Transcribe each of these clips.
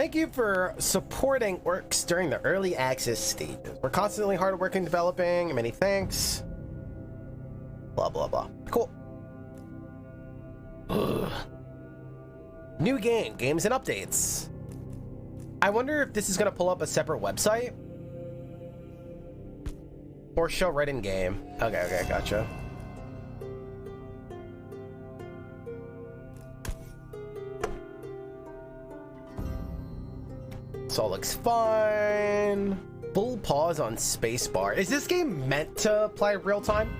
Thank you for supporting orcs during the early access stages. We're constantly hard at work in developing. Many thanks. Blah, blah, blah. Cool. Ugh. New game, games and updates. I wonder if this is going to pull up a separate website or show right in game. Okay, gotcha. This all looks fine. Full pause on spacebar. Is this game meant to play real time?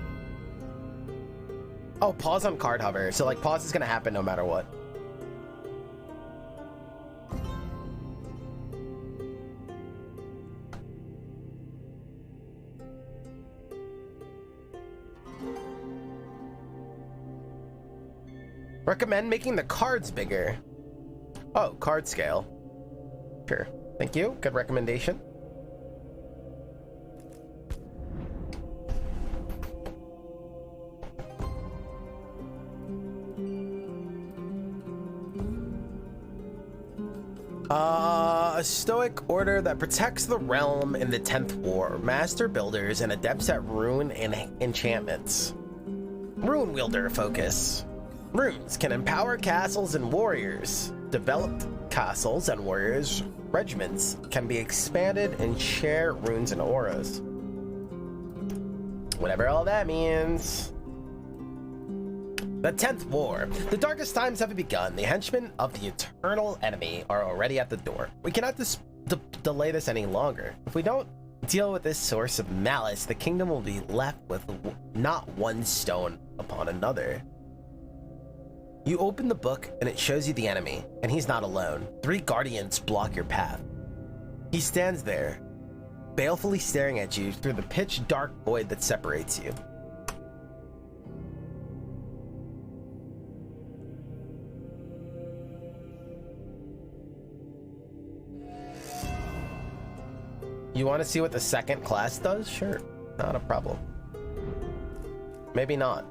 Oh, pause on card hover. So like pause is gonna happen no matter what. Recommend making the cards bigger. Oh, card scale. Sure. Thank you. Good recommendation. A stoic order that protects the realm in the 10th war. Master builders and adepts at rune and enchantments. Rune wielder focus. Runes can empower castles and warriors. Developed castles and warriors regiments can be expanded and share runes and auras. Whatever all that means. The 10th War. The darkest times have begun. The henchmen of the eternal enemy are already at the door. We cannot delay this any longer. If we don't deal with this source of malice, the kingdom will be left with not one stone upon another. You open the book and it shows you the enemy, and he's not alone. 3 guardians block your path. He stands there, balefully staring at you through the pitch dark void that separates you. You want to see what the second class does? Sure, not a problem. Maybe not.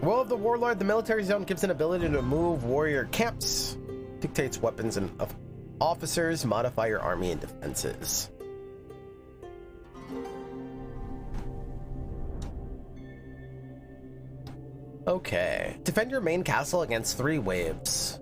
Will of the Warlord, the military zone gives an ability to move warrior camps, dictates weapons and officers, modify your army and defenses. Okay. Defend your main castle against 3 waves.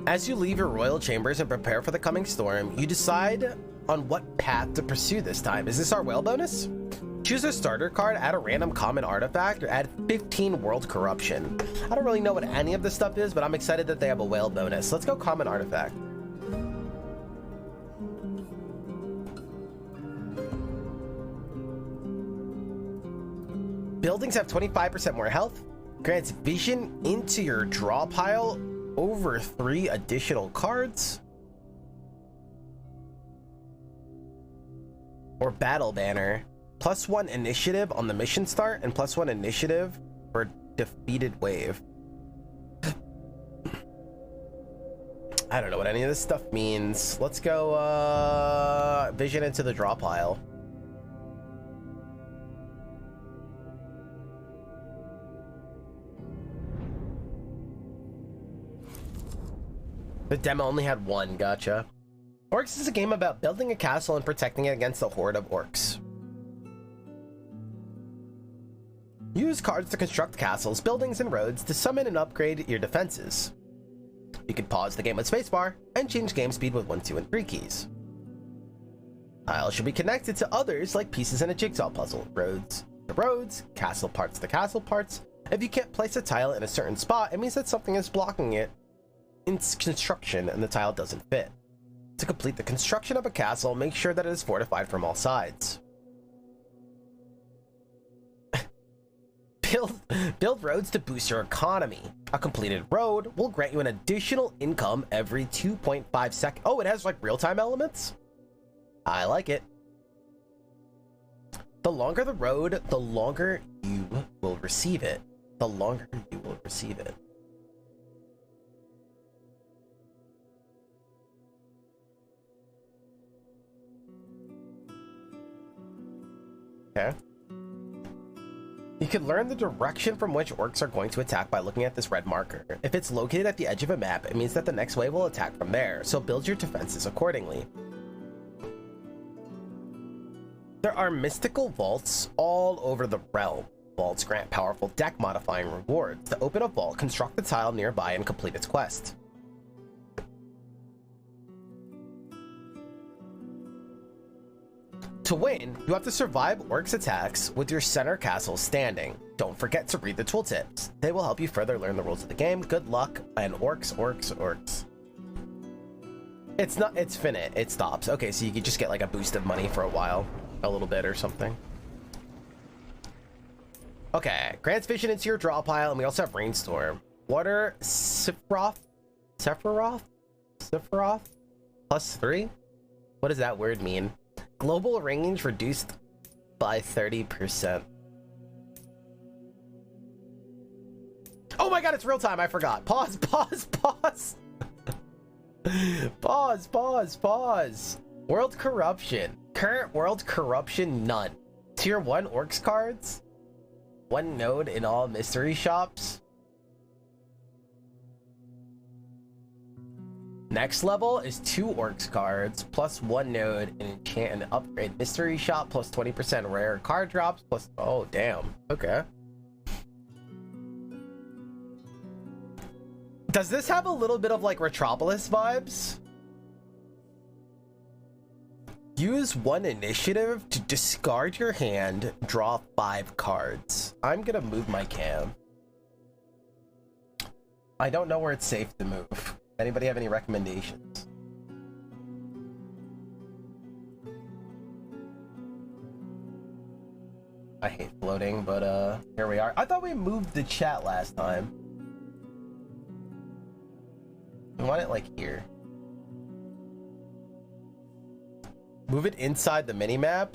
As you leave your royal chambers and prepare for the coming storm, you decide on what path to pursue this time. Is this our whale bonus? Choose a starter card, add a random common artifact, or add 15 world corruption. I don't really know what any of this stuff is, but I'm excited that they have a whale bonus. Let's go common artifact. Buildings have 25% more health, grants vision into your draw pile over 3 additional cards, or battle banner. +1 initiative on the mission start and +1 initiative for defeated wave. I don't know what any of this stuff means. Let's go vision into the draw pile. The demo only had 1, gotcha. Orcs is a game about building a castle and protecting it against a horde of orcs. Use cards to construct castles, buildings, and roads to summon and upgrade your defenses. You can pause the game with spacebar and change game speed with 1, 2, and 3 keys. Tiles should be connected to others like pieces in a jigsaw puzzle. Roads to roads, castle parts to castle parts. If you can't place a tile in a certain spot, it means that something is blocking it in construction and the tile doesn't fit. To complete the construction of a castle, make sure that it is fortified from all sides. Build roads to boost your economy. A completed road will grant you an additional income every 2.5 seconds. Oh, it has like real-time elements? I like it. The longer the road, the longer you will receive it. The longer you will receive it. Okay. You can learn the direction from which orcs are going to attack by looking at this red marker. If it's located at the edge of a map, it means that the next wave will attack from there, so build your defenses accordingly. There are mystical vaults all over the realm. Vaults grant powerful deck modifying rewards. To open a vault, construct the tile nearby and complete its quest. To win, you have to survive orcs' attacks with your center castle standing. Don't forget to read the tooltips. They will help you further learn the rules of the game. Good luck, and orcs, orcs, orcs. It's finite. It stops. Okay, so you could just get like a boost of money for a while. A little bit or something. Okay, grants vision into your draw pile, and we also have Rainstorm. Water Sephiroth? +3? What does that word mean? Global range reduced by 30%. Oh my god, it's real time. I forgot. Pause. Pause. World corruption. Current world corruption, none. Tier 1 orcs cards. 1 node in all mystery shops. Next level is 2 orcs cards plus 1 node in enchant and upgrade mystery shop plus 20% rare card drops plus. Oh damn. Okay. Does this have a little bit of like Retropolis vibes? Use 1 initiative to discard your hand, draw 5 cards. I'm gonna move my cam. I don't know where it's safe to move. Anybody have any recommendations? I hate floating, but here we are. I thought we moved the chat last time. I want it like here. Move it inside the minimap.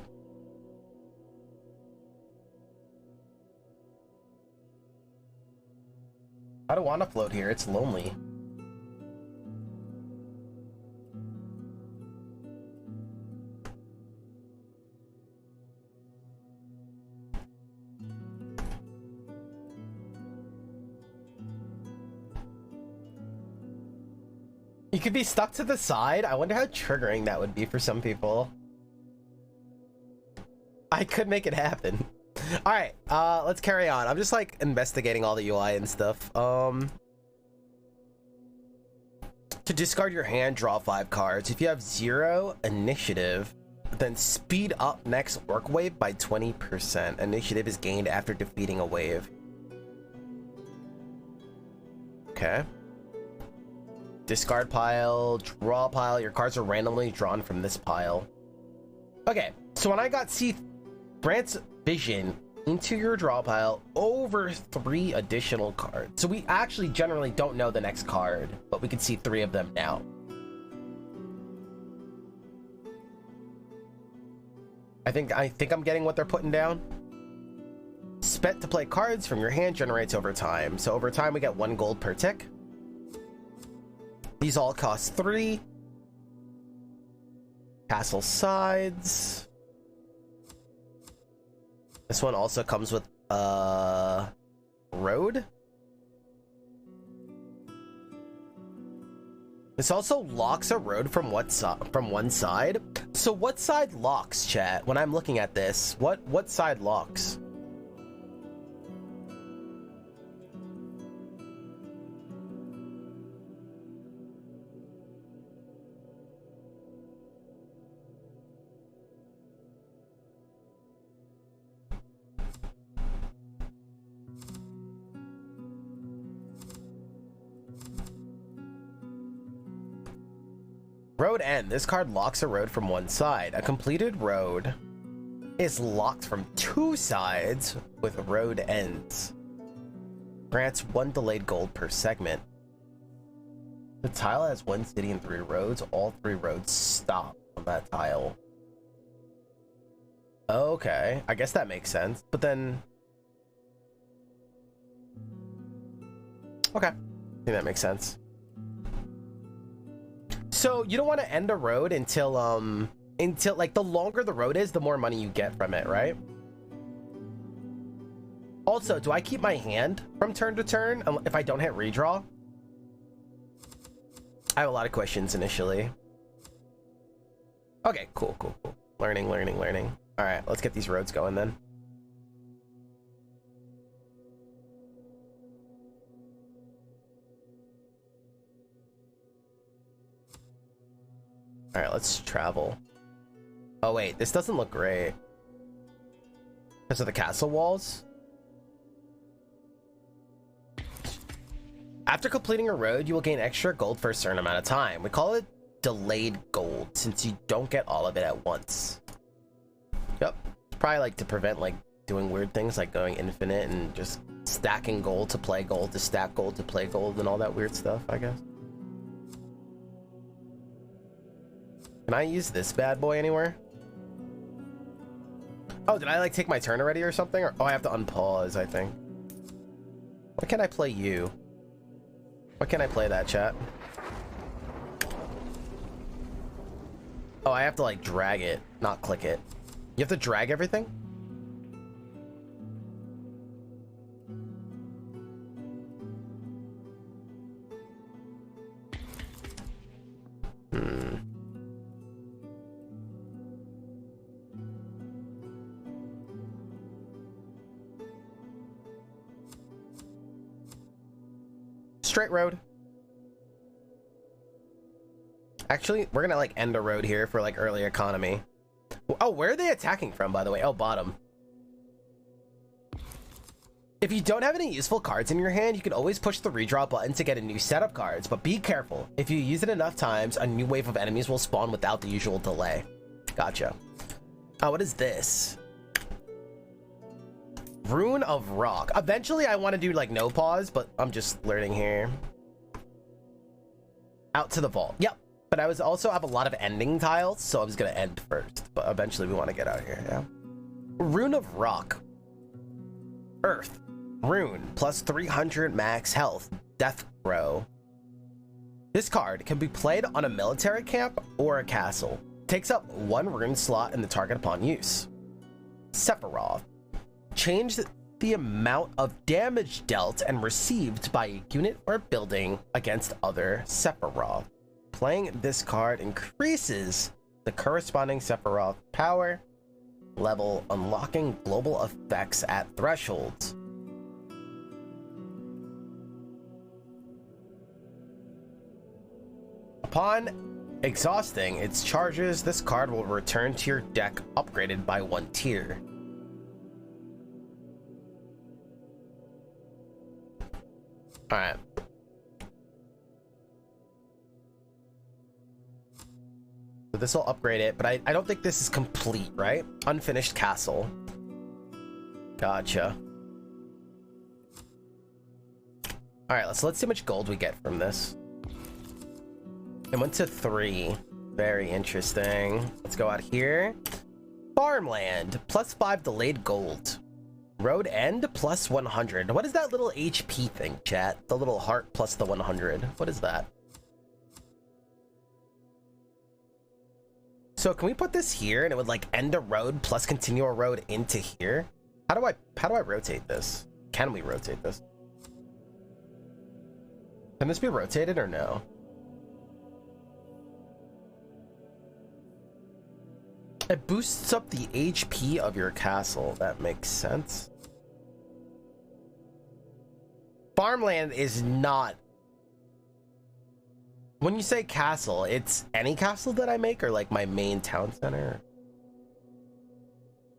I don't want to float here. It's lonely. You could be stuck to the side. I wonder how triggering that would be for some people. I could make it happen. All right, let's carry on. I'm just like investigating all the UI and stuff. To discard your hand, draw 5 cards. If you have 0 initiative, then speed up next orc wave by 20%. Initiative is gained after defeating a wave. Okay. Discard pile, draw pile. Your cards are randomly drawn from this pile. Okay, so when I got grants vision into your draw pile over 3 additional cards. So we actually generally don't know the next card, but we can see 3 of them now. I think I'm getting what they're putting down. Spent to play cards from your hand generates over time. So over time we get 1 gold per tick. These all cost 3. Castle sides. This one also comes with road. This also locks a road from one side. So what side locks, chat? When I'm looking at this, what side locks? Road end. This card locks a road from one side. A completed road is locked from 2 sides with road ends. Grants 1 delayed gold per segment. The tile has 1 city and 3 roads. All 3 roads stop on that tile. Okay, I guess that makes sense. But then Okay, I think that makes sense. So you don't want to end a road until like the longer the road is, the more money you get from it, right? Also, do I keep my hand from turn to turn if I don't hit redraw? I have a lot of questions initially. Okay, cool. Learning. All right, let's get these roads going then. All right, let's travel. Oh wait, this doesn't look great because of the castle walls. After completing a road, you will gain extra gold for a certain amount of time. We call it delayed gold since you don't get all of it at once. Yep, it's probably like to prevent like doing weird things like going infinite and just stacking gold to play gold to stack gold to play gold and all that weird stuff, I guess. Can I use this bad boy anywhere? Oh, did I like take my turn already or something? Or, oh, I have to unpause, I think. Why can't I play you? Why can't I play that, chat? Oh, I have to like drag it, not click it. You have to drag everything? Straight road. Actually, we're gonna like end a road here for like early economy. Oh, where are they attacking from, by the way? Oh, bottom. If you don't have any useful cards in your hand, you can always push the redraw button to get a new set of cards, but be careful. If you use it enough times, a new wave of enemies will spawn without the usual delay. Gotcha. Oh, what is this? Rune of Rock. Eventually, I want to do like no pause, but I'm just learning here. Out to the vault. Yep. But I was also have a lot of ending tiles, so I was gonna end first. But eventually, we want to get out of here. Yeah. Rune of Rock. Earth. Rune plus 300 max health. Death Row. This card can be played on a military camp or a castle. Takes up 1 rune slot in the target upon use. Sephiroth. Change the amount of damage dealt and received by a unit or building against other Sephiroth. Playing this card increases the corresponding Sephiroth power level, unlocking global effects at thresholds. Upon exhausting its charges, this card will return to your deck upgraded by 1 tier. All right. So this will upgrade it, but I don't think this is complete, right? Unfinished castle. Gotcha. All right, let's see how much gold we get from this. It went to 3. Very interesting. Let's go out here. Farmland, plus 5 delayed gold. Road end plus 100. What is that little HP thing, chat? The little heart plus the 100. What is that? So can we put this here and it would like end a road plus continue a road into here? How do I rotate this? Can we rotate this? Can this be rotated or no? It boosts up the HP of your castle. That makes sense. Farmland is not... When you say castle, it's any castle that I make or like my main town center?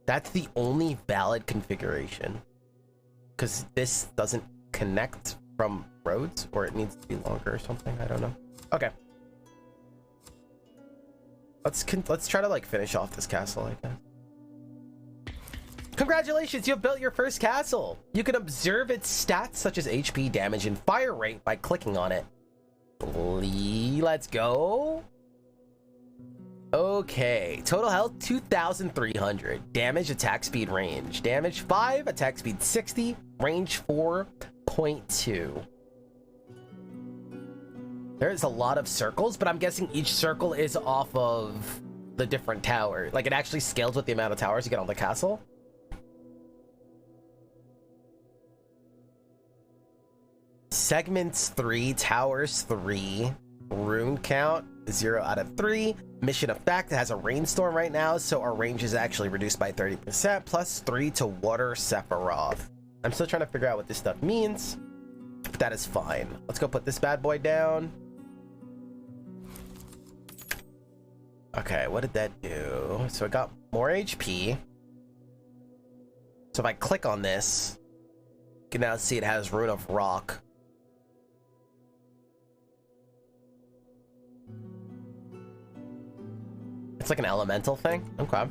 That's the only valid configuration. Because this doesn't connect from roads, or it needs to be longer or something. I don't know. Okay. Let's try to like finish off this castle, I guess. Congratulations, you have built your first castle. You can observe its stats such as HP, damage, and fire rate by clicking on it. Let's go. Okay, total health 2,300. Damage, attack speed, range. Damage 5, attack speed 60, range 4.2. There's a lot of circles, but I'm guessing each circle is off of the different tower. Like, it actually scales with the amount of towers you get on the castle. Segments 3, towers 3, rune count 0 out of 3. Mission effect has a rainstorm right now, so our range is actually reduced by 30%, plus 3 to water Sephiroth. I'm still trying to figure out what this stuff means, but that is fine. Let's go put this bad boy down. Okay, what did that do? So it got more HP. So if I click on this, you can now see it has Rune of Rock. It's like an elemental thing? Okay.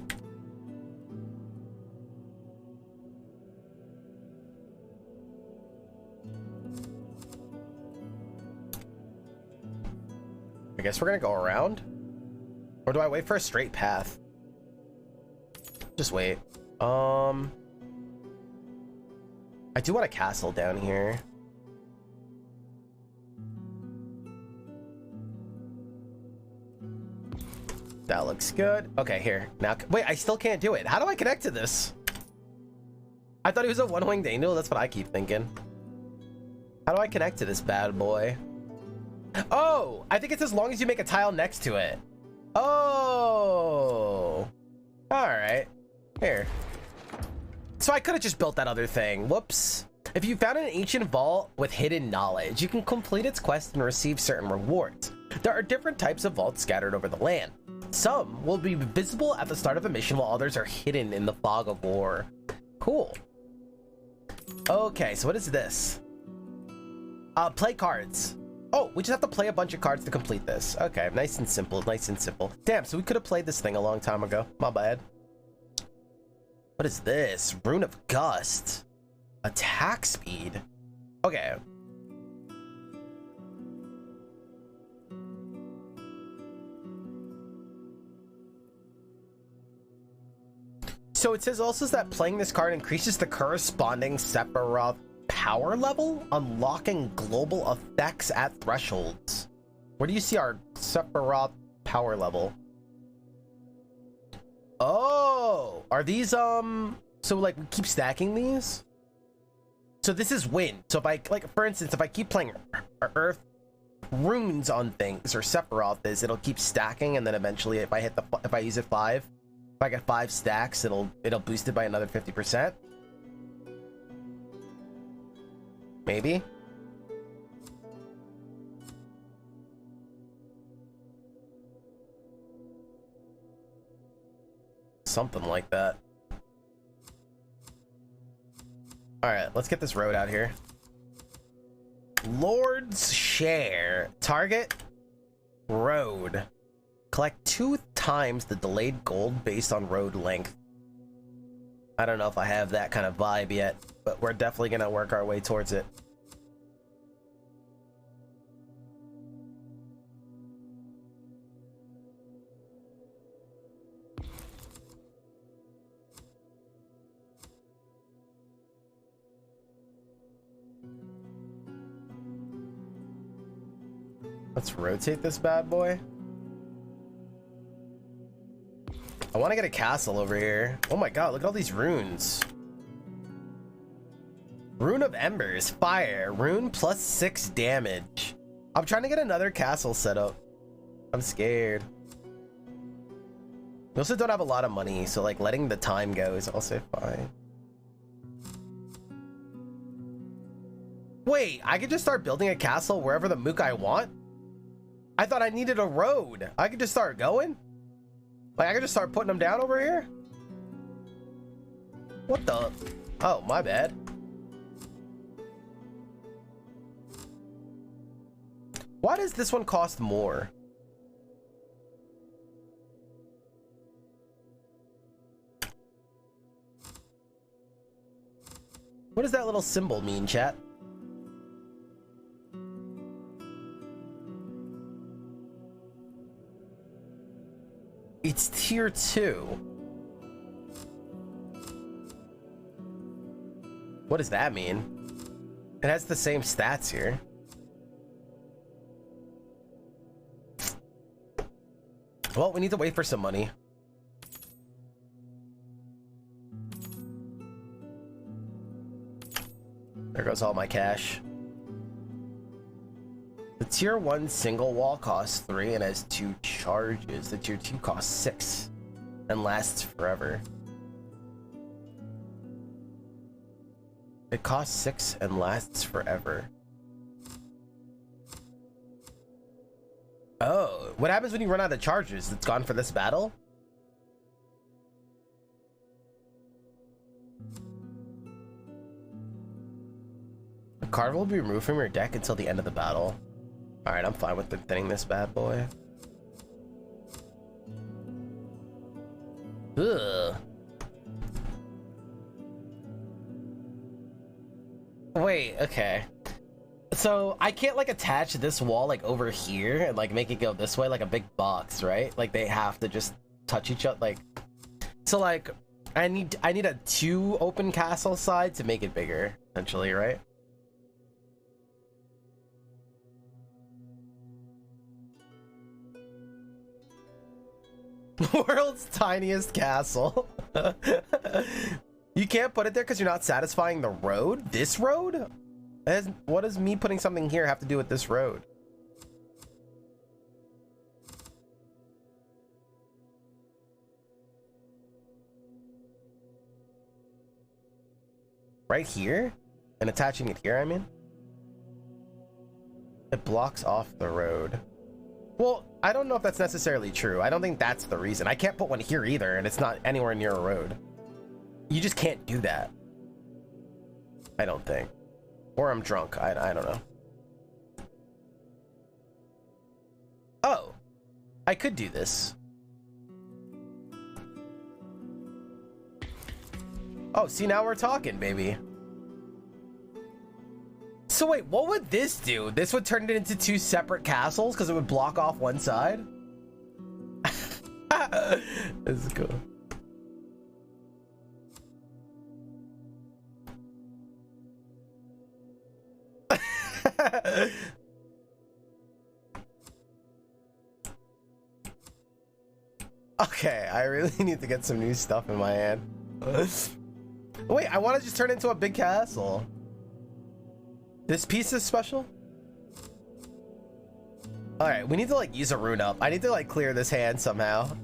I guess we're gonna go around? Or do I wait for a straight path? Just wait. I do want a castle down here. That looks good. Okay, here. Now, wait, I still can't do it. How do I connect to this? I thought he was a one-winged angel. That's what I keep thinking. How do I connect to this bad boy? Oh, I think it's as long as you make a tile next to it. Oh, all right. Here. So I could have just built that other thing. Whoops. If you found an ancient vault with hidden knowledge, you can complete its quest and receive certain rewards. There are different types of vaults scattered over the land. Some will be visible at the start of a mission, while others are hidden in the fog of war. Cool. Okay, so what is this? Play cards. Oh, we just have to play a bunch of cards to complete this. Okay, nice and simple, nice and simple. Damn, so we could have played this thing a long time ago. My bad. What is this? Rune of Gust. Attack speed. Okay. So it says also that playing this card increases the corresponding Sephiroth power level, unlocking global effects at thresholds. Where do you see our Sephiroth power level? Oh, are these so like we keep stacking these? So this is wind. So if I, like, for instance, if I keep playing earth runes on things, or Sephiroth is, it'll keep stacking, and then eventually if I use it 5, if I get 5 stacks, it'll boost it by another 50%. Maybe. Something like that. All right, let's get this road out here. Lord's Share. Target road. Collect 2 times the delayed gold based on road length. I don't know if I have that kind of vibe yet, but we're definitely gonna work our way towards it. Let's rotate this bad boy. I want to get a castle over here. Oh my god, look at all these runes. Rune of Embers, fire. Rune plus 6 damage. I'm trying to get another castle set up. I'm scared. We also don't have a lot of money, so like letting the time go is also fine. Wait, I could just start building a castle wherever the mook I want? I thought I needed a road. I could just start going? Like, I could just start putting them down over here? What the? Oh, my bad. Why does this one cost more? What does that little symbol mean, chat? It's tier 2. What does that mean? It has the same stats here. Well, we need to wait for some money. There goes all my cash. The tier 1 single wall costs 3 and has 2 charges. The tier 2 costs 6 and lasts forever. It costs 6 and lasts forever. Oh, what happens when you run out of charges? It's gone for this battle? The card will be removed from your deck until the end of the battle. Alright, I'm fine with thinning this bad boy. Ugh. Wait, okay. So I can't like attach this wall like over here and like make it go this way like a big box, right? Like they have to just touch each other. Like, so like I need a 2 open castle side to make it bigger, essentially, right? World's tiniest castle. You can't put it there because you're not satisfying the road? This road? What does me putting something here have to do with this road? Right here? And attaching it here, I mean? It blocks off the road. Well, I don't know if that's necessarily true. I don't think that's the reason. I can't put one here either, and it's not anywhere near a road. You just can't do that. I don't think. Or I'm drunk. I don't know. Oh. I could do this. Oh, see, now we're talking, baby. So wait, what would this do? This would turn it into 2 separate castles because it would block off one side? This is cool. Okay, I really need to get some new stuff in my hand. Wait, I want to just turn it into a big castle. This piece is special? Alright, we need to like use a rune up. I need to like clear this hand somehow.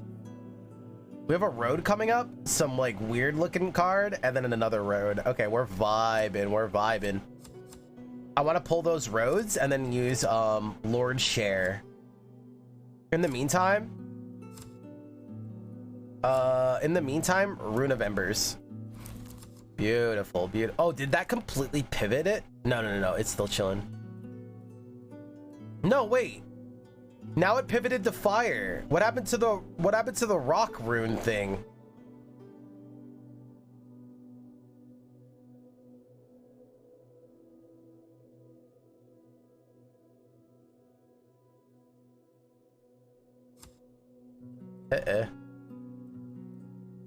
We have a road coming up, some like weird looking card, and then another road. Okay, we're vibing, we're vibing. I want to pull those roads and then use Lord Share. In the meantime, Rune of Embers. Beautiful, beautiful. Oh, did that completely pivot it? No, it's still chilling. No, wait. Now it pivoted to fire. What happened to the rock rune thing?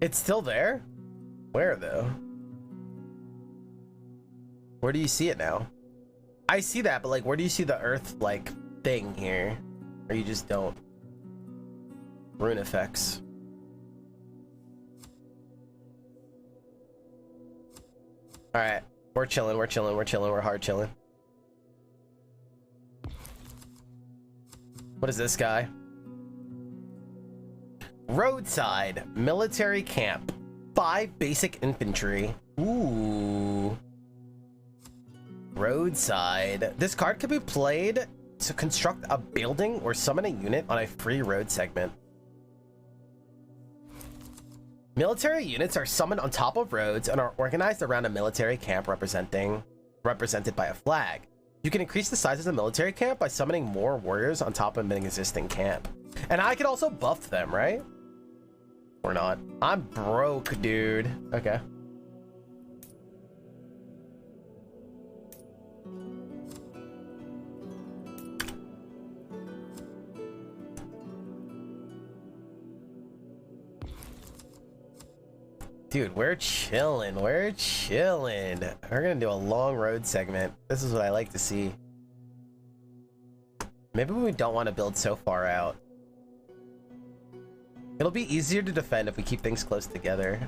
It's still there? Where though? Where do you see it now? I see that, but like, where do you see the earth like thing here? Or you just don't? Rune effects. All right, we're chilling, we're hard chilling. What is this guy? Roadside military camp. 5 basic infantry. Ooh. Roadside. This card can be played to construct a building or summon a unit on a free road segment. Military units are summoned on top of roads and are organized around a military camp represented by a flag. You can increase the size of the military camp by summoning more warriors on top of an existing camp. And I could also buff them, right? Or not. I'm broke, dude. Okay. Dude, we're chilling. We're chilling. We're gonna do a long road segment. This is what I like to see. Maybe we don't want to build so far out. It'll be easier to defend if we keep things close together.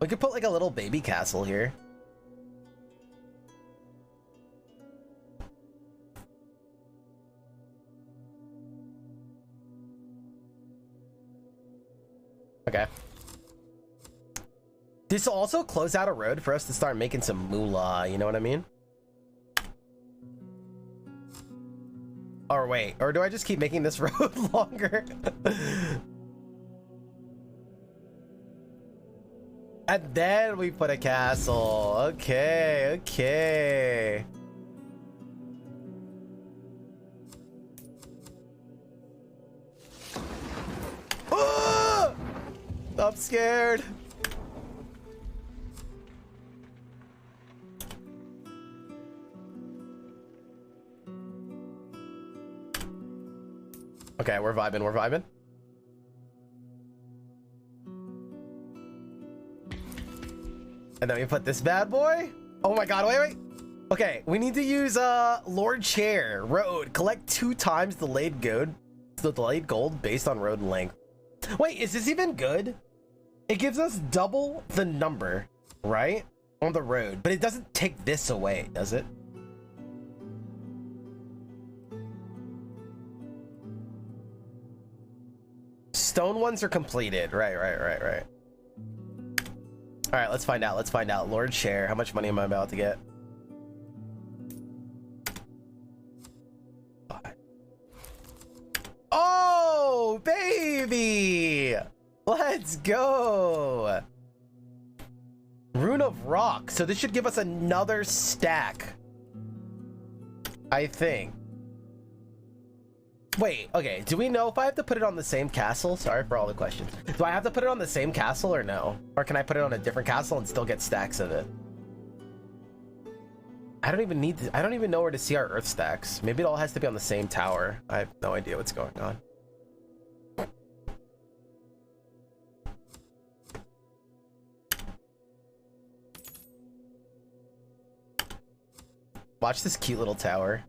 We could put like a little baby castle here. Okay. This will also close out a road for us to start making some moolah, you know what I mean? Or wait, or do I just keep making this road longer? And then we put a castle. Okay, okay. Oh! I'm scared. Okay, we're vibing, we're vibing. And then we put this bad boy. Oh my god, wait. Okay, we need to use Lord Chair Road. Collect 2 times delayed gold based on road length. Wait, is this even good? It gives us double the number, right? On the road, but it doesn't take this away, does it? Stone ones are completed. Right. All right, let's find out. Lord Share, how much money am I about to get? Oh, baby! Let's go! Rune of Rock. So this should give us another stack, I think. Wait, okay, do we know if I have to put it on the same castle? Sorry for all the questions. Do I have to put it on the same castle or no? Or can I put it on a different castle and still get stacks of it? I don't even know where to see our earth stacks. Maybe it all has to be on the same tower. I have no idea what's going on. Watch this cute little tower.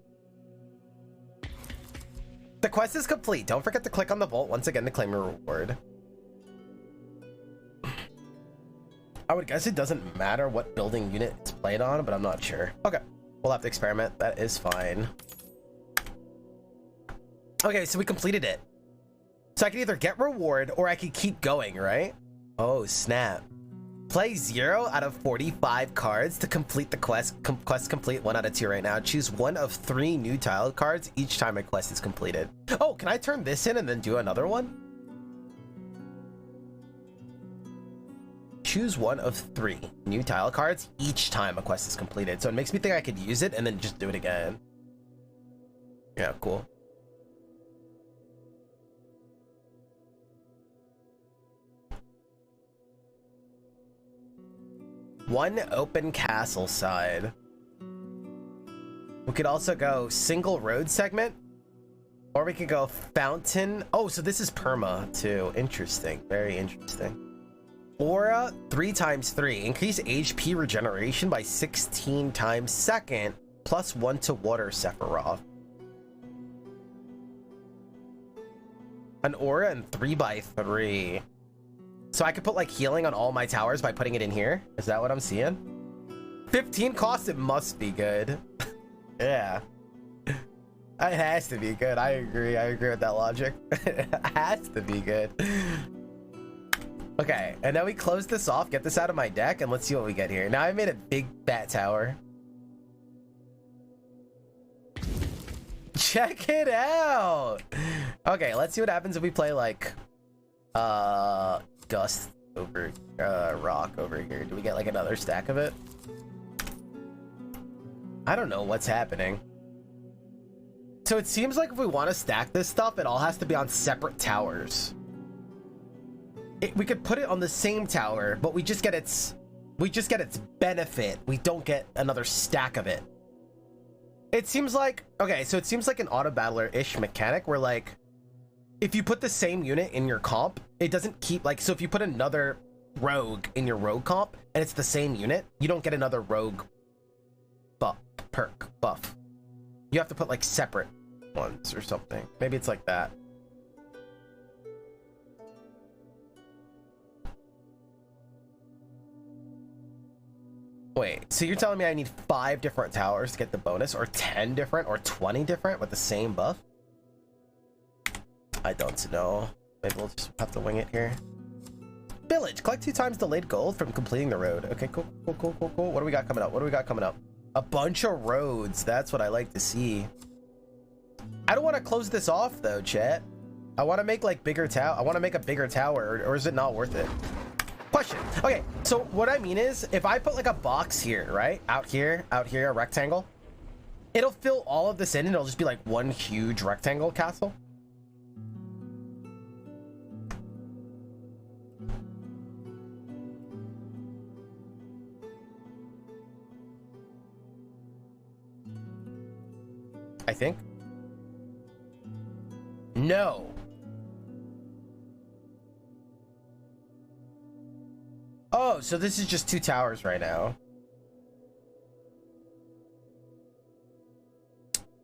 The quest is complete. Don't forget to click on the vault once again to claim your reward. I would guess it doesn't matter what building unit it's played on, but I'm not sure. Okay, we'll have to experiment. That is fine. Okay, so we completed it. So I can either get reward or I can keep going, right? Oh, snap. Play 0 out of 45 cards to complete the quest. Quest complete 1 out of 2 right now. Choose 1 of 3 new tile cards each time a quest is completed. Oh, can I turn this in and then do another one? Choose 1 of 3 new tile cards each time a quest is completed. So it makes me think I could use it and then just do it again. Yeah, cool. One open castle side. We could also go single road segment, or we could go fountain. Oh, so this is perma too. Interesting, very interesting. Aura 3x3. Increase HP regeneration by 16 times second, plus 1 to water Sephiroth. An aura and 3x3. So I could put like healing on all my towers by putting it in here. Is that what I'm seeing? 15 cost, it must be good. Yeah. It has to be good. I agree with that logic. It has to be good. Okay, and now we close this off, get this out of my deck, and let's see what we get here. Now I made a big bat tower. Check it out. Okay, let's see what happens if we play like dust over rock over here. Do we get like another stack of it? I don't know what's happening. So it seems like if we want to stack this stuff, it all has to be on separate towers. We could put it on the same tower, but we just get its benefit. We don't get another stack of it. It seems like, okay, so it seems like an auto battler-ish mechanic where like if you put the same unit in your comp, it doesn't keep like, so if you put another rogue in your rogue comp and it's the same unit, you don't get another rogue buff. You have to put like separate ones or something. Maybe it's like that. Wait, so you're telling me I need 5 different towers to get the bonus, or 10 different, or 20 different with the same buff? I don't know. Maybe we'll just have to wing it here. Village. Collect 2 times delayed gold from completing the road. Okay, cool. What do we got coming up? A bunch of roads. That's what I like to see. I don't want to close this off, though, chat. I want to make, like, bigger tower. I want to make a bigger tower, or is it not worth it? Question. Okay, so what I mean is, if I put, like, a box here, right? Out here, a rectangle. It'll fill all of this in, and it'll just be, like, one huge rectangle castle. I think. No. Oh, so this is just 2 towers right now.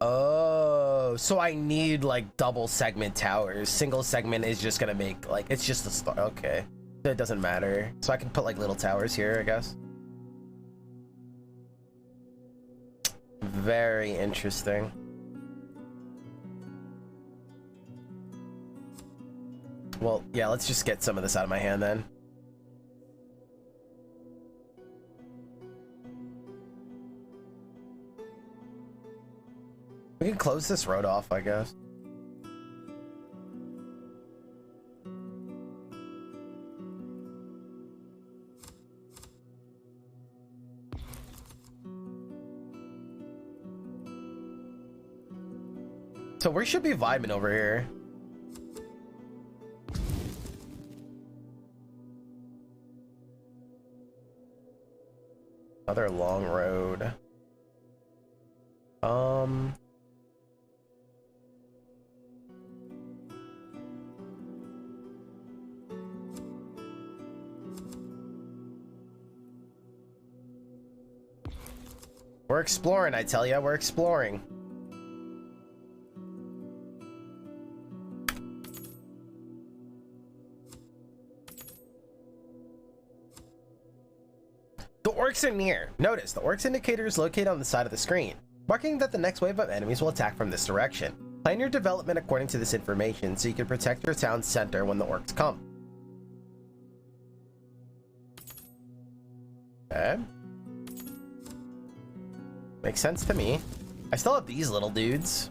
Oh, so I need like double segment towers. Single segment is just gonna make like, it's just a start. Okay, it doesn't matter. So I can put like little towers here, I guess. Very interesting. Well, yeah, let's just get some of this out of my hand then. We can close this road off, I guess. So we should be vibing over here. Another long road. We're exploring, I tell ya, we're exploring. The orcs are near. Notice, the orcs indicator is located on the side of the screen, marking that the next wave of enemies will attack from this direction. Plan your development according to this information so you can protect your town's center when the orcs come. Okay. Makes sense to me. I still have these little dudes.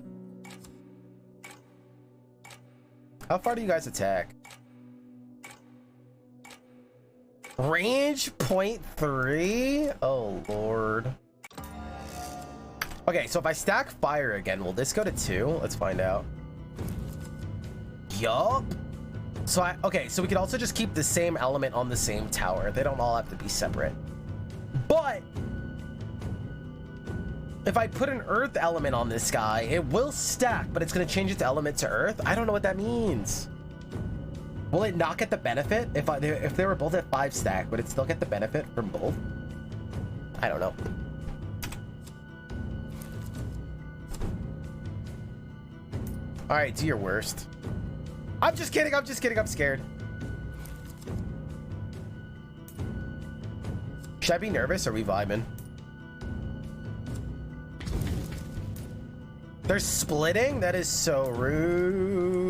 How far do you guys attack? Range 0.3? Oh, Lord. Okay, so if I stack fire again, will this go to 2? Let's find out. Yup. So okay, so we could also just keep the same element on the same tower. They don't all have to be separate. But if I put an earth element on this guy, it will stack, but it's going to change its element to earth. I don't know what that means. Will it not get the benefit? If they were both at 5 stack, would it still get the benefit from both? I don't know. All right, do your worst. I'm just kidding. I'm scared. Should I be nervous or are we vibing? They're splitting? That is so rude.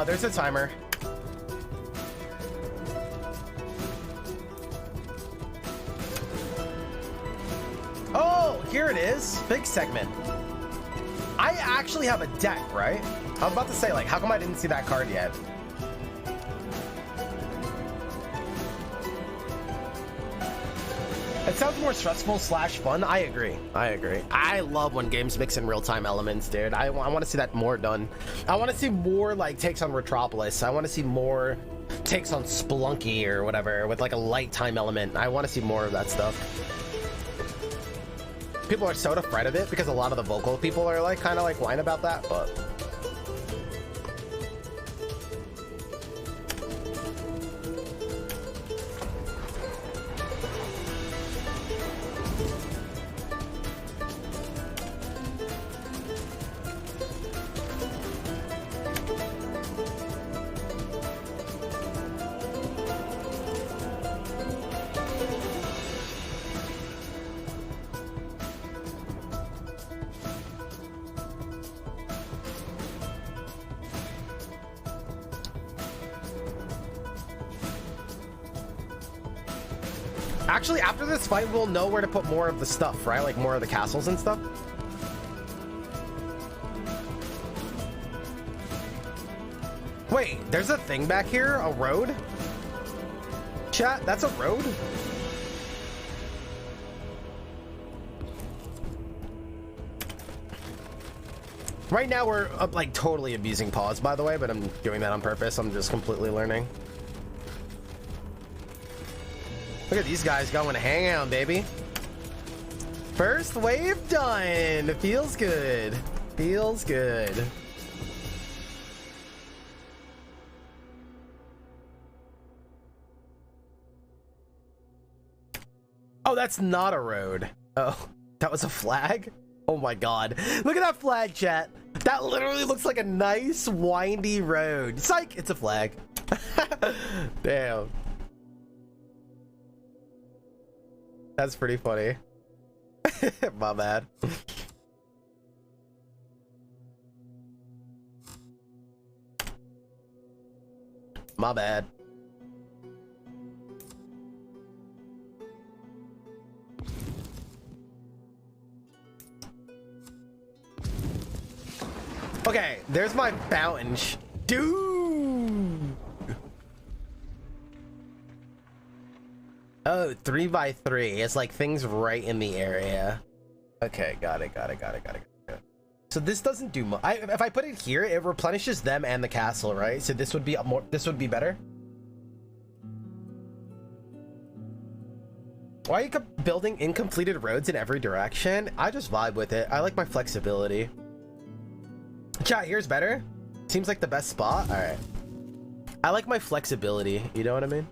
There's a timer. Oh, here it is. Big segment. I actually have a deck, right? I was about to say, like, how come I didn't see that card yet? It sounds more stressful / fun. I agree. I love when games mix in real-time elements, dude. I want to see that more done. I want to see more, like, takes on Retropolis. I want to see more takes on Spelunky or whatever with, like, a light time element. I want to see more of that stuff. People are so afraid of it because a lot of the vocal people are, like, kind of, like, whine about that, but... Actually, after this fight, we'll know where to put more of the stuff, right? Like more of the castles and stuff. Wait, there's a thing back here? A road? Chat, that's a road? Right now we're like totally abusing pause, by the way, but I'm doing that on purpose. I'm just completely learning. Look at these guys going to hang out, baby. First wave done. Feels good. Feels good. Oh, that's not a road. Oh, that was a flag? Oh my god. Look at that flag, chat. That literally looks like a nice, windy road. Psych, it's a flag. Damn. That's pretty funny. My bad. My bad. Okay, there's my fountain. Dude! Oh, 3x3. It's like things right in the area. Okay, got it. So this doesn't do much. If I put it here, it replenishes them and the castle, right? So this would be more. This would be better. Why are you building incompleted roads in every direction? I just vibe with it. I like my flexibility. Chat, here's better. Seems like the best spot. All right. I like my flexibility. You know what I mean?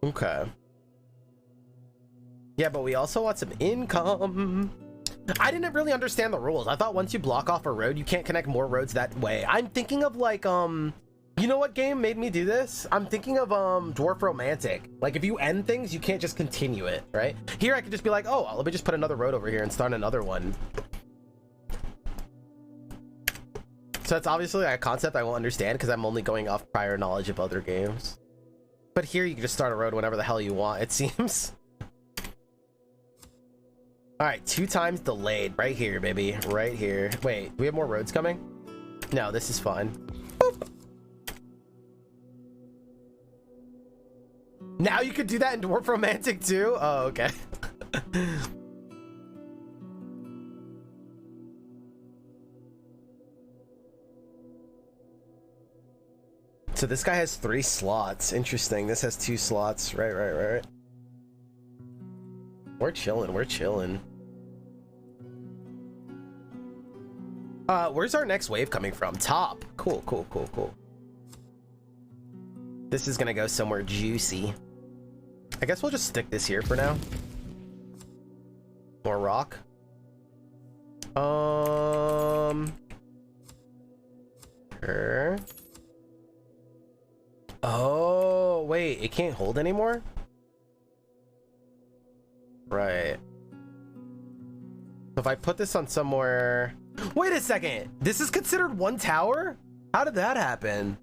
Okay. Yeah, but we also want some income. I didn't really understand the rules. I thought once you block off a road, you can't connect more roads that way. I'm thinking of like, you know what game made me do this? I'm thinking of Dwarf Romantic. Like if you end things, you can't just continue it, right? Here I could just be like, oh, let me just put another road over here and start another one. So that's obviously a concept I won't understand because I'm only going off prior knowledge of other games. But here you can just start a road whenever the hell you want, it seems. All right, 2 times delayed right here, baby, right here. Wait, do we have more roads coming? No, this is fine. Boop. Now you could do that in Dwarf Romantic too? Oh, okay. So this guy has 3 slots. Interesting. This has 2 slots. Right. We're chilling. Where's our next wave coming from? Top. Cool. This is gonna go somewhere juicy. I guess we'll just stick this here for now. More rock. Sure. Oh, wait, it can't hold anymore? Right. So if I put this on somewhere... Wait a second! This is considered one tower? How did that happen?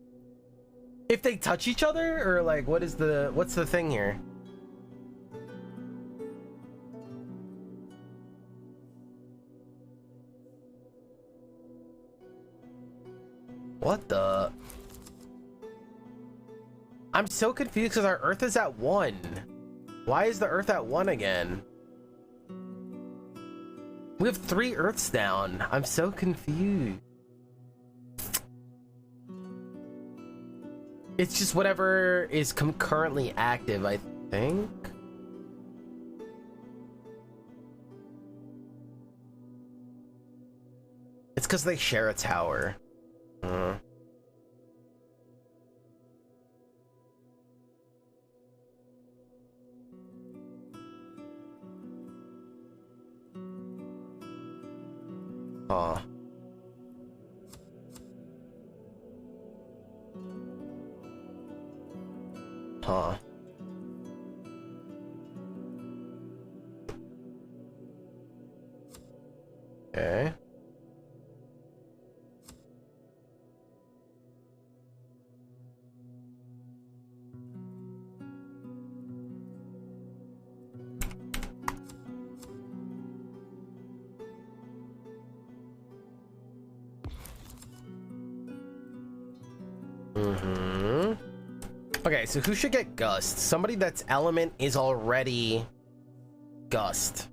If they touch each other? Or like, what's the thing here? What the... I'm so confused because our Earth is at 1. Why is the Earth at 1 again? We have 3 Earths down. I'm so confused. It's just whatever is concurrently active, I think. It's because they share a tower. Huh. Okay. Mm-hmm. Okay, so who should get Gust? Somebody that's element is already Gust.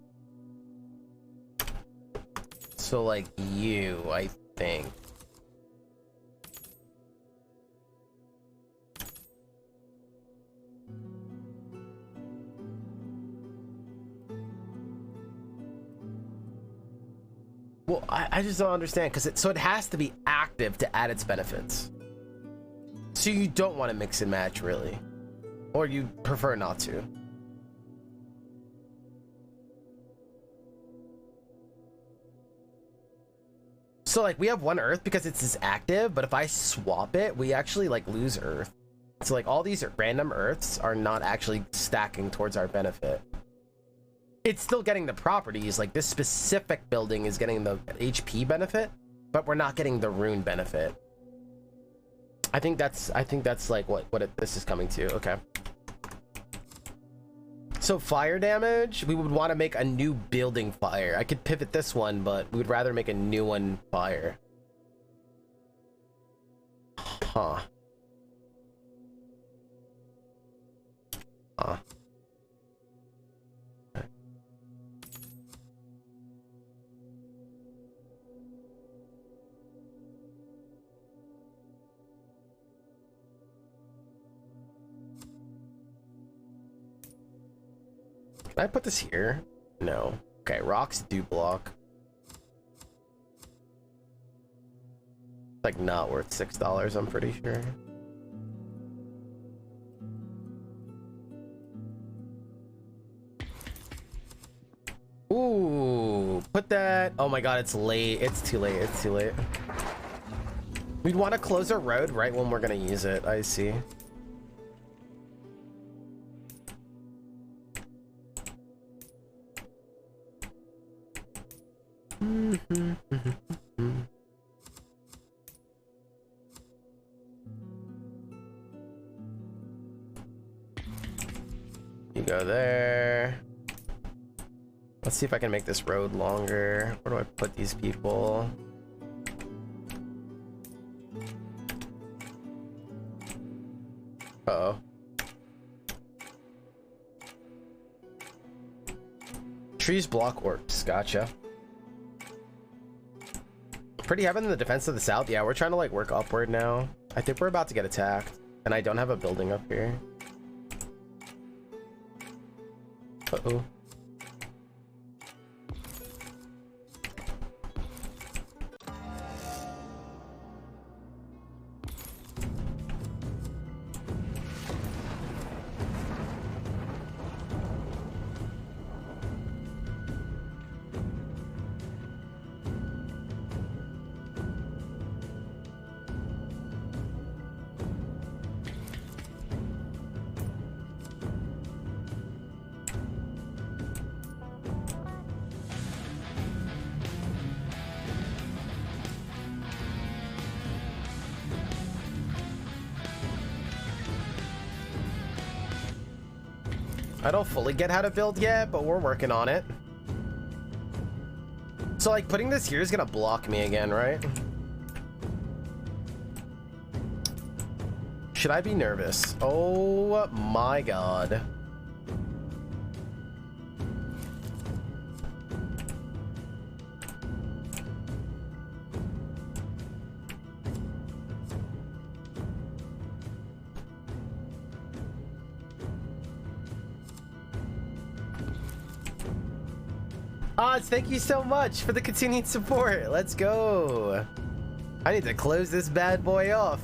So, like, you, I think. Well, I just don't understand, because so it has to be active to add its benefits. So you don't want to mix and match, really. Or you prefer not to. So, like, we have one Earth because it's active, but if I swap it, we actually, like, lose Earth. So, like, all these random Earths are not actually stacking towards our benefit. It's still getting the properties, like this specific building is getting the HP benefit, but we're not getting the rune benefit. I think that's like this is coming to. Okay. So fire damage, we would want to make a new building fire. I could pivot this one, but we would rather make a new one fire. Huh. Huh. Can I put this here? No. Okay, rocks do block. Like not worth $6, I'm pretty sure. Ooh, put that. Oh my god, it's late. It's too late. It's too late. We'd want to close a road right when we're gonna use it. I see. You go there. Let's see if I can make this road longer. Where do I put these people? Uh-oh. Trees block orcs. Gotcha. Pretty heavy in the defense of the south. Yeah, we're trying to like work upward now. I think we're about to get attacked. And I don't have a building up here. Uh-oh. I don't fully get how to build yet, but we're working on it. So like putting this here is gonna block me again, right? Should I be nervous? Oh my god. Oz, thank you so much for the continued support. Let's go. I need to close this bad boy off.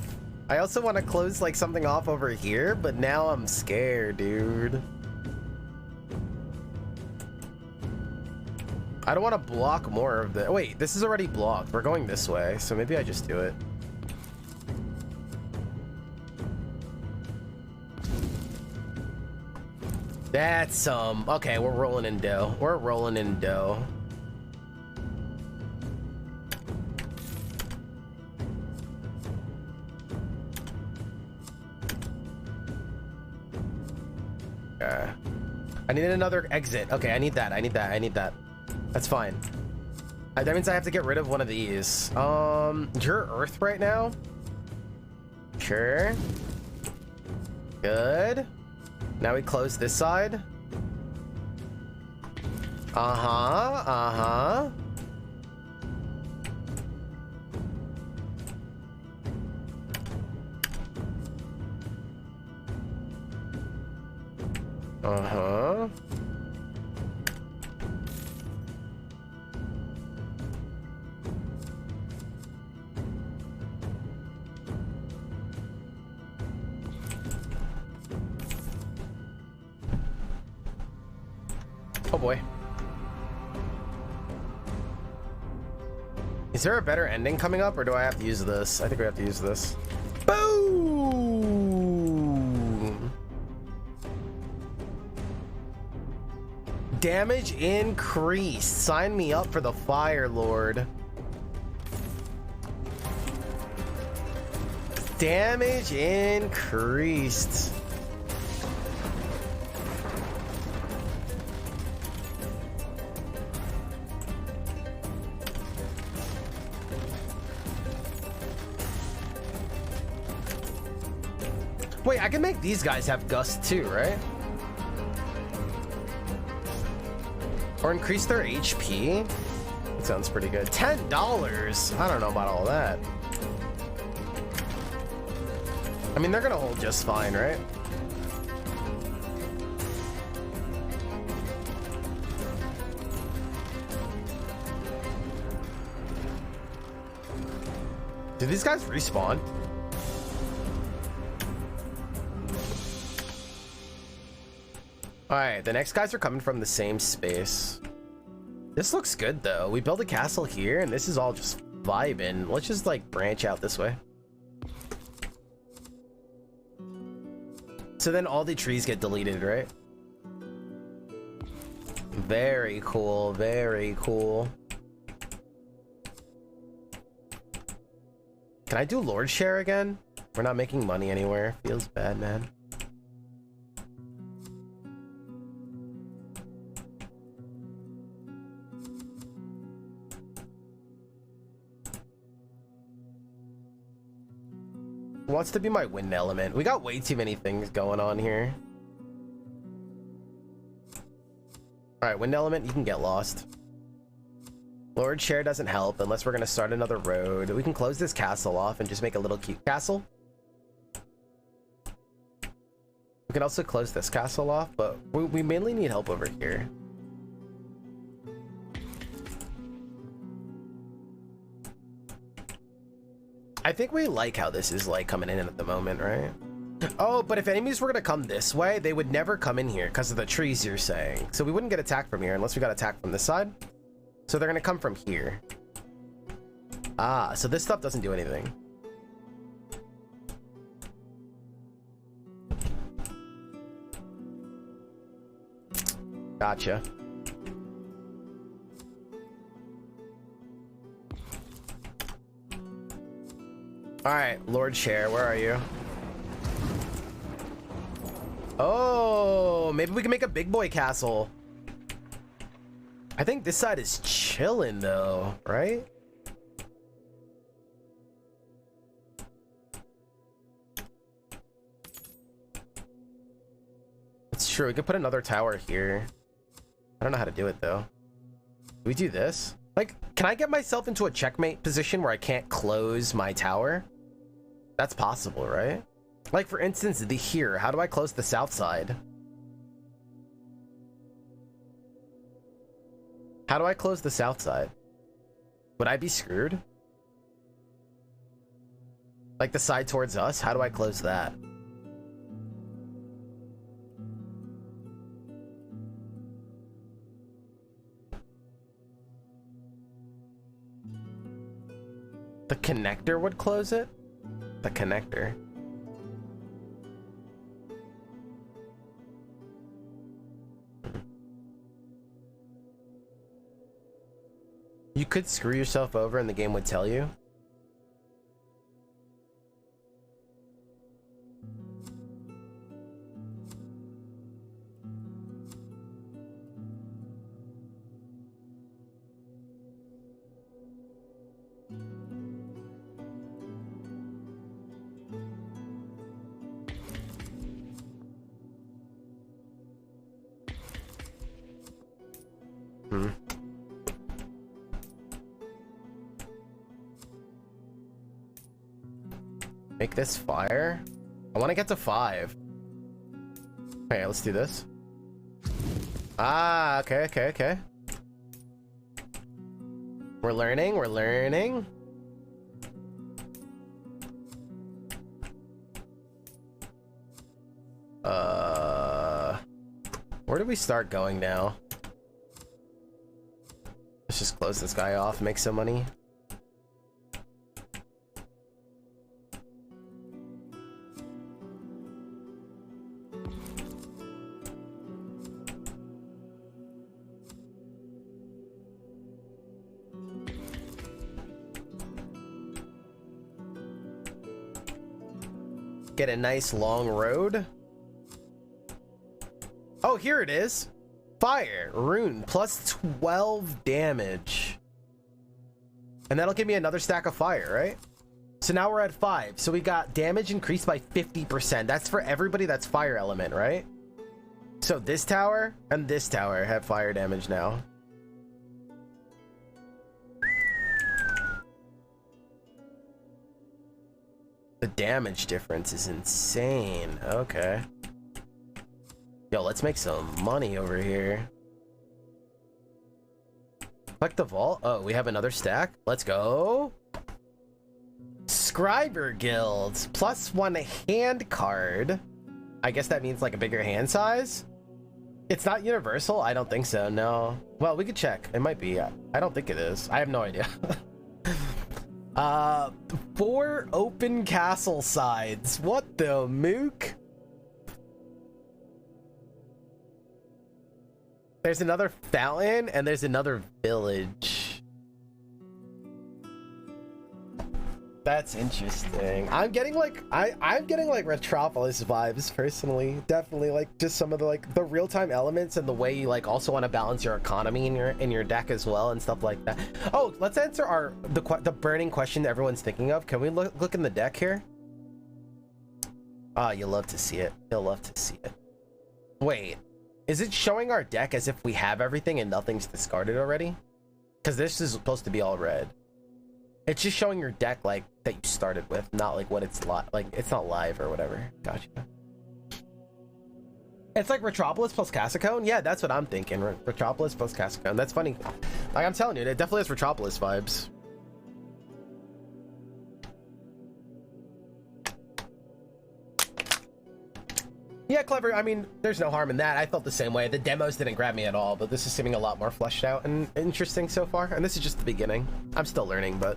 I also want to close like something off over here, but now I'm scared, dude. I don't want to block more of the... Wait, this is already blocked. We're going this way, so maybe I just do it. That's okay, we're rolling in dough. We're rolling in dough. Okay. I need another exit. Okay, I need that. I need that. I need that. That's fine. That means I have to get rid of one of these. You're Earth right now? Sure. Good. Now we close this side. Uh-huh. Oh boy. Is there a better ending coming up, or do I have to use this? I think we have to use this. Boom! Damage increased. Sign me up for the Fire Lord. Damage increased. Wait, I can make these guys have gust too, right? Or increase their HP? That sounds pretty good. $10? I don't know about all that. I mean, they're gonna hold just fine, right? Do these guys respawn? Alright, the next guys are coming from the same space. This looks good though. We build a castle here and this is all just vibing. Let's just like branch out this way. So then all the trees get deleted, right? Very cool, very cool. Can I do Lord Share again? We're not making money anywhere. Feels bad, man. Wants to be my wind element. We got way too many things going on here. All right, wind element, you can get lost. Lord Share doesn't help unless we're gonna start another road. We can close this castle off and just make a little cute castle. We can also close this castle off, but we mainly need help over here. I think we like how this is like coming in at the moment, right? Oh, but if enemies were gonna come this way, they would never come in here because of the trees you're saying. So we wouldn't get attacked from here unless we got attacked from this side. So they're gonna come from here. Ah, so this stuff doesn't do anything. Gotcha. All right, Lord Share, where are you? Oh, maybe we can make a big boy castle. I think this side is chilling though, right? It's true, we could put another tower here. I don't know how to do it though. Do we do this? Like, can I get myself into a checkmate position where I can't close my tower? That's possible, right? Like, for instance, here, how do I close the south side? How do I close the south side? Would I be screwed? Like the side towards us, how do I close that? The connector would close it? The connector. You could screw yourself over and the game would tell you. Make this fire. I want to get to 5. Okay, let's do this. Ah, okay. We're learning. Where do we start going now? Let's just close this guy off, make some money. Get a nice long road. Oh, here it is. Fire rune plus 12 damage. And that'll give me another stack of fire, right? So now we're at 5. So we got damage increased by 50%. That's for everybody that's fire element, right? So this tower and this tower have fire damage now. The damage difference is insane. Okay. Yo, let's make some money over here. Collect the vault. Oh, we have another stack. Let's go. Scriber guilds. +1 hand card. I guess that means like a bigger hand size. It's not universal? I don't think so, no. Well, we could check. It might be. I don't think it is. I have no idea. 4 open castle sides. What the mook? There's another fountain and there's another village. That's interesting. I'm getting like I'm getting like Metropolis vibes personally. Definitely like just some of the like the real-time elements and the way you like also want to balance your economy in your deck as well and stuff like that. Oh, let's answer the burning question that everyone's thinking of. Can we look in the deck here? Ah, you'll love to see it. You'll love to see it. Wait, is it showing our deck as if we have everything and nothing's discarded already? Because this is supposed to be all red. It's just showing your deck like that you started with, not like what it's like it's not live or whatever. Gotcha. It's like Metropolis plus Casacone? Yeah, that's what I'm thinking. Metropolis plus Casacone. That's funny. Like I'm telling you, it definitely has Metropolis vibes. Yeah, clever. I mean, there's no harm in that. I felt the same way. The demos didn't grab me at all, but this is seeming a lot more fleshed out and interesting so far. And this is just the beginning. I'm still learning, but...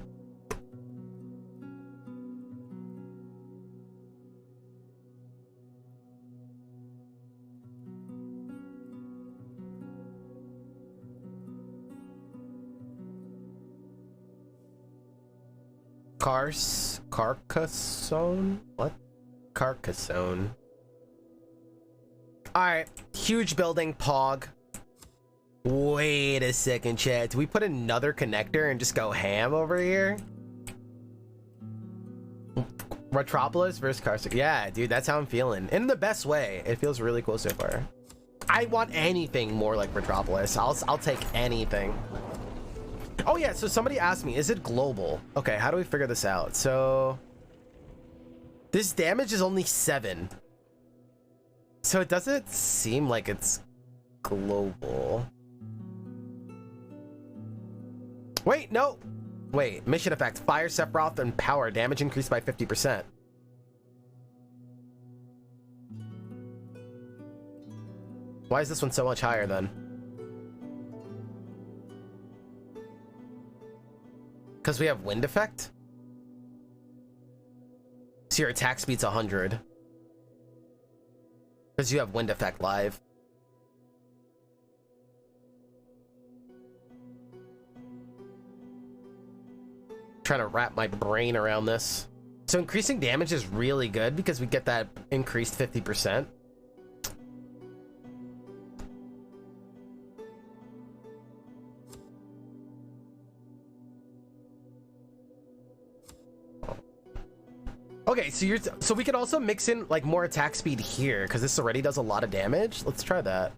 Carcassonne? What? Carcassonne. Alright, huge building, Pog. Wait a second, chat. Do we put another connector and just go ham over here? Metropolis versus Carcassonne. Yeah, dude, that's how I'm feeling. In the best way. It feels really cool so far. I want anything more like Metropolis. I'll take anything. Oh yeah, so somebody asked me, is it global? Okay, how do we figure this out? So this damage is only 7. So it doesn't seem like it's global. Wait, no. Wait, mission effect. Fire, Sephiroth, and power. Damage increased by 50%. Why is this one so much higher then? Because we have wind effect? So your attack speed's 100. Because you have wind effect live. Trying to wrap my brain around this. So increasing damage is really good because we get that increased 50%. Okay, so we can also mix in like more attack speed here because this already does a lot of damage. Let's try that.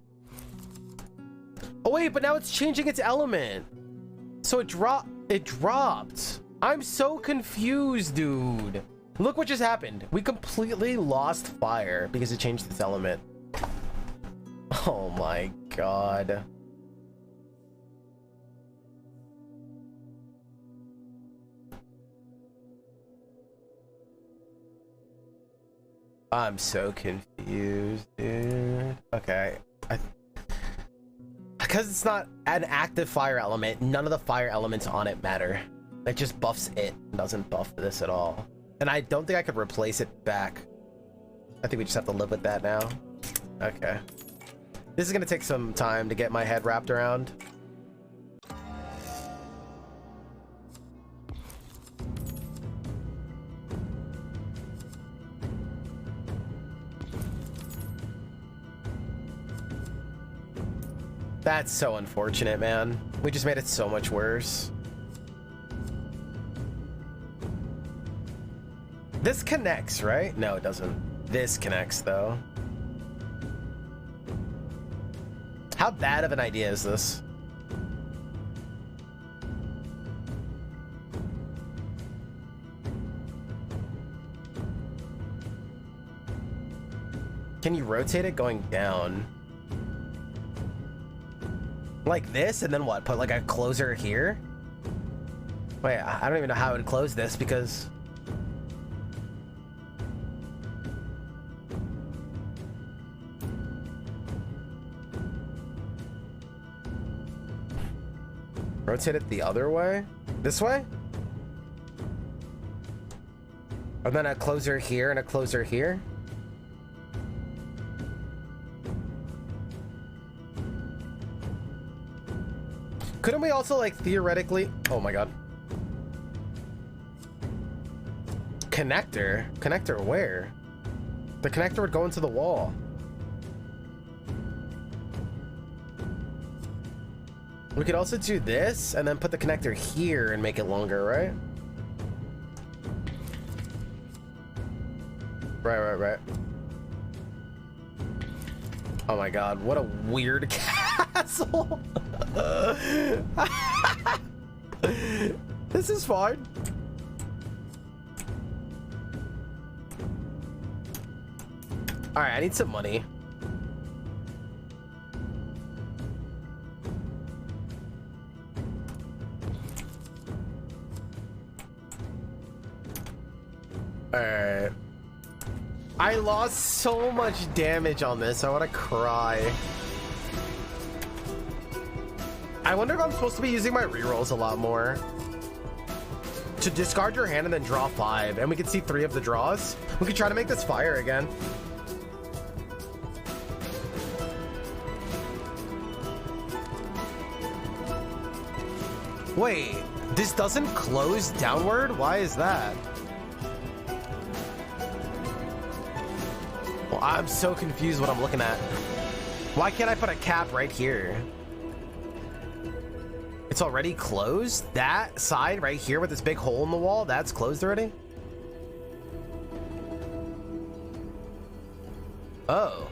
Oh wait, but now it's changing its element. So it dropped. I'm so confused, dude. Look what just happened. We completely lost fire because it changed its element. Oh my god. I'm so confused, dude. Okay. Because it's not an active fire element, none of the fire elements on it matter. It just buffs it, doesn't buff this at all. And I don't think I could replace it back. I think we just have to live with that now. Okay. This is gonna take some time to get my head wrapped around. That's so unfortunate, man. We just made it so much worse. This connects, right? No, it doesn't. This connects, though. How bad of an idea is this? Can you rotate it going down? Like this, and then what? Put like a closer here? Wait, I don't even know how I would close this because... Rotate it the other way? This way? And then a closer here and a closer here? Couldn't we also, like, theoretically... Oh my god. Connector? Connector where? The connector would go into the wall. We could also do this and then put the connector here and make it longer, right? Right. Oh my god, what a weird castle. This is fine. All right, I need some money. All right. I lost so much damage on this. I want to cry. I wonder if I'm supposed to be using my rerolls a lot more. To discard your hand and then draw 5, and we can see 3 of the draws. We could try to make this fire again. Wait, this doesn't close downward? Why is that? Well, I'm so confused what I'm looking at. Why can't I put a cap right here? It's already closed? That side right here with this big hole in the wall, that's closed already? Oh.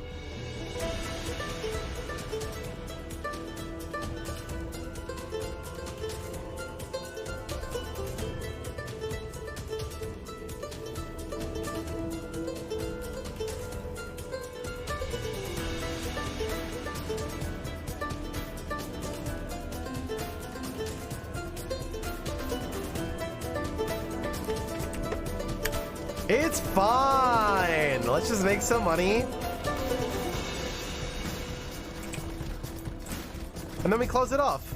It's fine. Let's just make some money. And then we close it off.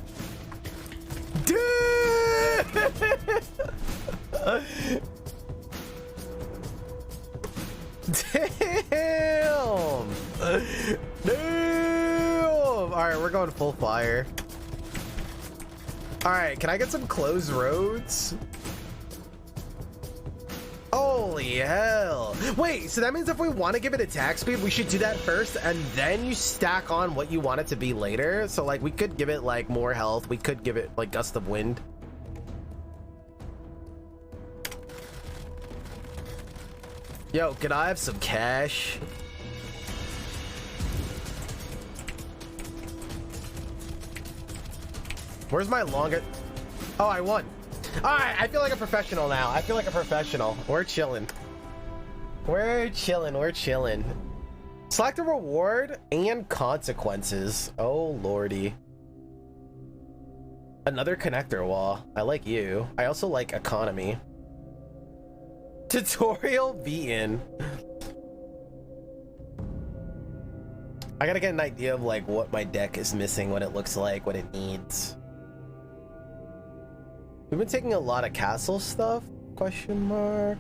Dude! Damn! Damn! Alright, we're going full fire. Alright, can I get some closed roads? Holy hell. Wait, so that means if we want to give it attack speed, we should do that first and then you stack on what you want it to be later. So like we could give it like more health. We could give it like gust of wind. Yo, can I have some cash? Where's my longest? Oh, I won. All right, I feel like a professional now. I feel like a professional. We're chilling. We're chilling, we're chilling. Select a reward and consequences. Oh lordy. Another connector wall. I like you. I also like economy. Tutorial beaten. I gotta get an idea of like what my deck is missing, what it looks like, what it needs. We've been taking a lot of castle stuff, question mark.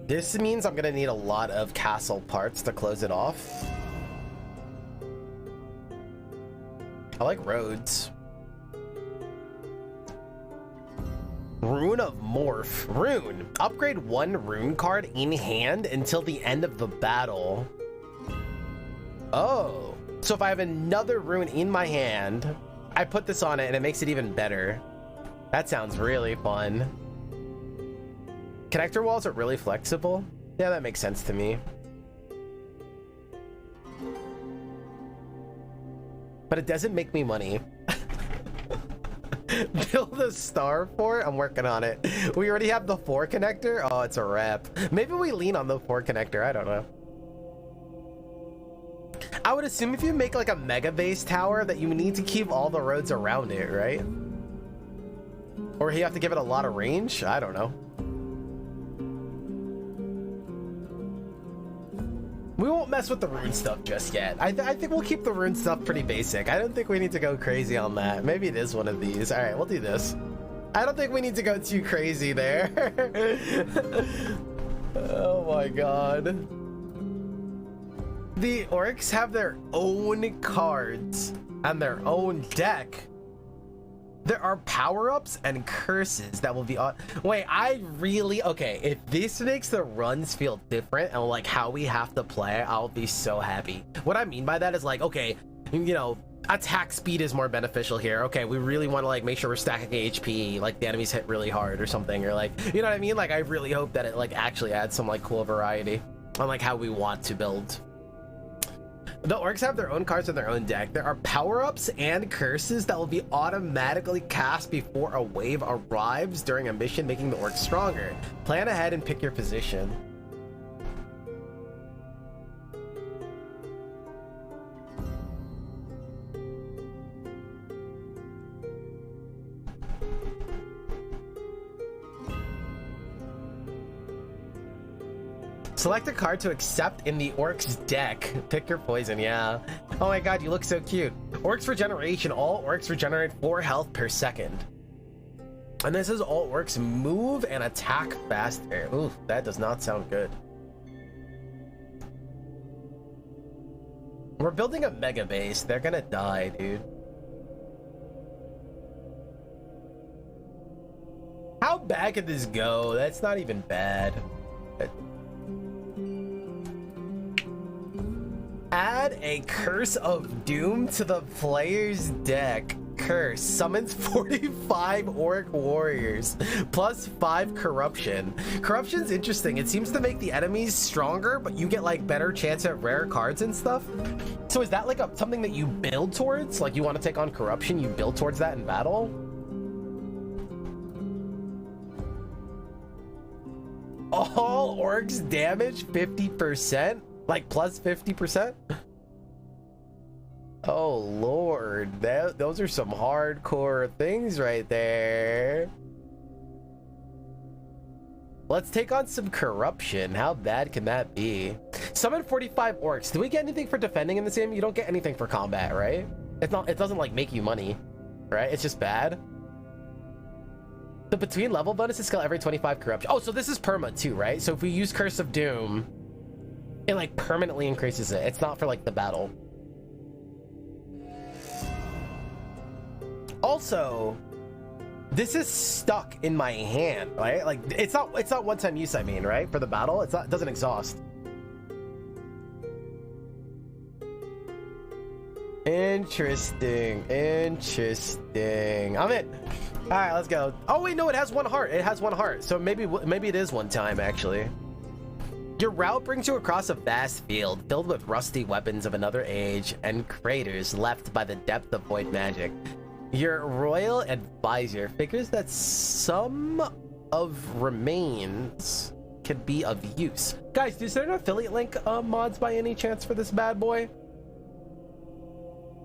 This means I'm gonna need a lot of castle parts to close it off. I like roads. Rune of Morph. Rune. Upgrade 1 rune card in hand until the end of the battle. Oh. So if I have another rune in my hand, I put this on it and it makes it even better. That sounds really fun. Connector walls are really flexible. Yeah, that makes sense to me. But it doesn't make me money. Build a star fort? I'm working on it. We already have the 4 connector? Oh, it's a wrap. Maybe we lean on the 4 connector. I don't know. I would assume if you make like a mega base tower that you need to keep all the roads around it, right? Or you have to give it a lot of range? I don't know. We won't mess with the rune stuff just yet. I think we'll keep the rune stuff pretty basic. I don't think we need to go crazy on that. Maybe it is one of these. All right, we'll do this. I don't think we need to go too crazy there. Oh my god. The orcs have their own cards and their own deck. There are power-ups and curses that will be on. Wait, okay, if this makes the runs feel different and like how we have to play, I'll be so happy. What I mean by that is like, okay, you know, attack speed is more beneficial here. Okay, we really want to like make sure we're stacking HP, like the enemies hit really hard or something, or like, you know what I mean? Like, I really hope that it like actually adds some like cool variety on like how we want to build. The orcs have their own cards in their own deck. There are power-ups and curses that will be automatically cast before a wave arrives during a mission, making the orcs stronger. Plan ahead and pick your position. Select a card to accept in the orc's deck. Pick your poison, yeah. Oh my god, you look so cute. Orcs regeneration. All orcs regenerate 4 health per second. And this is all orcs move and attack faster. Ooh, that does not sound good. We're building a mega base. They're gonna die, dude. How bad could this go? That's not even bad. Add a Curse of Doom to the player's deck. Curse summons 45 orc warriors plus 5 corruption. Corruption's interesting. It seems to make the enemies stronger, but you get like better chance at rare cards and stuff. So is that like something that you build towards? Like you want to take on corruption, you build towards that in battle? All orcs damage 50%? Like plus 50%? Oh lord, those are some hardcore things right there. Let's take on some corruption. How bad can that be? Summon 45 orcs. Do we get anything for defending in this game? You don't get anything for combat, right? It doesn't like make you money, right? It's just bad. The between level bonuses scale every 25 corruption. Oh, so this is perma too, right? So if we use Curse of Doom, it like permanently increases it. It's not for like the battle. Also, this is stuck in my hand, right? Like it's not one-time use, I mean, right? For the battle, it doesn't exhaust. Interesting. I'm in. All right, let's go. Oh wait, no, it has 1 heart. It has 1 heart. So maybe it is one time actually. Your route brings you across a vast field filled with rusty weapons of another age and craters left by the depth of void magic. Your royal advisor figures that some of remains could be of use. Guys, is there an affiliate link mods by any chance for this bad boy?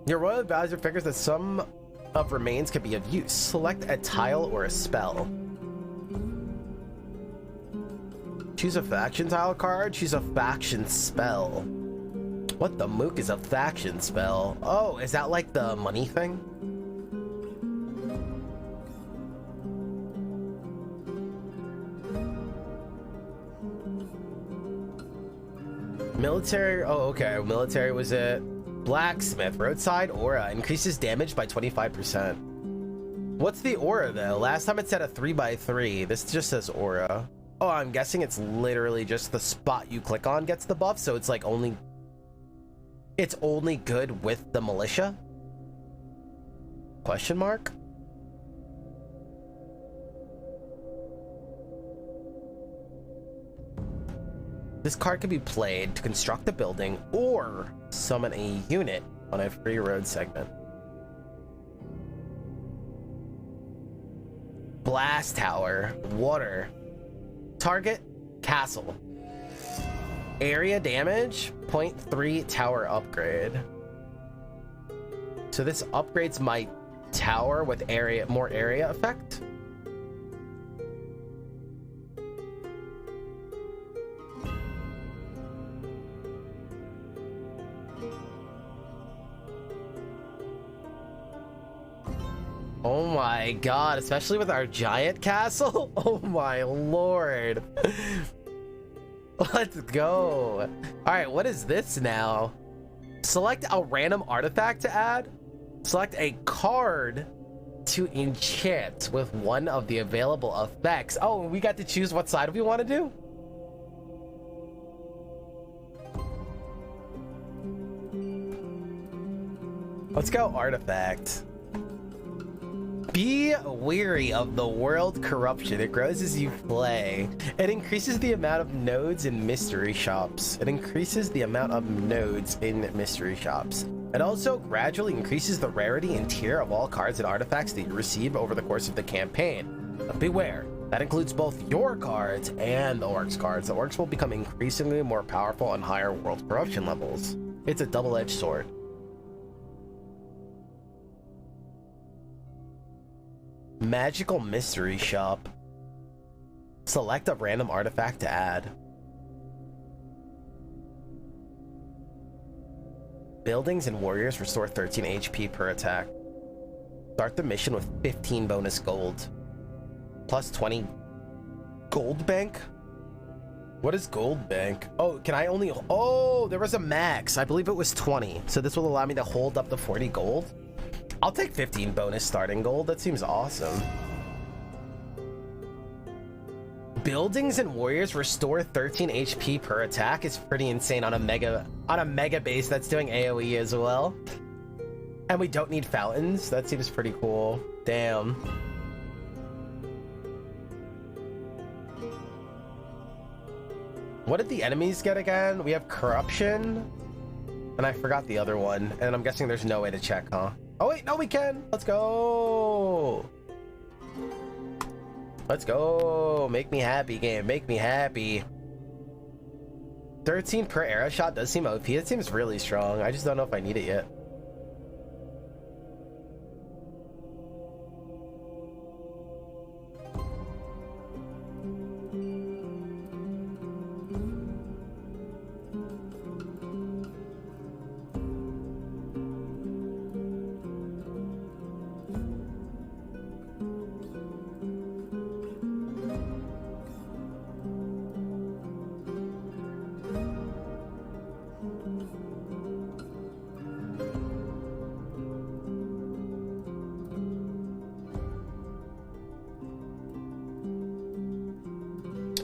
Your royal advisor figures that some of remains could be of use. Select a tile or a spell. Choose a faction tile card. Choose a faction spell. What the mook is a faction spell? Oh, is that like the money thing? Military, oh okay, military was it. Blacksmith, roadside aura, increases damage by 25%. What's the aura though? Last time it said a 3x3, this just says aura. Oh, I'm guessing it's literally just the spot you click on gets the buff, so it's like only, it's only good with the militia? Question mark? This card can be played to construct a building or summon a unit on a free road segment. Blast tower, water, target, castle. Area damage, 0.3 tower upgrade. So this upgrades my tower with area, more area effect. Oh my god, especially with our giant castle. Oh my lord. Let's go. All right, what is this now? Select a random artifact to add. Select a card to enchant with one of the available effects. Oh, we got to choose what side we want to do. Let's go artifact. Be wary of the world corruption. It grows as you play. It increases the amount of nodes in mystery shops. It increases the amount of nodes in mystery shops. It also gradually increases the rarity and tier of all cards and artifacts that you receive over the course of the campaign. But beware, that includes both your cards and the orcs cards. The orcs will become increasingly more powerful on higher world corruption levels. It's a double-edged sword. Magical mystery shop. Select a random artifact to add. Buildings and warriors restore 13 HP per attack. Start the mission with 15 bonus gold. Plus 20 gold bank? What is gold bank? Oh, can I only... Oh, there was a max. I believe it was 20. So this will allow me to hold up to 40 gold. I'll take 15 bonus starting gold. That seems awesome. Buildings and warriors restore 13 HP per attack is pretty insane on a mega base that's doing AoE as well. And we don't need fountains. That seems pretty cool. Damn. What did the enemies get again? We have corruption. And I forgot the other one. And I'm guessing there's no way to check, huh? Oh wait, no we can! Let's go! Let's go! Make me happy, game. Make me happy. 13 per arrow shot does seem OP. It seems really strong. I just don't know if I need it yet.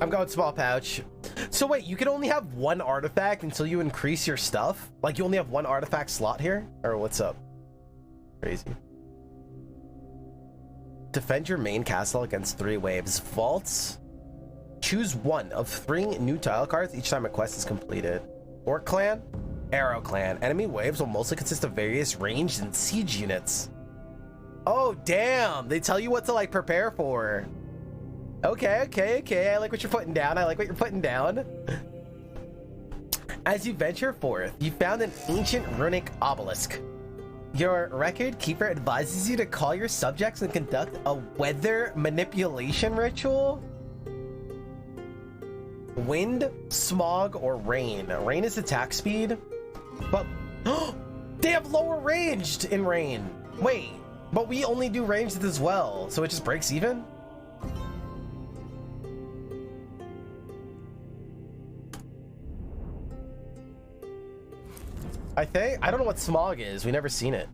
I'm going small pouch. So wait, you can only have one artifact until you increase your stuff? Like you only have one artifact slot here? Or what's up? Crazy. Defend your main castle against 3 waves. Vaults. Choose one of 3 new tile cards each time a quest is completed. Orc clan, Arrow clan. Enemy waves will mostly consist of various ranged and siege units. Oh damn, they tell you what to like prepare for. Okay, okay, okay. I like what you're putting down. I like what you're putting down. As you venture forth, you found an ancient runic obelisk. Your record keeper advises you to call your subjects and conduct a weather manipulation ritual. Wind, smog, or rain. Rain is attack speed, but they have lower ranged in rain. Wait, but we only do ranged as well, so it just breaks even? I don't know what smog is. We never seen it.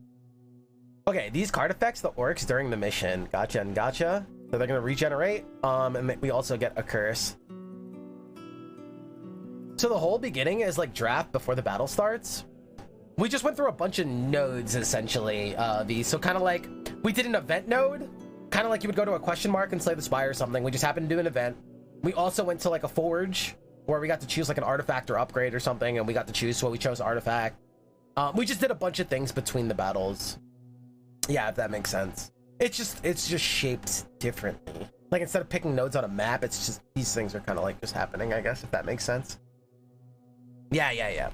Okay, these card effects the orcs during the mission. Gotcha and gotcha. So they're gonna regenerate. And we also get a curse. So the whole beginning is like draft before the battle starts. We just went through a bunch of nodes essentially. So kind of like we did an event node, kind of like you would go to a question mark and slay the spire or something. We just happened to do an event. We also went to like a forge where we got to choose like an artifact or upgrade or something, and we got to choose, so we chose artifact. We just did a bunch of things between the battles. Yeah, if that makes sense. It's just shaped differently. Like instead of picking nodes on a map, it's just these things are kind of like just happening, I guess, if that makes sense. Yeah.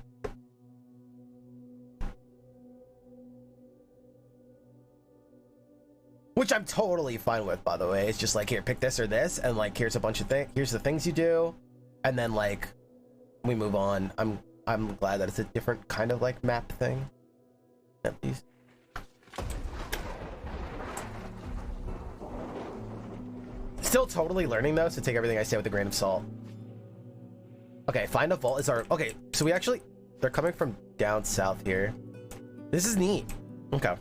Which I'm totally fine with, by the way. It's just like, here, pick this or this, and like here's a bunch of things. Here's the things you do, and then like we move on. I'm glad that it's a different kind of like map thing, at least. Still totally learning though, so take everything I say with a grain of salt. Okay, find a vault is our... Okay, so we actually... They're coming from down south here. This is neat. Okay.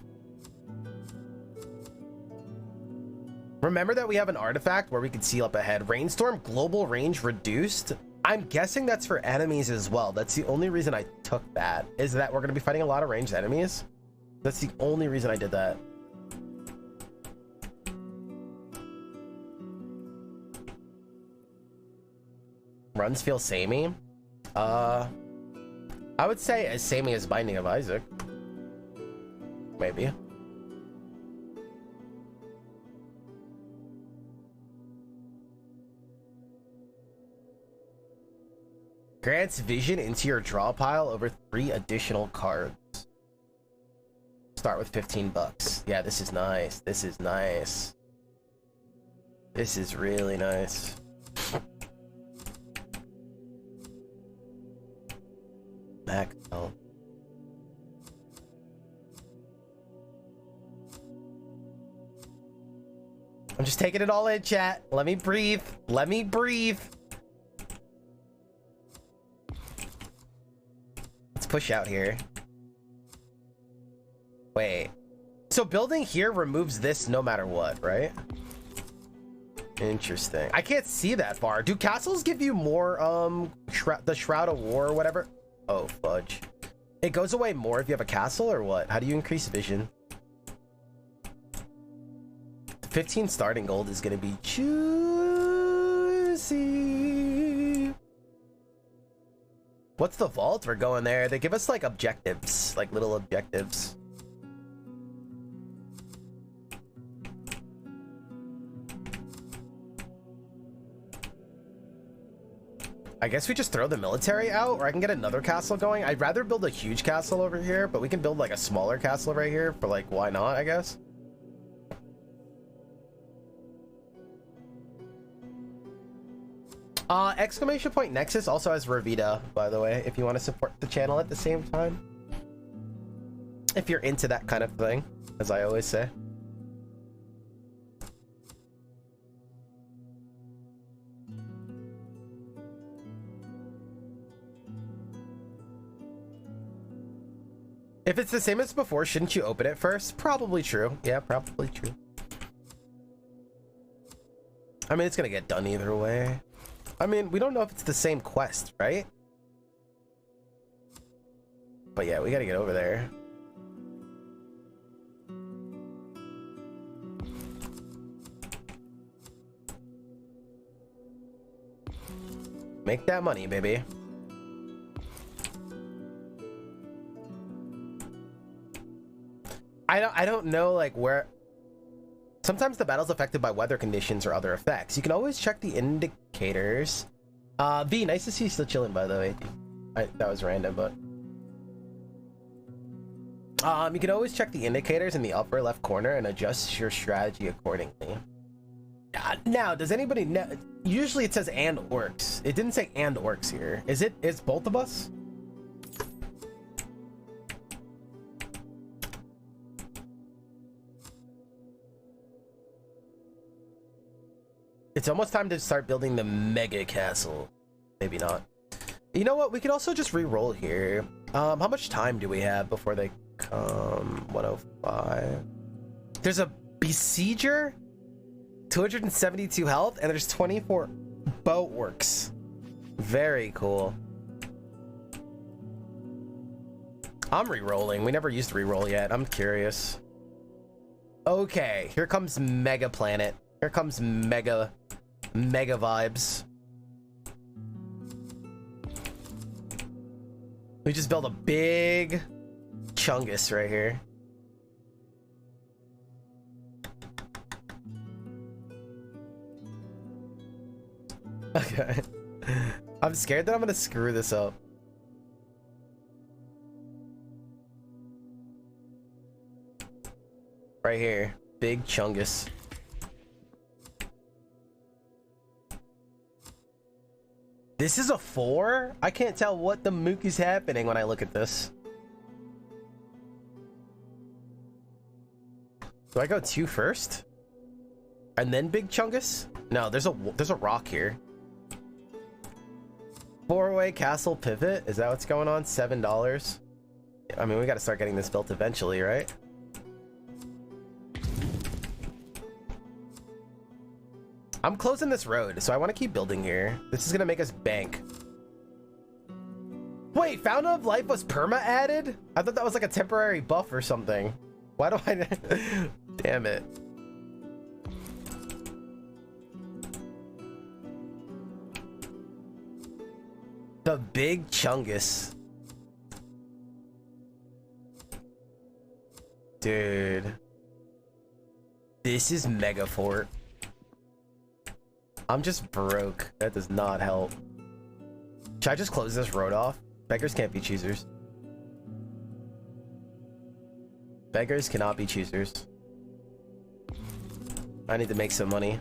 Remember that we have an artifact where we can see up ahead. Rainstorm global range reduced. I'm guessing that's for enemies as well. That's the only reason I took that, is that we're going to be fighting a lot of ranged enemies. That's the only reason I did that. Runs feel samey. I would say as samey as Binding of Isaac. Maybe. Grants vision into your draw pile over 3 additional cards. Start with 15 bucks. Yeah, this is nice. This is nice. This is really nice. Max health. I'm just taking it all in, chat. Let me breathe. Let me breathe. Let's push out here. Wait. So building here removes this no matter what, right? Interesting. I can't see that far. Do castles give you more, the Shroud of War or whatever? Oh, fudge. It goes away more if you have a castle or what? How do you increase vision? 15 starting gold is going to be juicy. What's the vault? We're going there. They give us like objectives, like little objectives. I guess we just throw the military out, or I can get another castle going. I'd rather build a huge castle over here, but we can build like a smaller castle right here for like, why not, I guess. Exclamation point Nexus also has Revita, by the way, if you want to support the channel at the same time. If you're into that kind of thing, as I always say. If it's the same as before, shouldn't you open it first? Probably true. Yeah, probably true. I mean, it's gonna get done either way. I mean, we don't know if it's the same quest, right? But yeah, we gotta get over there. Make that money, baby. I don't know like where. Sometimes the battle's affected by weather conditions or other effects. You can always check the indicators. V, nice to see you still chilling, by the way. That was random, but... you can always check the indicators in the upper left corner and adjust your strategy accordingly. Now, does anybody know? Usually it says and orcs. It didn't say and orcs here. Is it? Is both of us? It's almost time to start building the mega castle. Maybe not. You know what? We could also just re-roll here. How much time do we have before they come? 105. There's a besieger, 272 health, and there's 24 boat works. Very cool. I'm re-rolling. We never used re-roll yet. I'm curious. Okay, here comes Mega Planet. Here comes mega vibes. We just built a big chungus right here. Okay. I'm scared that I'm gonna screw this up. Right here. Big chungus. This is a 4? I can't tell what the mook is happening when I look at this. Do I go 2 first? And then big chungus? No, there's a rock here. 4-way castle pivot? Is that what's going on? $7? I mean, we gotta start getting this built eventually, right? I'm closing this road, so I want to keep building here. This is gonna make us bank. Wait, Fountain of Life was perma added? I thought that was like a temporary buff or something. Why do I... Damn it. The big chungus. Dude. This is mega fort. I'm just broke. That does not help. Should I just close this road off? Beggars can't be choosers. Beggars cannot be choosers. I need to make some money.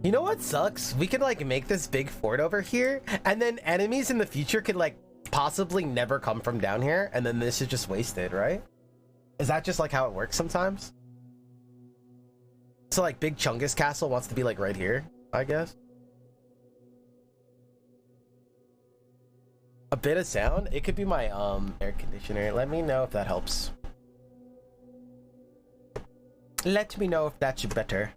You know what sucks? We could like make this big fort over here, and then enemies in the future could like possibly never come from down here, and then this is just wasted, right? Is that just like how it works sometimes? So like Big Chungus Castle wants to be like right here, I guess. A bit of sound? It could be my air conditioner. Let me know if that helps. Let me know if that's better.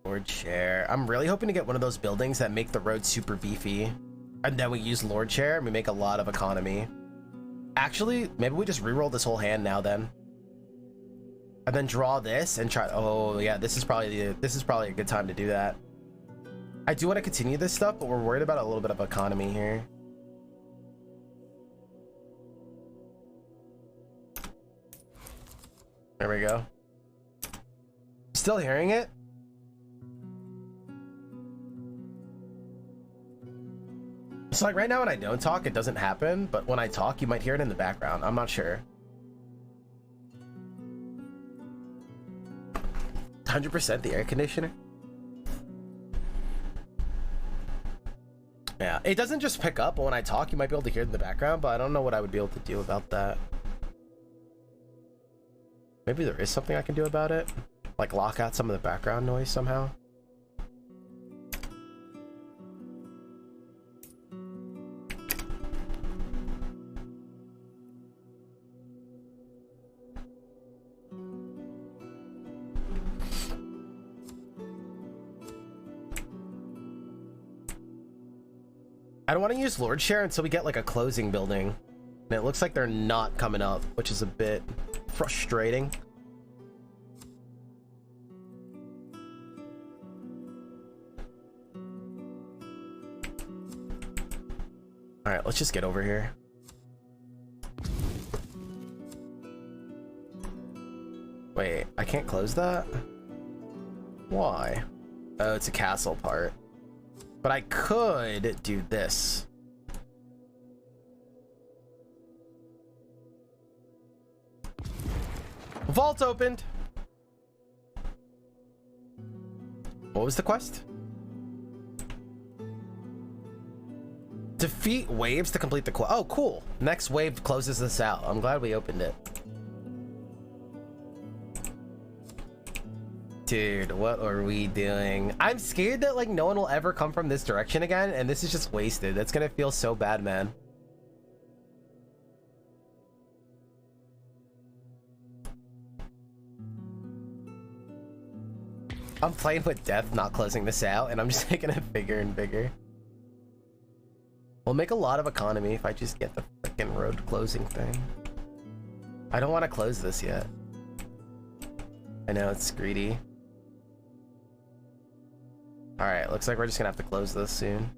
Lord Chair. I'm really hoping to get one of those buildings that make the road super beefy, and then we use Lord Chair and we make a lot of economy. Actually, maybe we just re-roll this whole hand now then, and then draw this and try. Oh yeah, this is probably a good time to do that. I do want to continue this stuff, but we're worried about a little bit of economy here. There we go. Still hearing it? So like right now when I don't talk, it doesn't happen, but when I talk, you might hear it in the background. I'm not sure. 100% the air conditioner? Yeah, it doesn't just pick up, but when I talk, you might be able to hear it in the background, but I don't know what I would be able to do about that. Maybe there is something I can do about it? Like lock out some of the background noise somehow? I don't want to use Lord Share until we get like a closing building. And it looks like they're not coming up, which is a bit frustrating. All right, let's just get over here. Wait, I can't close that? Why? Oh, it's a castle part. But I could do this. Vault opened. What was the quest? Defeat waves to complete the quest. Oh, cool. Next wave closes this out. I'm glad we opened it. Dude, what are we doing? I'm scared that like no one will ever come from this direction again, and this is just wasted. That's gonna feel so bad, man. I'm playing with death, not closing this out, and I'm just making it bigger and bigger. We'll make a lot of economy if I just get the freaking road closing thing. I don't want to close this yet. I know, it's greedy. Alright, looks like we're just gonna have to close this soon.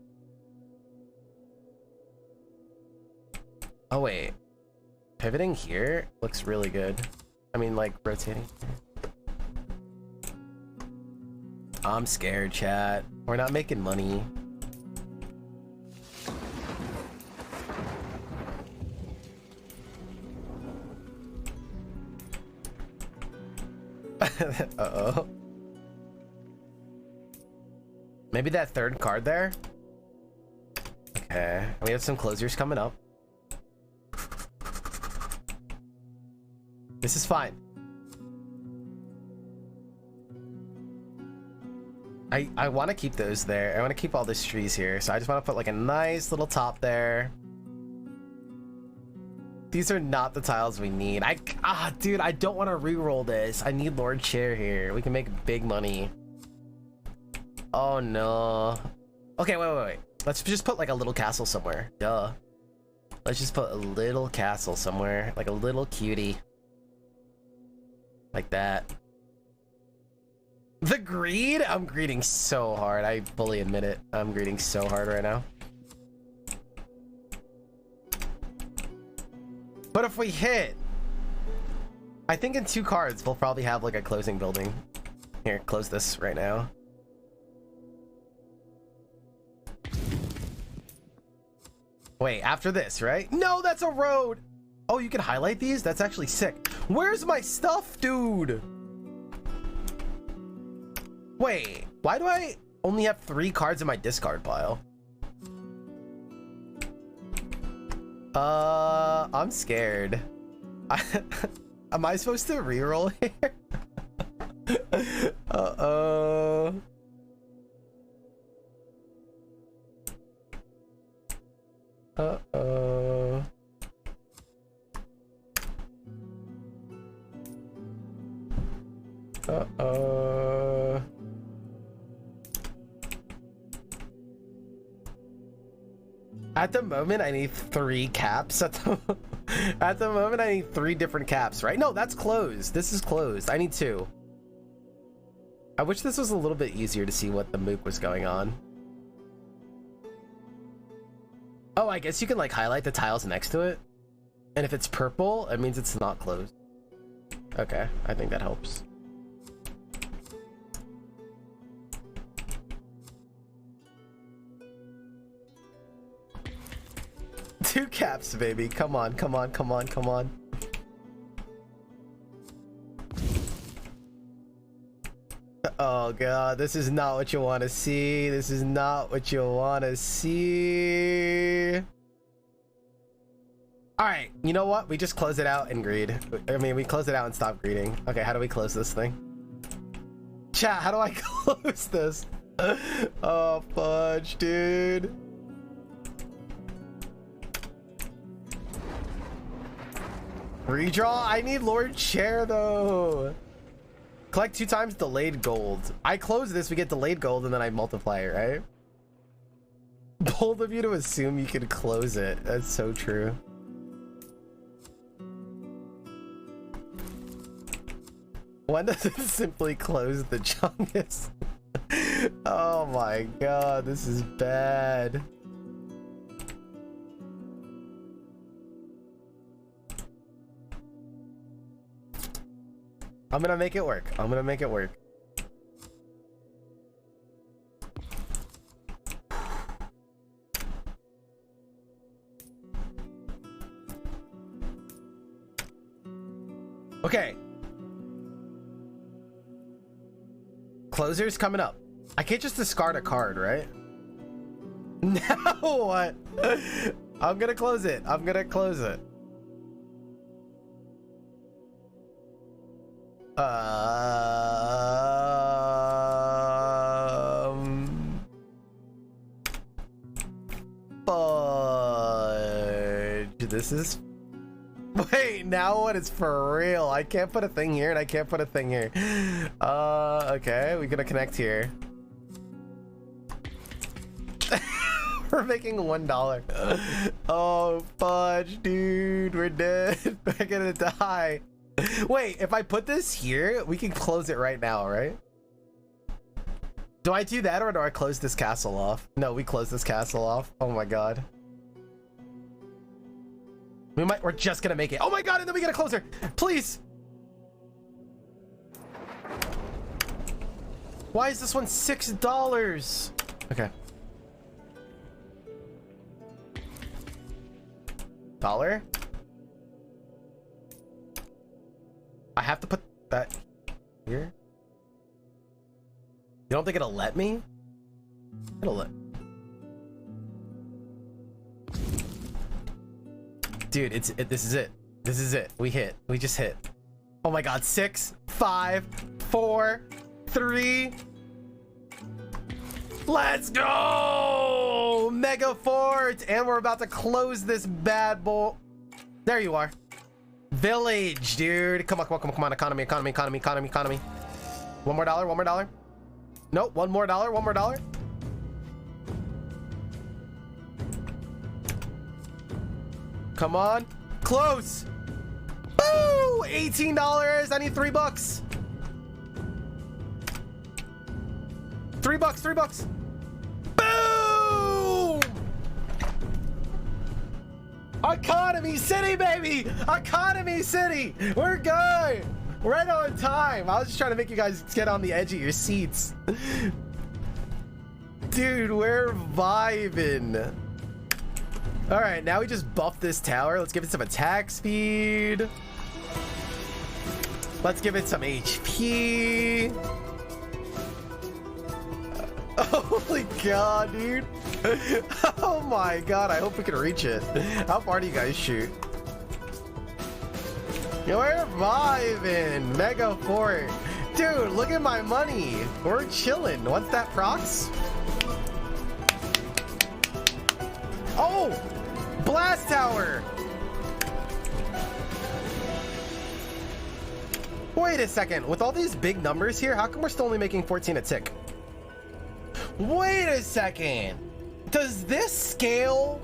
Oh wait. Pivoting here looks really good. I mean, like, rotating. I'm scared, chat. We're not making money. Uh-oh. Maybe that third card there? Okay. We have some closers coming up. This is fine. I want to keep those there. I want to keep all these trees here. So I just want to put like a nice little top there. These are not the tiles we need. Dude, I don't want to re-roll this. I need Lord Chair here. We can make big money. Oh no. Okay, wait. Let's just put like a little castle somewhere. Duh. Let's just put a little castle somewhere. Like a little cutie. Like that. The greed? I'm greeding so hard. I fully admit it. I'm greeding so hard right now. But if we hit, I think in 2 cards, we'll probably have like a closing building. Here, close this right now. Wait, after this, right? No, that's a road. Oh, you can highlight these? That's actually sick. Where's my stuff, dude? Wait, why do I only have 3 cards in my discard pile? I'm scared. Am I supposed to reroll here? Uh-oh. Uh-oh. Uh-oh. At the moment, I need 3 caps. At the moment, I need 3 different caps, right? No, that's closed. This is closed. I need 2. I wish this was a little bit easier to see what the mook was going on. Oh, I guess you can like highlight the tiles next to it. And if it's purple, it means it's not closed. Okay, I think that helps. Two caps, baby. Come on, come on, come on, come on. Oh god, this is not what you want to see. This is not what you want to see. All right, you know what? We just close it out and greed. I mean, we close it out and stop greeding. Okay, how do we close this thing? Chat, how do I close this? Oh, fudge, dude. Redraw? I need Lord Chair, though. Collect 2 times delayed gold. I close this, we get delayed gold, and then I multiply it, right? Bold of you to assume you could close it. That's so true. When does it simply close the Chungus? Oh my god, this is bad. I'm gonna make it work. I'm gonna make it work. Okay. Closer's coming up. I can't just discard a card, right? Now what? I'm gonna close it. I'm gonna close it. Fudge. This is... Wait, now what? It's for real. I can't put a thing here and I can't put a thing here. Okay, we're gonna connect here. We're making $1. Oh, fudge, dude. We're dead. We're gonna die. Wait, if I put this here, we can close it right now, right? Do I do that or do I close this castle off? No, we close this castle off. Oh my god. We're just gonna make it. Oh my god, and then we get a closer. Please. Why is this one $6? Okay. $1. I have to put that here. You don't think it'll let me? It'll let. Dude, this is it. This is it. We hit. We just hit. Oh my god. 6, 5, 4, 3. Let's go! Mega Fort! And we're about to close this bad boy. There you are. Village, dude. Come on, come on, come on, come on. Economy, economy, economy, economy, economy. One more dollar, one more dollar. Nope, one more dollar, one more dollar. Come on. Close. Boo! $18. I need $3. $3, $3. Boom! Economy City, baby! Economy City! We're good! Right on time. I was just trying to make you guys get on the edge of your seats. Dude, we're vibing. All right, now we just buff this tower. Let's give it some attack speed. Let's give it some HP. Holy god, dude. Oh my god, I hope we can reach it. How far do you guys shoot? We're vibing. Mega Fort. Dude, look at my money. We're chilling. Once that procs. Oh! Blast Tower! Wait a second. With all these big numbers here, how come we're still only making 14 a tick? Wait a second. Does this scale?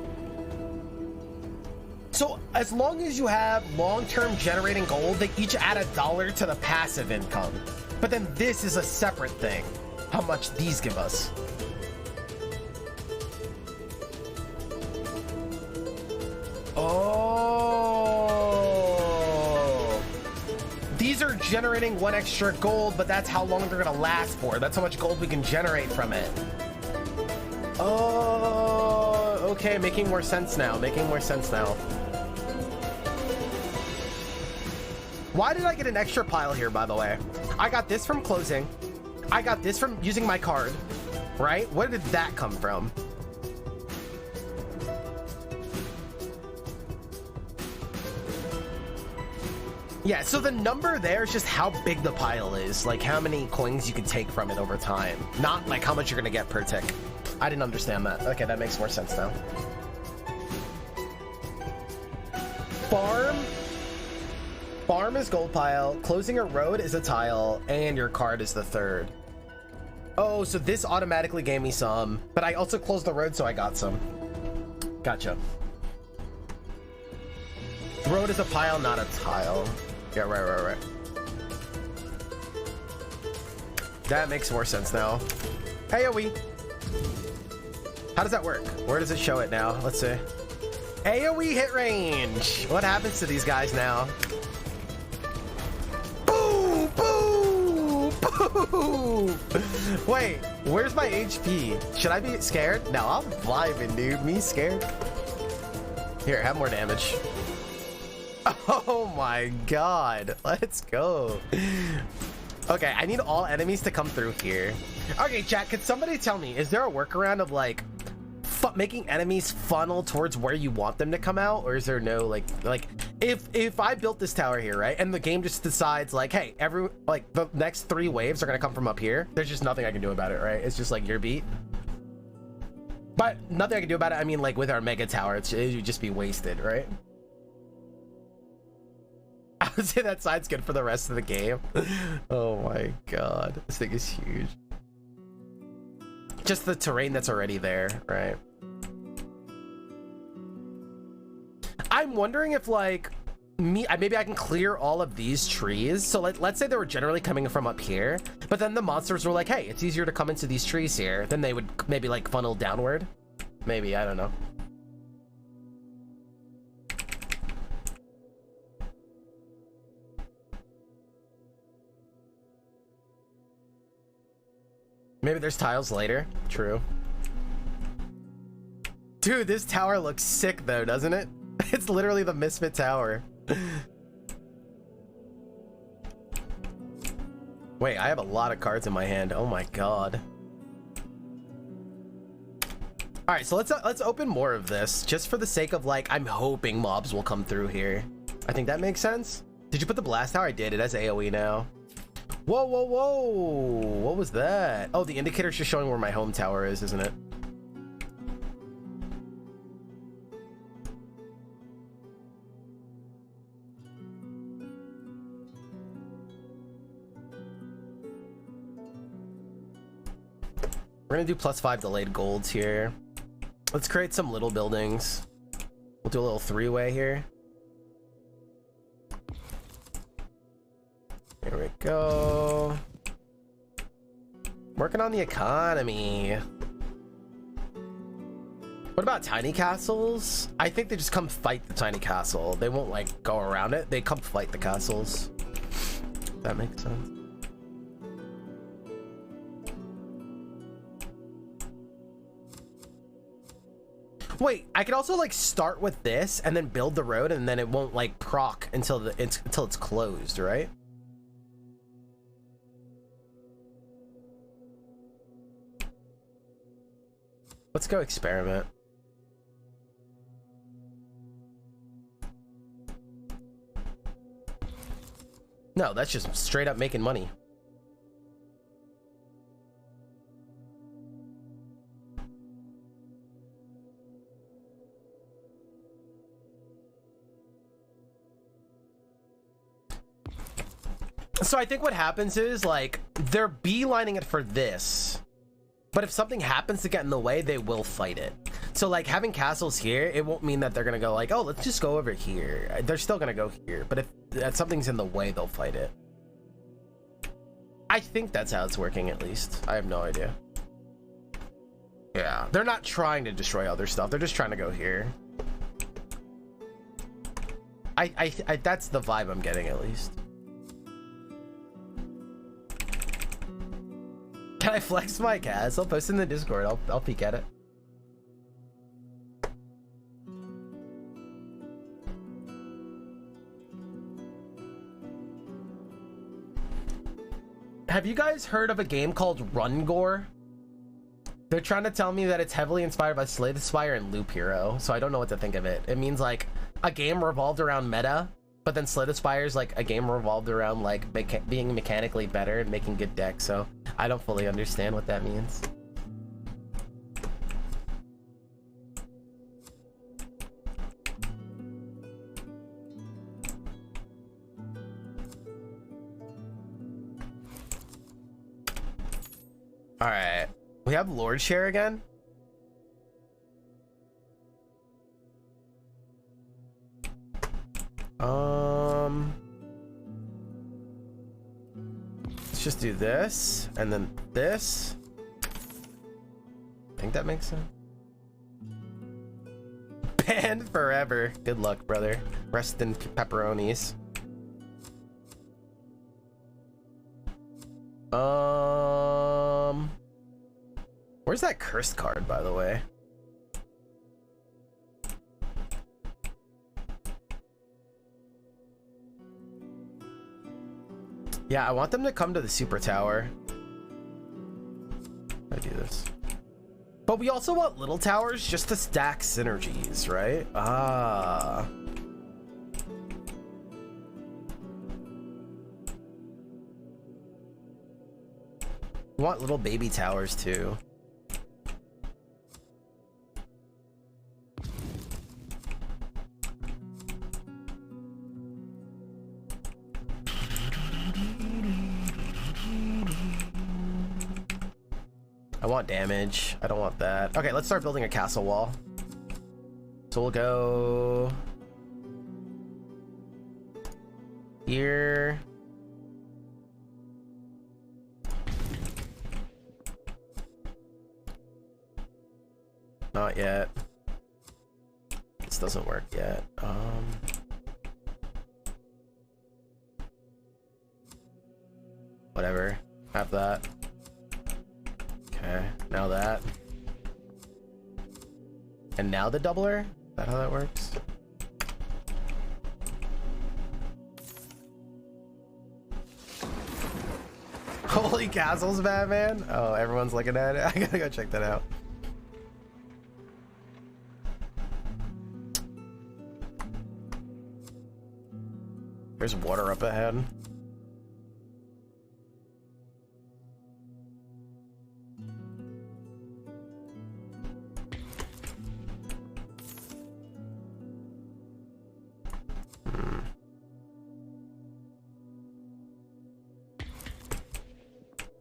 So as long as you have long-term generating gold, they each add $1 to the passive income. But then this is a separate thing. How much these give us. Oh. These are generating 1 extra gold, but that's how long they're gonna last for. That's how much gold we can generate from it. Oh, okay, making more sense now. Making more sense now. Why did I get an extra pile here, by the way? I got this from closing. I got this from using my card, right? Where did that come from? Yeah, so the number there is just how big the pile is, like how many coins you can take from it over time, not like how much you're gonna get per tick. I didn't understand that. Okay, that makes more sense now. Farm is gold pile, closing a road is a tile, and your card is the third. Oh, so this automatically gave me some, but I also closed the road, so I got some. Gotcha. Road is a pile, not a tile. Yeah, right. That makes more sense now. AoE. How does that work? Where does it show it now? Let's see. AoE hit range. What happens to these guys now? Boom! Boom! Wait, where's my HP? Should I be scared? No, I'm vibing, dude. Me scared? Here, have more damage. Oh my god. Let's go. Okay, I need all enemies to come through here. Okay, chat, could somebody tell me, is there a workaround of like making enemies funnel towards where you want them to come out, or is there no like if I built this tower here, right, and the game just decides like, hey, the next 3 waves are gonna come from up here, there's just nothing I can do about it, right? It's just like your beat. But nothing I can do about it, I mean, like with our mega tower, it would just be wasted, right? I would say that side's good for the rest of the game. Oh my god, this thing is huge. Just the terrain that's already there, right? I'm wondering if like maybe I can clear all of these trees. So let's say they were generally coming from up here, but then the monsters were like, hey, it's easier to come into these trees here. Then they would maybe like funnel downward. Maybe, I don't know. Maybe there's tiles later. True. Dude, this tower looks sick though, doesn't it? It's literally the Misfit Tower. Wait, I have a lot of cards in my hand. Oh my god. All right, so let's open more of this just for the sake of like, I'm hoping mobs will come through here. I think that makes sense. Did you put the blast tower? I did. It has AoE now. Whoa, whoa, whoa. What was that? Oh, the indicator's just showing where my home tower is, isn't it? We're gonna do +5 delayed golds here. Let's create some little buildings. We'll do a little 3-way here. Here we go. Working on the economy. What about tiny castles? I think they just come fight the tiny castle. They won't like go around it. They come fight the castles. That makes sense. Wait, I could also like start with this and then build the road, and then it won't like proc until it's closed, right? Let's go experiment. No, that's just straight up making money. So I think what happens is like they're beelining it for this, but if something happens to get in the way, they will fight it. So like having castles here, it won't mean that they're gonna go like, oh, let's just go over here. They're still gonna go here, but if something's in the way, they'll fight it. I think that's how it's working, at least. I have no idea. Yeah, they're not trying to destroy other stuff. They're just trying to go here. I that's the vibe I'm getting, at least. Can I flex my castle? Post in the Discord. I'll peek at it. Have you guys heard of a game called Rungor? They're trying to tell me that it's heavily inspired by Slay the Spire and Loop Hero, so I don't know what to think of it. It means like a game revolved around meta, but then Slay the Spire is like a game revolved around like being mechanically better and making good decks, so I don't fully understand what that means. All right, we have Lord Share again. Let's just do this and then this. I think that makes sense. Banned forever. Good luck, brother. Rest in pepperonis. Where's that cursed card, by the way? Yeah, I want them to come to the super tower. I do this. But we also want little towers just to stack synergies, right? Ah. We want little baby towers too. I want damage. I don't want that. Okay, let's start building a castle wall. So we'll go here. Not yet. This doesn't work yet. Whatever. Have that. Okay, now that. And now the doubler? Is that how that works? Holy castles, Batman? Oh, everyone's looking at it. I gotta go check that out. There's water up ahead.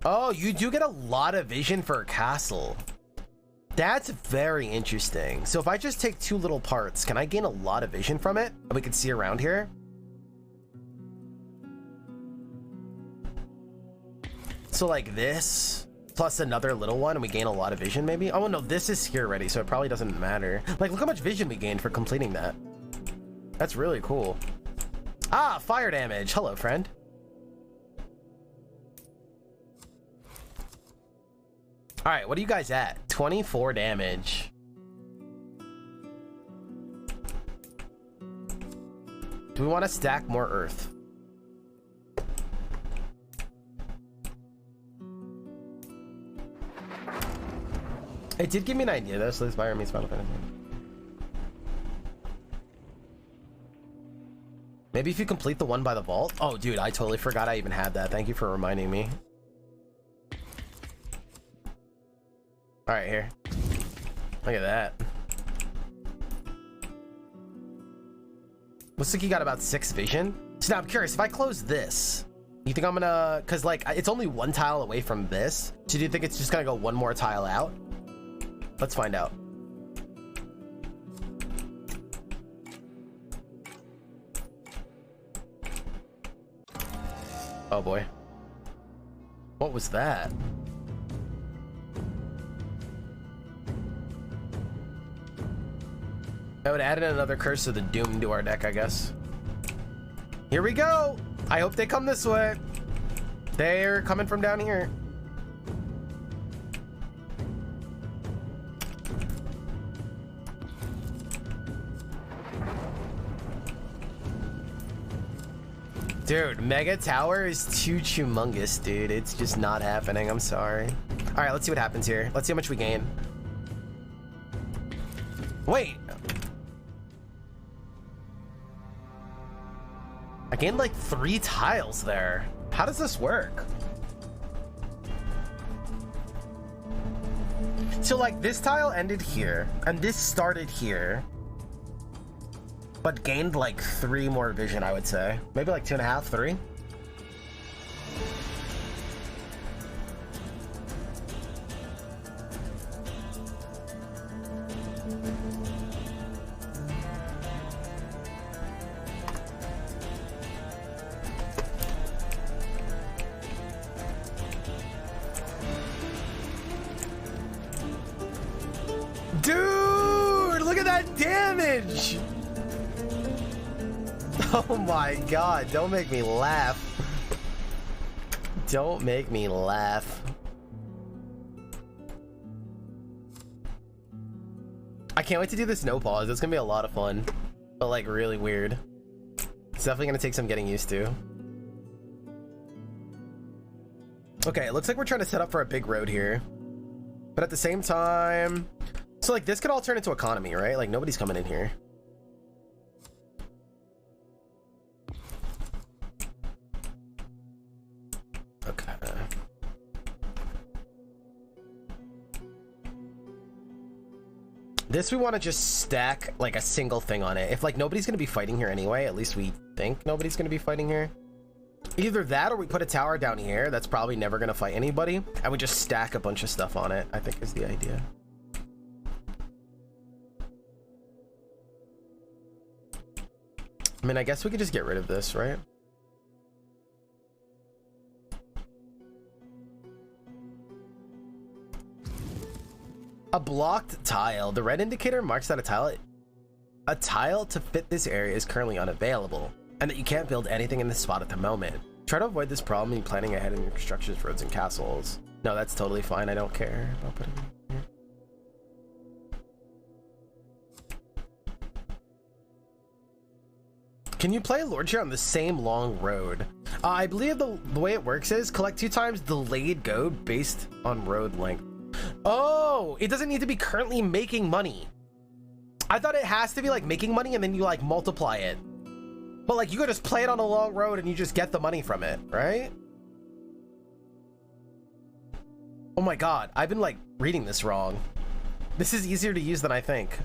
Oh, you do get a lot of vision for a castle. That's very interesting. So if I just take two little parts, can I gain a lot of vision from it? And we can see around here. So like this, plus another little one, and we gain a lot of vision maybe? Oh no, this is here already, so it probably doesn't matter. Like, look how much vision we gained for completing that. That's really cool. Ah, fire damage. Hello, friend. All right, what are you guys at? 24 damage. Do we want to stack more earth? It did give me an idea though, so this buyer means Final Fantasy. Maybe if you complete the one by the vault. Oh, dude, I totally forgot I even had that. Thank you for reminding me. All right, here. Look at that. Looks like you got about 6 vision. So now I'm curious, if I close this, you think I'm gonna, cause like it's only one tile away from this. So do you think it's just gonna go one more tile out? Let's find out. Oh boy. What was that? I would add in another Curse of the Doom to our deck, I guess. Here we go. I hope they come this way. They're coming from down here. Dude, Mega Tower is too humongous, dude. It's just not happening. I'm sorry. All right, let's see what happens here. Let's see how much we gain. Wait. I gained like 3 tiles there. How does this work? So like this tile ended here and this started here, but gained like 3 more vision, I would say. Maybe like 2.5, 3. Dude, look at that damage! Oh my god, don't make me laugh. Don't make me laugh. I can't wait to do this no pause. It's gonna be a lot of fun, but like really weird. It's definitely gonna take some getting used to. Okay, it looks like we're trying to set up for a big road here, but at the same time, so like this could all turn into economy, right? Like nobody's coming in here. Okay. This we want to just stack like a single thing on it. If like nobody's gonna be fighting here anyway, at least we think nobody's gonna be fighting here. Either that or we put a tower down here that's probably never gonna fight anybody, and we just stack a bunch of stuff on it, I think is the idea. I mean, I guess we could just get rid of this, right? A blocked tile. The red indicator marks that a tile to fit this area is currently unavailable, and that you can't build anything in this spot at the moment. Try to avoid this problem in planning ahead in your constructions, roads, and castles. No, that's totally fine. I don't care about putting it here. Can you play Lordship on the same long road? I believe the way it works is collect 2 times delayed gold based on road length. Oh, it doesn't need to be currently making money. I thought it has to be like making money and then you like multiply it. But like you could just play it on a long road and you just get the money from it, right? Oh my god, I've been like reading this wrong. This is easier to use than I think.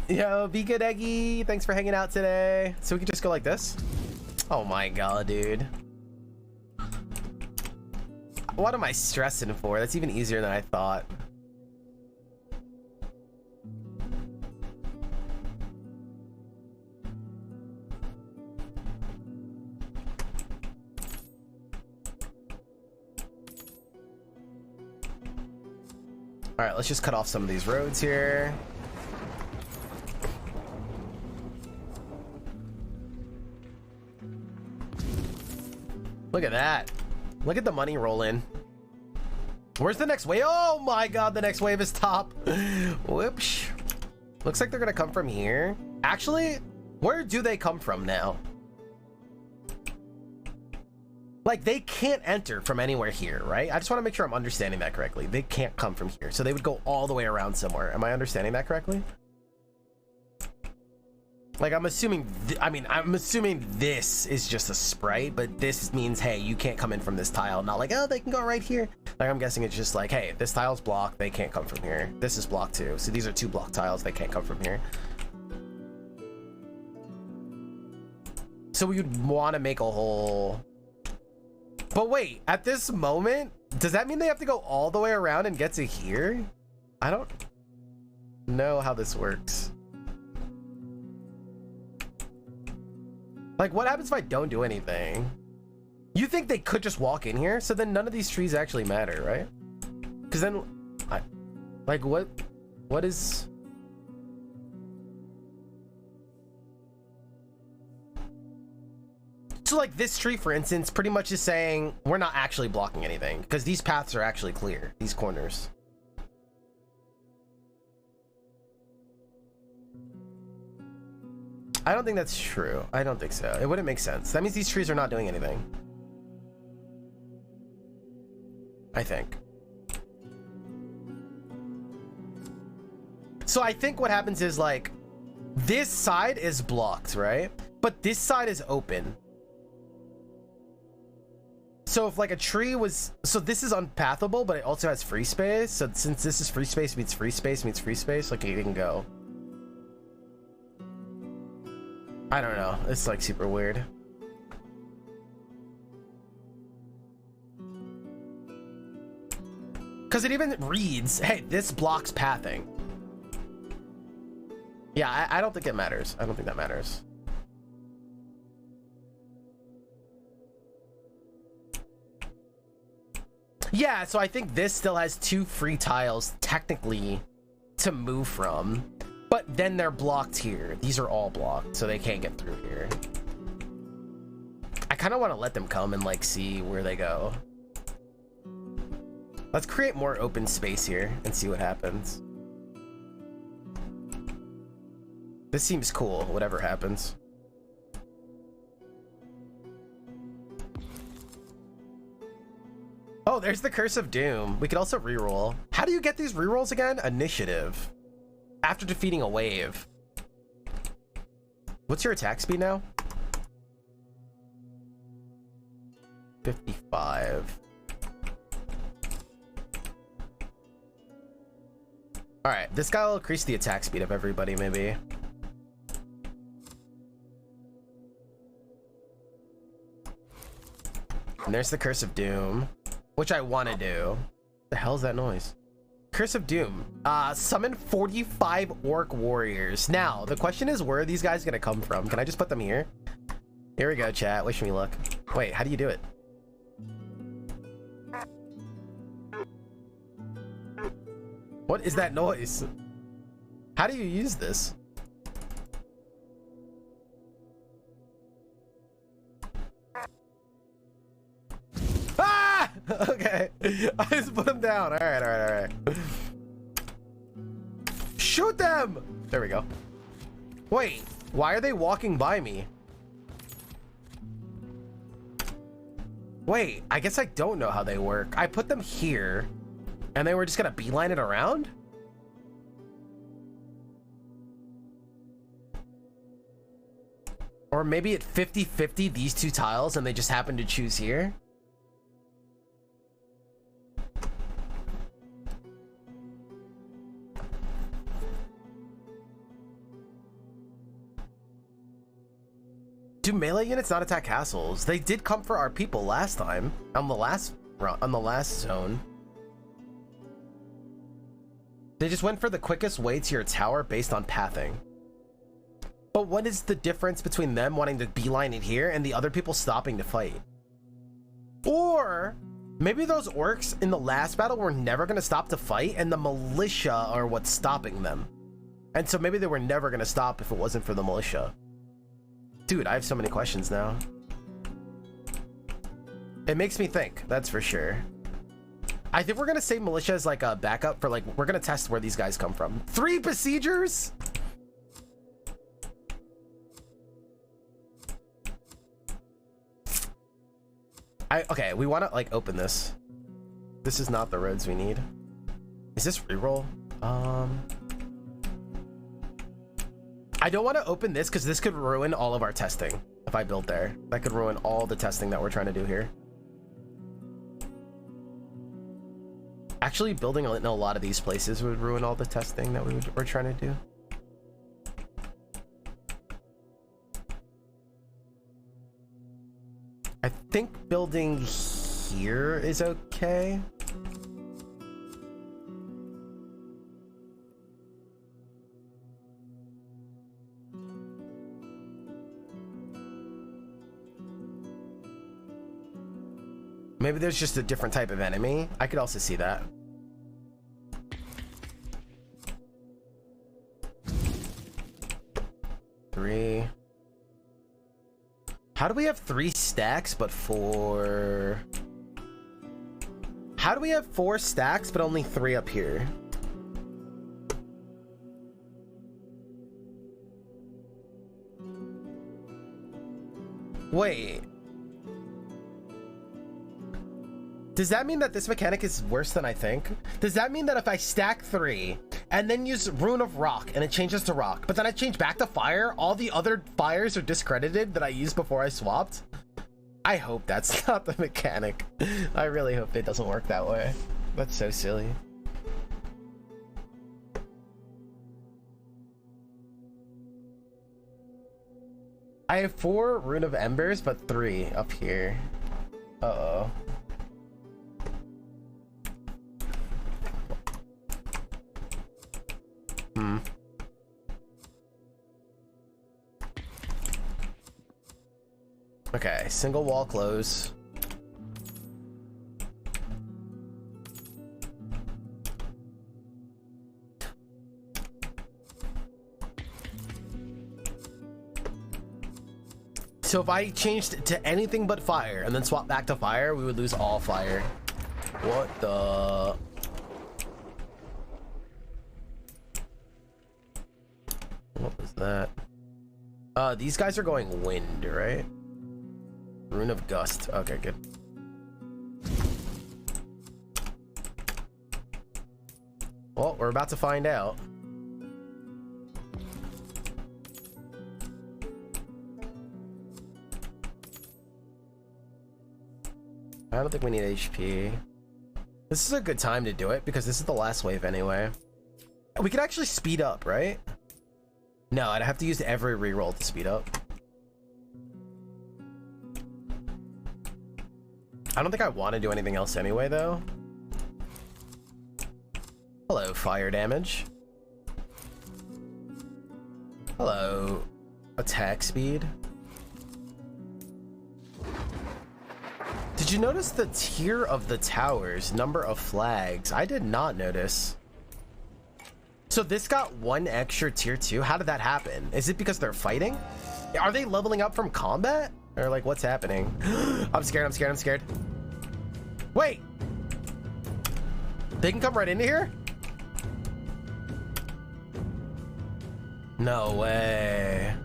Yo, be good, Eggy. Thanks for hanging out today. So we could just go like this. Oh my god, dude. What am I stressing for? That's even easier than I thought. All right, let's just cut off some of these roads here. Look at that. Look at the money roll in. Where's the next wave? Oh my god, the next wave is top. Whoops. Looks like they're gonna come from here. Actually, where do they come from now? Like, they can't enter from anywhere here, right? I just want to make sure I'm understanding that correctly. They can't come from here, so they would go all the way around somewhere. Am I understanding that correctly? Like, I'm assuming, I'm assuming this is just a sprite, but this means, hey, you can't come in from this tile. Not like, oh, they can go right here. Like, I'm guessing it's just like, hey, this tile's blocked, they can't come from here. This is blocked too. So these are 2 block tiles, they can't come from here. So we would want to make a whole... But wait, at this moment, does that mean they have to go all the way around and get to here? I don't know how this works. Like, what happens if I don't do anything? You think they could just walk in here? So then none of these trees actually matter, right? Because then, like, what is... So like this tree, for instance, pretty much is saying we're not actually blocking anything because these paths are actually clear, these corners. I don't think that's true. I don't think so. It wouldn't make sense. That means these trees are not doing anything. I think. So I think what happens is like this side is blocked, right? But this side is open. So if like a tree was, so this is unpathable, but it also has free space. So since this is free space meets free space meets free space, like you can go. I don't know. It's like super weird. Because it even reads, hey, this blocks pathing. Yeah, I don't think it matters. I don't think that matters. Yeah, so I think this still has 2 free tiles technically to move from, but then they're blocked here. These are all blocked, so they can't get through here. kind of want to let them come and like see where they go. Let's create more open space here and see what happens. This seems cool, whatever happens. Oh, there's the Curse of Doom. We could also reroll. How do you get these rerolls again? Initiative. After defeating a wave. What's your attack speed now? 55. All right, this guy will increase the attack speed of everybody, maybe. And there's the Curse of Doom, which I want to do. What the hell is that noise? Curse of Doom. Summon 45 orc warriors. Now, the question is, where are these guys gonna come from? Can I just put them here? Here we go, chat. Wish me luck. Wait, how do you do it? What is that noise? How do you use this? Ah! Okay. I just put them down. All right, all right, all right. Shoot them! There we go. Wait, why are they walking by me? Wait, I guess I don't know how they work. I put them here. And they were just gonna beeline it around? Or maybe at 50-50 these two tiles and they just happen to choose here? Do melee units not attack castles? They did come for our people last time on the last zone. They just went for the quickest way to your tower based on pathing. But what is the difference between them wanting to beeline it here and the other people stopping to fight? Or maybe those orcs in the last battle were never going to stop to fight and the militia are what's stopping them. And so maybe they were never going to stop if it wasn't for the militia. Dude, I have so many questions now. It makes me think, that's for sure. I think we're gonna save militia as like a backup for like, we're gonna test where these guys come from. 3 besiegers? Okay, we wanna like open this. This is not the roads we need. Is this reroll? I don't want to open this because this could ruin all of our testing if I build there. That could ruin all the testing that we're trying to do here. Actually, building in a lot of these places would ruin all the testing that we're trying to do. I think building here is okay. Maybe there's just a different type of enemy. I could also see that. Three. How do we have 3 stacks but 4? How do we have 4 stacks but only 3 up here? Wait. Does that mean that this mechanic is worse than I think? Does that mean that if I stack 3 and then use Rune of Rock and it changes to rock, but then I change back to fire, all the other fires are discredited that I used before I swapped? I hope that's not the mechanic. I really hope it doesn't work that way. That's so silly. I have 4 Rune of Embers, but 3 up here. Uh-oh. Okay, single wall close. So if I changed to anything but fire and then swap back to fire, we would lose all fire. What the? What was that? These guys are going wind, right? Rune of Gust. Okay, good. Well, we're about to find out. I don't think we need HP. This is a good time to do it because this is the last wave anyway. We could actually speed up, right? No, I'd have to use every reroll to speed up. I don't think I want to do anything else anyway, though. Hello, fire damage. Hello, attack speed. Did you notice the tier of the towers, number of flags? I did not notice. So this got one extra tier 2. How did that happen? Is it because they're fighting? Are they leveling up from combat? Or like, what's happening? I'm scared, I'm scared, I'm scared. Wait! They can come right into here? No way.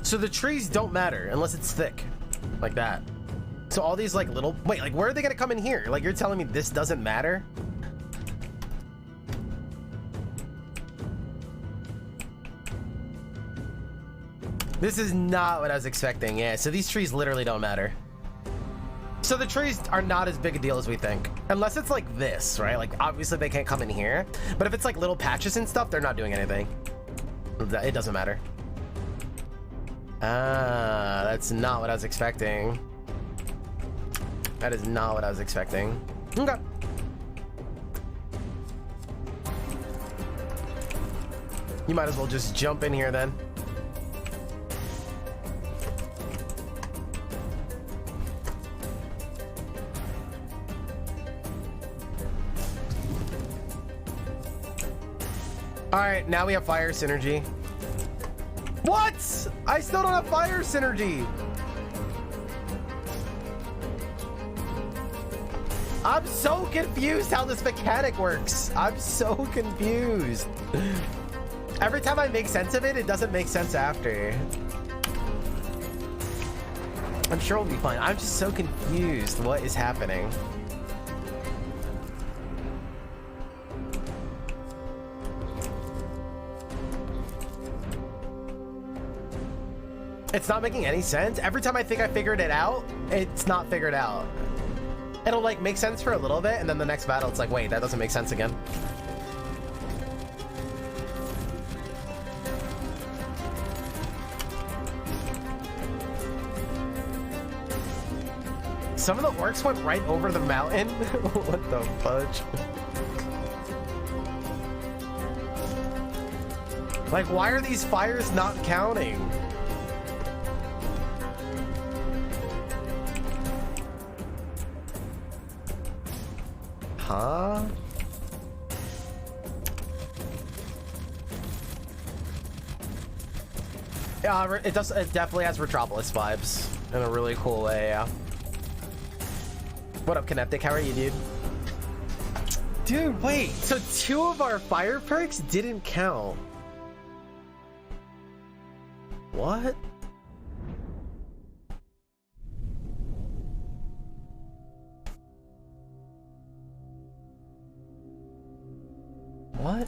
So the trees don't matter unless it's thick, like that. So all these like little, wait, like where are they gonna come in here? Like you're telling me this doesn't matter? This is not what I was expecting. Yeah, so these trees literally don't matter. So the trees are not as big a deal as we think. Unless it's like this, right? Like obviously they can't come in here. But if it's like little patches and stuff, they're not doing anything. It doesn't matter. Ah, that's not what I was expecting. That is not what I was expecting. Okay. You might as well just jump in here then. All right, now we have fire synergy. What? I still don't have fire synergy. I'm so confused how this mechanic works. I'm so confused. Every time I make sense of it, it doesn't make sense after. I'm sure we'll be fine. I'm just so confused. What is happening? It's not making any sense. Every time I think I figured it out, it's not figured out. It'll like make sense for a little bit, and then the next battle, it's like, wait, that doesn't make sense again. Some of the orcs went right over the mountain. What the fudge? Like, why are these fires not counting? Huh? Yeah, it does. It definitely has Metropolis vibes in a really cool way. Yeah. What up, Kineptic? How are you, dude? Dude, wait. So 2 of our fire perks didn't count. What? What?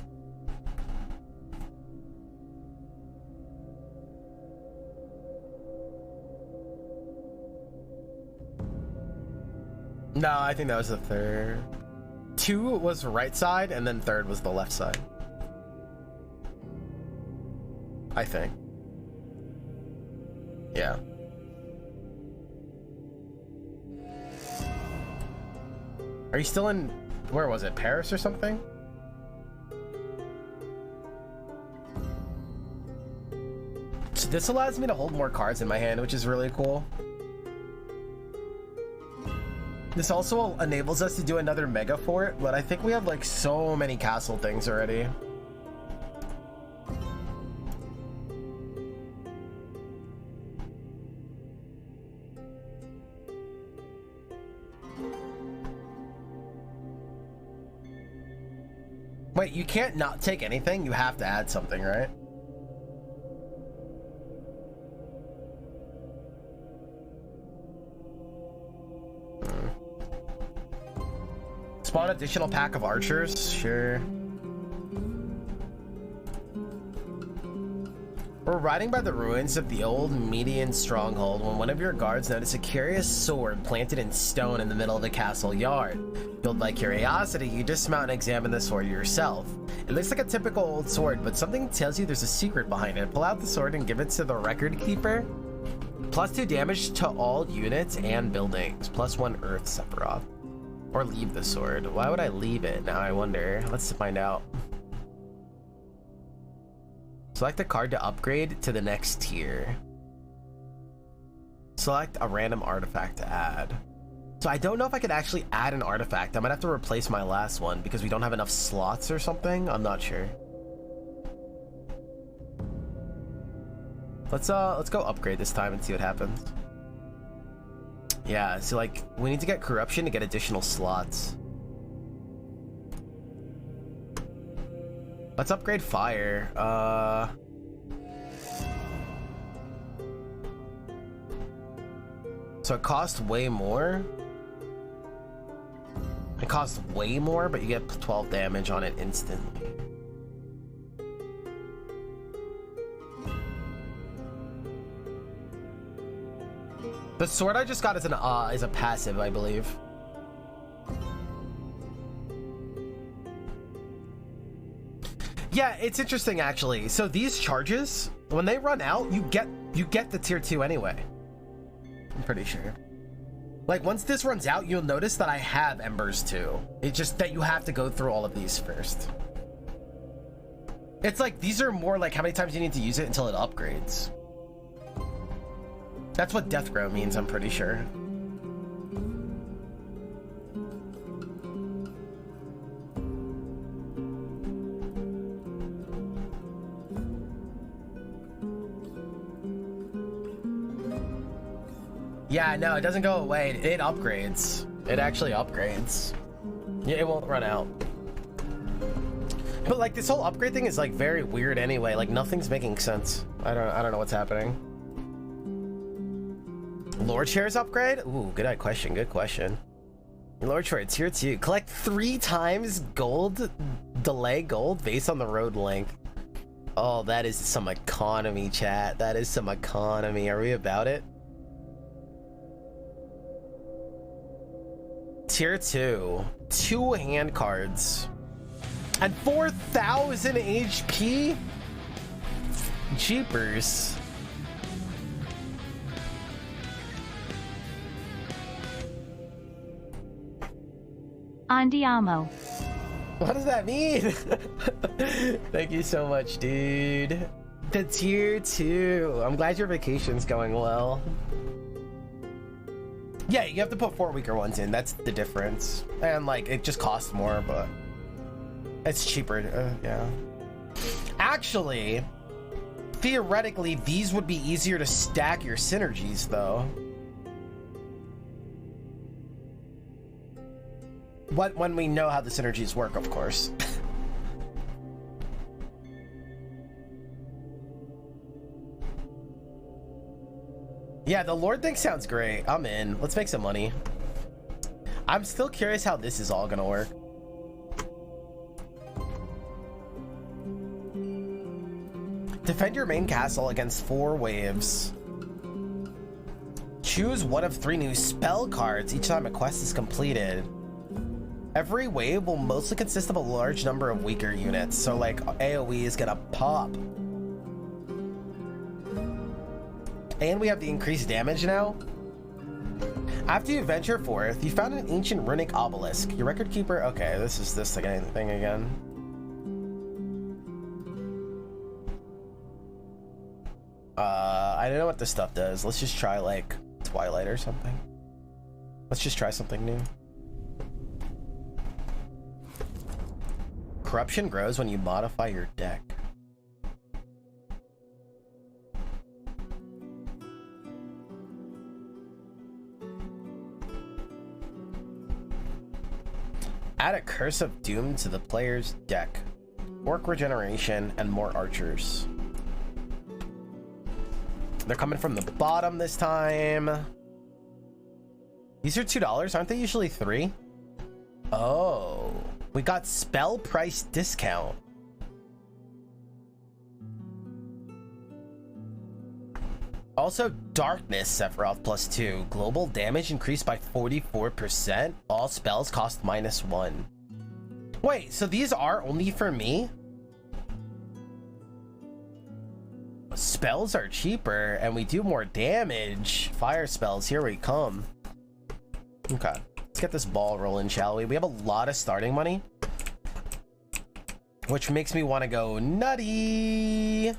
No, I think that was the third. 2 was the right side, and then 3rd was the left side. I think. Yeah. Are you still in, where was it, Paris or something? So this allows me to hold more cards in my hand, which is really cool. This also enables us to do another mega fort, but I think we have like so many castle things already. Wait, you can't not take anything? You have to add something, right? Spawn additional pack of archers? Sure. We're riding by the ruins of the old Median stronghold when one of your guards noticed a curious sword planted in stone in the middle of the castle yard. Filled by curiosity, you dismount and examine the sword yourself. It looks like a typical old sword, but something tells you there's a secret behind it. Pull out the sword and give it to the record keeper. +2 damage to all units and buildings. +1 earth Sephiroth. Or leave the sword. Why would I leave it? Now I wonder. Let's find out. Select a card to upgrade to the next tier. Select a random artifact to add. So I don't know if I could actually add an artifact. I might have to replace my last one because we don't have enough slots or something. I'm not sure. Let's go upgrade this time and see what happens. Yeah, so like we need to get corruption to get additional slots. Let's upgrade fire. So it costs way more. It costs way more, but you get 12 damage on it instantly. The sword I just got is a passive, I believe. Yeah, it's interesting actually. So these charges, when they run out, you get the tier 2 anyway. I'm pretty sure. Like once this runs out, you'll notice that I have embers too. It's just that you have to go through all of these first. It's like these are more like how many times you need to use it until it upgrades. That's what death grow means, I'm pretty sure. Yeah, no, it doesn't go away. It upgrades. It actually upgrades. Yeah, it won't run out. But like this whole upgrade thing is like very weird anyway. Like nothing's making sense. I don't know what's happening. Lord shares upgrade? Ooh, good question. Good question. Lord share tier 2. Collect 3 times gold. Delay gold based on the road length. Oh, that is some economy, chat. That is some economy. Are we about it? Tier 2. 2 hand cards. And 4,000 HP? Jeepers. Andiamo. What does that mean? Thank you so much, dude. The tier 2. I'm glad your vacation's going well. Yeah, you have to put 4 weaker ones in. That's the difference. And like, it just costs more, but it's cheaper. Yeah. Actually, theoretically, these would be easier to stack your synergies, though. When we know how the synergies work, of course. Yeah, the Lord thing sounds great. I'm in. Let's make some money. I'm still curious how this is all gonna work. Defend your main castle against 4 waves. Choose one of 3 new spell cards each time a quest is completed. Every wave will mostly consist of a large number of weaker units, so like AoE is gonna pop. And we have the increased damage now. After you venture forth, you found an ancient runic obelisk. Your record keeper, okay, this is this thing again. I don't know what this stuff does. Let's just try like Twilight or something. Let's just try something new. Corruption grows when you modify your deck. Add a Curse of Doom to the player's deck. Orc regeneration and more archers. They're coming from the bottom this time. These are $2, aren't they usually $3? Oh, we got spell price discount. Also, Darkness Sephiroth +2. Global damage increased by 44%. All spells cost -1. Wait, so these are only for me? Spells are cheaper and we do more damage. Fire spells, here we come. Okay, let's get this ball rolling, shall we? We have a lot of starting money, which makes me want to go nutty.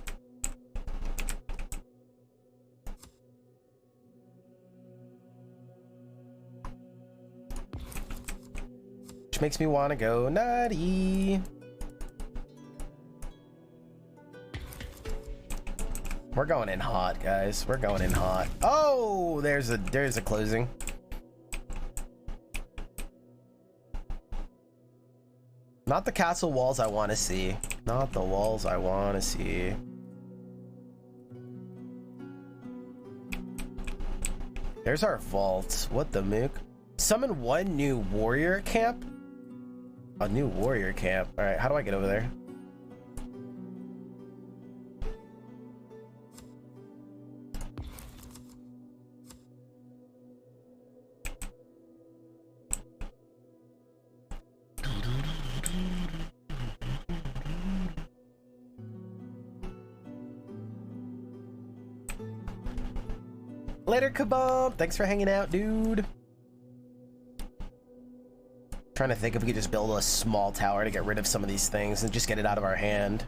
Which makes me want to go nutty. We're going in hot, guys. We're going in hot. Oh, there's a closing. Not the castle walls I want to see. Not the walls I want to see. There's our vault. What the mook? Summon one new warrior camp. A new warrior camp. All right, how do I get over there? Later, Kabam. Thanks for hanging out, dude. Trying to think if we could just build a small tower to get rid of some of these things and just get it out of our hand.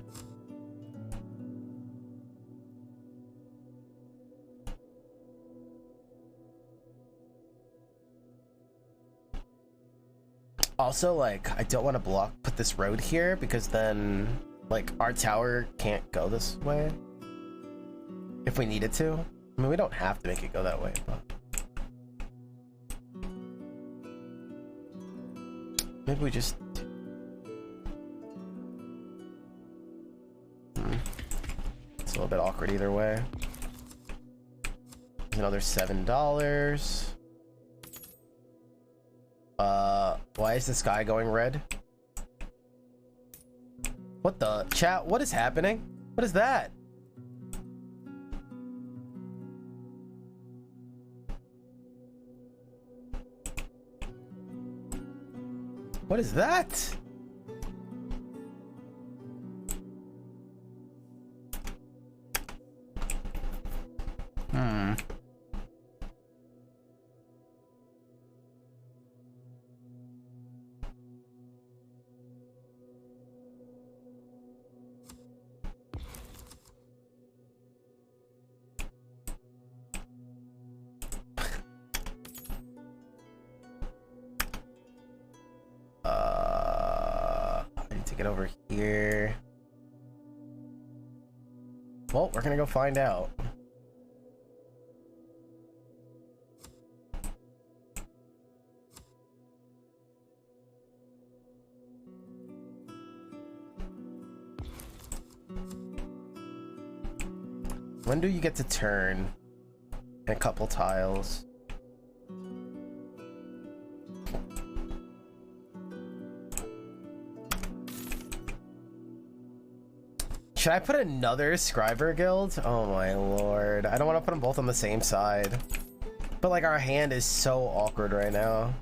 Also, like, I don't want to put this road here because then, like, our tower can't go this way if we needed to. I mean, we don't have to make it go that way, but maybe we just... It's a little bit awkward either way. Another $7. Why is the sky going red? What the? Chat, what is happening? What is that? What is that? Get over here. Well, we're gonna go find out. When do you get to turn a couple tiles? Should I put another scriber guild? Oh my lord. I don't want to put them both on the same side. But like our hand is so awkward right now.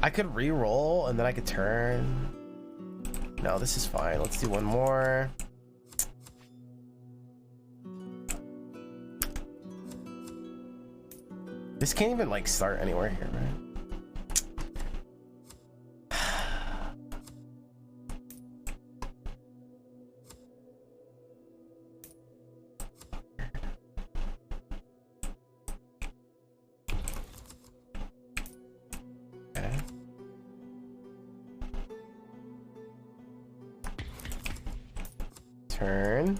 I could re-roll and then I could turn. No, this is fine. Let's do one more. This can't even like start anywhere here, right? Turn.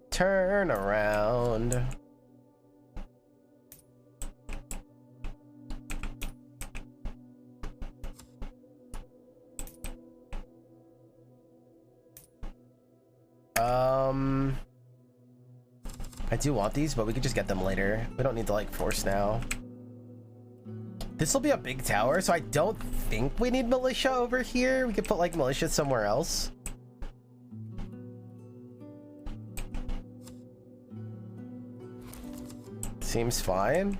Turn around. I do want these, but we could just get them later. We don't need to like force now. This will be a big tower, so I don't think we need militia over here. We could put like militia somewhere else. Seems fine.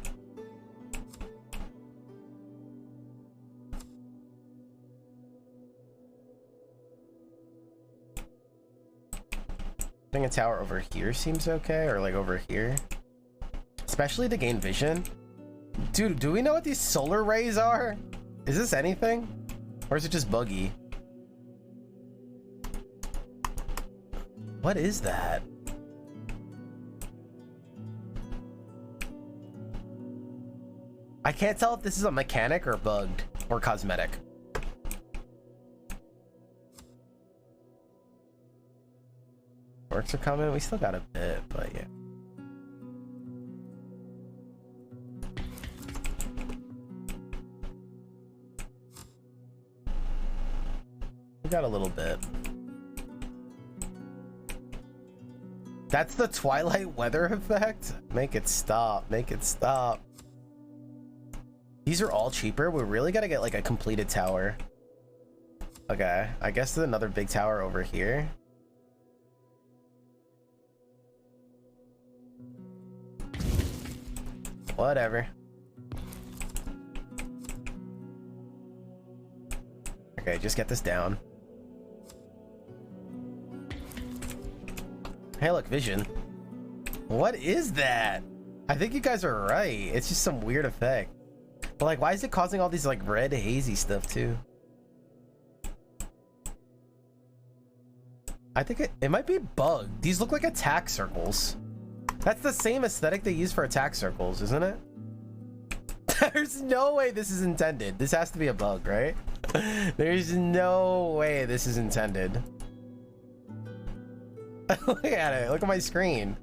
Putting a tower over here seems okay, or like over here. Especially to gain vision. Dude, do we know what these solar rays are? Is this anything? Or is it just buggy? What is that? I can't tell if this is a mechanic or bugged or cosmetic. Works are coming. We still got a bit, but yeah. We got a little bit. That's the twilight weather effect? Make it stop. Make it stop. These are all cheaper. We really gotta get like a completed tower. Okay, I guess there's another big tower over here. Whatever. Okay, just get this down. Hey, look, vision. What is that? I think you guys are right. It's just some weird effect. But like, why is it causing all these like red hazy stuff too? I think it might be bugged. These look like attack circles. That's the same aesthetic they use for attack circles, isn't it? There's no way this is intended. This has to be a bug, right? There's no way this is intended. Look at it. Look at my screen.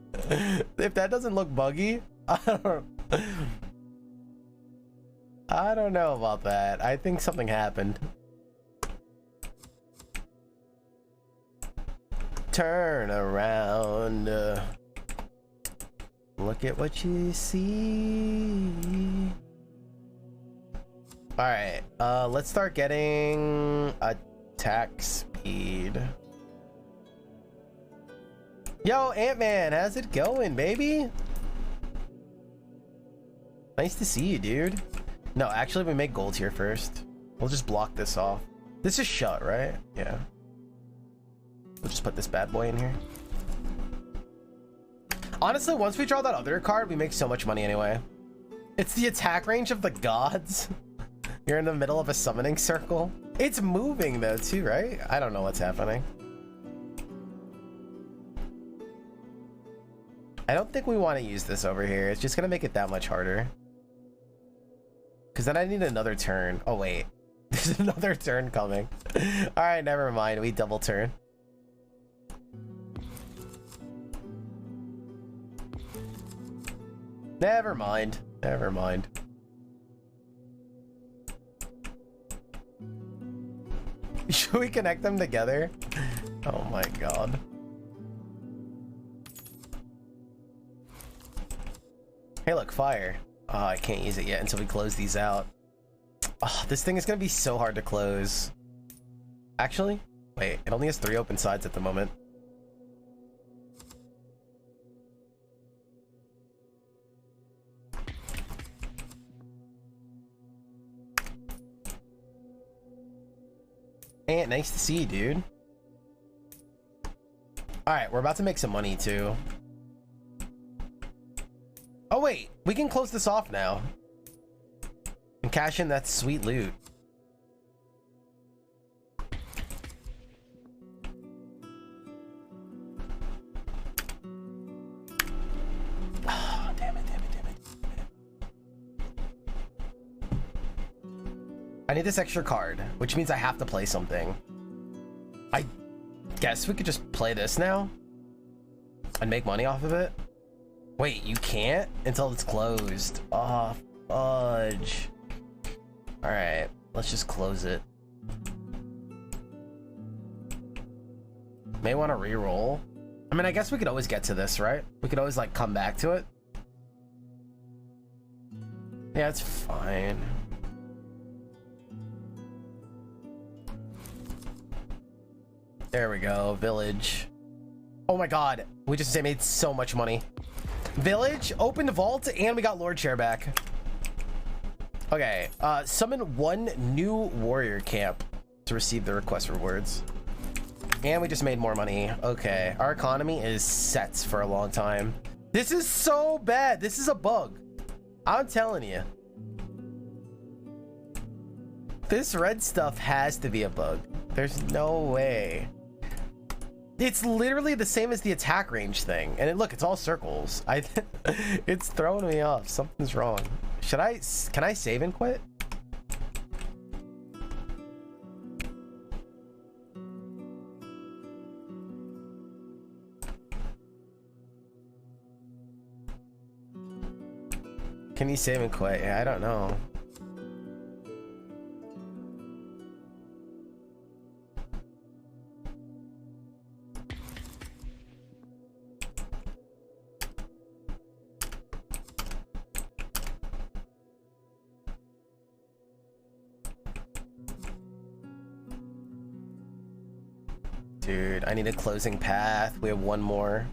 If that doesn't look buggy, I don't know about that. I think something happened. Turn around. Look at what you see. All right, let's start getting attack speed. Yo, Ant-Man, how's it going, baby? Nice to see you, dude. No, actually, we make gold here first. We'll just block this off. This is shut, right? Yeah. We'll just put this bad boy in here. Honestly, once we draw that other card, we make so much money anyway. It's the attack range of the gods. You're in the middle of a summoning circle. It's moving though too, right? I don't know what's happening. I don't think we want to use this over here. It's just gonna make it that much harder. Because then I need another turn. Oh wait, there's another turn coming. All right, never mind. We double turn. Never mind. Never mind. Should we connect them together? Oh my god. Hey, look, fire. Oh, I can't use it yet until we close these out. Oh, this thing is gonna be so hard to close. Actually, wait, it only has 3 open sides at the moment. Hey, nice to see you, dude. All right, we're about to make some money too. Oh wait, we can close this off now and cash in that sweet loot. Oh, damn it. I need this extra card, which means I have to play something. I Guess we could just play this now and make money off of it. Wait, you can't until it's closed. Oh, fudge. All right, let's just close it. May want to re-roll. I mean, I guess we could always get to this, right? We could always like come back to it. Yeah, it's fine. There we go, village. Oh my god, we just made so much money. Village, opened vault, and we got Lord Chair back. Okay, summon one new warrior camp to receive the request rewards. And we just made more money. Okay, our economy is set for a long time. This is so bad. This is a bug. I'm telling you. This red stuff has to be a bug. There's no way. It's literally the same as the attack range thing. And look, it's all circles. It's throwing me off. Something's wrong. Can I save and quit? Can you save and quit? Yeah, I don't know. Dude, I need a closing path. We have one more.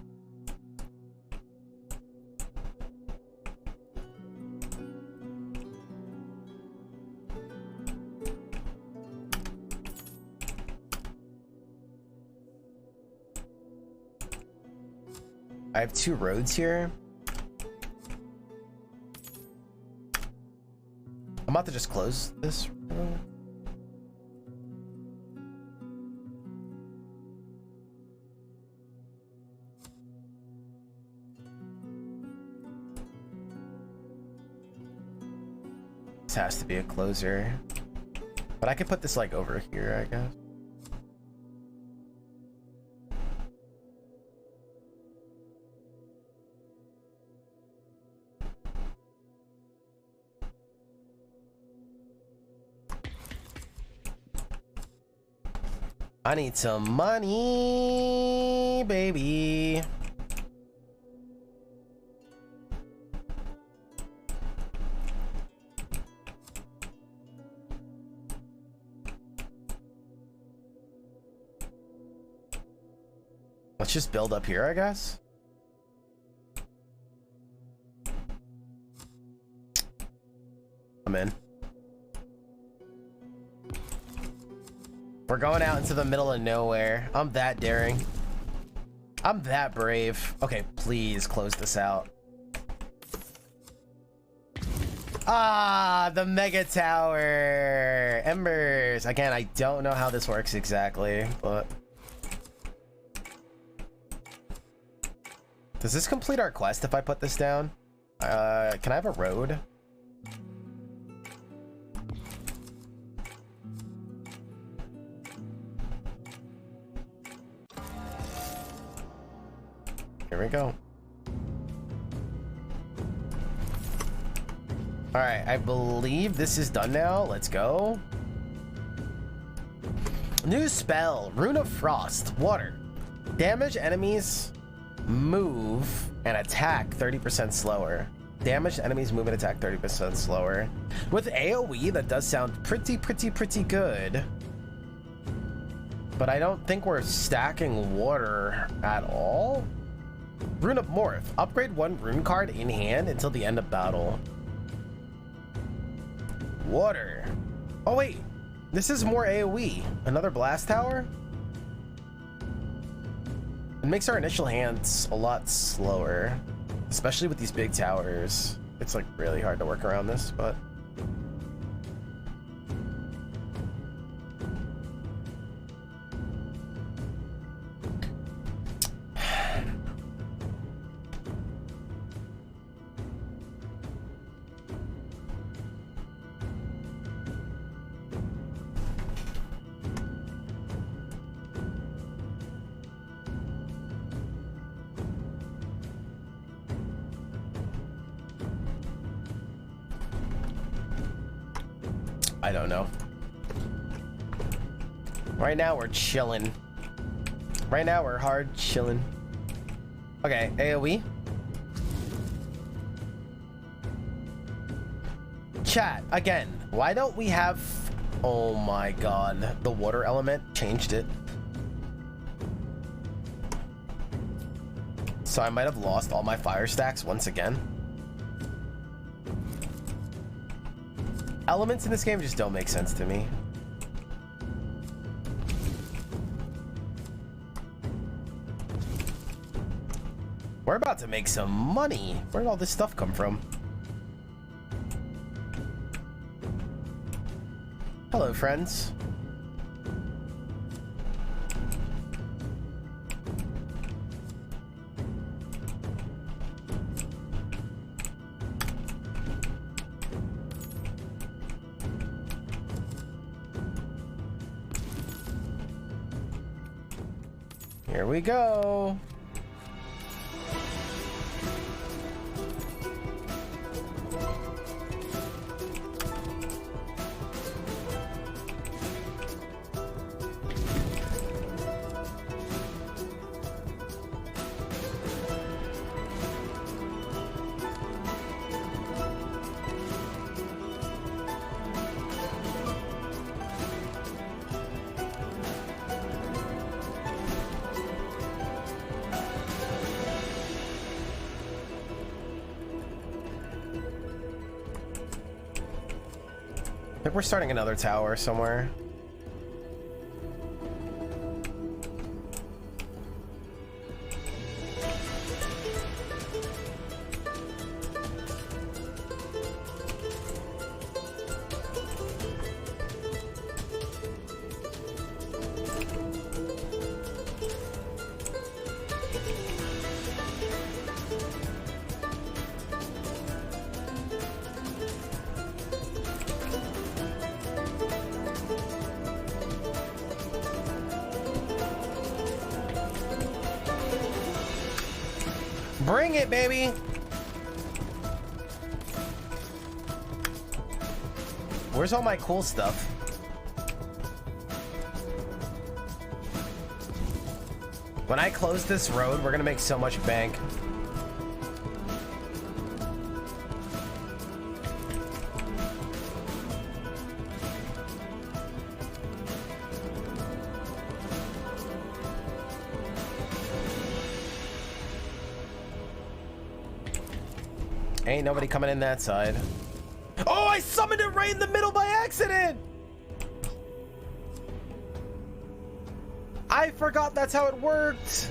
I have 2 roads here. I'm about to just close this road. This has to be a closer. But I could put this like over here, I guess. I need some money, baby. Let's just build up here, I guess. I'm in. We're going out into the middle of nowhere. I'm that daring. I'm that brave. Okay, please close this out. Ah, the mega tower. Embers. Again, I don't know how this works exactly, but... Does this complete our quest if I put this down? Can I have a road? Here we go. All right, I believe this is done now. Let's go. New spell, Rune of Frost, water. Damage enemies move and attack 30% slower. Damage enemies move and attack 30% slower. With AoE, that does sound pretty good. But I don't think we're stacking water at all. Rune of Morph. Upgrade 1 rune card in hand until the end of battle. Water. Oh wait, this is more AoE. Another blast tower? It makes our initial hands a lot slower, especially with these big towers. It's like really hard to work around this, but... I don't know. Right now we're chilling. Right now we're hard chilling. Okay, AoE. Chat, again, why don't we have... Oh my god, the water element changed it. So I might have lost all my fire stacks once again. Elements in this game just don't make sense to me. We're about to make some money. Where'd all this stuff come from? Hello, friends. Here we go. I think we're starting another tower somewhere. Bring it, baby. Where's all my cool stuff? When I close this road, we're gonna make so much bank. Ain't nobody coming in that side. Oh, I summoned it right in the middle by accident! I forgot that's how it worked.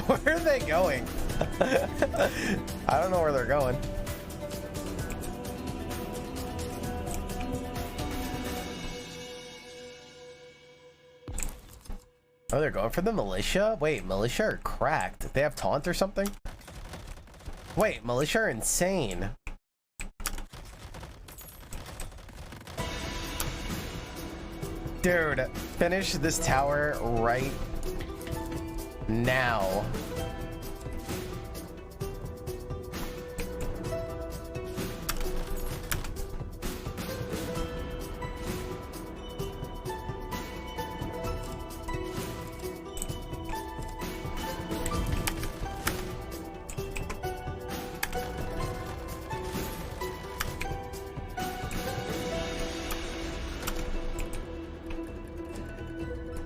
Where are they going? I don't know where they're going. Oh, they're going for the militia? Wait, militia are cracked. They have taunt or something? Wait, militia are insane. Dude, finish this tower right now.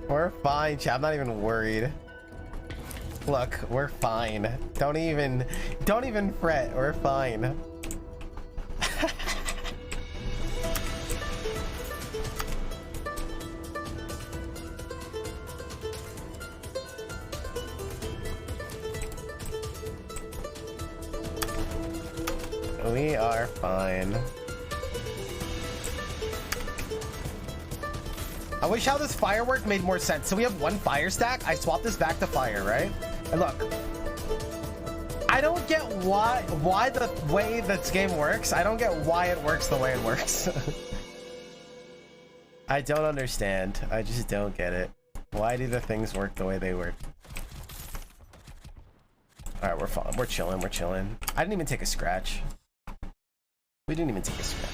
We're fine, chat. I'm not even worried. Look, we're fine. Don't even fret. We're fine. We are fine. I wish how this firework made more sense. So we have one fire stack. I swapped this back to fire, right? And look, I don't get why the way this game works. I don't get why it works the way it works. I don't understand. I just don't get it. Why do the things work the way they work? All right, we're fine. We're chilling. We're chilling. I didn't even take a scratch. We didn't even take a scratch.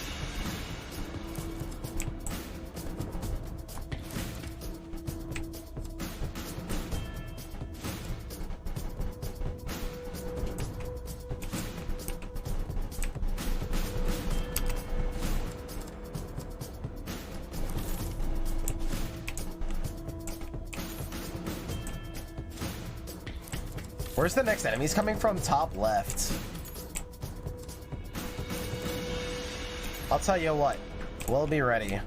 Where's the next enemy? He's coming from top left. I'll tell you what, we'll be ready.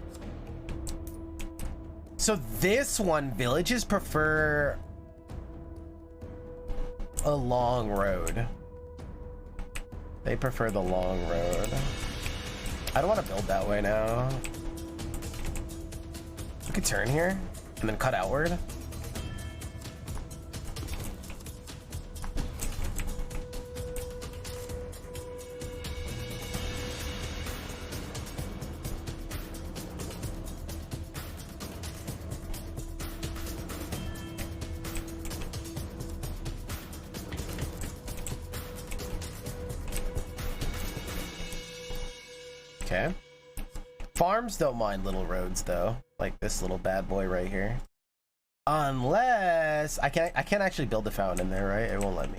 So this one, villages prefer a long road. They prefer the long road. I don't want to build that way now. We could turn here and then cut outward. Okay. Farms don't mind little roads though, like this little bad boy right here. Unless I can't actually build a fountain in there, right? It won't let me.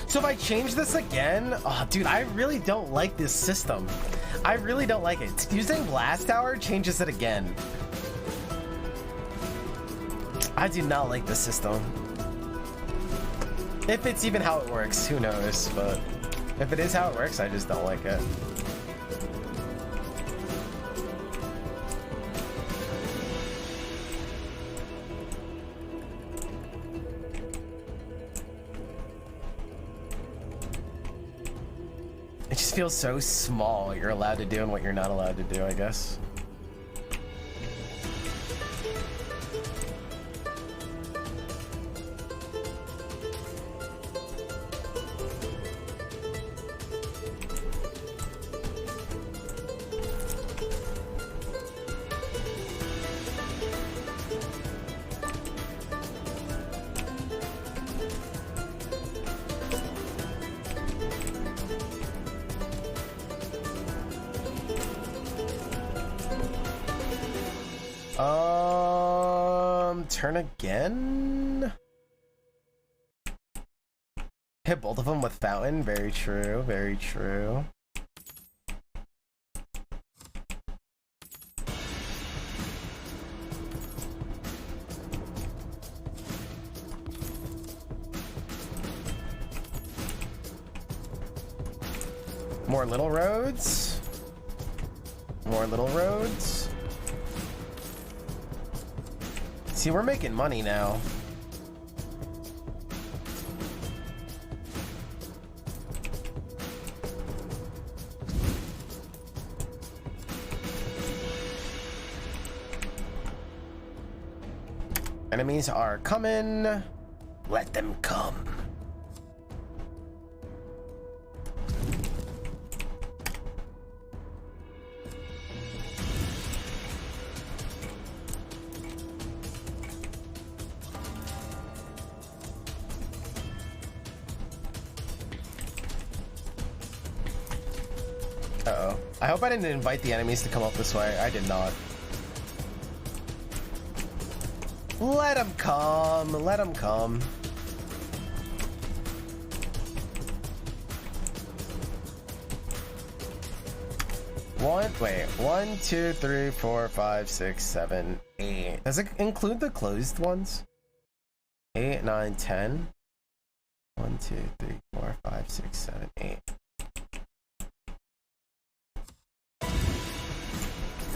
So if I change this again, oh dude, I really don't like this system. I really don't like it. Using Blast Tower changes it again. I do not like this system. If it's even how it works, who knows, but if it is how it works, I just don't like it. It just feels so small what you're allowed to do and what you're not allowed to do, I guess. Turn again? Hit both of them with fountain. Very true, very true. More little roads. More little roads. See, we're making money now. Enemies are coming. Let them come. Uh-oh. I hope I didn't invite the enemies to come up this way. I did not. Let them come. Let them come. Wait. 1, 2, 3, 4, 5, 6, 7, 8. Does it include the closed ones? 8, 9, 10. 1, 2, 3, 4, 5, 6, 7, 8.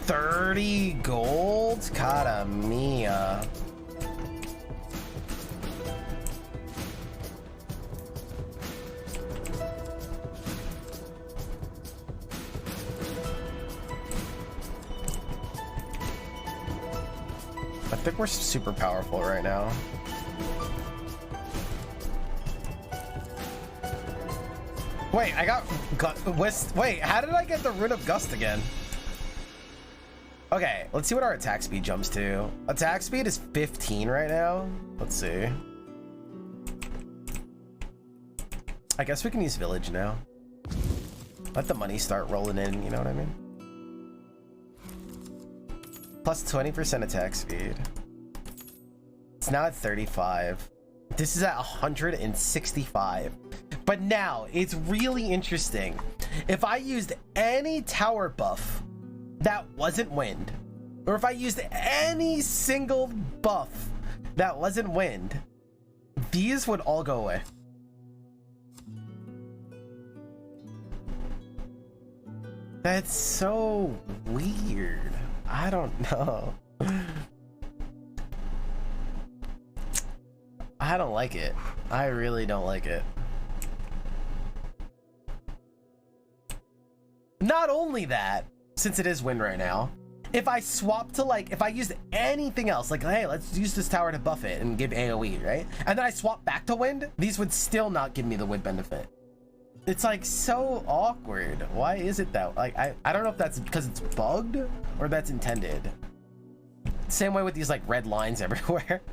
30 gold? Cara mia. I think we're super powerful right now. Wait, I got wait, how did I get the Rune of Gust again? Okay, let's see what our attack speed jumps to. Attack speed is 15 right now. Let's see. I guess we can use village now. Let the money start rolling in, you know what I mean? Plus 20% attack speed. It's now at 35. This is at 165. But now, it's really interesting. If I used any tower buff that wasn't wind, or if I used any single buff that wasn't wind, these would all go away. That's so weird. I don't know. I don't like it. I really don't like it. Not only that, since it is wind right now, if I swap to like, if I used anything else, like, hey, let's use this tower to buff it and give AoE, right? And then I swap back to wind, these would still not give me the wind benefit. It's like so awkward. Why is it that, like, I don't know if that's because it's bugged or that's intended. Same way with these like red lines everywhere.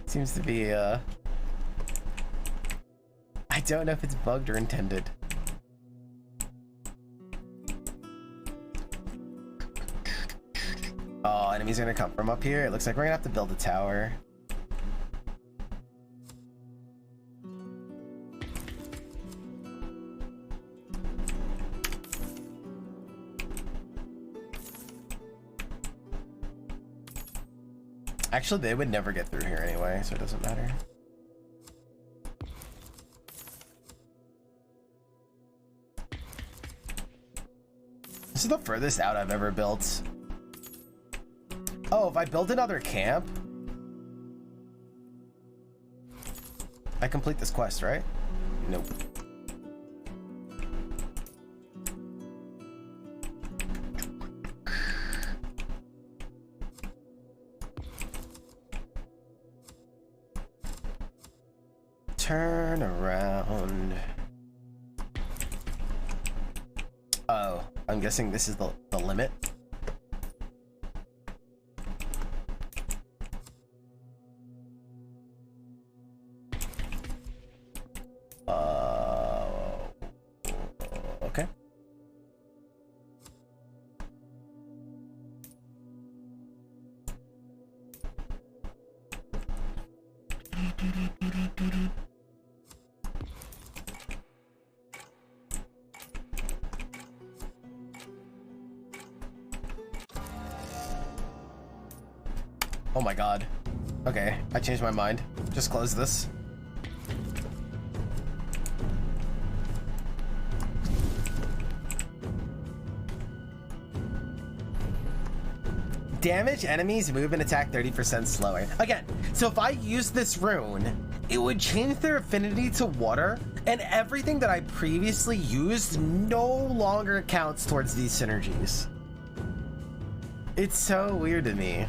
Seems to be, I don't know if it's bugged or intended. Oh, enemies are gonna come from up here. It looks like we're gonna have to build a tower. Actually, they would never get through here anyway, so it doesn't matter. This is the furthest out I've ever built. Oh, if I build another camp, I complete this quest, right? Nope. Turn around. Oh, I'm guessing this is the limit. Okay. Oh my god. Okay, I changed my mind. Just close this. Damage enemies, move and attack 30% slower. Again, so if I use this rune, it would change their affinity to water, and everything that I previously used no longer counts towards these synergies. It's so weird to me.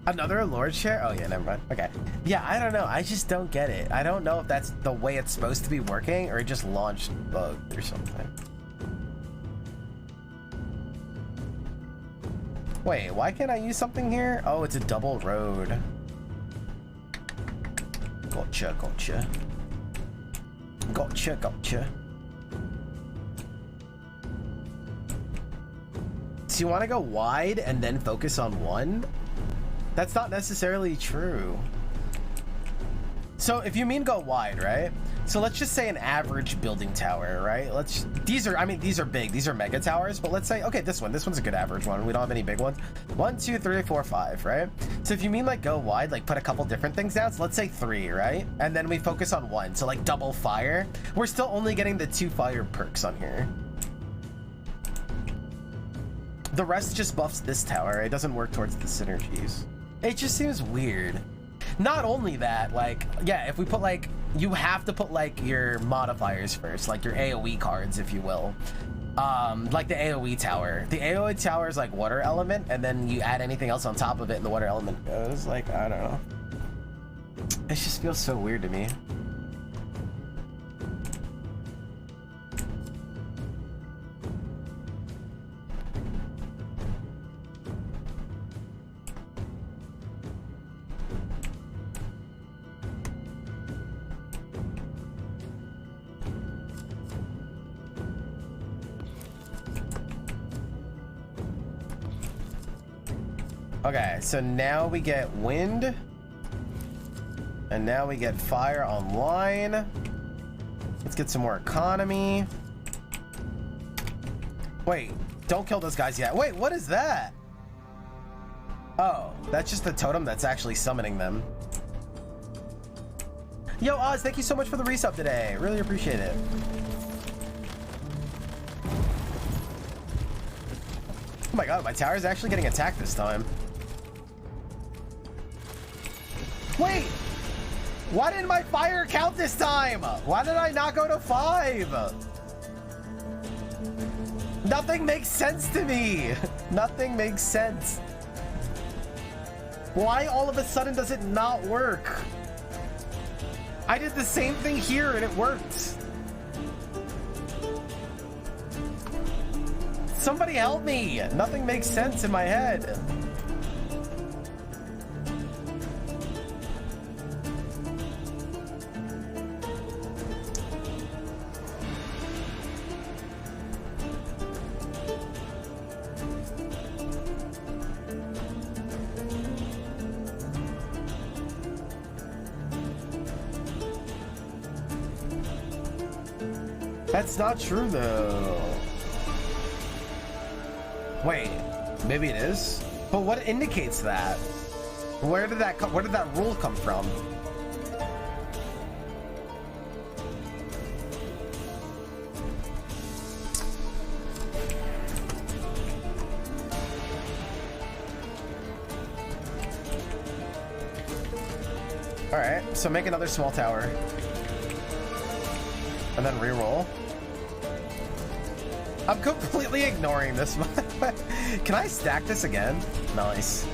Another Lord share? Oh yeah, never mind. Okay. Yeah, I don't know. I just don't get it. I don't know if that's the way it's supposed to be working or it just launched bugged or something. Wait, why can't I use something here? Oh, it's a double road. Gotcha, gotcha. Gotcha, gotcha. So you want to go wide and then focus on one? That's not necessarily true. So if you mean go wide, right? So let's just say an average building tower, right? These are big, these are mega towers, but let's say, okay, this one's a good average one. We don't have any big ones. 1, 2, 3, 4, 5, right? So if you mean like go wide, like put a couple different things down, so let's say 3, right? And then we focus on 1, so like double fire. We're still only getting the 2 fire perks on here. The rest just buffs this tower. It doesn't work towards the synergies. It just seems weird. Not only that, like, yeah, if we put like, you have to put like your modifiers first, like your AoE cards, if you will. Like the AoE tower. The AoE tower is like water element, and then you add anything else on top of it, and the water element goes. Like, I don't know. It just feels so weird to me. Okay, so now we get wind. And now we get fire online. Let's get some more economy. Wait, don't kill those guys yet. Wait, what is that? Oh, that's just the totem that's actually summoning them. Yo, Oz, thank you so much for the resub today. Really appreciate it. Oh my god, my tower is actually getting attacked this time. Wait! Why didn't my fire count this time? Why did I not go to 5? Nothing makes sense to me. Nothing makes sense. Why all of a sudden does it not work? I did the same thing here and it worked. Somebody help me. Nothing makes sense in my head. That's not true though. Wait, maybe it is? But what indicates that? Where did that rule come from? All right, so make another small tower. And then reroll. I'm completely ignoring this one. Can I stack this again? Nice.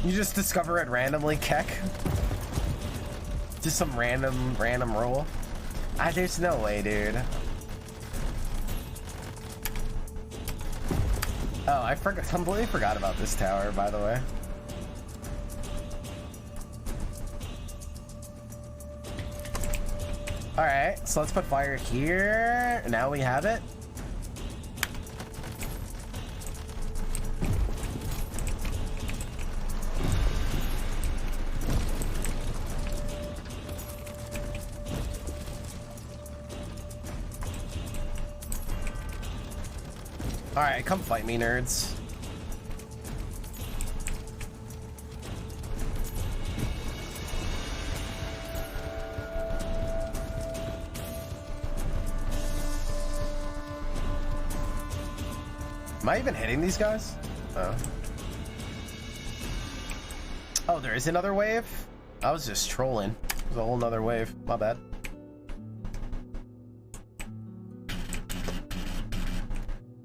You just discover it randomly, Keck. Just some random roll. There's no way, dude. Oh, I completely forgot about this tower, by the way. All right, so let's put fire here. Now we have it. All right, come fight me, nerds. Am I even hitting these guys? Oh. Oh, there is another wave? I was just trolling. There's a whole nother wave. My bad.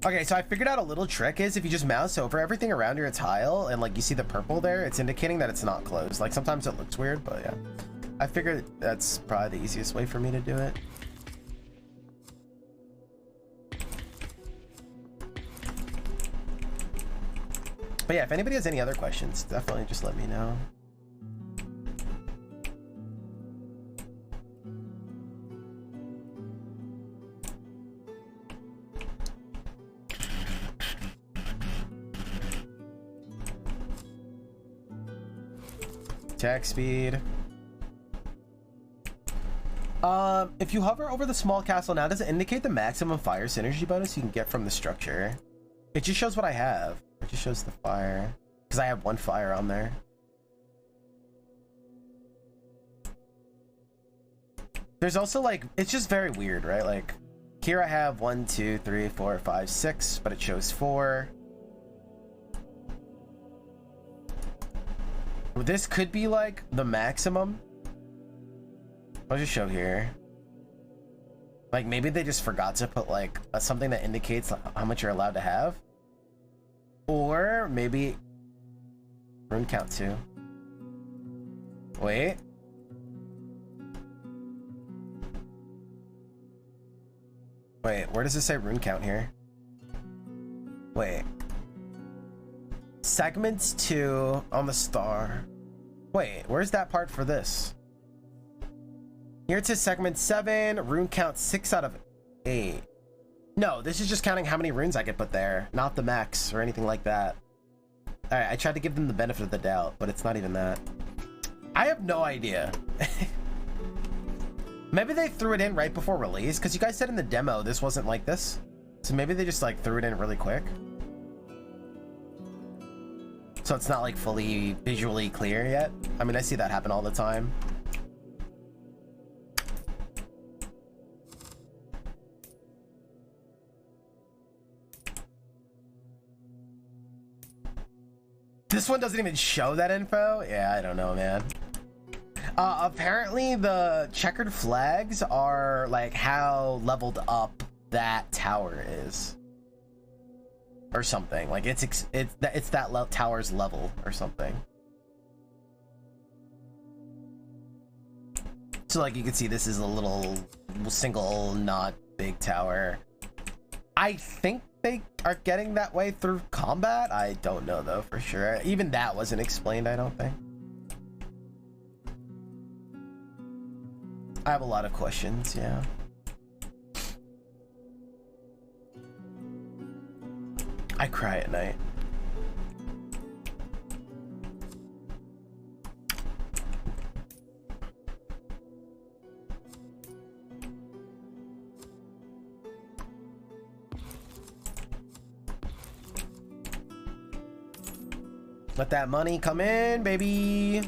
Okay, so I figured out a little trick is if you just mouse over everything around your tile and like you see the purple there, it's indicating that it's not closed. Like sometimes it looks weird, but yeah. I figured that's probably the easiest way for me to do it. But yeah, if anybody has any other questions, definitely just let me know. Attack speed. If you hover over the small castle now, does it indicate the maximum fire synergy bonus you can get from the structure? It just shows what I have. It just shows the fire. Because I have 1 fire on there. There's also like, it's just very weird, right? Like, here I have 1, 2, 3, 4, 5, 6, but it shows 4. This could be like the maximum. I'll just show here. Like, maybe they just forgot to put, like, something that indicates how much you're allowed to have. Or maybe... Rune count too. Wait. Wait, where does it say rune count here? Wait. Segments 2 on the star. Wait, where's that part for this? Here it says segment 7, rune count 6 out of 8. No, this is just counting how many runes I could put there, not the max or anything like that. Alright, I tried to give them the benefit of the doubt, but it's not even that. I have no idea. Maybe they threw it in right before release, because you guys said in the demo this wasn't like this. So maybe they just like threw it in really quick. So it's not like fully visually clear yet. I mean, I see that happen all the time. This one doesn't even show that info? Yeah, I don't know, man. Apparently the checkered flags are like how leveled up that tower is. Or something. Like it's that tower's level or something. So like you can see this is a little single, not big tower. I think they are getting that way through combat. I don't know though for sure. Even that wasn't explained, I don't think. I have a lot of questions, yeah. I cry at night. Let that money come in, baby.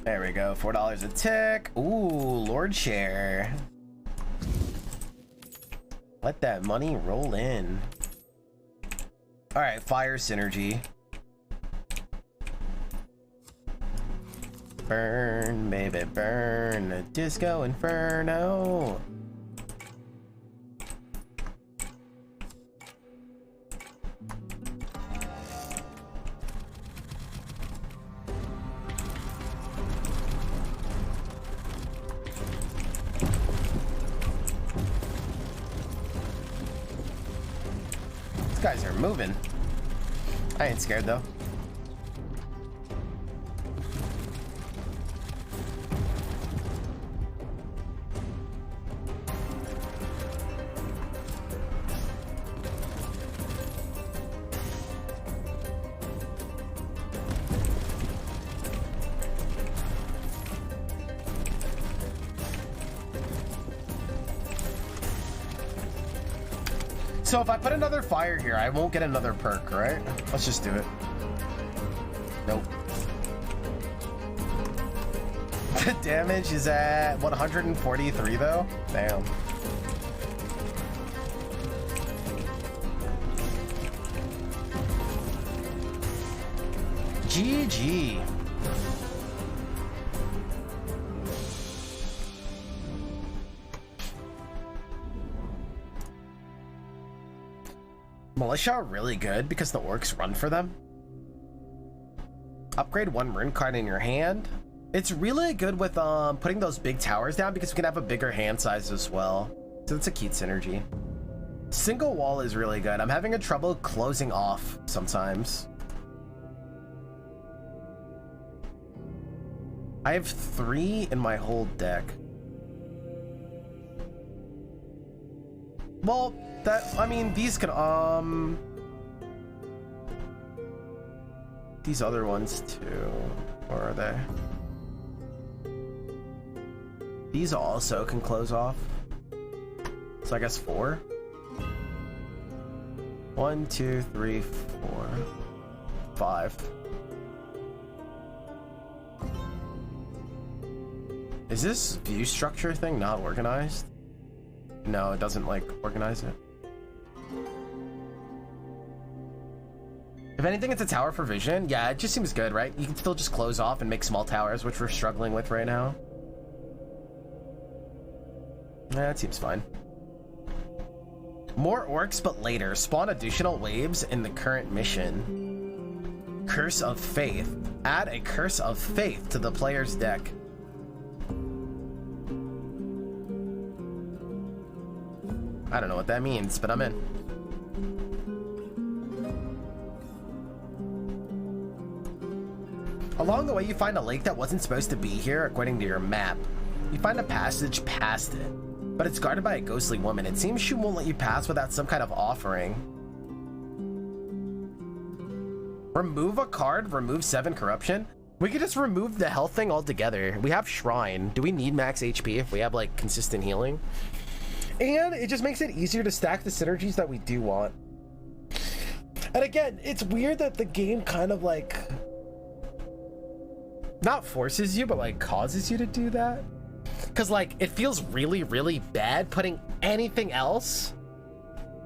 There we go, $4 a tick. Ooh, Lord Share. Let that money roll in. All right, fire synergy. Burn, baby, burn. A disco inferno. These guys are moving. I ain't scared though. So if I put another fire here, I won't get another perk, right? Let's just do it. Nope. The damage is at 143 though? Damn. GG. Militia are really good because the orcs run for them. Upgrade 1 rune card in your hand. It's really good with putting those big towers down because we can have a bigger hand size as well. So it's a cute synergy. Single wall is really good. I'm having a trouble closing off sometimes. I have 3 in my whole deck. Well, I mean, these can, these other ones too, or are they? These also can close off. So I guess 4. 1, 2, 3, 4, 5. Is this view structure thing not organized? No, it doesn't like organize it. If anything, it's a tower for vision. Yeah, it just seems good, right? You can still just close off and make small towers, which we're struggling with right now. Yeah, that seems fine. More orcs, but later. Spawn additional waves in the current mission. Curse of Faith. Add a Curse of Faith to the player's deck. I don't know what that means, but I'm in. Along the way, you find a lake that wasn't supposed to be here, according to your map. You find a passage past it, but it's guarded by a ghostly woman. It seems she won't let you pass without some kind of offering. Remove a card, remove 7 corruption. We could just remove the health thing altogether. We have Shrine. Do we need max HP if we have like consistent healing? And it just makes it easier to stack the synergies that we do want. And again, it's weird that the game kind of like not forces you, but like causes you to do that. Because like it feels really, really bad putting anything else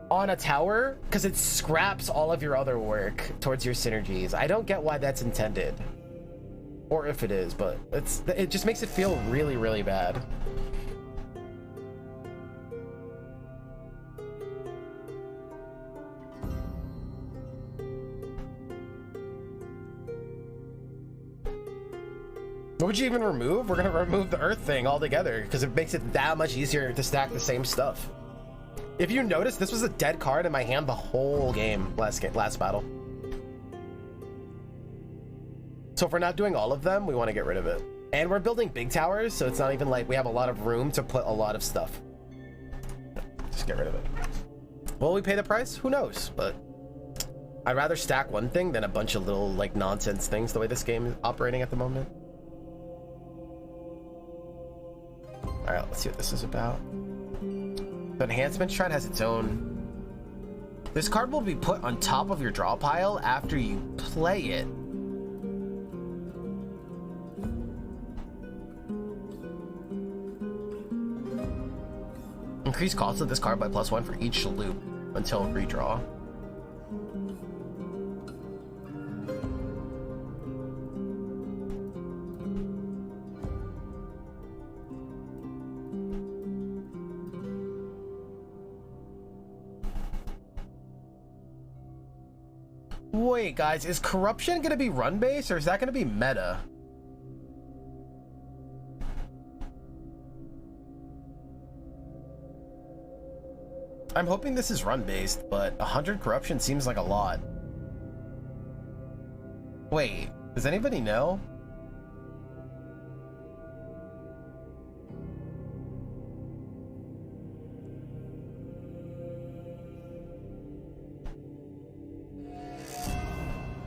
on a tower because it scraps all of your other work towards your synergies. I don't get why that's intended, or if it is, but it just makes it feel really, really bad. What would you even remove? We're gonna remove the earth thing altogether because it makes it that much easier to stack the same stuff. If you notice, this was a dead card in my hand the whole game, last battle. So if we're not doing all of them, we want to get rid of it. And we're building big towers, so it's not even like we have a lot of room to put a lot of stuff. Just get rid of it. Will we pay the price? Who knows? But I'd rather stack one thing than a bunch of little like nonsense things the way this game is operating at the moment. All right, let's see what this is about. The enhancement shrine has its own. This card will be put on top of your draw pile after you play it. Increase cost of this card by +1 for each loop until redraw. Wait, guys, is corruption gonna be run based or is that gonna be meta? I'm hoping this is run based, but 100 corruption seems like a lot. Wait, does anybody know?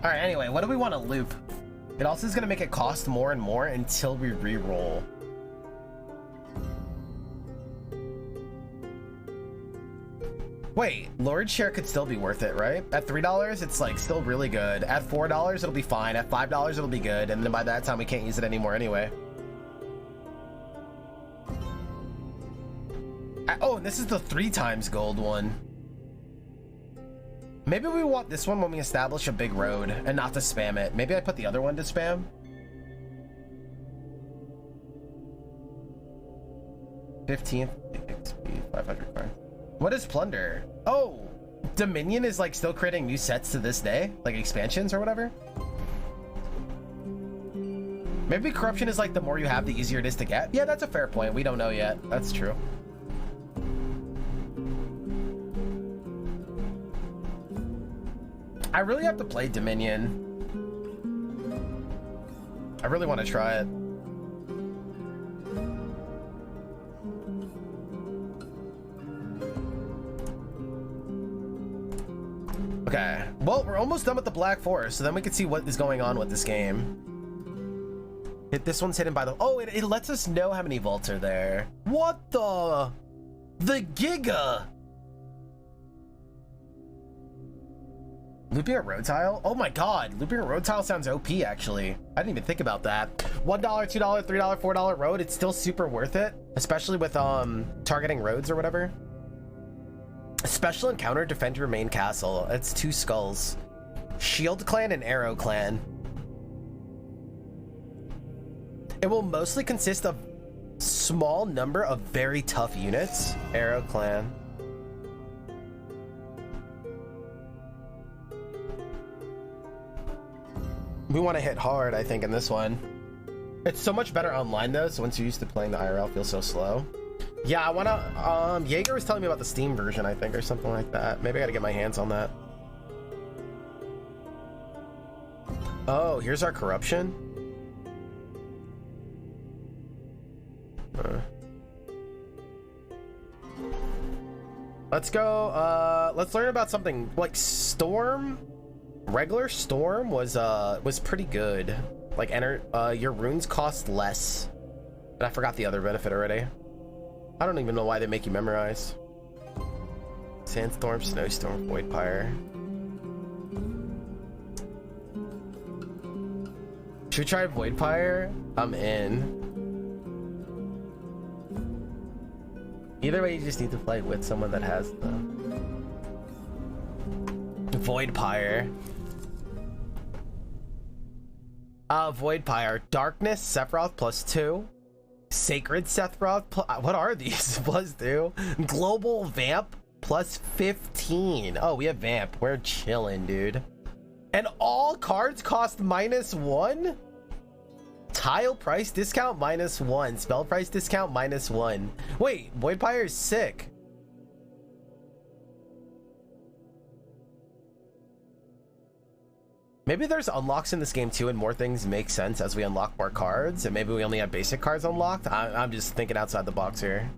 All right, anyway, what do we want to loop? It also is going to make it cost more and more until we re-roll. Wait, Lord Share could still be worth it, right? At $3, it's like still really good. At $4, it'll be fine. At $5, it'll be good. And then by that time, we can't use it anymore anyway. Oh, and this is the 3 times gold one. Maybe we want this one when we establish a big road and not to spam it. Maybe I put the other one to spam. 15th XP, 500 cards. What is plunder? Oh, Dominion is like still creating new sets to this day, like expansions or whatever. Maybe corruption is like the more you have, the easier it is to get. Yeah, that's a fair point. We don't know yet. That's true. I really have to play Dominion. I really want to try it. Okay, well, we're almost done with the Black Forest, so then we can see what is going on with this game. This one's hidden by the... Oh, it lets us know how many vaults are there. What the Giga? Looping a road tile? Oh my god, looping a road tile sounds OP actually. I didn't even think about that. $1, $2, $3, $4 road, it's still super worth it, especially with targeting roads or whatever. Special encounter, defend your main castle. It's 2 skulls. Shield clan and arrow clan. It will mostly consist of small number of very tough units. Arrow clan. We want to hit hard, I think, in this one. It's so much better online though, so once you're used to playing the IRL, it feels so slow. Yeah, I want to, Jaeger was telling me about the Steam version, I think, or something like that. Maybe I gotta get my hands on that. Oh, here's our corruption. Let's go, let's learn about something like Storm. Regular Storm was pretty good. Like, your runes cost less. But I forgot the other benefit already. I don't even know why they make you memorize. Sandstorm, Snowstorm, Voidpire. Should we try Voidpire? I'm in. Either way, you just need to play with someone that has the Voidpire. Voidpire. Darkness, Sephiroth +2. Sacred Sephiroth, what are these? +2. Global Vamp +15. Oh, we have Vamp. We're chilling, dude. And all cards cost -1? Tile price discount -1. Spell price discount -1. Wait, Voidpire is sick. Maybe there's unlocks in this game too, and more things make sense as we unlock more cards, and maybe we only have basic cards unlocked. I'm just thinking outside the box here.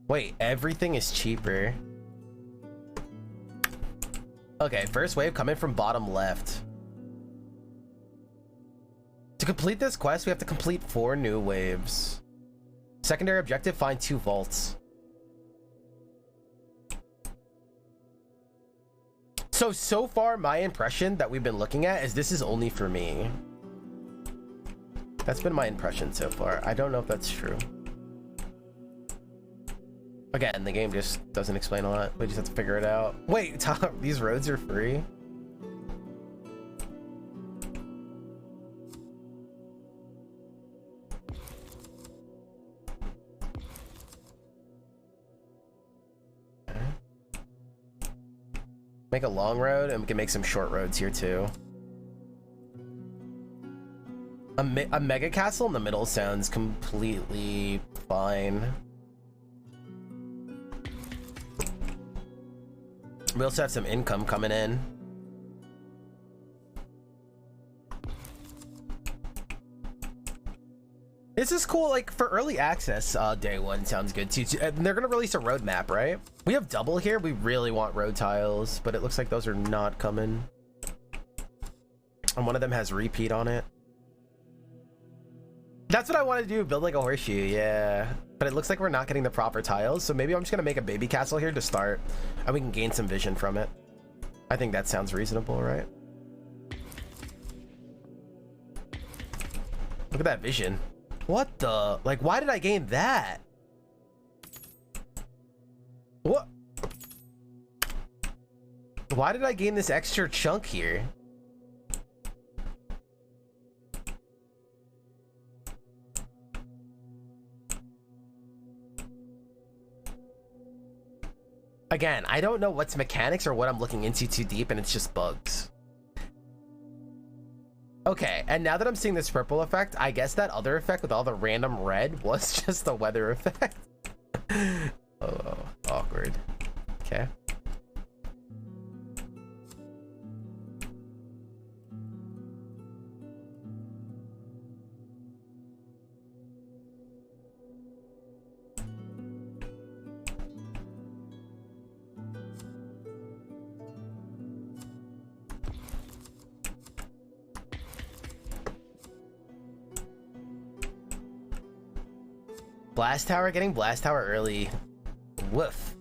Wait, everything is cheaper. Okay, first wave coming from bottom left. To complete this quest, we have to complete 4 new waves. Secondary objective, find 2 vaults. So far, my impression that we've been looking at is this is only for me. That's been my impression so far. I don't know if that's true. Again, the game just doesn't explain a lot. We just have to figure it out. Wait, Tom, these roads are free? Make a long road, and we can make some short roads here too. A mega castle in the middle sounds completely fine. We also have some income coming in. This is cool, like for early access, day 1 sounds good too. And they're gonna release a roadmap, right? We have double here. We really want road tiles, but it looks like those are not coming. And one of them has repeat on it. That's what I want to do, build like a horseshoe, yeah. But it looks like we're not getting the proper tiles, so maybe I'm just gonna make a baby castle here to start, and we can gain some vision from it. I think that sounds reasonable, right? Look at that vision. What the? Like, why did I gain that? What? Why did I gain this extra chunk here? Again, I don't know what's mechanics or what I'm looking into too deep, and it's just bugs. Okay, and now that I'm seeing this purple effect, I guess that other effect with all the random red was just the weather effect. Oh, awkward. Okay. Blast Tower, getting Blast Tower early. Woof.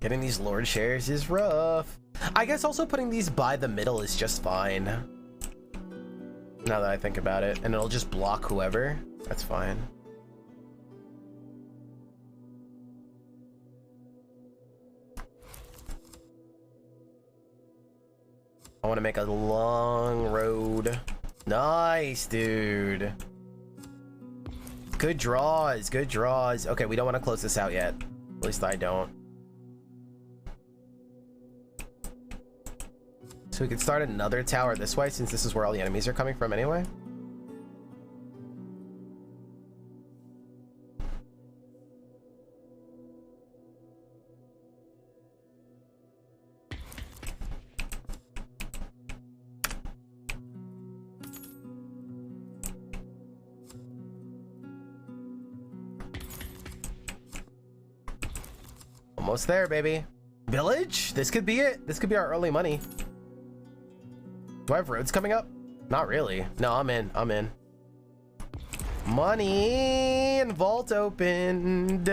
Getting these lord shares is rough. I guess also putting these by the middle is just fine. Now that I think about it. And it'll just block whoever. That's fine. I want to make a long road. Nice, dude. Good draws, good draws. Okay, we don't want to close this out yet. At least I don't. So we could start another tower this way, since this is where all the enemies are coming from anyway. Almost there, baby. Village? This could be it. This could be our early money. Do I have roads coming up? Not really. No, I'm in. I'm in. Money and vault opened.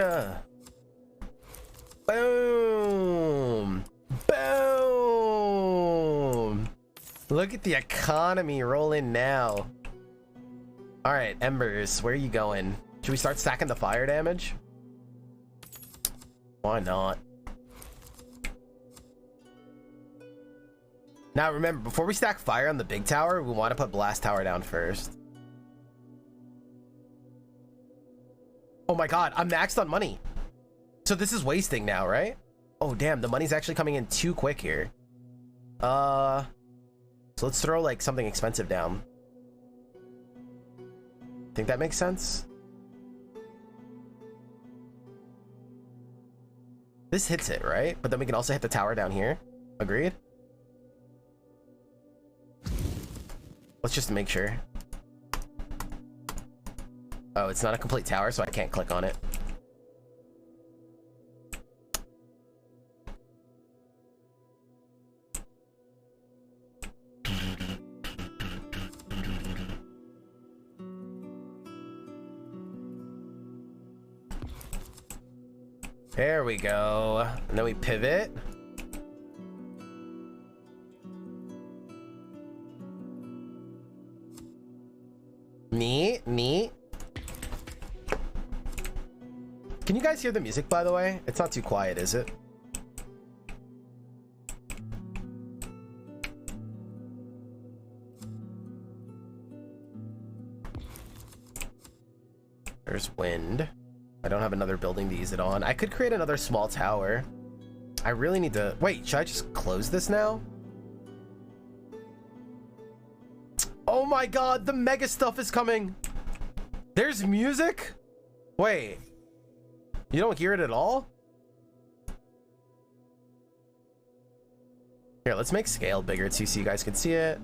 Boom. Boom. Look at the economy rolling now. All right, Embers, where are you going? Should we start stacking the fire damage? Why not? Now remember, before we stack fire on the big tower, we want to put blast tower down first. Oh my god, I'm maxed on money. So this is wasting now, right? Oh damn, the money's actually coming in too quick here. So let's throw like something expensive down. Think that makes sense? This hits it, right? But then we can also hit the tower down here. Agreed? Let's just make sure. Oh, it's not a complete tower, so I can't click on it. There we go. And then we pivot. Neat, neat. Can you guys hear the music, by the way? It's not too quiet, is it? There's wind. I don't have another building to use it on. I could create another small tower. I really need to... Wait, should I just close this now? Oh my god, the mega stuff is coming. There's music? Wait. You don't hear it at all? Here, let's make scale bigger too so you guys can see it.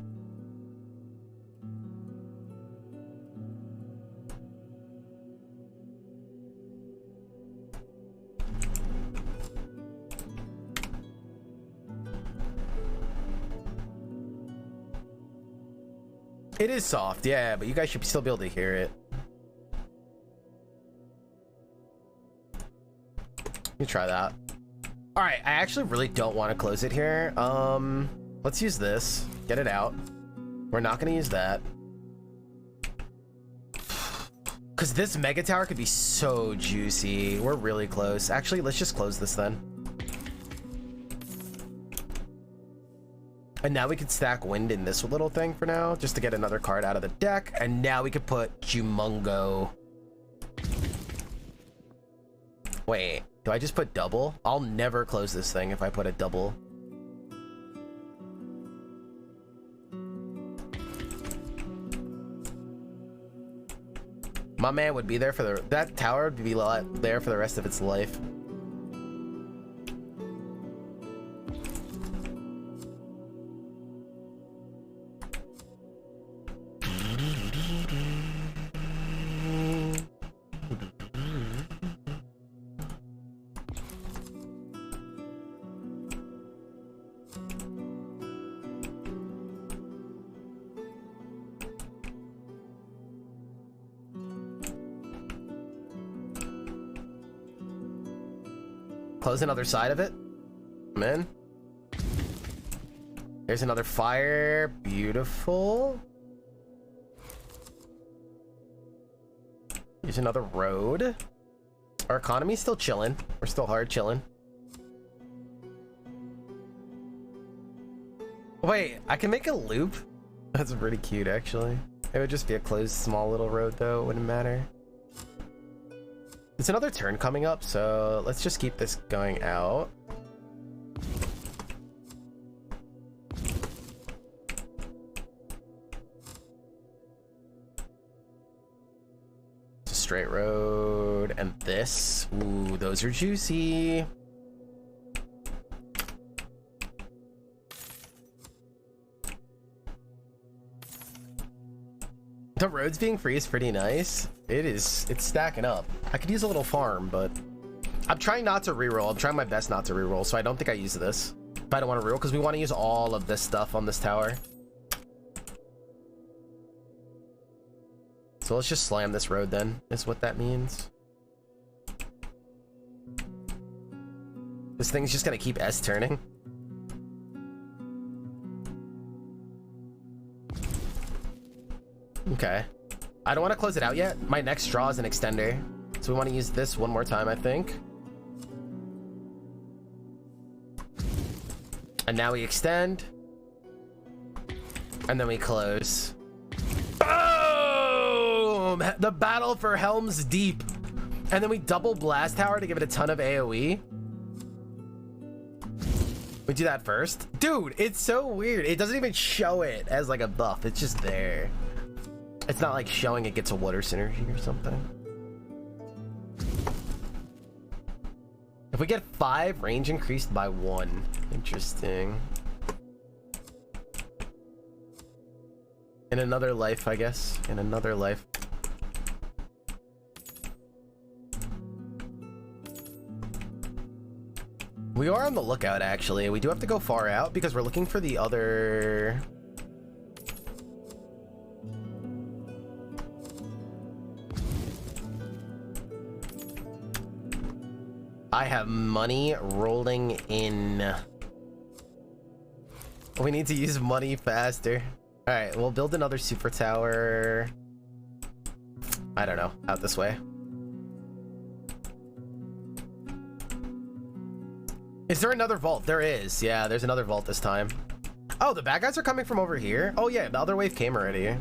It is soft, yeah, but you guys should still be able to hear it. Let me try that. All right, I actually really don't want to close it here. Let's use this. Get it out. We're not going to use that. Because this mega tower could be so juicy. We're really close. Actually, let's just close this then. And now we can stack wind in this little thing for now, just to get another card out of the deck. And now we could put Jumungo. Wait, do I just put double? I'll never close this thing if I put a double. My man would be there for that tower would be there for the rest of its life. Close another side of it. I'm in. There's another fire. Beautiful. Here's another road. Our economy's still chilling. We're still hard chilling. Wait, I can make a loop? That's pretty cute, actually. It would just be a closed, small little road, though. It wouldn't matter. It's another turn coming up, so let's just keep this going out. It's a straight road, and this. Ooh, those are juicy. The roads being free is pretty nice. It's stacking up. I could use a little farm, but I'm trying not to reroll. I'm trying my best not to reroll, so I don't think I use this. If I don't want to reroll, because we want to use all of this stuff on this tower. So let's just slam this road then, is what that means. This thing's just gonna keep S turning. Okay. I don't want to close it out yet. My next draw is an extender. So we want to use this one more time, I think. And now we extend. And then we close. Boom! The battle for Helm's Deep. And then we double Blast Tower to give it a ton of AoE. We do that first. Dude, it's so weird. It doesn't even show it as like a buff. It's just there. It's not like showing it gets a water synergy or something. If we get 5, range increased by 1. Interesting. In another life, I guess. In another life. We are on the lookout, actually. We do have to go far out because we're looking for the other... I have money rolling in. We need to use money faster. All right, we'll build another super tower. I don't know, out this way. Is there another vault? There is. Yeah, there's another vault this time. Oh, the bad guys are coming from over here? Oh yeah, the other wave came already.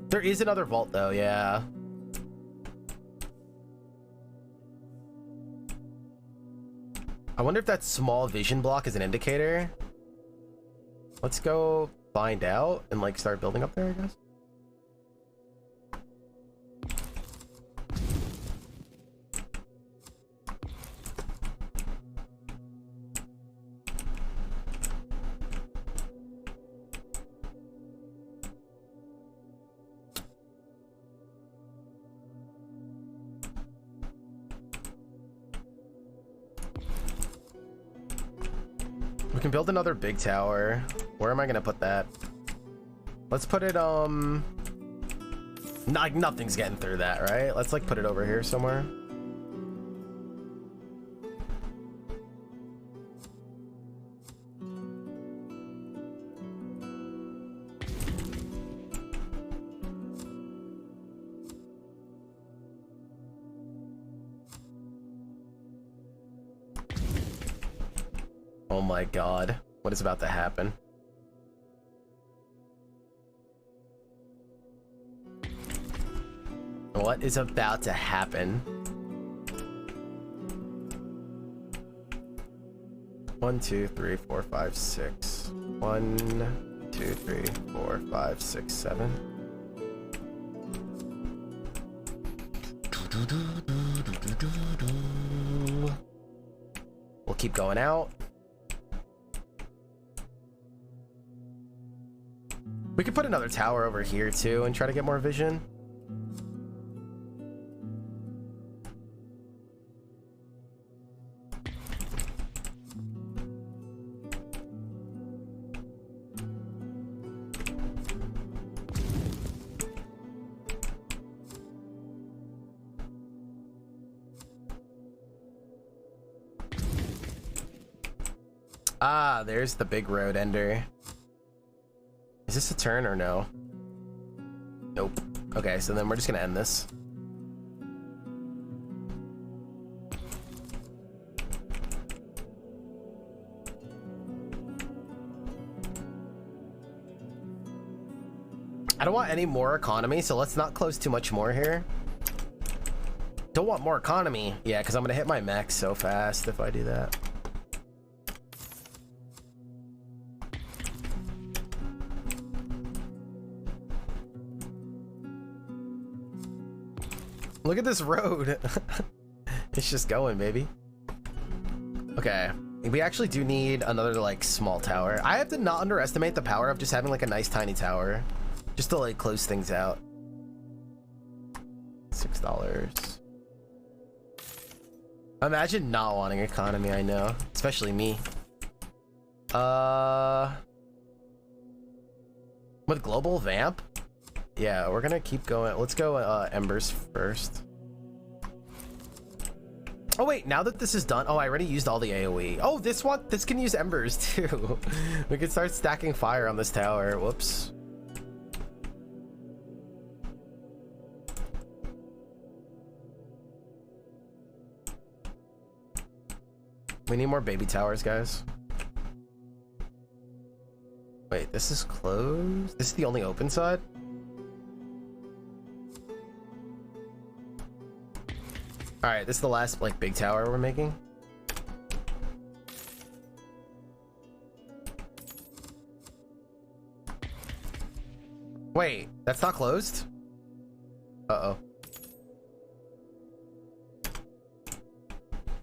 There is another vault though, yeah. I wonder if that small vision block is an indicator. Let's go find out and like start building up there, I guess. We can build another big tower. Where am I gonna put that? Let's put it like nothing's getting through that, right? Let's like put it over here somewhere. Oh my god, what is about to happen? What is about to happen? 1, 2, 3, 4, 5, 6. 1, 2, 3, 4, 5, 6, 7. We'll keep going out. We could put another tower over here too and try to get more vision. Ah, there's the big road ender. Is this a turn or no? Nope. Okay, so then we're just gonna end this. I don't want any more economy, so let's not close too much more here. Don't want more economy. Yeah, because I'm gonna hit my max so fast if I do that. Look at this road. It's just going, baby. Okay. We actually do need another, like, small tower. I have to not underestimate the power of just having, like, a nice tiny tower. Just to, like, close things out. $6. Imagine not wanting economy, I know. Especially me. With global vamp? Yeah, we're gonna keep going. Let's go embers first. Oh wait, now that this is done, oh, I already used all the AoE. Oh, this can use embers too. We can start stacking fire on this tower. Whoops. We need more baby towers, guys. Wait, this is closed? This is the only open side? All right, this is the last, like, big tower we're making. Wait, that's not closed? Uh-oh.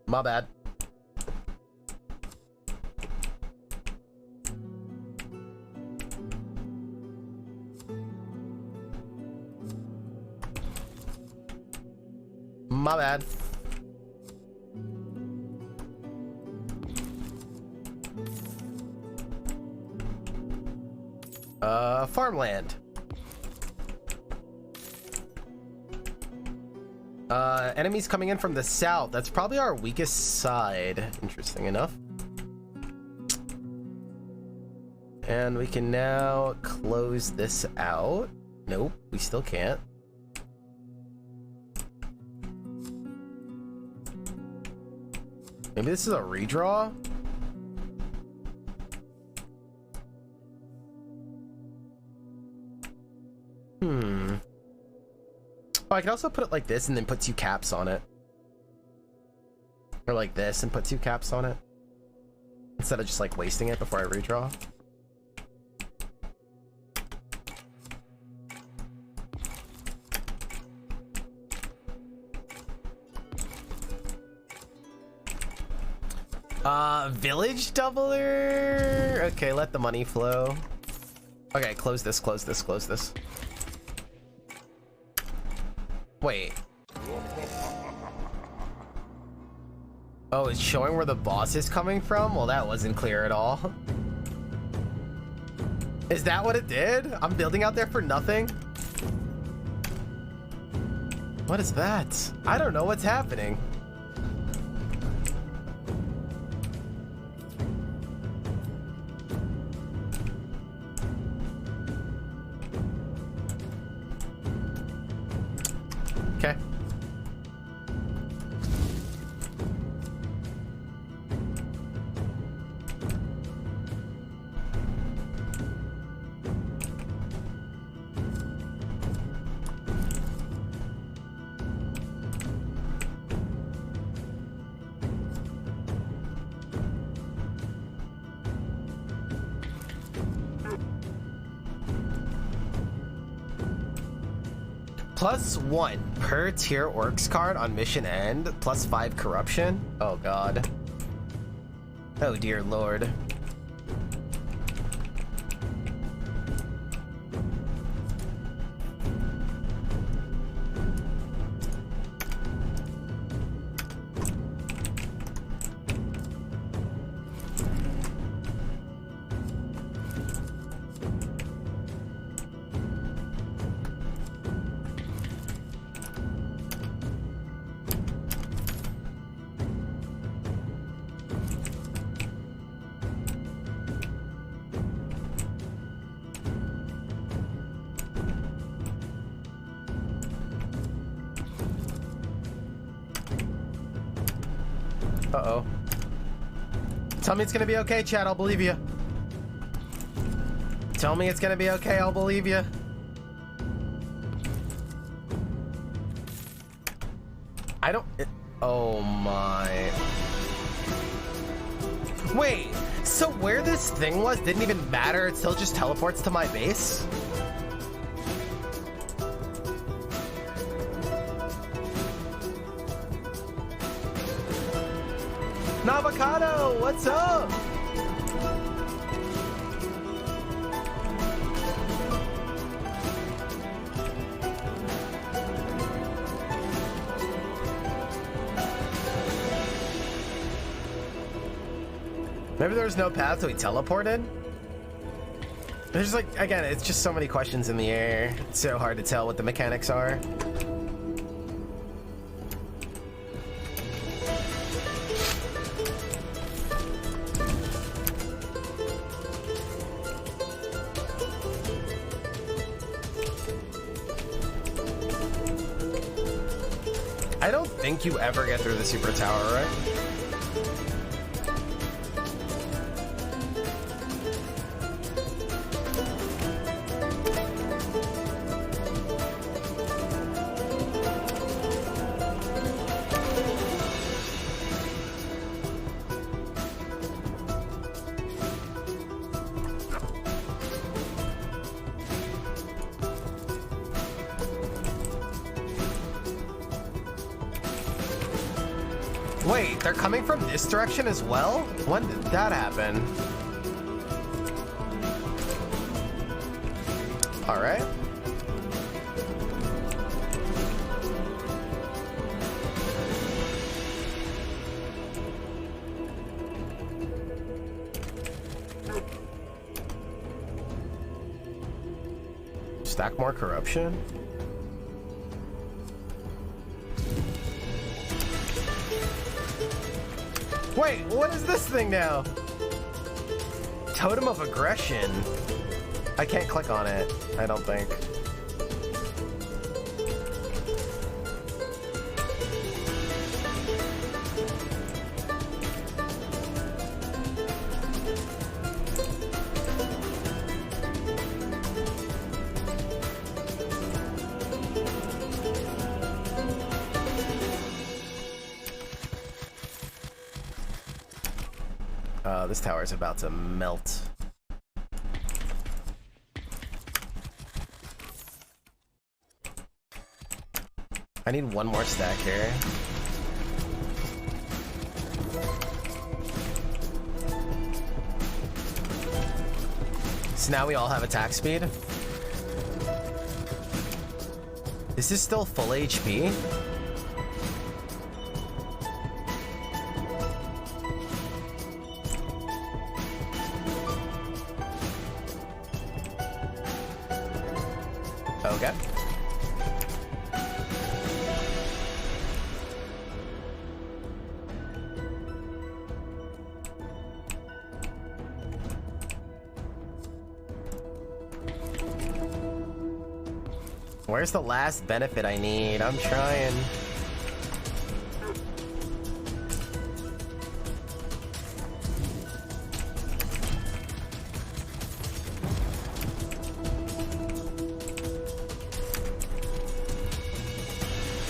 My bad. My bad. Farmland. Enemies coming in from the south. That's probably our weakest side. Interesting enough. And we can now close this out. Nope, we still can't. Maybe this is a redraw? Oh, I can also put it like this and then put 2 caps on it. Or like this and put 2 caps on it. Instead of just like wasting it before I redraw. Village doubler? Okay, let the money flow. Okay, close this, close this, close this. Wait. Oh, it's showing where the boss is coming from? Well, that wasn't clear at all. Is that what it did? I'm building out there for nothing? What is that? I don't know what's happening. Okay. +1 per tier orcs card on mission end, +5 corruption. Oh god. Oh dear lord. Uh-oh. Tell me it's gonna be okay, Chad. I'll believe you. Tell me it's gonna be okay. I'll believe you. I don't... oh my... Wait, so where this thing was didn't even matter? It still just teleports to my base? Navocado, what's up? Maybe there's no path so he teleported? There's like, again, it's just so many questions in the air. It's so hard to tell what the mechanics are. I don't think you ever get through the super tower, right? Wait, they're coming from this direction as well? When did that happen? All right. Stack more corruption? Wait, what is this thing now? Totem of aggression. I can't click on it, I don't think. This tower is about to melt. I need one more stack here. So now we all have attack speed. This is still full HP. Okay. Where's the last benefit I need? I'm trying.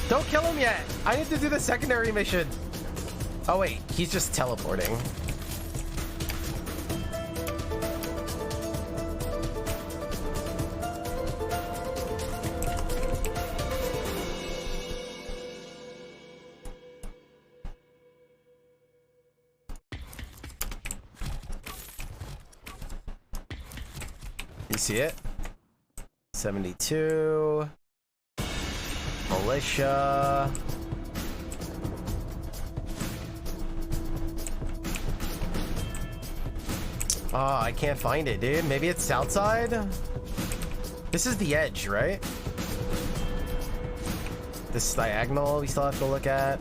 Don't kill him yet! I need to do the secondary mission. Oh wait, he's just teleporting. You see it? 72. Militia. Oh, I can't find it, dude. Maybe it's south side? This is the edge, right? This diagonal we still have to look at.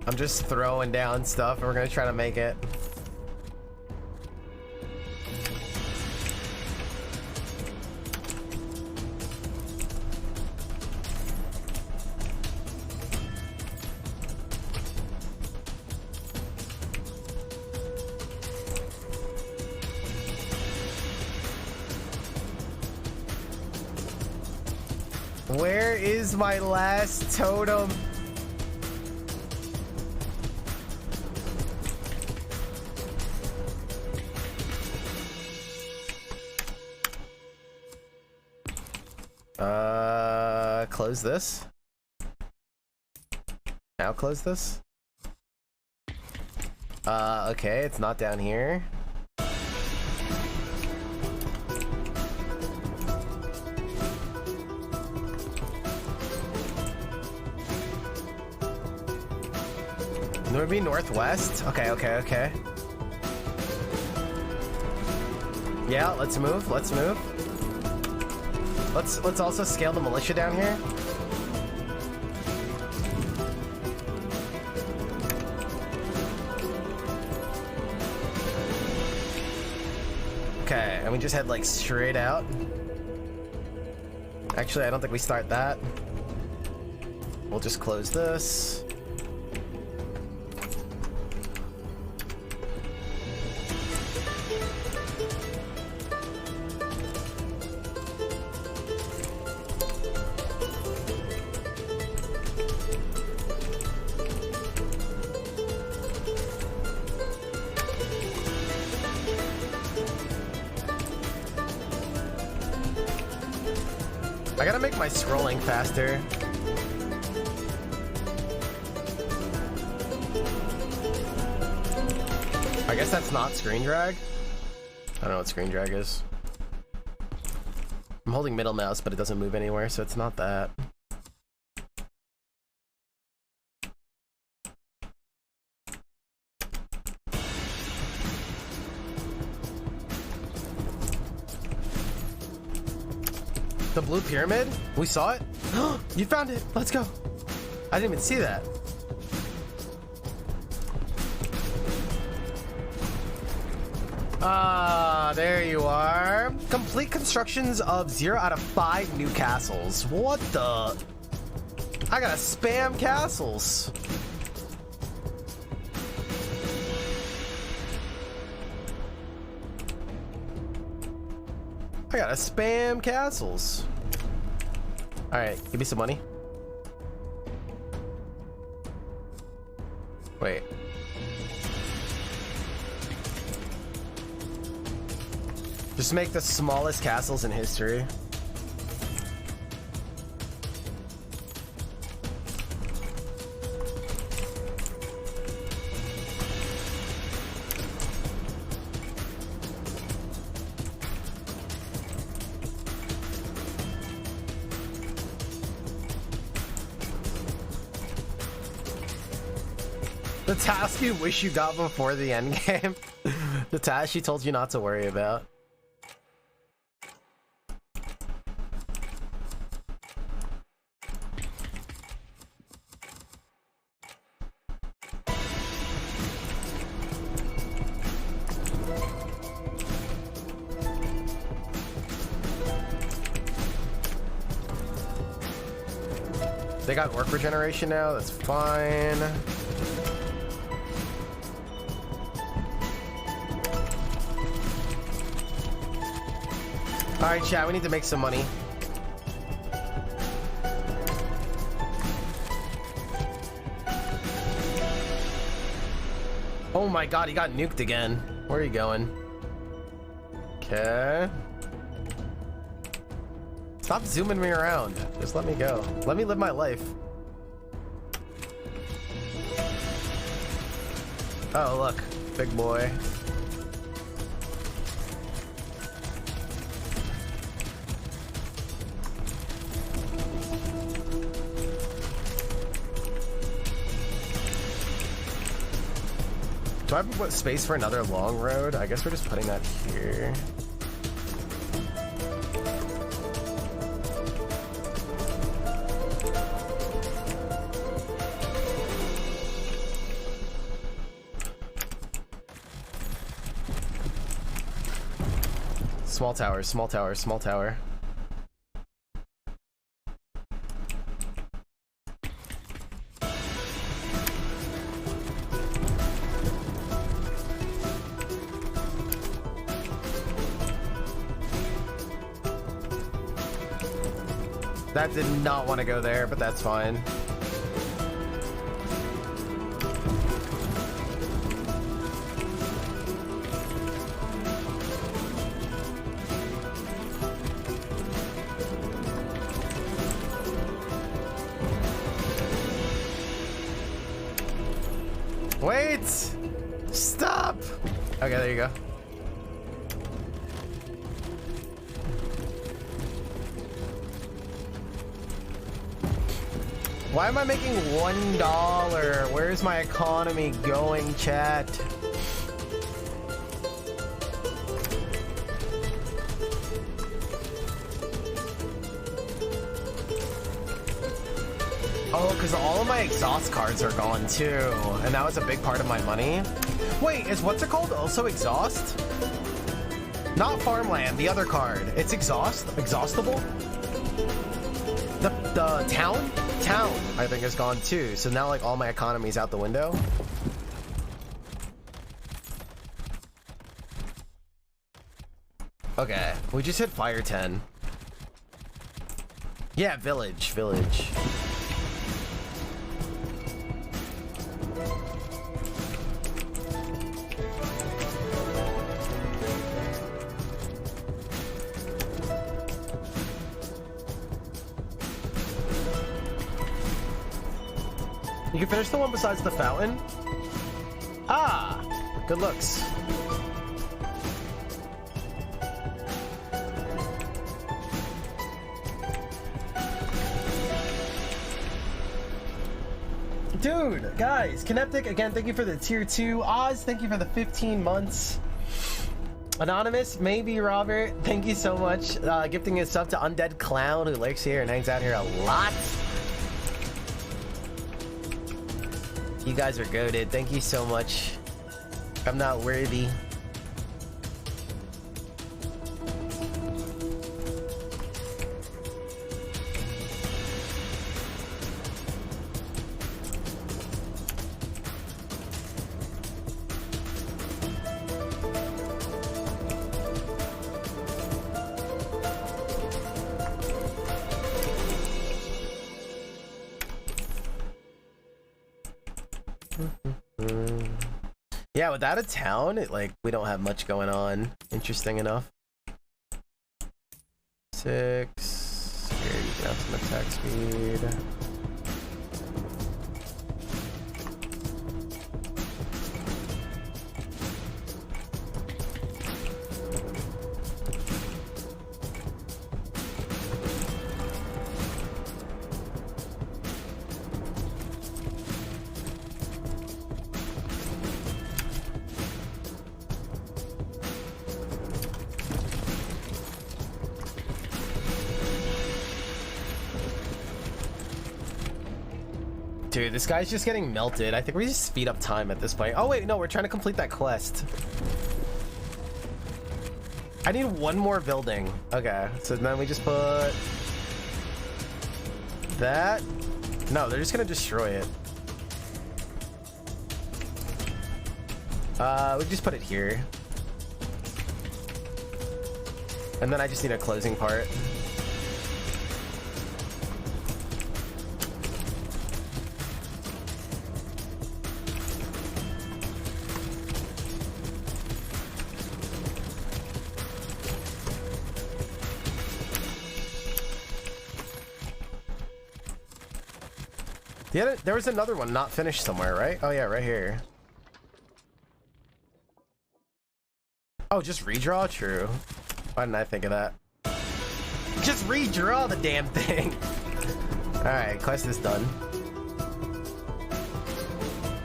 I'm just throwing down stuff and we're gonna try to make it. Where is my last totem? Close this. Now close this. Okay, it's not down here. It would be northwest. Okay, okay, okay. Yeah, let's move. Let's move. Let's also scale the militia down here. Okay, and we just head like straight out. Actually, I don't think we start that. We'll just close this. I gotta make my scrolling faster. I guess that's not screen drag. I don't know what screen drag is. I'm holding middle mouse, but it doesn't move anywhere, so it's not that. The blue pyramid? We saw it? You found it! Let's go! I didn't even see that. Ah, there you are. Complete constructions of 0 out of 5 new castles. What the? I gotta spam castles. I gotta spam castles. Alright, give me some money. Wait. Just make the smallest castles in history. The task you wish you got before the end game. The task she told you not to worry about. They got orc regeneration now, that's fine. Alright, chat, we need to make some money. Oh my god, he got nuked again. Where are you going? Okay. Stop zooming me around. Just let me go. Let me live my life. Oh, look. Big boy. Do I have space for another long road? I guess we're just putting that here. Small tower, small tower, small tower. That did not want to go there, but that's fine. Wait! Stop! Okay, there you go. Why am I making $1? Where's my economy going, chat? Oh, because all of my exhaust cards are gone too, and that was a big part of my money. Wait, is what's it called also exhaust? Not farmland, the other card. It's exhaustible? The town, I think is gone too. So now like all my economy's out the window. Okay, we just hit fire 10. Yeah, village. You can finish the one besides the fountain? Ah! Good looks. Dude, guys, Kineptic, again, thank you for the tier 2. Oz, thank you for the 15 months. Anonymous, maybe Robert, thank you so much. Gifting a sub to Undead Clown, who lurks here and hangs out here a lot. You guys are goated. Thank you so much. I'm not worthy. Yeah, without a town, we don't have much going on. Interesting enough. 6. Here, you can have some attack speed. Dude, this guy's just getting melted. I think we just speed up time at this point. Oh wait, no, we're trying to complete that quest. I need one more building. Okay, so then we just put that. No, they're just gonna destroy it. We just put it here. And then I just need a closing part. There was another one not finished somewhere, right? Oh yeah, right here. Oh, just redraw? True. Why didn't I think of that? Just redraw the damn thing. Alright, quest is done.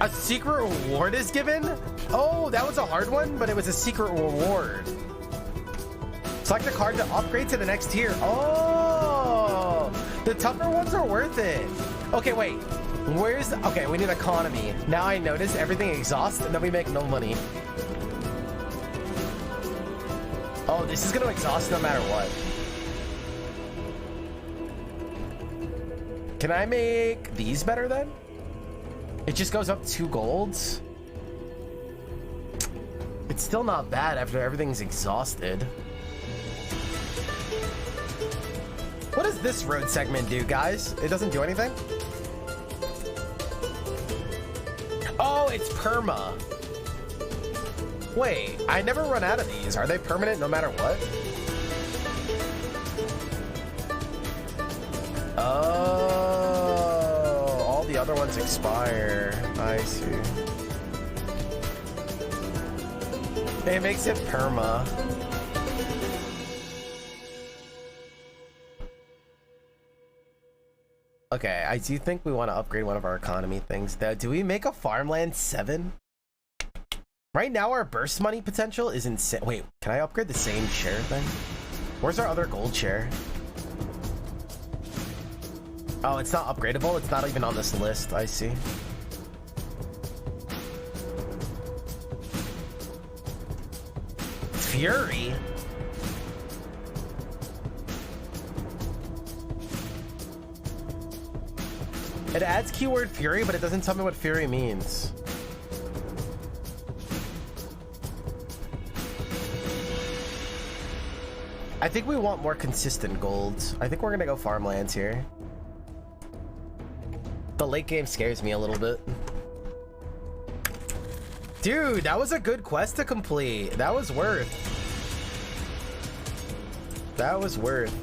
A secret reward is given? Oh, that was a hard one, but it was a secret reward. Select a card to upgrade to the next tier. Oh, the tougher ones are worth it. Okay, wait. Okay, we need economy. Now I notice everything exhausts and then we make no money. Oh, this is gonna exhaust no matter what. Can I make these better then? It just goes up 2 golds. It's still not bad after everything's exhausted. What does this road segment do, guys? It doesn't do anything? Oh, it's perma. Wait, I never run out of these. Are they permanent no matter what? Oh, all the other ones expire. I see. It makes it perma. Okay, I do think we want to upgrade one of our economy things. Do we make a farmland 7? Right now, our burst money potential is insane. Wait, can I upgrade the same share thing? Where's our other gold share? Oh, it's not upgradable. It's not even on this list. I see. Fury? It adds keyword Fury, but it doesn't tell me what Fury means. I think we want more consistent golds. I think we're gonna go farmlands here. The late game scares me a little bit. Dude, that was a good quest to complete. That was worth. That was worth.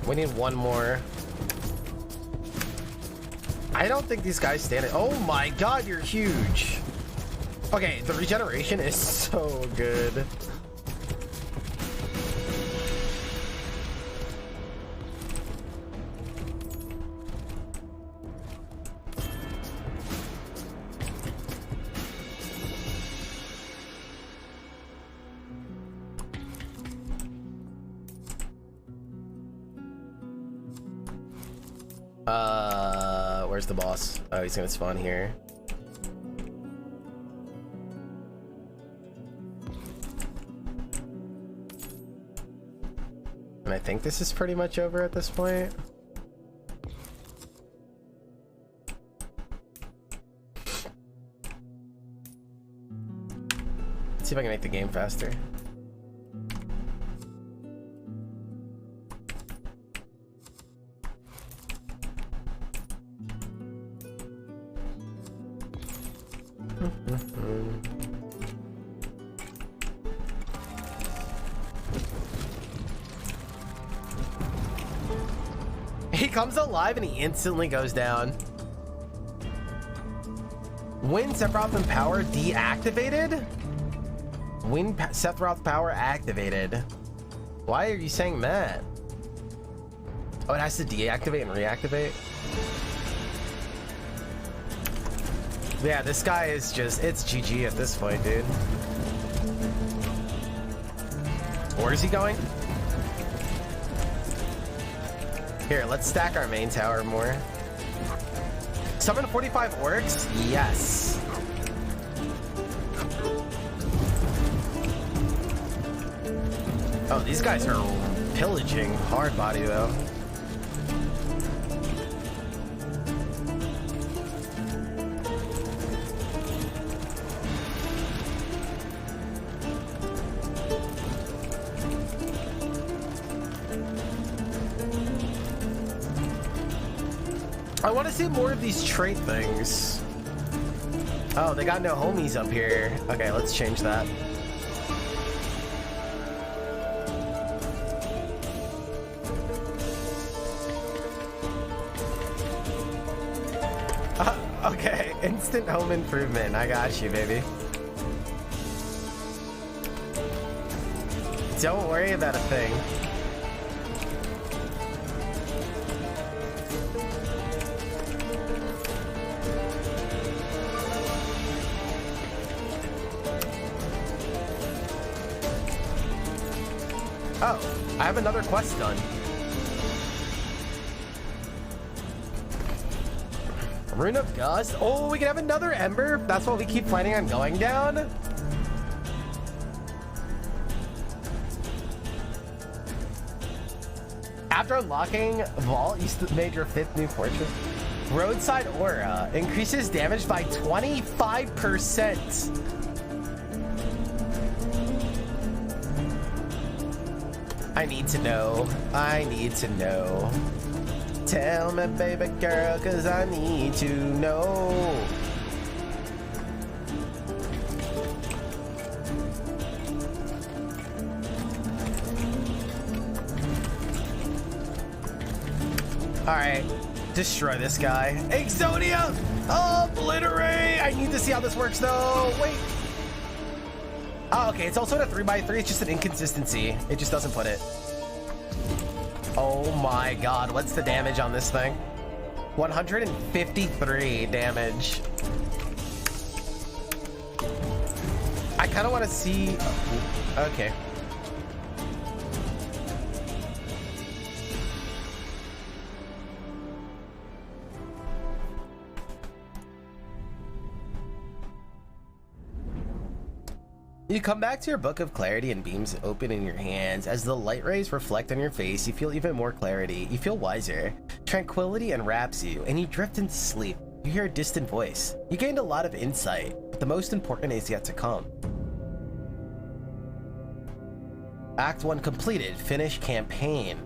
We need one more. I don't think these guys stand it. Oh my god, you're huge. Okay, the regeneration is so good. Where's the boss? Oh, he's gonna spawn here. And I think this is pretty much over at this point. Let's see if I can make the game faster. He comes alive and he instantly goes down. When Sephiroth and power deactivated? When Sephiroth power activated? Why are you saying that? Oh, it has to deactivate and reactivate? Yeah, this guy is just, it's GG at this point, dude. Where is he going? Here, let's stack our main tower more. Summon 45 orcs? Yes. Oh, these guys are pillaging. Hard body, though. I want to see more of these trait things. Oh, they got no homies up here. Okay, let's change that. Okay, instant home improvement. I got you, baby. Don't worry about a thing. Oh, I have another quest done. Rune of Gust. Oh, we can have another Ember. That's what we keep planning on going down. After unlocking Vault, you made your 5th new fortress. Roadside Aura increases damage by 25%. I need to know. I need to know. Tell me, baby girl, cause I need to know. Alright, destroy this guy. Exodia! Obliterate! I need to see how this works though. Wait. Oh, okay, it's also a 3x3. It's just an inconsistency. It just doesn't put it. Oh my god, what's the damage on this thing? 153 damage. I kind of want to see... Okay. You come back to your Book of Clarity and beams open in your hands. As the light rays reflect on your face, you feel even more clarity. You feel wiser. Tranquility enwraps you, and you drift into sleep. You hear a distant voice. You gained a lot of insight, but the most important is yet to come. Act 1 completed. Finish campaign.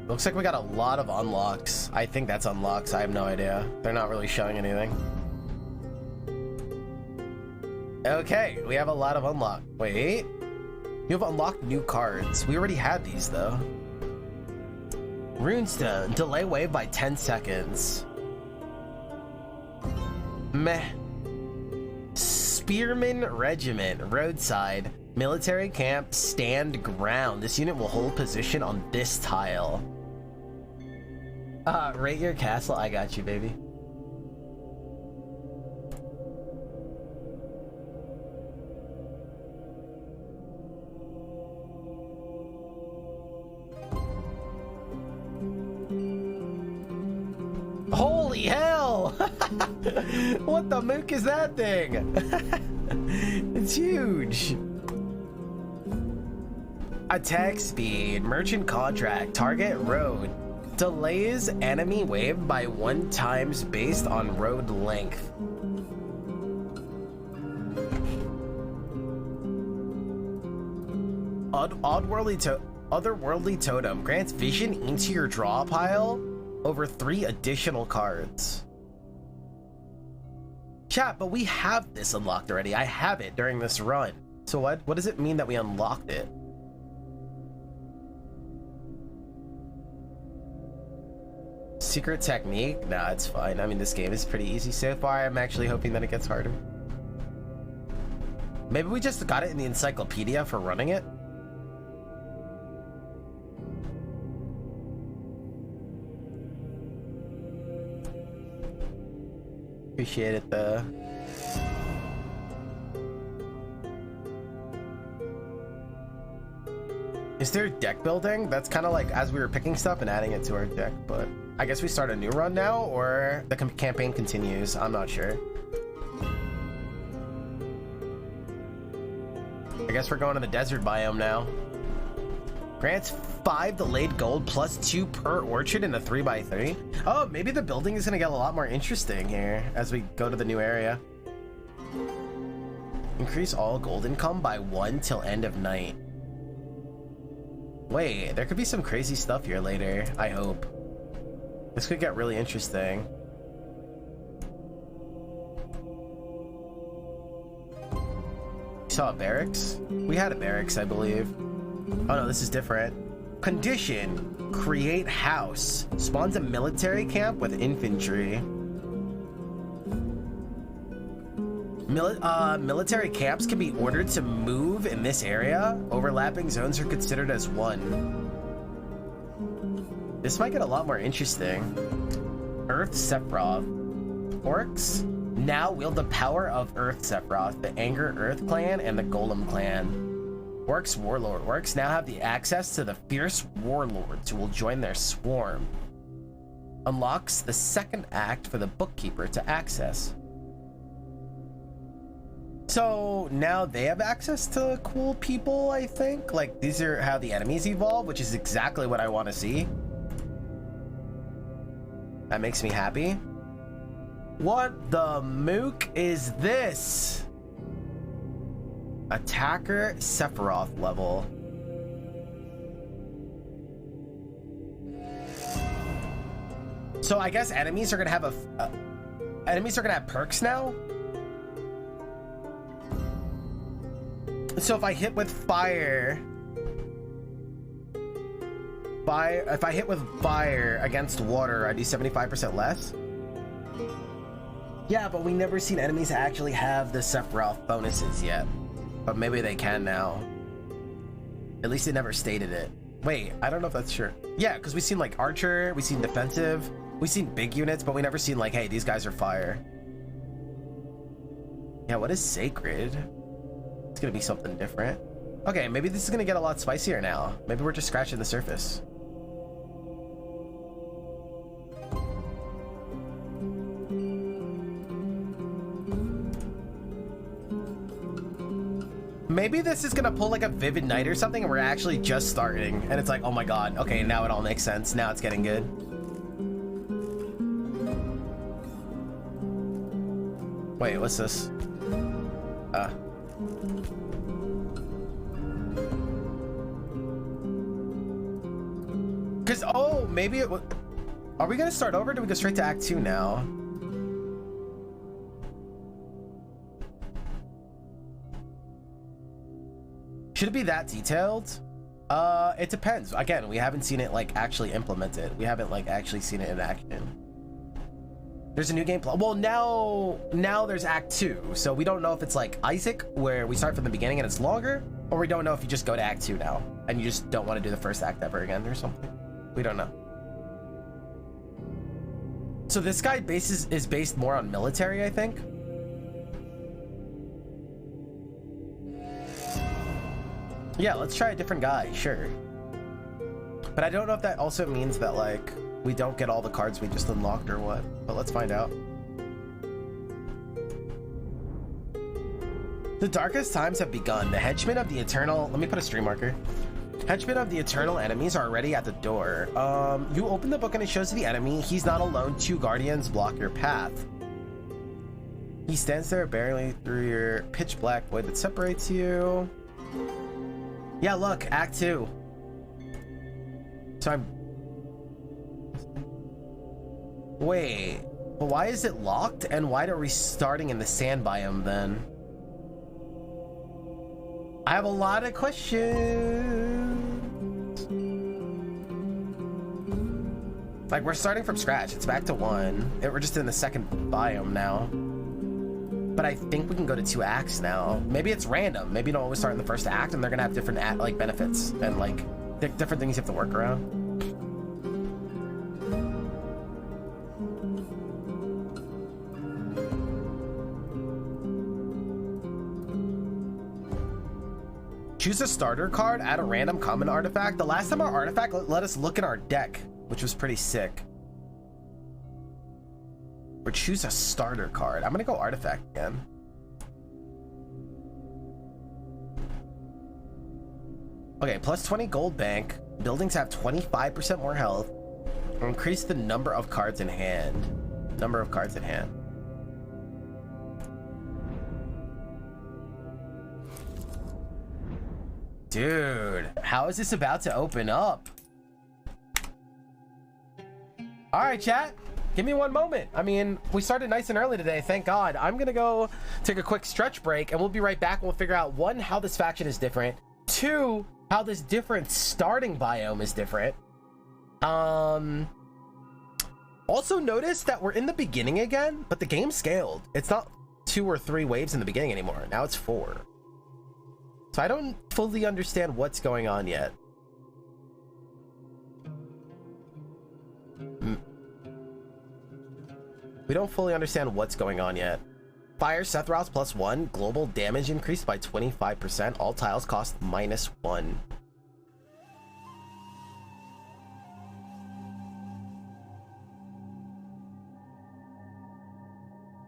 Looks like we got a lot of unlocks. I think that's unlocks. I have no idea. They're not really showing anything. Okay, we have a lot of unlock. Wait. You have unlocked new cards. We already had these though. Runestone. Delay wave by 10 seconds. Meh. Spearman Regiment. Roadside. Military camp. Stand ground. This unit will hold position on this tile. Rate your castle. I got you, baby. Holy hell! What the mook is that thing? It's huge. Attack speed, merchant contract, target road. Delays enemy wave by 1 times based on road length. Otherworldly totem grants vision into your draw pile over 3 additional cards. Chat, but we have this unlocked already. I have it during this run. So what does it mean that we unlocked it? Secret technique? Nah, it's fine. I mean, this game is pretty easy so far. I'm actually hoping that it gets harder. Maybe we just got it in the encyclopedia for running it? Appreciate it though. Is there deck building? That's kind of like as we were picking stuff and adding it to our deck, but I guess we start a new run now, or the campaign continues. I'm not sure. I guess we're going to the desert biome now. Grants 5 delayed gold plus 2 per orchard in a 3x3. Oh, maybe the building is gonna get a lot more interesting here as we go to the new area. Increase all gold income by 1 till end of night. Wait, there could be some crazy stuff here later, I hope. This could get really interesting. Saw a barracks? We had a barracks, I believe. Oh no, this is different. Condition, create house. Spawns a military camp with infantry. Military camps can be ordered to move in this area. Overlapping zones are considered as one. This might get a lot more interesting. Earth Sephiroth. Orcs now wield the power of Earth Sephiroth, the Anger Earth clan, and the Golem clan. Orcs Warlord. Orcs now have the access to the fierce warlords who will join their swarm. Unlocks the second act for the bookkeeper to access. So now they have access to cool people, I think. Like, these are how the enemies evolve, which is exactly what I want to see. That makes me happy. What the mook is this? Attacker Sephiroth level. So I guess enemies are gonna have enemies are gonna have perks now. So if I hit with fire, if I hit with fire against water, I do 75% less. Yeah, but we never seen enemies actually have the Sephiroth bonuses yet. But maybe they can now. At least they never stated it. Wait, I don't know if that's true. Yeah, because we've seen like archer, we've seen defensive, we've seen big units, but we never seen like, hey, these guys are fire. Yeah, what is sacred? It's gonna be something different. Okay, maybe this is gonna get a lot spicier now. Maybe we're just scratching the surface. Maybe this is gonna pull like a Vivid Night or something and we're actually just starting and it's like, oh my god, okay, now it all makes sense. Now it's getting good. Wait, what's this? Cause, oh, maybe it was... Are we gonna start over or do we go straight to Act 2 now? Should it be that detailed? It depends. Again, we haven't seen it like actually implemented. We haven't like actually seen it in action. There's a new game plan. Well, now there's Act 2, so we don't know if it's like Isaac, where we start from the beginning and it's longer, or we don't know if you just go to Act 2 now and you just don't want to do the first act ever again or something. We don't know. So this guy is based more on military, I think. Yeah, let's try a different guy, sure. But I don't know if that also means that like we don't get all the cards we just unlocked or what, but let's find out. The darkest times have begun. The henchmen of the eternal, let me put a stream marker. Henchmen of the eternal enemies are already at the door. You open the book and it shows the enemy. He's not alone. 2 guardians block your path. He stands there barely through your pitch black void that separates you. Yeah, look, Act 2. So I'm... Wait, but why is it locked? And why are we starting in the sand biome then? I have a lot of questions. Like, we're starting from scratch. It's back to 1. We're just in the second biome now. But I think we can go to 2 acts now. Maybe it's random. Maybe you don't always start in the first act and they're gonna have different like benefits and like different things you have to work around. Choose a starter card, add a random common artifact. The last time our artifact let us look in our deck, which was pretty sick. Or choose a starter card. I'm gonna go artifact again. Okay, plus 20 gold bank. Buildings have 25% more health. Increase the number of cards in hand. Number of cards in hand. Dude, how is this about to open up? All right, chat. Give me one moment. I mean, we started nice and early today, thank God. I'm gonna go take a quick stretch break and we'll be right back. We'll figure out, one, how this faction is different. Two, how this different starting biome is different. Also notice that we're in the beginning again, but the game scaled. It's not 2 or 3 waves in the beginning anymore. Now it's 4. So I don't fully understand what's going on yet. We don't fully understand what's going on yet. Fire Sethros +1. Global damage increased by 25%. All tiles cost -1.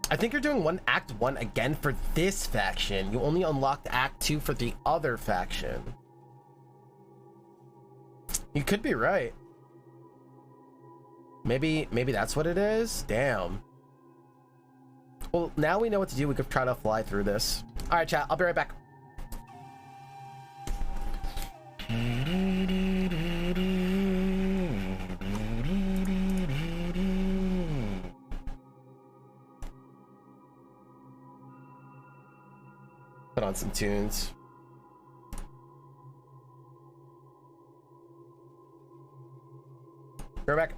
I think you're doing Act 1 again for this faction. You only unlocked Act 2 for the other faction. You could be right. Maybe that's what it is? Damn. Well, now we know what to do. We could try to fly through this. All right, chat. I'll be right back. Put on some tunes. Be right back.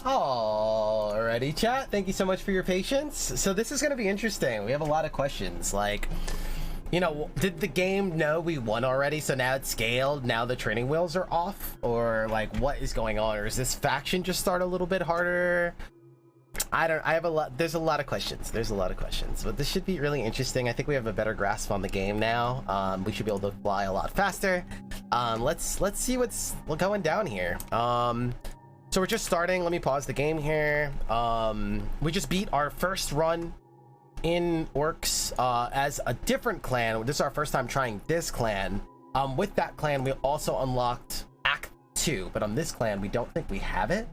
Alrighty, chat. Thank you so much for your patience. So this is going to be interesting. We have a lot of questions. Like, you know, did the game know we won already? So now it's scaled. Now the training wheels are off, or like, what is going on? Or is this faction just start a little bit harder? I have a lot. There's a lot of questions. But this should be really interesting. I think we have a better grasp on the game now. We should be able to fly a lot faster. Let's see what's going down here. So we're just starting. Let me pause the game here. We just beat our first run in Orcs as a different clan. This is our first time trying this clan. With that clan, we also unlocked Act 2, but on this clan, we don't think we have it.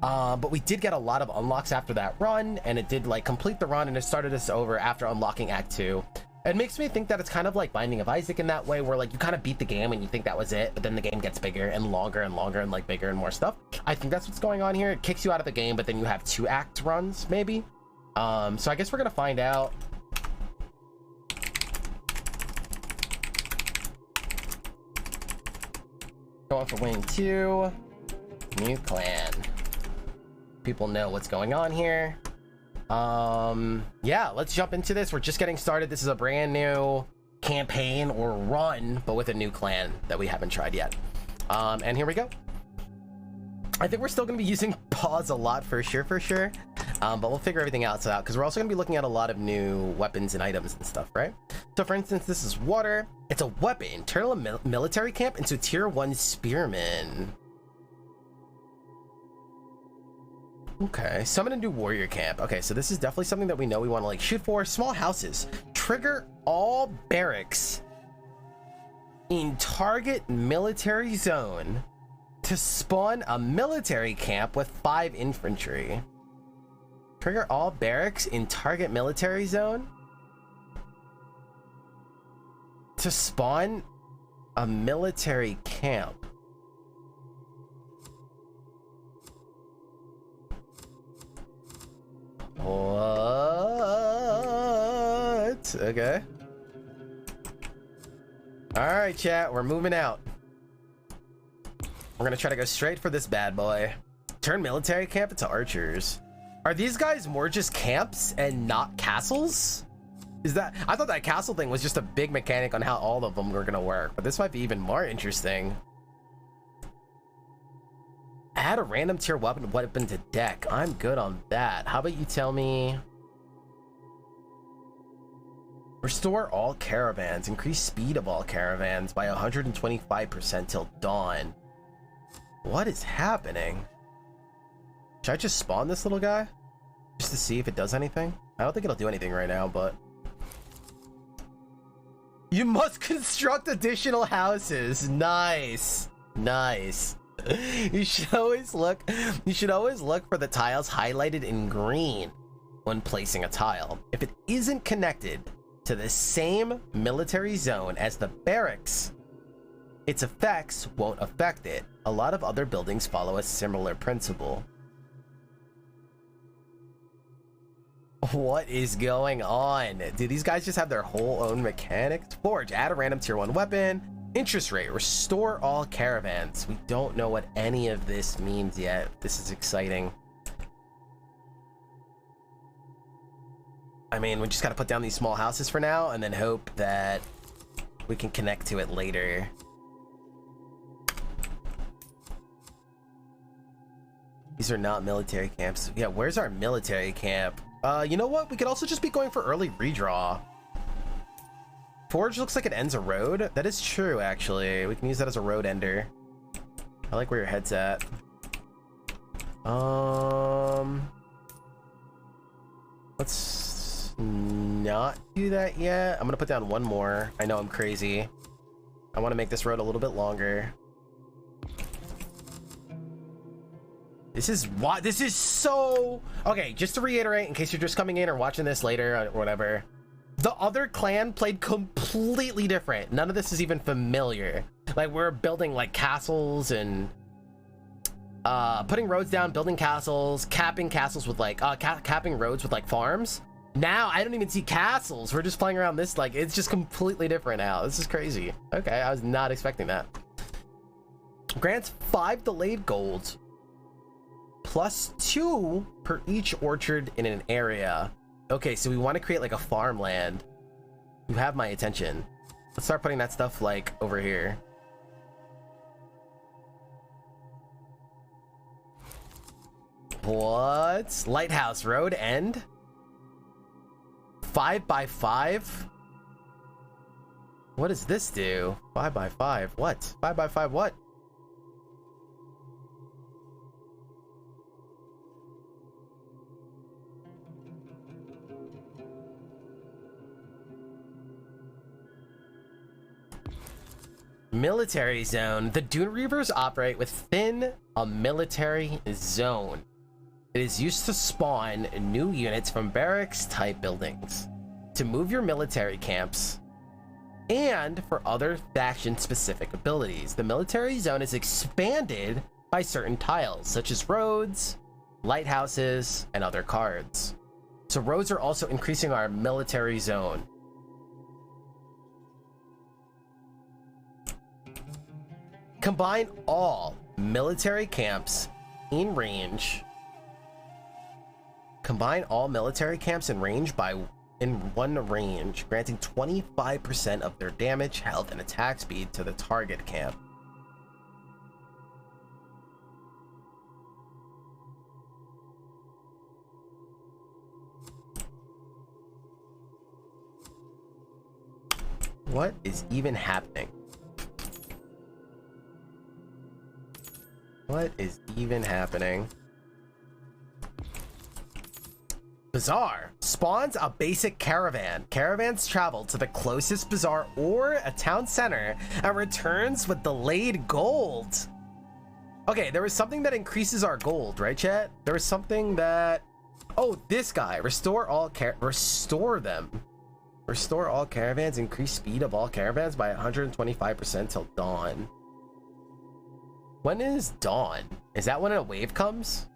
But we did get a lot of unlocks after that run, and it did like complete the run, and it started us over after unlocking Act 2. It makes me think that it's kind of like Binding of Isaac in that way, where like you kind of beat the game and you think that was it, but then the game gets bigger and longer and longer and like bigger and more stuff. I think that's what's going on here. It kicks you out of the game, but then you have 2 act runs maybe. So I guess we're gonna find out. Going for wing 2, new clan. People know what's going on here. Yeah, let's jump into this. We're just getting started. This is a brand new campaign or run, but with a new clan that we haven't tried yet. And here we go. I think we're still going to be using pause a lot for sure. But we'll figure everything else out, because we're also going to be looking at a lot of new weapons and items and stuff, right? So for instance, this is water. It's a weapon. Turn a military camp into tier 1 spearman. Okay, summon a new warrior camp. Okay, so this is definitely something that we know we want to like shoot for. Small houses. Trigger all barracks in target military zone to spawn a military camp with 5 infantry. Trigger all barracks in target military zone to spawn a military camp. What? Okay. All right, chat, we're moving out. We're gonna try to go straight for this bad boy. Turn military camp into archers. Are these guys more just camps and not castles? Is that, I thought that castle thing was just a big mechanic on how all of them were gonna work, but this might be even more interesting. Add a random tier weapon to deck. I'm good on that. How about you tell me? Restore all caravans. Increase speed of all caravans by 125% till dawn. What is happening? Should I just spawn this little guy? Just to see if it does anything? I don't think it'll do anything right now, but... You must construct additional houses. Nice. Nice. You should always look for the tiles highlighted in green when placing a tile. If it isn't connected to the same military zone as the barracks, its effects won't affect it. A lot of other buildings follow a similar principle. What is going on? Do these guys just have their whole own mechanics? Forge, add a random tier 1 weapon. Interest rate, restore all caravans. We don't know what any of this means yet. This is exciting. I mean, we just got to put down these small houses for now and then hope that we can connect to it later. These are not military camps. Yeah, where's our military camp? You know what? We could also just be going for early redraw. Forge looks like it ends a road. That is true, actually. We can use that as a road ender. I like where your head's at. Let's not do that yet. I'm gonna put down one more. I know I'm crazy. I want to make this road a little bit longer. This is what this is so okay. Just to reiterate, in case you're just coming in or watching this later or whatever, the other clan played completely different. None of this is even familiar. Like, we're building like castles and putting roads down, building castles, capping castles with like capping roads with like farms. Now I don't even see castles. We're just playing around this, like, it's just completely different now. This is crazy. Okay, I was not expecting that. Grants 5 delayed golds +2 per each orchard in an area. Okay, so we want to create like a farmland. You have my attention. Let's start putting that stuff like over here. What? Lighthouse road end? 5x5? What does this do? 5x5? What? 5x5 what? Military zone. The Dune Reavers operate within a military zone. It is used to spawn new units from barracks type buildings, to move your military camps, and for other faction specific abilities. The military zone is expanded by certain tiles such as roads, lighthouses, and other cards. So roads are also increasing our military zone. Combine all military camps in range. Combine all military camps in range in one range, granting 25% of their damage, health, and attack speed to the target camp. What is even happening? What is even happening? Bazaar spawns a basic caravan. Caravans travel to the closest bazaar or a town center and returns with delayed gold. Okay, there was something that increases our gold, right, chat? There was something that... Oh, this guy. Restore all restore them. Restore all caravans. Increase speed of all caravans by 125% till dawn. When is dawn? Is that when a wave comes?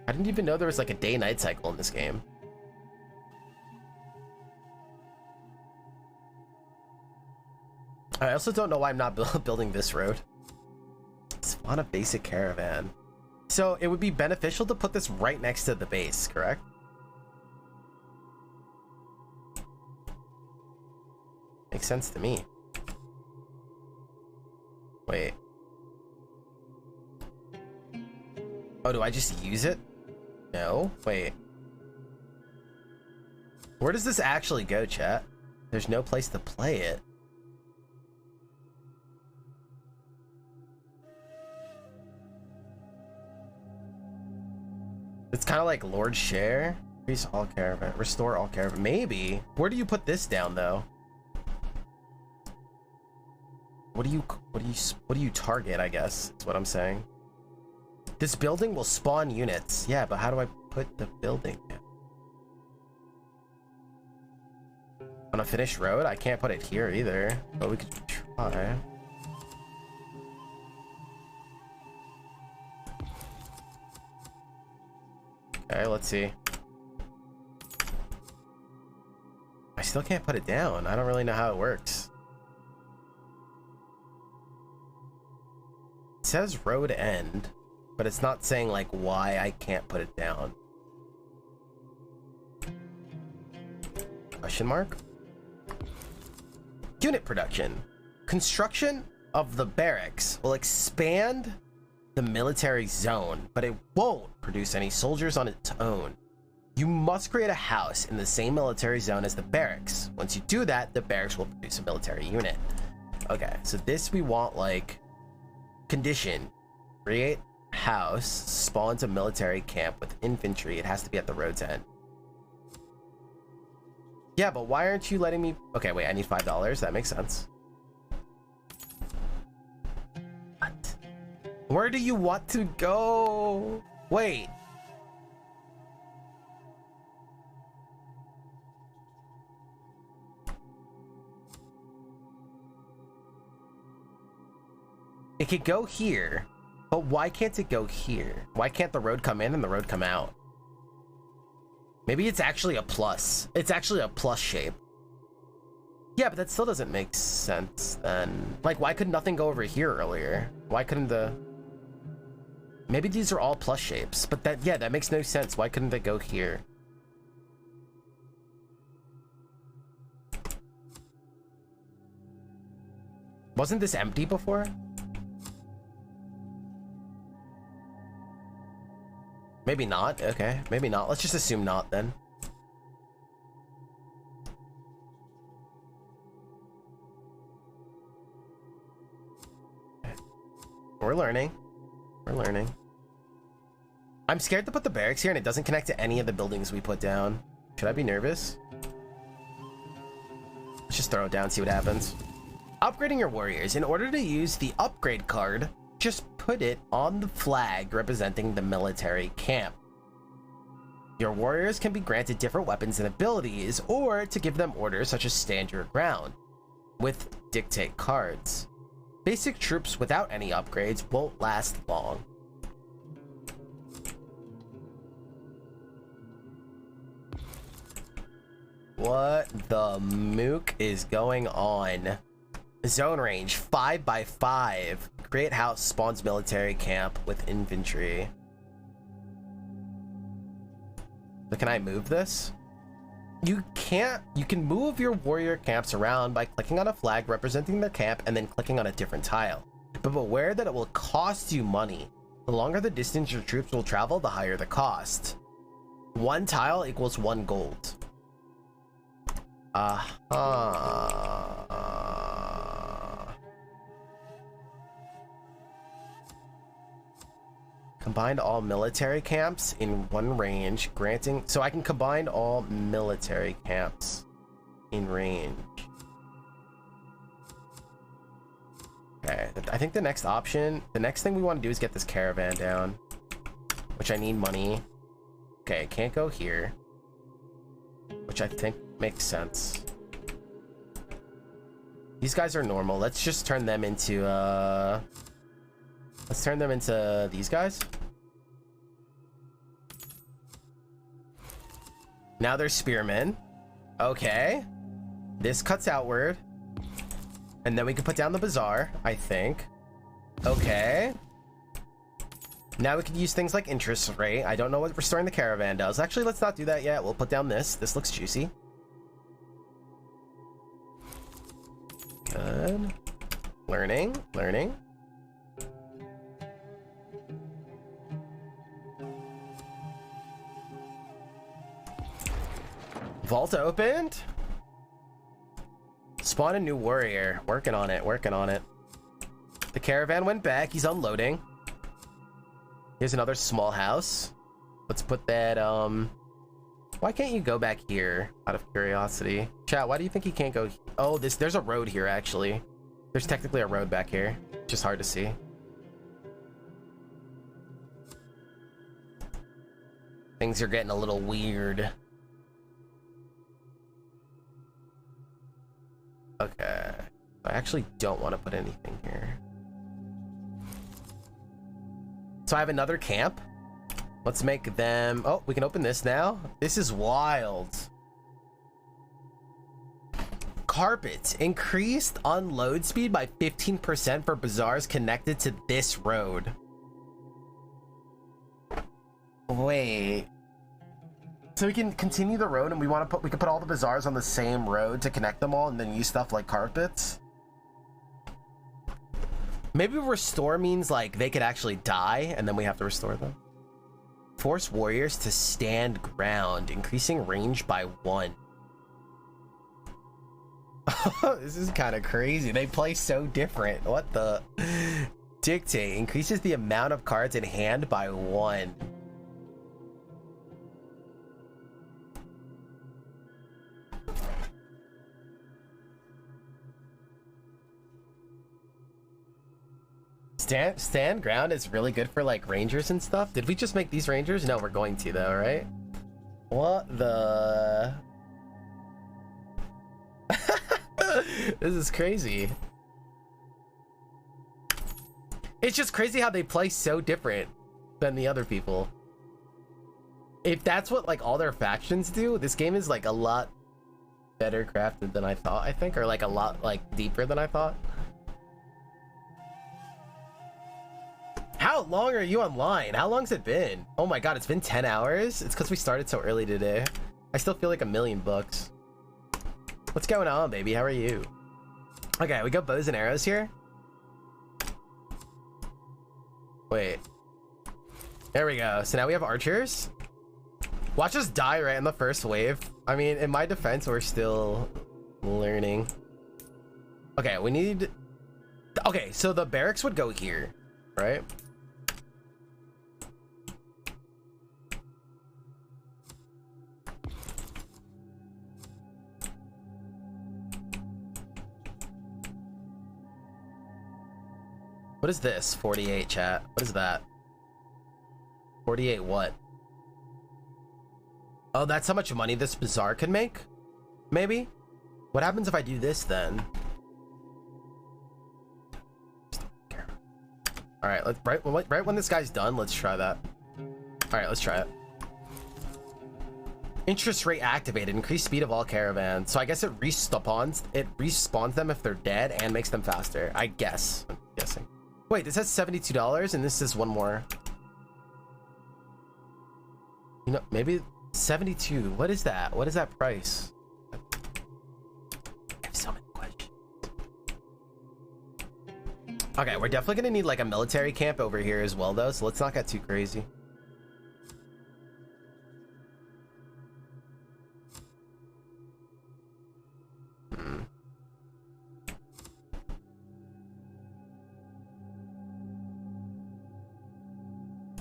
I didn't even know there was like a day-night cycle in this game. I also don't know why I'm not building this road. Spawn a basic caravan. So it would be beneficial to put this right next to the base, correct? Makes sense to me. Wait. Oh, do I just use it? No. Wait. Where does this actually go, chat? There's no place to play it. It's kind of like Lord Share. Increase all caravan. Restore all caravan. Maybe. Where do you put this down though? What do you target, I guess? That's what I'm saying. This building will spawn units. Yeah, but how do I put the building down? On a finished road? I can't put it here either. But we could try. Okay, let's see. I still can't put it down. I don't really know how it works. It says road end, but it's not saying like why I can't put it down. Question mark? Unit production. Construction of the barracks will expand the military zone, but it won't produce any soldiers on its own. You must create a house in the same military zone as the barracks. Once you do that, the barracks will produce a military unit. Okay, so this we want like condition. Create house, spawns a military camp with infantry. It has to be at the road's end. Yeah, but why aren't you letting me... Okay, wait, I need $5. That makes sense. What? Where do you want to go? Wait. It could go here, but why can't it go here? Why can't the road come in and the road come out? Maybe it's actually a plus. It's actually a plus shape. Yeah, but that still doesn't make sense then. Like, why could nothing go over here earlier? Why couldn't the... Maybe these are all plus shapes, but that, yeah, that makes no sense. Why couldn't they go here? Wasn't this empty before? Maybe not. Okay, maybe not. Let's just assume not then. We're learning. We're learning. I'm scared to put the barracks here and it doesn't connect to any of the buildings we put down. Should I be nervous? Let's just throw it down, see what happens. Upgrading your warriors. In order to use the upgrade card, just put it on the flag representing the military camp. Your warriors can be granted different weapons and abilities, or to give them orders such as stand your ground with dictate cards. Basic troops without any upgrades won't last long. What the mook is going on? Zone range 5x5. Create house spawns military camp with infantry. So can I move this? You can't. You can move your warrior camps around by clicking on a flag representing the camp and then clicking on a different tile. But beware that it will cost you money. The longer the distance your troops will travel, the higher the cost. One tile equals 1 gold. Combine all military camps in one range, granting... So I can combine all military camps in range. Okay, I think the next option... The next thing we want to do is get this caravan down. Which I need money. Okay, can't go here. Which I think makes sense. These guys are normal. Let's just turn them into... Let's turn them into these guys. Now they're spearmen. Okay. This cuts outward. And then we can put down the bazaar, I think. Okay. Now we can use things like interest rate. I don't know what restoring the caravan does. Actually, let's not do that yet. We'll put down this. This looks juicy. Good. Learning. Learning. Vault opened. Spawn a new warrior. Working on it. Working on it. The caravan went back. He's unloading. Here's another small house. Let's put that, why can't you go back here? Out of curiosity. Chat, why do you think he can't go? Oh, there's a road here, actually. There's technically a road back here. Just hard to see. Things are getting a little weird. Okay. I actually don't want to put anything here. So I have another camp. Let's make them... Oh, we can open this now. This is wild. Carpet. Increased unload speed by 15% for bazaars connected to this road. Wait. So we can continue the road and we can put all the bazaars on the same road to connect them all and then use stuff like carpets. Maybe restore means like they could actually die and then we have to restore them. Force warriors to stand ground, increasing range by 1. This is kind of crazy. They play so different. What the? Dictate increases the amount of cards in hand by 1. Stand ground is really good for like rangers and stuff. Did we just make these rangers? No, we're going to though, right? What the? This is crazy. It's just crazy how they play so different than the other people. If that's what like all their factions do, this game is like a lot better crafted than I thought, I think, or like a lot like deeper than I thought. How long are you online? How long's it been? Oh my god, it's been 10 hours? It's because we started so early today. I still feel like $1,000,000. What's going on, baby? How are you? Okay, we got bows and arrows here. Wait. There we go. So now we have archers. Watch us die right in the first wave. I mean, in my defense, we're still learning. Okay, we need... Okay, so the barracks would go here, right? What is this? 48, chat. What is that? 48 what? Oh, that's how much money this bazaar can make? Maybe? What happens if I do this then? All right, let's right when this guy's done, let's try that. All right, let's try it. Interest rate activated. Increase speed of all caravans. So I guess it respawns them if they're dead and makes them faster. I guess. I'm guessing. Wait, this has $72 and this is one more. You know, maybe 72. What is that? What is that price? I have so many questions. Okay, we're definitely gonna need like a military camp over here as well though, so let's not get too crazy.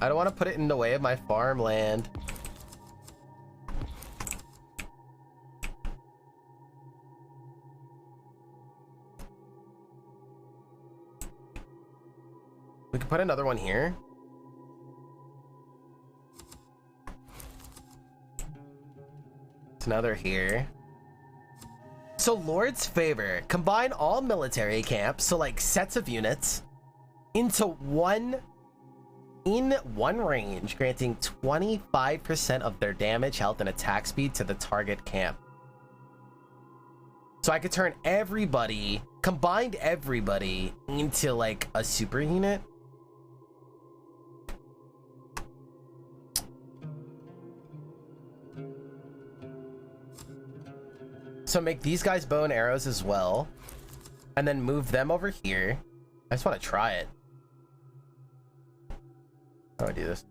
I don't want to put it in the way of my farmland. We can put another one here. So now they're here. So Lord's Favor. Combine all military camps, so like sets of units, into one range, granting 25% of their damage, health, and attack speed to the target camp. So I could turn everybody, combined everybody, into like a super unit. So make these guys bow and arrows as well, and then move them over here. I just want to try it. How do I do this?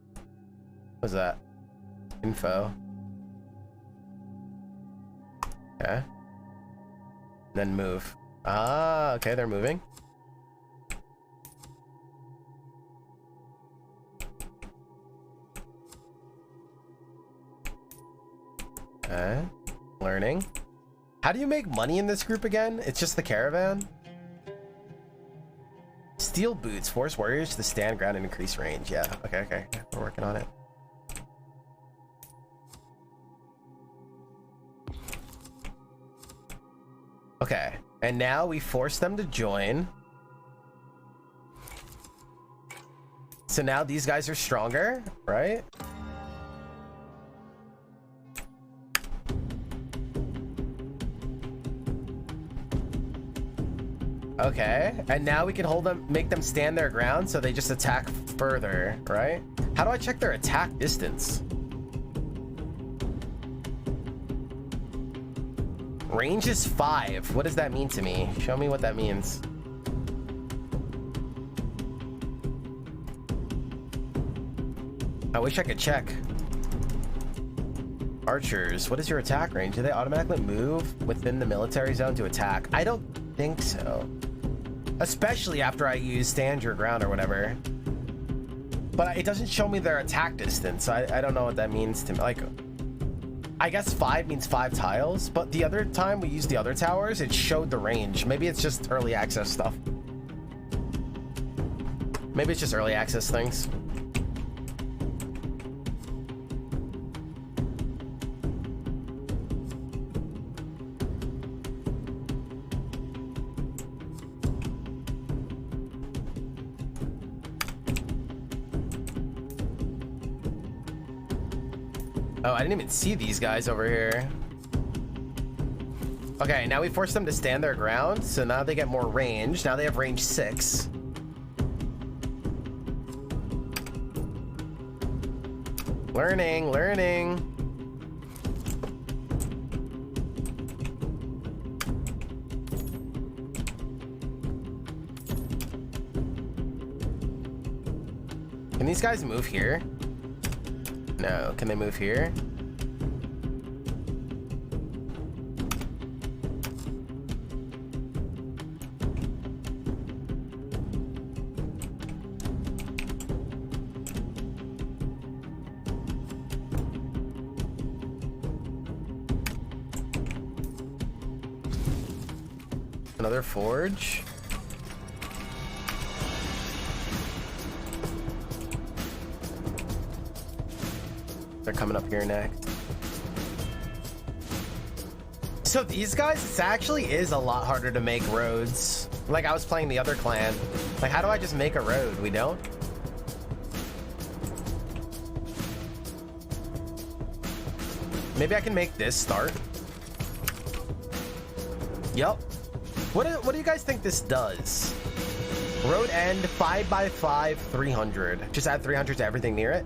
What's that? Info. Okay. Then move. Ah, okay, they're moving. Okay. Learning. How do you make money in this group again? It's just the caravan? Steel boots force warriors to stand ground and increase range. Yeah, okay. We're working on it. Okay, and now we force them to join. So now these guys are stronger, right? Okay, and now we can hold them, make them stand their ground so they just attack further, right? How do I check their attack distance? Range is 5. What does that mean to me? Show me what that means. I wish I could check. Archers, what is your attack range? Do they automatically move within the military zone to attack? I don't think so. Especially after I use stand your ground or whatever. But it doesn't show me their attack distance. I don't know what that means to me. Like, I guess 5 means 5 tiles, but the other time we used the other towers, it showed the range. Maybe it's just early access stuff. Maybe it's just early access things. Oh, I didn't even see these guys over here. Okay, now we force them to stand their ground, so now they get more range. Now they have range 6. Learning. Can these guys move here? No. Can they move here? Another forge. They're coming up here next. So these guys, it actually is a lot harder to make roads. Like I was playing the other clan. Like how do I just make a road? We don't? Maybe I can make this start. Yup. What do you guys think this does? Road end 5x5 300. Just add 300 to everything near it.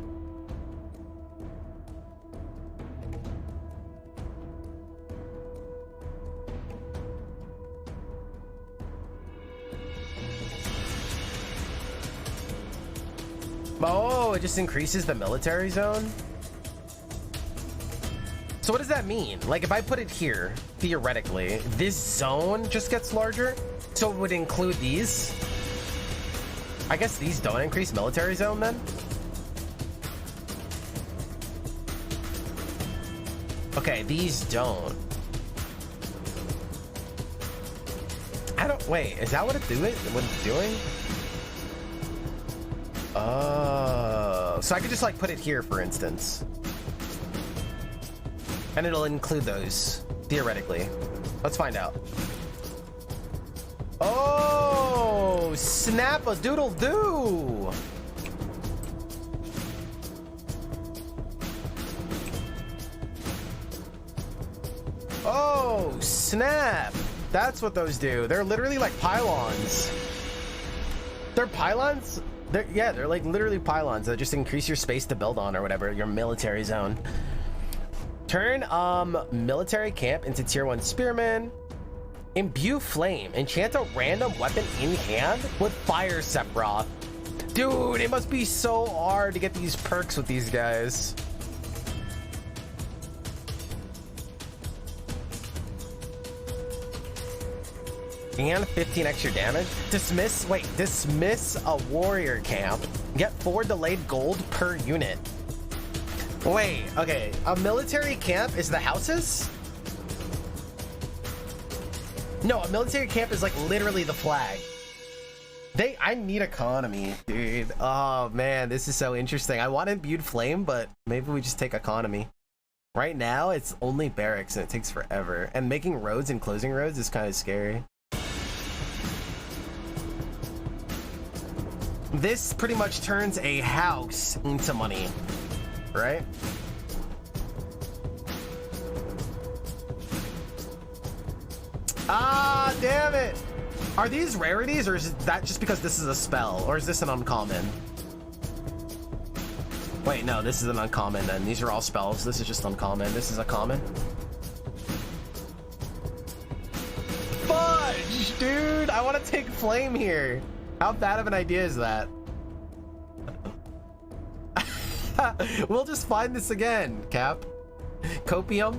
Oh, it just increases the military zone. So what does that mean? Like if I put it here, theoretically, this zone just gets larger. So it would include these. I guess these don't increase military zone then. Okay, these don't. I don't, wait, is that what it's doing? What it's doing? Oh, so I could just like put it here, for instance. And it'll include those, theoretically. Let's find out. Oh, snap a doodle doo. Oh, snap. That's what those do. They're literally like pylons. They're pylons? They're like literally pylons that just increase your space to build on or whatever, your military zone. Turn military camp into tier 1 spearman. Imbue flame. Enchant a random weapon in hand with fire Sephiroth. Dude, it must be so hard to get these perks with these guys. And 15 extra damage. Dismiss a warrior camp. Get 4 delayed gold per unit. Wait, okay. A military camp is the houses? No, a military camp is like literally the flag. I need economy, dude. Oh man, this is so interesting. I want imbued flame, but maybe we just take economy. Right now, it's only barracks and it takes forever. And making roads and closing roads is kind of scary. This pretty much turns a house into money, right? Ah, damn it! Are these rarities, or is that just because this is a spell, or is this an uncommon? Wait, no, this is an uncommon then. These are all spells. This is just uncommon. This is a common. Fudge, dude! I want to take flame here. How bad of an idea is that? We'll just find this again, Cap. Copium.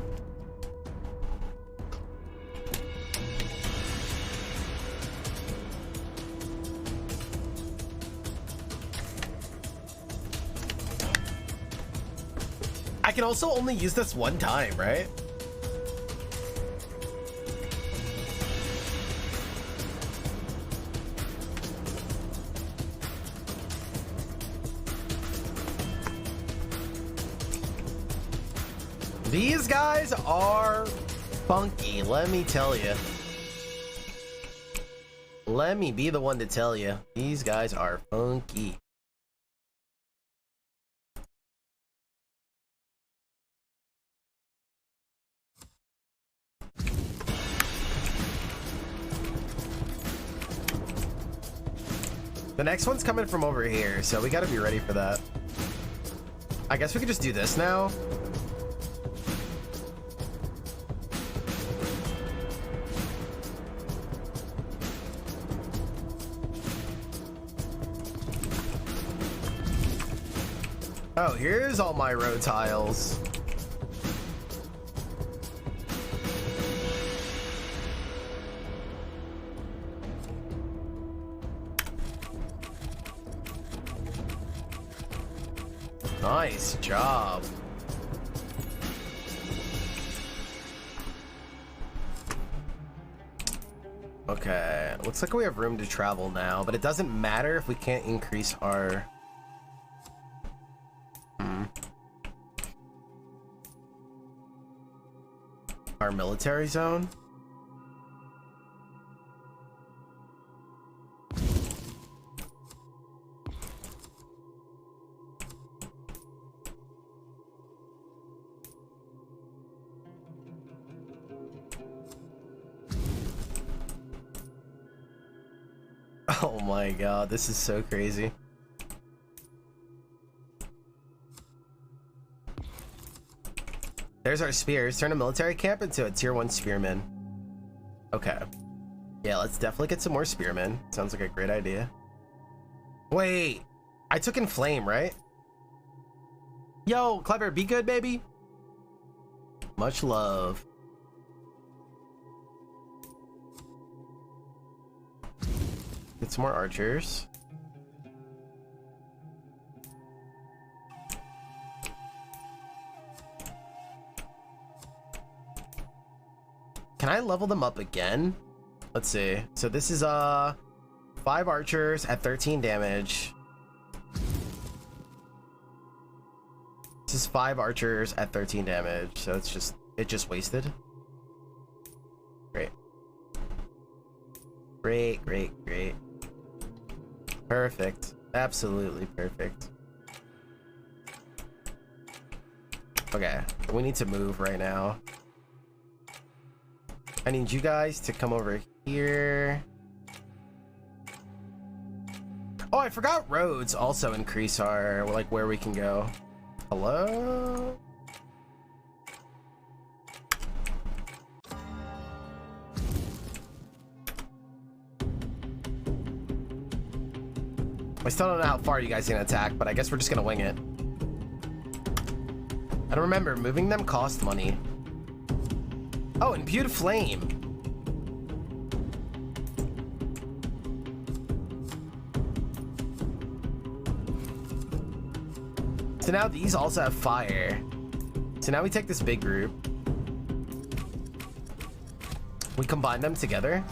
I can also only use this one time, right? These guys are funky, let me tell you. Let me be the one to tell you. These guys are funky. The next one's coming from over here, so we gotta be ready for that. I guess we could just do this now. Oh, here's all my road tiles. Nice job. Okay, looks like we have room to travel now, but it doesn't matter if we can't increase our... our military zone. Oh my god, this is so crazy. There's our spears. Turn a military camp into a tier 1 spearman. Okay. Yeah, let's definitely get some more spearmen. Sounds like a great idea. Wait, I took in flame, right? Yo, Clever, be good, baby. Much love. Get some more archers. Can I level them up again? Let's see. So this is 5 archers at 13 damage. This is 5 archers at 13 damage. So it just wasted. Great. Great, great, great. Perfect. Absolutely perfect. Okay, we need to move right now. I need you guys to come over here. Oh, I forgot roads also increase our, like, where we can go. Hello? I still don't know how far you guys can attack, but I guess we're just gonna wing it. I don't remember, moving them cost money. Oh, imbued flame. So now these also have fire. So now we take this big group. We combine them together.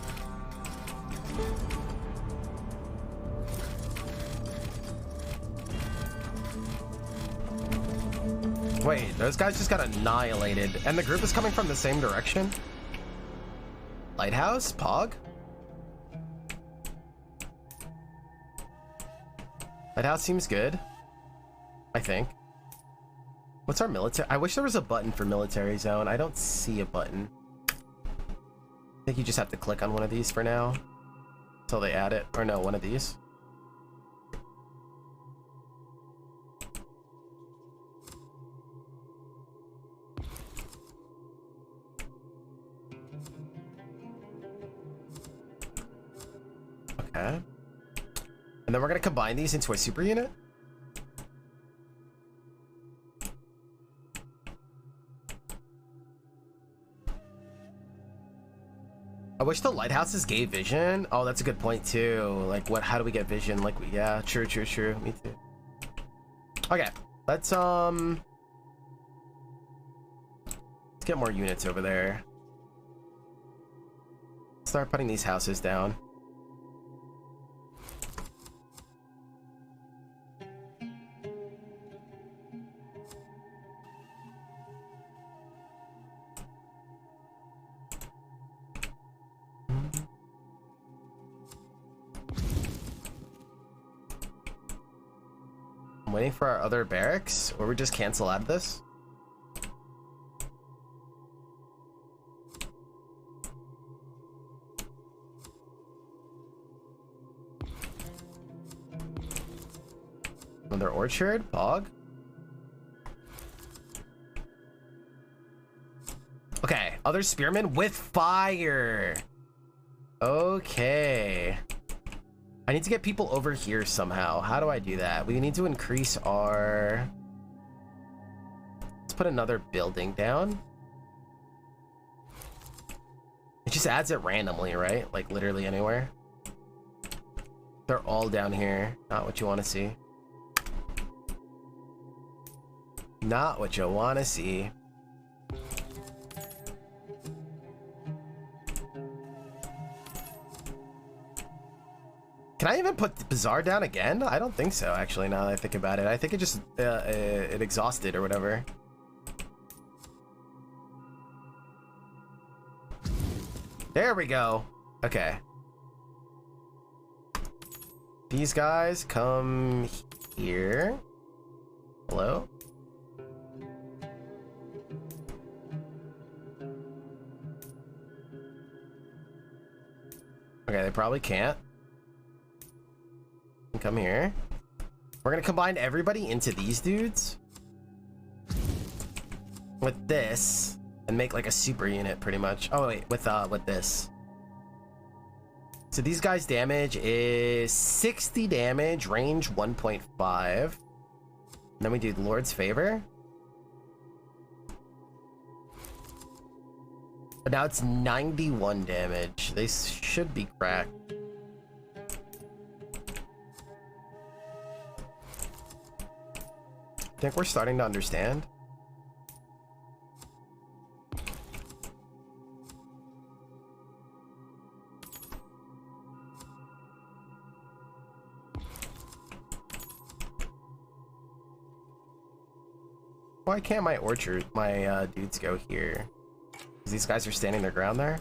Wait, those guys just got annihilated. And the group is coming from the same direction? Lighthouse? Pog? Lighthouse seems good. I think. What's our military? I wish there was a button for military zone. I don't see a button. I think you just have to click on one of these for now. Until they add it. Or no, one of these. Okay. And then we're going to combine these into a super unit. I wish the lighthouses gave vision. Oh, that's a good point too. Like, how do we get vision? Like, yeah, true. Me too. Okay, let's get more units over there. Start putting these houses down. Waiting for our other barracks, or we just cancel out of this. Another orchard, bog. Okay, other spearmen with fire. Okay. I need to get people over here somehow. How do I do that? We need to increase our... Let's put another building down. It just adds it randomly, right? Like literally anywhere. They're all down here. Not what you want to see. Not what you want to see. Can I even put the bazaar down again? I don't think so, actually, now that I think about it. I think it just, it exhausted or whatever. There we go. Okay. These guys come here. Hello? Okay, they probably can't. Come here. We're gonna combine everybody into these dudes with this and make like a super unit pretty much. Oh wait, with this. So these guys' damage is 60 damage, range 1.5. Then we do Lord's Favor. But now it's 91 damage. They should be cracked. I think we're starting to understand. Why can't my dudes go here? Because these guys are standing their ground there.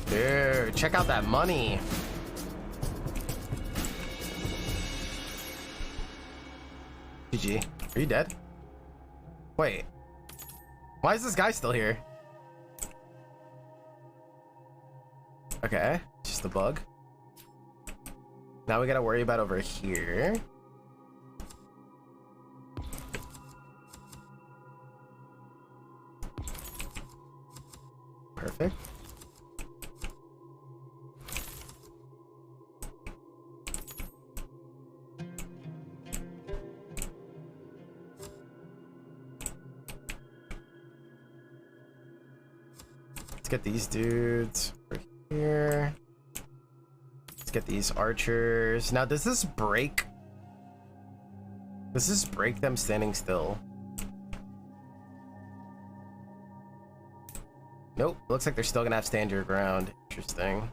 Dude, check out that money. GG. Are you dead? Wait. Why is this guy still here? Okay, just a bug. Now we gotta worry about over here. Perfect. Let's get these dudes over here. Let's get these archers. Now, does this break? Does this break them standing still? Nope. Looks like they're still gonna have stand your ground. Interesting.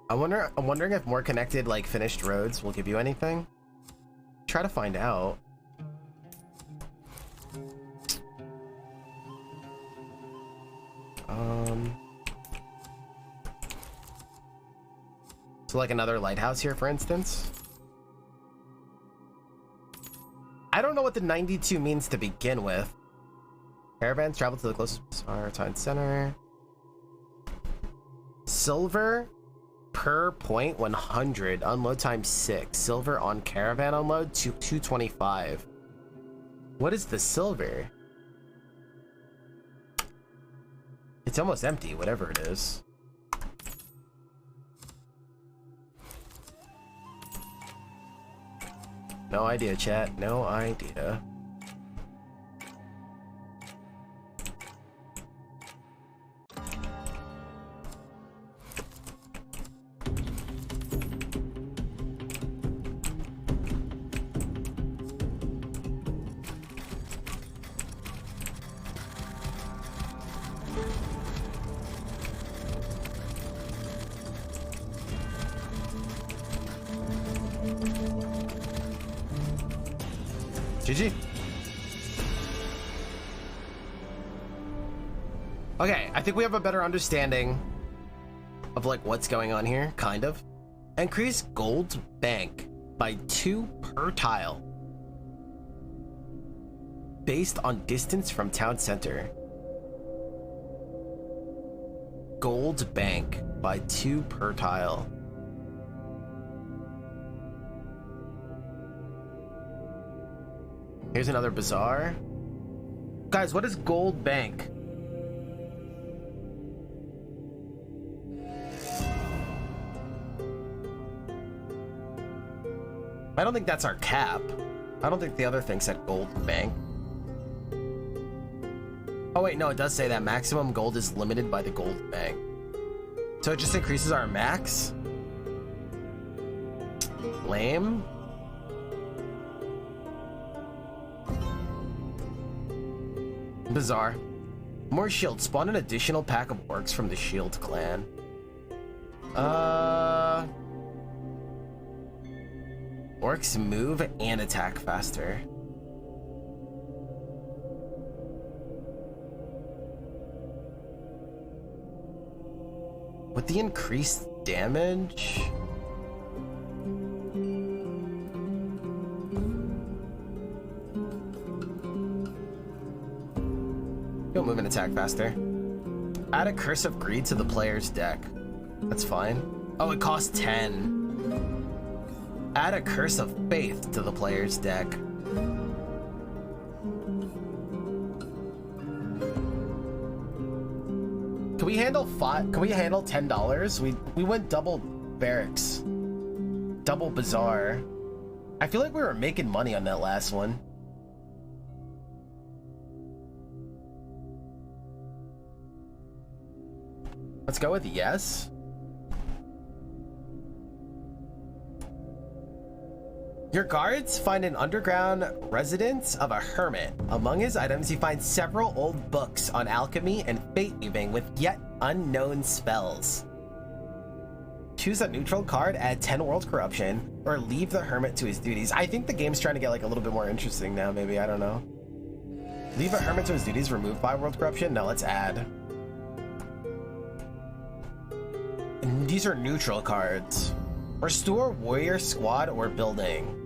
I'm wondering if more connected, like, finished roads will give you anything. Try to find out. So like another lighthouse here, for instance. I don't know what the 92 means to begin with. Caravans travel to the closest town center. Silver per point 100. Unload time 6. Silver on caravan unload 225. What is the silver? It's almost empty, whatever it is. No idea, chat. No idea. GG. Okay, I think we have a better understanding of like what's going on here, kind of. Increase gold bank by 2 per tile based on distance from town center. Gold bank by 2 per tile. Here's another bazaar. Guys, what is gold bank? I don't think that's our cap. I don't think the other thing said gold bank. Oh wait, no, it does say that maximum gold is limited by the gold bank. So it just increases our max? Lame. Bizarre. More shields. Spawn an additional pack of orcs from the shield clan. Orcs move and attack faster. With the increased damage... You'll move and attack faster. Add a Curse of Greed to the player's deck. That's fine. Oh, it costs 10. Add a Curse of Faith to the player's deck. Can we handle $10? We went double barracks. Double bazaar. I feel like we were making money on that last one. Let's go with yes. Your guards find an underground residence of a hermit. Among his items, you find several old books on alchemy and fate weaving with yet unknown spells. Choose a neutral card, add 10 world corruption, or leave the hermit to his duties. I think the game's trying to get like a little bit more interesting now, maybe, I don't know. Leave a hermit to his duties, remove 5 world corruption? No, let's add. And these are neutral cards. Restore warrior squad or building.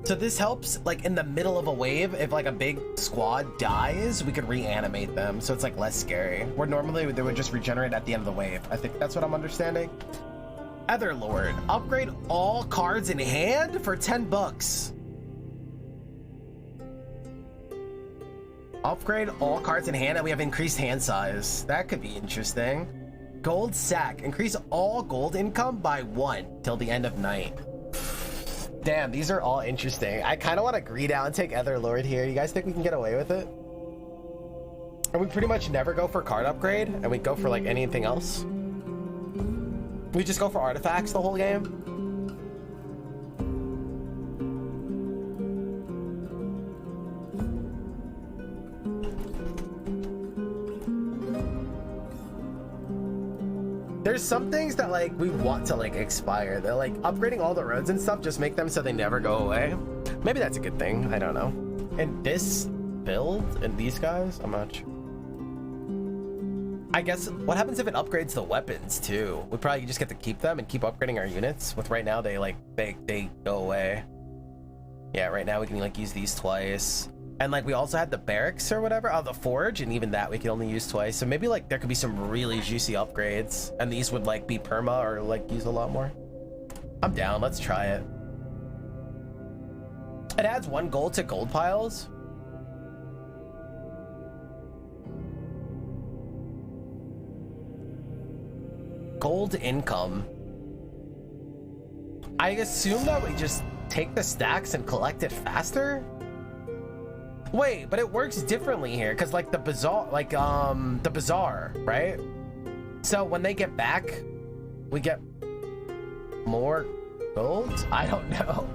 So this helps like in the middle of a wave. If like a big squad dies, we could reanimate them, so it's like less scary. Where normally they would just regenerate at the end of the wave. I think that's what I'm understanding. Etherlord. Upgrade all cards in hand for 10 bucks. Upgrade all cards in hand, and we have increased hand size. That could be interesting. Gold sack. Increase all gold income by 1 till the end of night. Damn, these are all interesting. I kind of want to greed out and take Etherlord here. You guys think we can get away with it? And we pretty much never go for card upgrade, and we go for like anything else. We just go for artifacts the whole game. There's some things that like we want to like expire. They're like upgrading all the roads and stuff, just make them so they never go away. Maybe that's a good thing, I don't know. And this build and these guys, I'm not sure. I guess what happens if it upgrades the weapons too? We probably just get to keep them and keep upgrading our units. With right now they go away. Yeah, right now we can like use these twice. And like we also had the barracks or whatever, the forge, and even that we can only use twice. So maybe like there could be some really juicy upgrades, and these would like be perma or like use a lot more. I'm down, let's try it. It adds 1 gold to gold piles. Gold income. I assume that we just take the stacks and collect it faster? Wait, but it works differently here because like the bazaar, right? So when they get back, we get more gold? I don't know.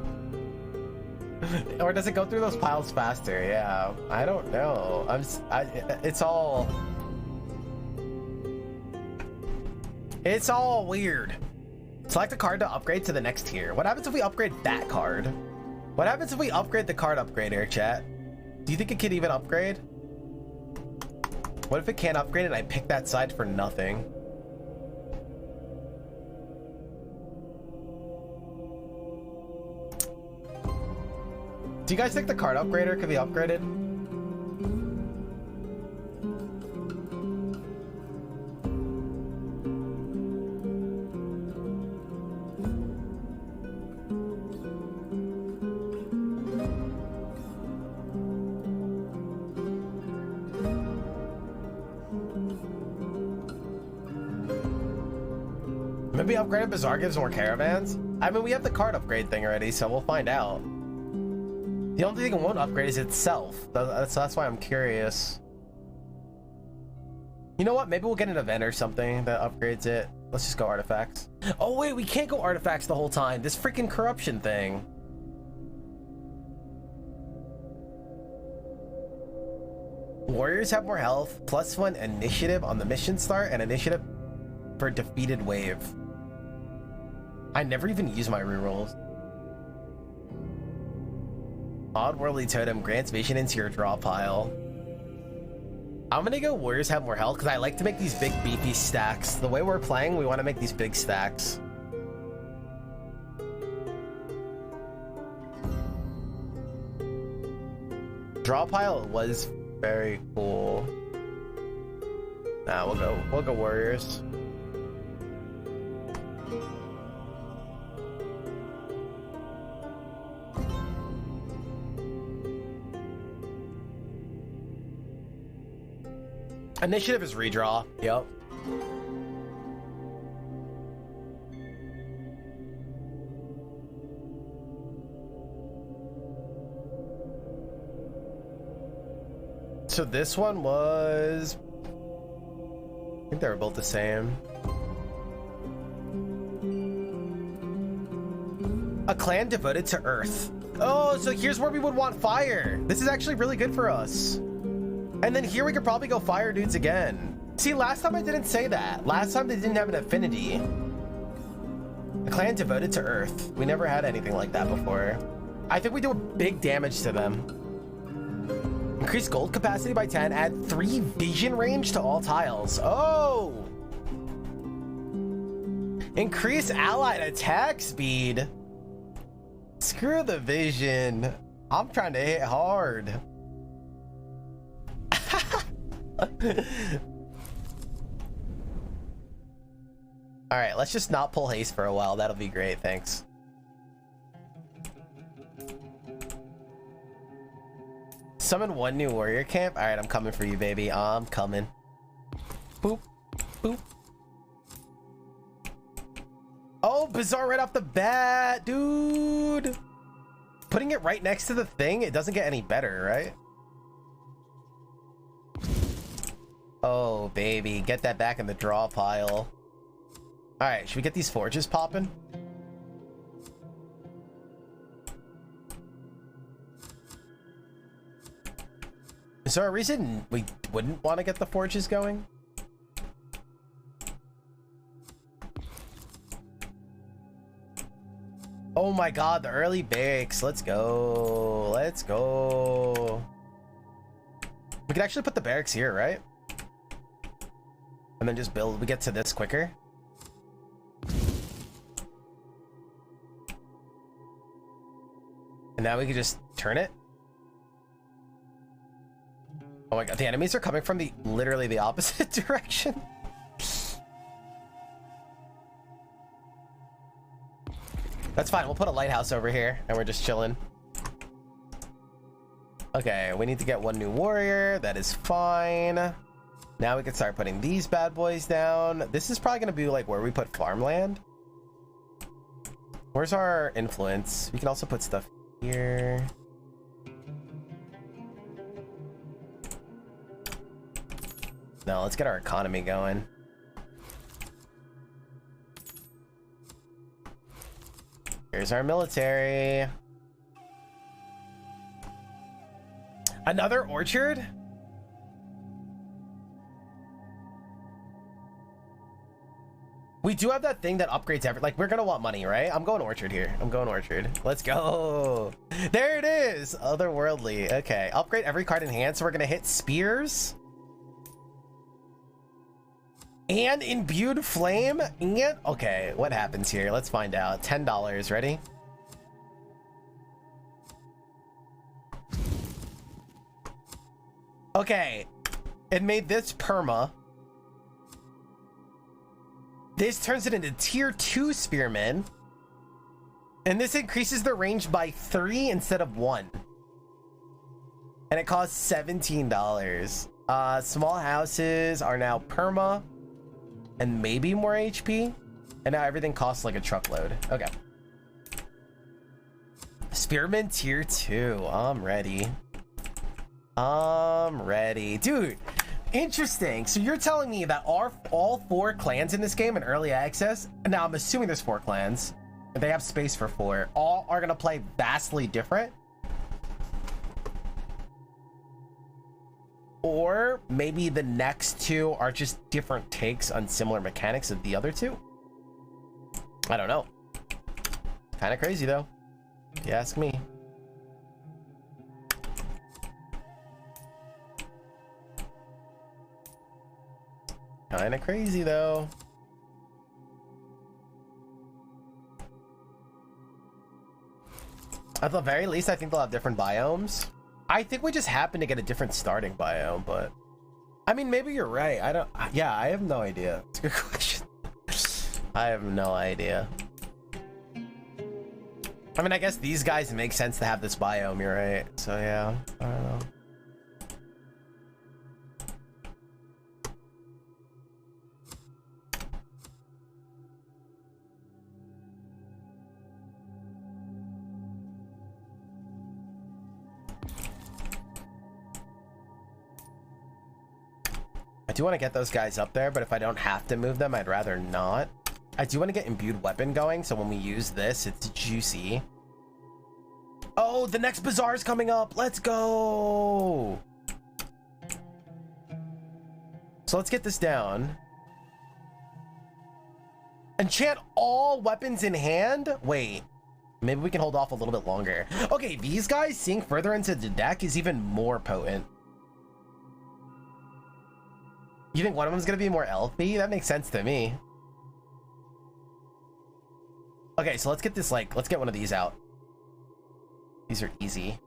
Or does it go through those piles faster? Yeah, I don't know. It's all weird. Select a card to upgrade to the next tier. What happens if we upgrade that card? What happens if we upgrade the card upgrader, chat? Do you think it can even upgrade? What if it can't upgrade and I pick that side for nothing? Do you guys think the card upgrader could be upgraded? Maybe upgraded Bazaar gives more caravans? I mean, we have the card upgrade thing already, so we'll find out. The only thing it won't upgrade is itself. That's why I'm curious. You know what? Maybe we'll get an event or something that upgrades it. Let's just go artifacts. Oh wait, we can't go artifacts the whole time. This freaking corruption thing. Warriors have more health, +1 initiative on the mission start, and initiative for defeated wave. I never even use my rerolls. Oddworldly Totem grants vision into your draw pile. I'm gonna go Warriors have more health because I like to make these big beefy stacks. The way we're playing, we want to make these big stacks. Draw pile was very cool. Nah, we'll go Warriors. Initiative is redraw. Yep. So this one was... I think they were both the same. A clan devoted to Earth. Oh, so here's where we would want fire. This is actually really good for us. And then here we could probably go fire dudes again. See, last time I didn't say that. Last time they didn't have an affinity. A clan devoted to Earth. We never had anything like that before. I think we do a big damage to them. Increase gold capacity by 10. Add 3 vision range to all tiles. Oh! Increase allied attack speed. Screw the vision. I'm trying to hit hard. All right, let's just not pull haste for a while. That'll be great. Thanks. Summon 1 new warrior camp. All right, I'm coming for you, baby. I'm coming. Boop, boop. Oh, Bazaar right off the bat, dude. Putting it right next to the thing, it doesn't get any better, right? Oh, baby. Get that back in the draw pile. All right, should we get these forges popping? Is there a reason we wouldn't want to get the forges going? Oh my god, the early bakes. Let's go. Let's go. We could actually put the barracks here, right? And then just build. We get to this quicker. And now we can just turn it. Oh my god, the enemies are coming from the literally the opposite direction. That's fine. We'll put a lighthouse over here and we're just chilling. Okay, we need to get 1 new warrior. That is fine. Now we can start putting these bad boys down. This is probably going to be like where we put farmland. Where's our influence? We can also put stuff here. No, let's get our economy going. Here's our military. Another orchard? We do have that thing that upgrades every, like, we're gonna want money, right? I'm going orchard here. I'm going orchard. Let's go. There it is. Otherworldly. Okay. Upgrade every card in hand. So we're gonna hit spears. And imbued flame. And okay, what happens here? Let's find out. $10. Ready? Okay. It made this perma. This turns it into tier 2 spearmen. And this increases the range by 3 instead of 1. And it costs $17. Small houses are now perma. And maybe more HP. And now everything costs like a truckload. Okay. Spearman tier 2. I'm ready. I'm ready. Dude. Interesting. So you're telling me that all 4 clans in this game in early access, now I'm assuming there's 4 clans, they have space for 4, all are gonna play vastly different? Or maybe the next 2 are just different takes on similar mechanics of the other 2? I don't know. Kind of crazy though, if you ask me. Kind of crazy though. At the very least, I think they'll have different biomes. I think we just happen to get a different starting biome, but I mean, maybe you're right. I don't, yeah, I have no idea. It's a good question. I have no idea. I mean, I guess these guys make sense to have this biome, you're right. So yeah, I don't know. I do want to get those guys up there, but if I don't have to move them, I'd rather not. I do want to get imbued weapon going, so when we use this, it's juicy. Oh, the next bazaar is coming up. Let's go. So let's get this down. Enchant all weapons in hand? Wait, maybe we can hold off a little bit longer. Okay, these guys seeing further into the deck is even more potent. You think one of them is going to be more healthy? That makes sense to me. Okay, so let's get this, like, let's get one of these out. These are easy.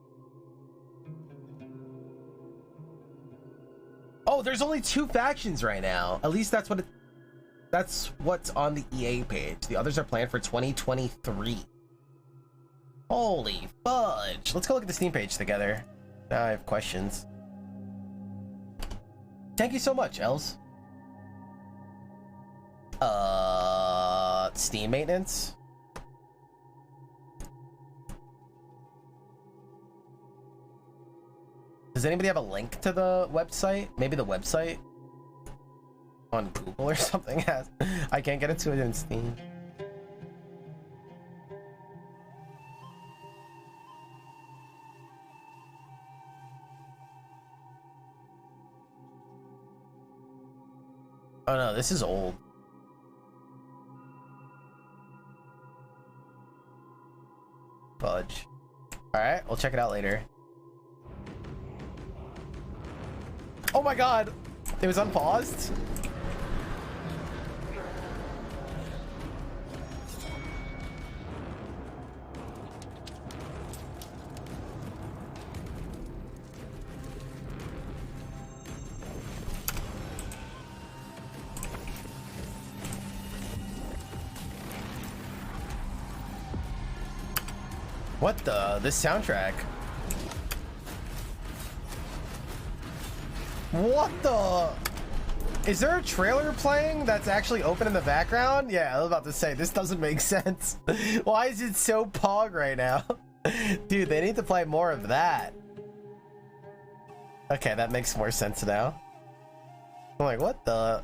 Oh, there's only 2 factions right now. At least that's what that's what's on the EA page. The others are planned for 2023. Holy fudge. Let's go look at the Steam page together. Now I have questions. Thank you so much, Els. Steam maintenance? Does anybody have a link to the website? Maybe the website on Google or something has. I can't get into it in Steam. Oh no, this is old. Fudge. Alright, we'll check it out later. Oh my god! It was unpaused? What the? This soundtrack? What the? Is there a trailer playing that's actually open in the background? Yeah, I was about to say, this doesn't make sense. Why is it so pog right now? Dude, they need to play more of that. Okay, that makes more sense now. I'm like, what the?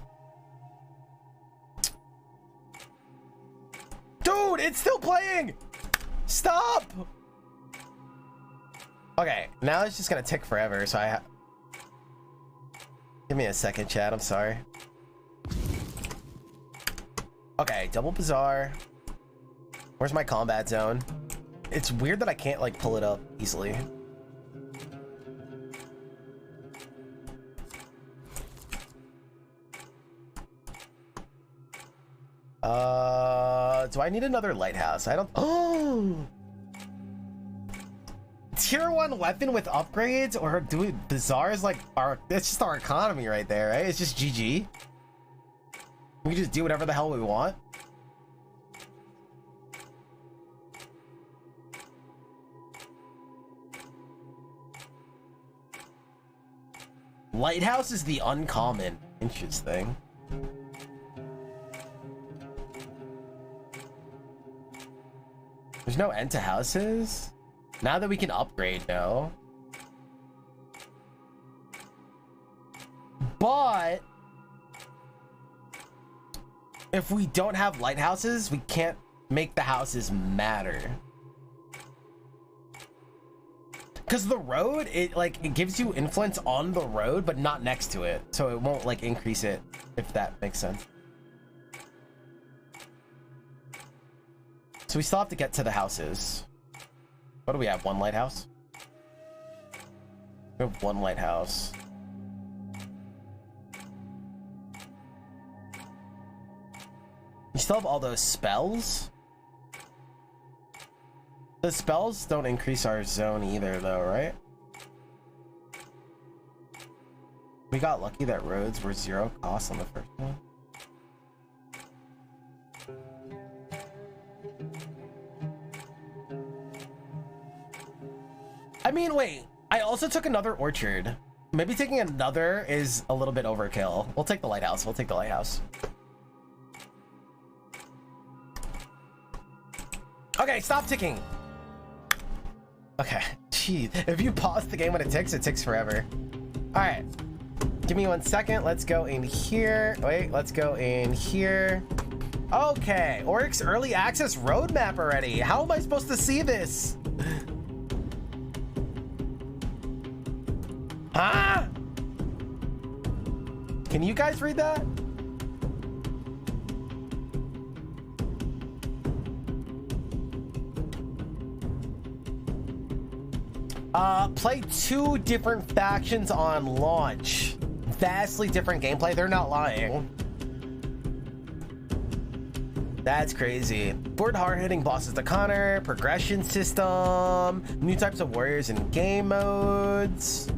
Dude, it's still playing! Stop! Okay, now it's just gonna tick forever, so give me a second, chat, I'm sorry. Okay, double bazaar. Where's my combat zone? It's weird that I can't like pull it up easily. Do I need another lighthouse? I don't. Oh, tier 1 weapon with upgrades, or do bazaar is like our. It's just our economy right there, right? It's just GG. We can just do whatever the hell we want. Lighthouse is the uncommon. Interesting. There's no end to houses? Now that we can upgrade, no. But if we don't have lighthouses, we can't make the houses matter. Because the road, it gives you influence on the road, but not next to it. So it won't like increase it, if that makes sense. So we still have to get to the houses. What do we have? One lighthouse? We have one lighthouse. We still have all those spells. The spells don't increase our zone either though, right? We got lucky that roads were 0 cost on the first one. I mean, wait, I also took another orchard. Maybe taking another is a little bit overkill. We'll take the lighthouse. We'll take the lighthouse. Okay, stop ticking. Okay, jeez. If you pause the game when it ticks forever. All right, give me 1 second. Let's go in here. Wait, let's go in here. Okay, Oryx early access roadmap already. How am I supposed to see this? Huh? Can you guys read that? Play 2 different factions on launch. Vastly different gameplay. They're not lying. That's crazy. Board hard-hitting bosses to Connor, progression system, new types of warriors and game modes.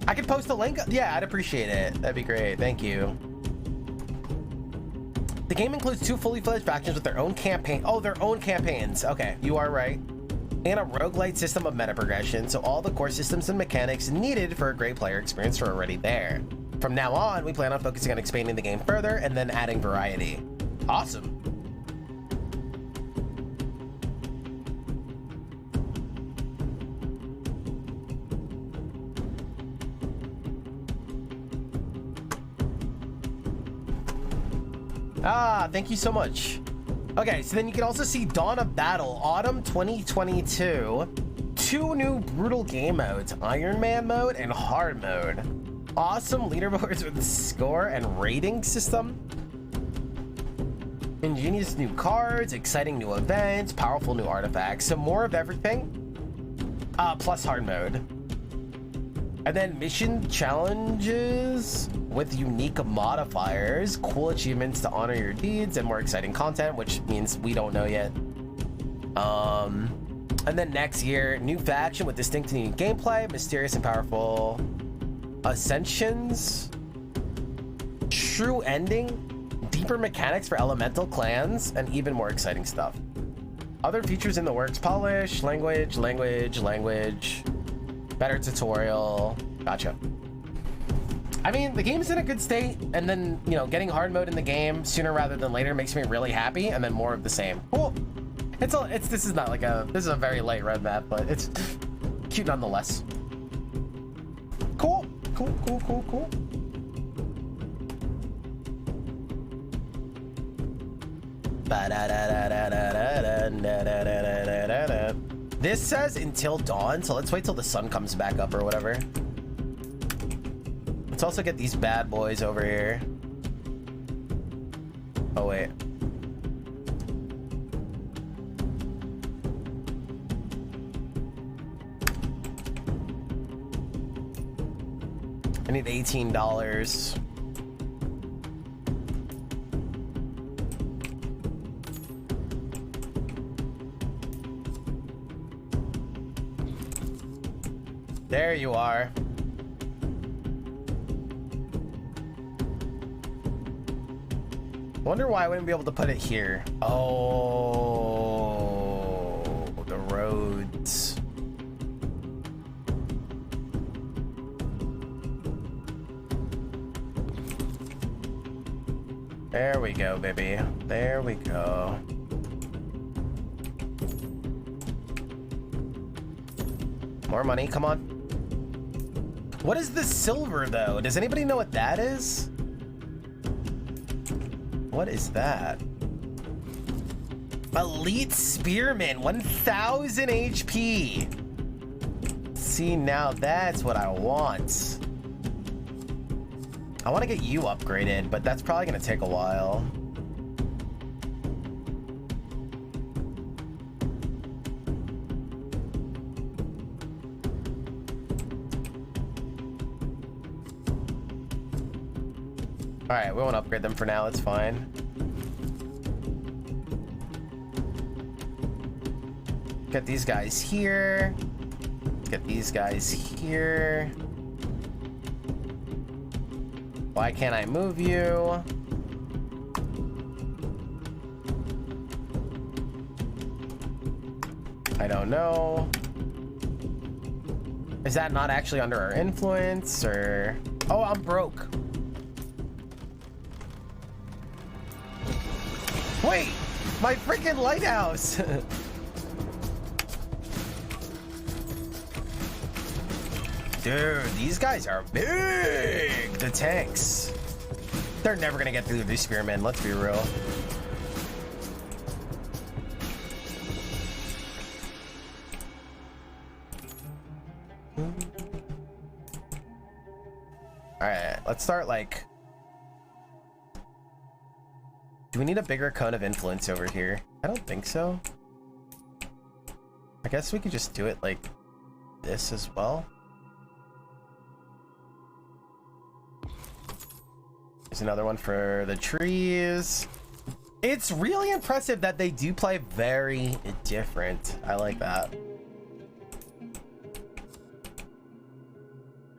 I could post a link. Yeah, I'd appreciate it. That'd be great. Thank you. The game includes 2 fully fledged factions with their own campaign. Oh, their own campaigns. Okay, you are right. And a roguelite system of meta progression, so all the core systems and mechanics needed for a great player experience are already there. From now on, we plan on focusing on expanding the game further and then adding variety. Awesome. Ah, thank you so much. Okay, so then you can also see Dawn of Battle, Autumn 2022. 2 new brutal game modes, Iron Man mode and Hard mode. Awesome leaderboards with score and rating system. Ingenious new cards, exciting new events, powerful new artifacts. So more of everything, plus hard mode. And then mission challenges with unique modifiers, cool achievements to honor your deeds, and more exciting content, which means we don't know yet. And then next year, new faction with distinct new gameplay, mysterious and powerful ascensions, true ending, deeper mechanics for elemental clans, and even more exciting stuff. Other features in the works: polish, language, better tutorial. Gotcha. I mean, the game's in a good state, and then, you know, getting hard mode in the game sooner rather than later makes me really happy, and then more of the same. Cool. This is not like this is a very light roadmap, but it's cute nonetheless. Cool. Cool. This says until dawn, so let's wait till the sun comes back up or whatever. Let's also get these bad boys over here. Oh, wait. I need $18. There you are. Wonder why I wouldn't be able to put it here. Oh, the roads. There we go, baby. There we go. More money, come on. What is the silver, though? Does anybody know what that is? What is that? Elite Spearman, 1000 HP. See, now that's what I want. I want to get you upgraded, but that's probably going to take a while. Alright, we won't upgrade them for now, it's fine. Get these guys here. Get these guys here. Why can't I move you? I don't know. Is that not actually under our influence, or... Oh, I'm broke. Wait, my freaking lighthouse. Dude, these guys are big. The tanks. They're never gonna get through these spearmen, let's be real. Alright, let's start like... Do we need a bigger cone of influence over here? I don't think so. I guess we could just do it like this as well. There's another one for the trees. It's really impressive that they do play very different. I like that.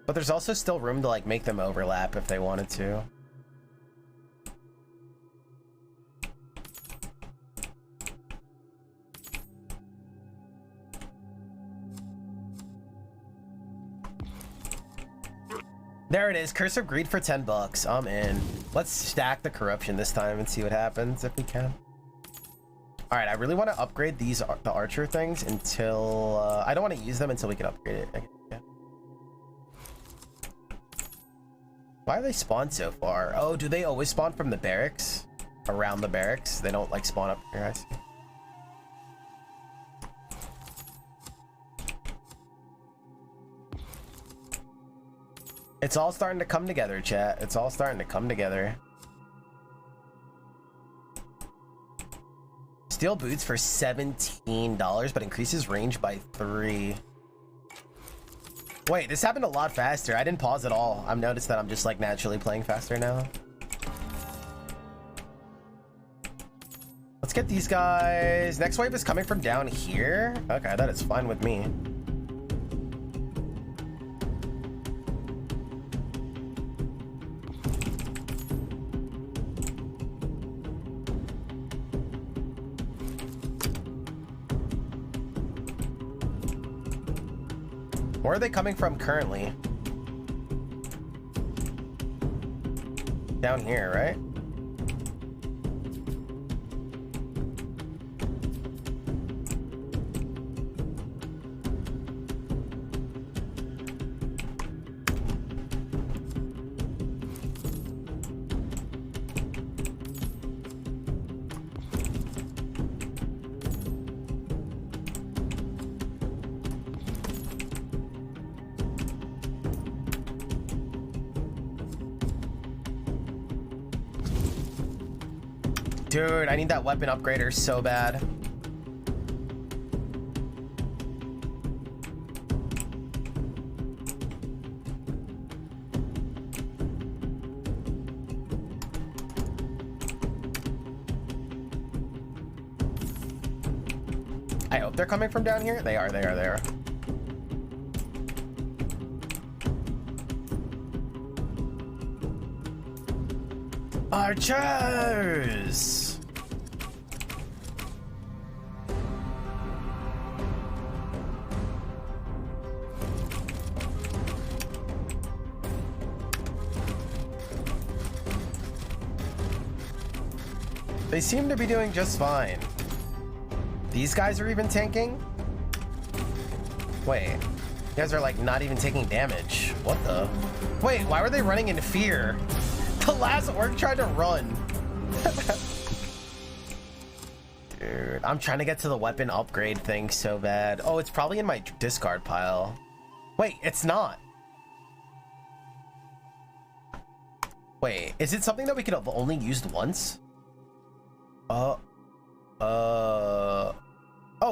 But there's also still room to like make them overlap if they wanted to. There it is, Curse of Greed for 10 bucks. I'm in. Let's stack the corruption this time and see what happens if we can. All right, I really want to upgrade the archer things until I don't want to use them until we can upgrade it. Yeah. Why are they spawned so far? Oh, do they always spawn from the barracks? Around the barracks? They don't like spawn up here, I see. It's all starting to come together, chat. It's all starting to come together. Steel boots for $17, but increases range by 3. Wait, this happened a lot faster. I didn't pause at all. I've noticed that I'm just like naturally playing faster now. Let's get these guys. Next wave is coming from down here. Okay, that is fine with me. Where are they coming from currently? Down here, right? Dude, I need that weapon upgrader so bad. I hope they're coming from down here. They are, they are, they are. Archers! They seem to be doing just fine. These guys are even tanking? Wait, you guys are like not even taking damage. What the? Wait, why were they running in fear? The last orc tried to run. Dude, I'm trying to get to the weapon upgrade thing so bad. Oh, it's probably in my discard pile. Wait, it's not. Wait, is it something that we could have only used once? Oh,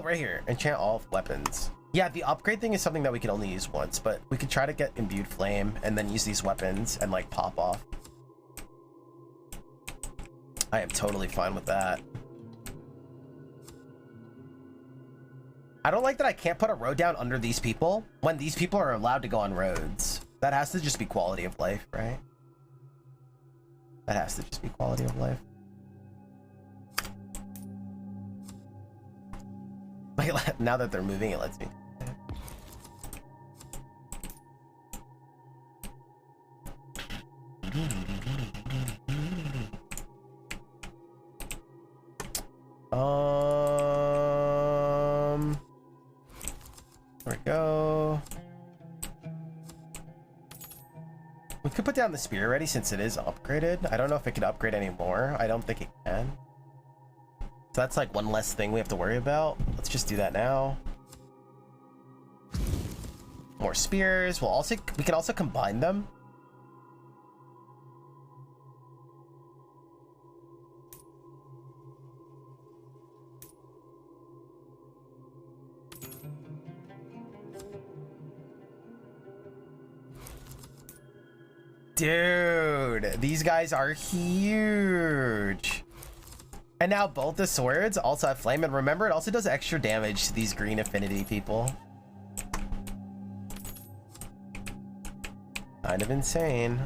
right here. Enchant all weapons. Yeah, the upgrade thing is something that we can only use once, but we could try to get imbued flame and then use these weapons and like pop off. I am totally fine with that. I don't like that I can't put a road down under these people when these people are allowed to go on roads. That has to just be quality of life, right? That has to just be quality of life. Like, now that they're moving, it lets me. There we go. We could put down the spear already since it is upgraded. I don't know if it can upgrade anymore. I don't think it can. So that's like one less thing we have to worry about. Let's just do that now. More spears. We can also combine them. Dude, these guys are huge. And now both the swords also have flame, and remember, it also does extra damage to these green affinity people. Kind of insane.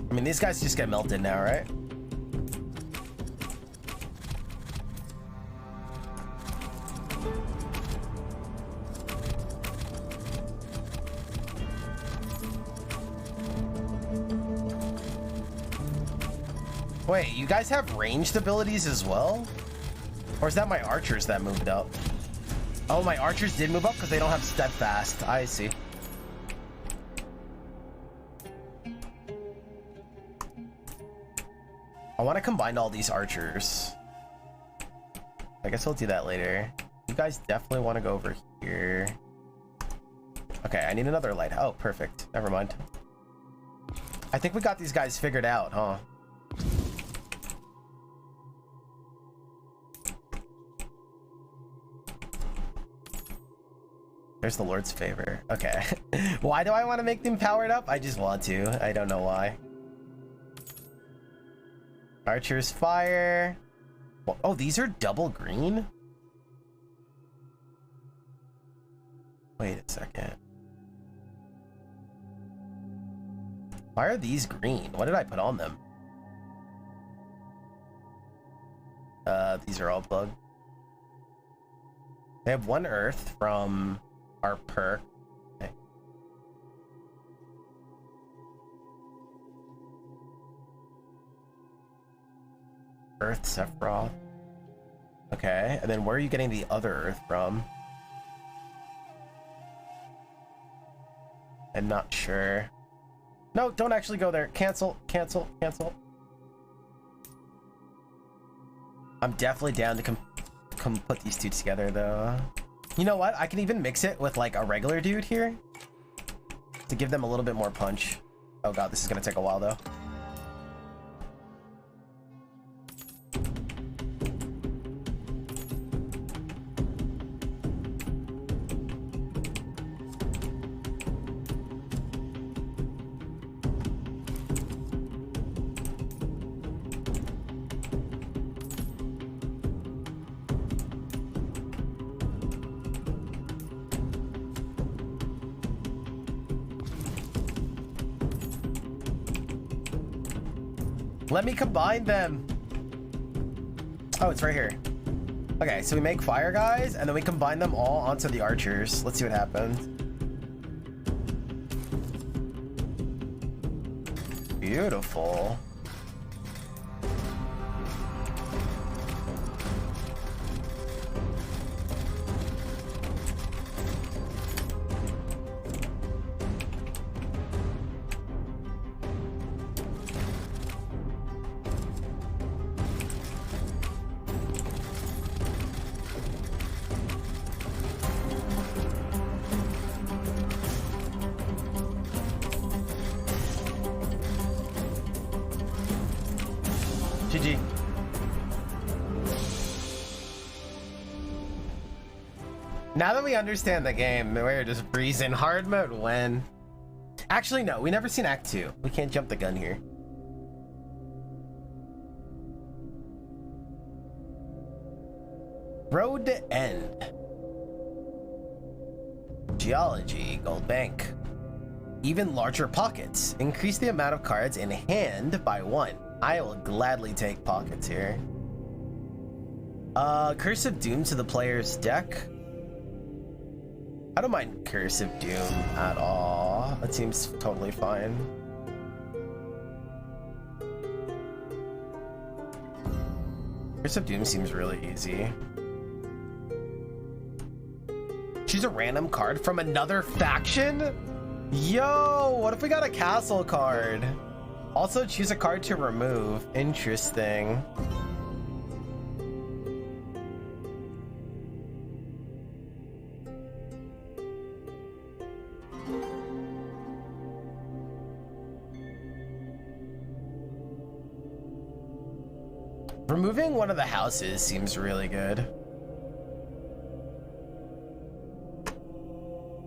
I mean, these guys just get melted now, right? Wait, you guys have ranged abilities as well? Or is that my archers that moved up? Oh, my archers did move up because they don't have steadfast. I see. I want to combine all these archers. I guess I'll do that later. You guys definitely want to go over here. Okay, I need another light. Oh, perfect. Never mind. I think we got these guys figured out, huh? There's the Lord's favor. Okay. Why do I want to make them powered up? I just want to. I don't know why. Archer's fire. Oh, these are double green? Wait a second. Why are these green? What did I put on them? These are all bugged. They have one earth from our perk. Earth Sephiroth. Okay, and then where are you getting the other Earth from? I'm not sure. No, don't actually go there. Cancel, cancel, cancel. I'm definitely down to come put these two together, though. You know what? I can even mix it with like a regular dude here to give them a little bit more punch. Oh god, this is gonna take a while, though. Let me combine them. Oh, it's right here. Okay, so we make fire guys, and then we combine them all onto the archers. Let's see what happens. Beautiful. GG. Now that we understand the game, we're just breezing. Hard mode when? Actually, no, we never seen Act 2. We can't jump the gun here. Road to End. Geology, Gold Bank. Even larger pockets. Increase the amount of cards in hand by 1. I will gladly take pockets here. Curse of Doom to the player's deck. I don't mind Curse of Doom at all. That seems totally fine. Curse of Doom seems really easy. Choose a random card from another faction? Yo, what if we got a castle card? Also, choose a card to remove. Interesting. Removing one of the houses seems really good.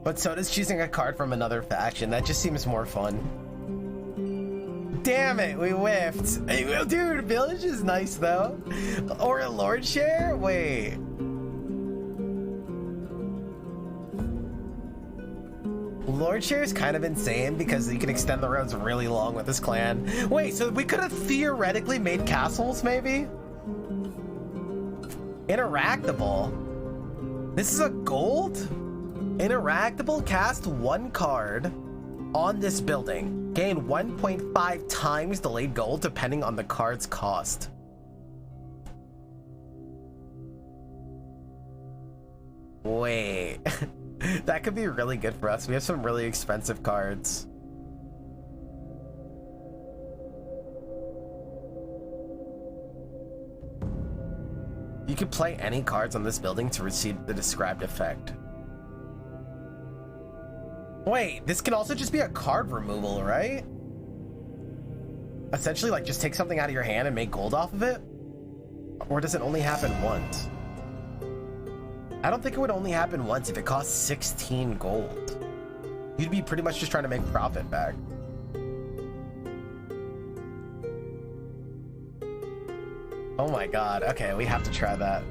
But so does choosing a card from another faction. That just seems more fun. Damn it, we whiffed. Hey, well, dude, Village is nice though. Or a Lord Share? Wait. Lord Share is kind of insane because you can extend the roads really long with this clan. Wait, so we could have theoretically made castles, maybe? Interactable. This is a gold? Interactable, cast 1 card on this building. Gain 1.5 times delayed gold depending on the card's cost. Wait. That could be really good for us. We have some really expensive cards. You could play any cards on this building to receive the described effect. Wait, this can also just be a card removal, right? Essentially, like, just take something out of your hand and make gold off of it? Or does it only happen once? I don't think it would only happen once if it costs 16 gold. You'd be pretty much just trying to make profit back. Oh my god, okay, we have to try that.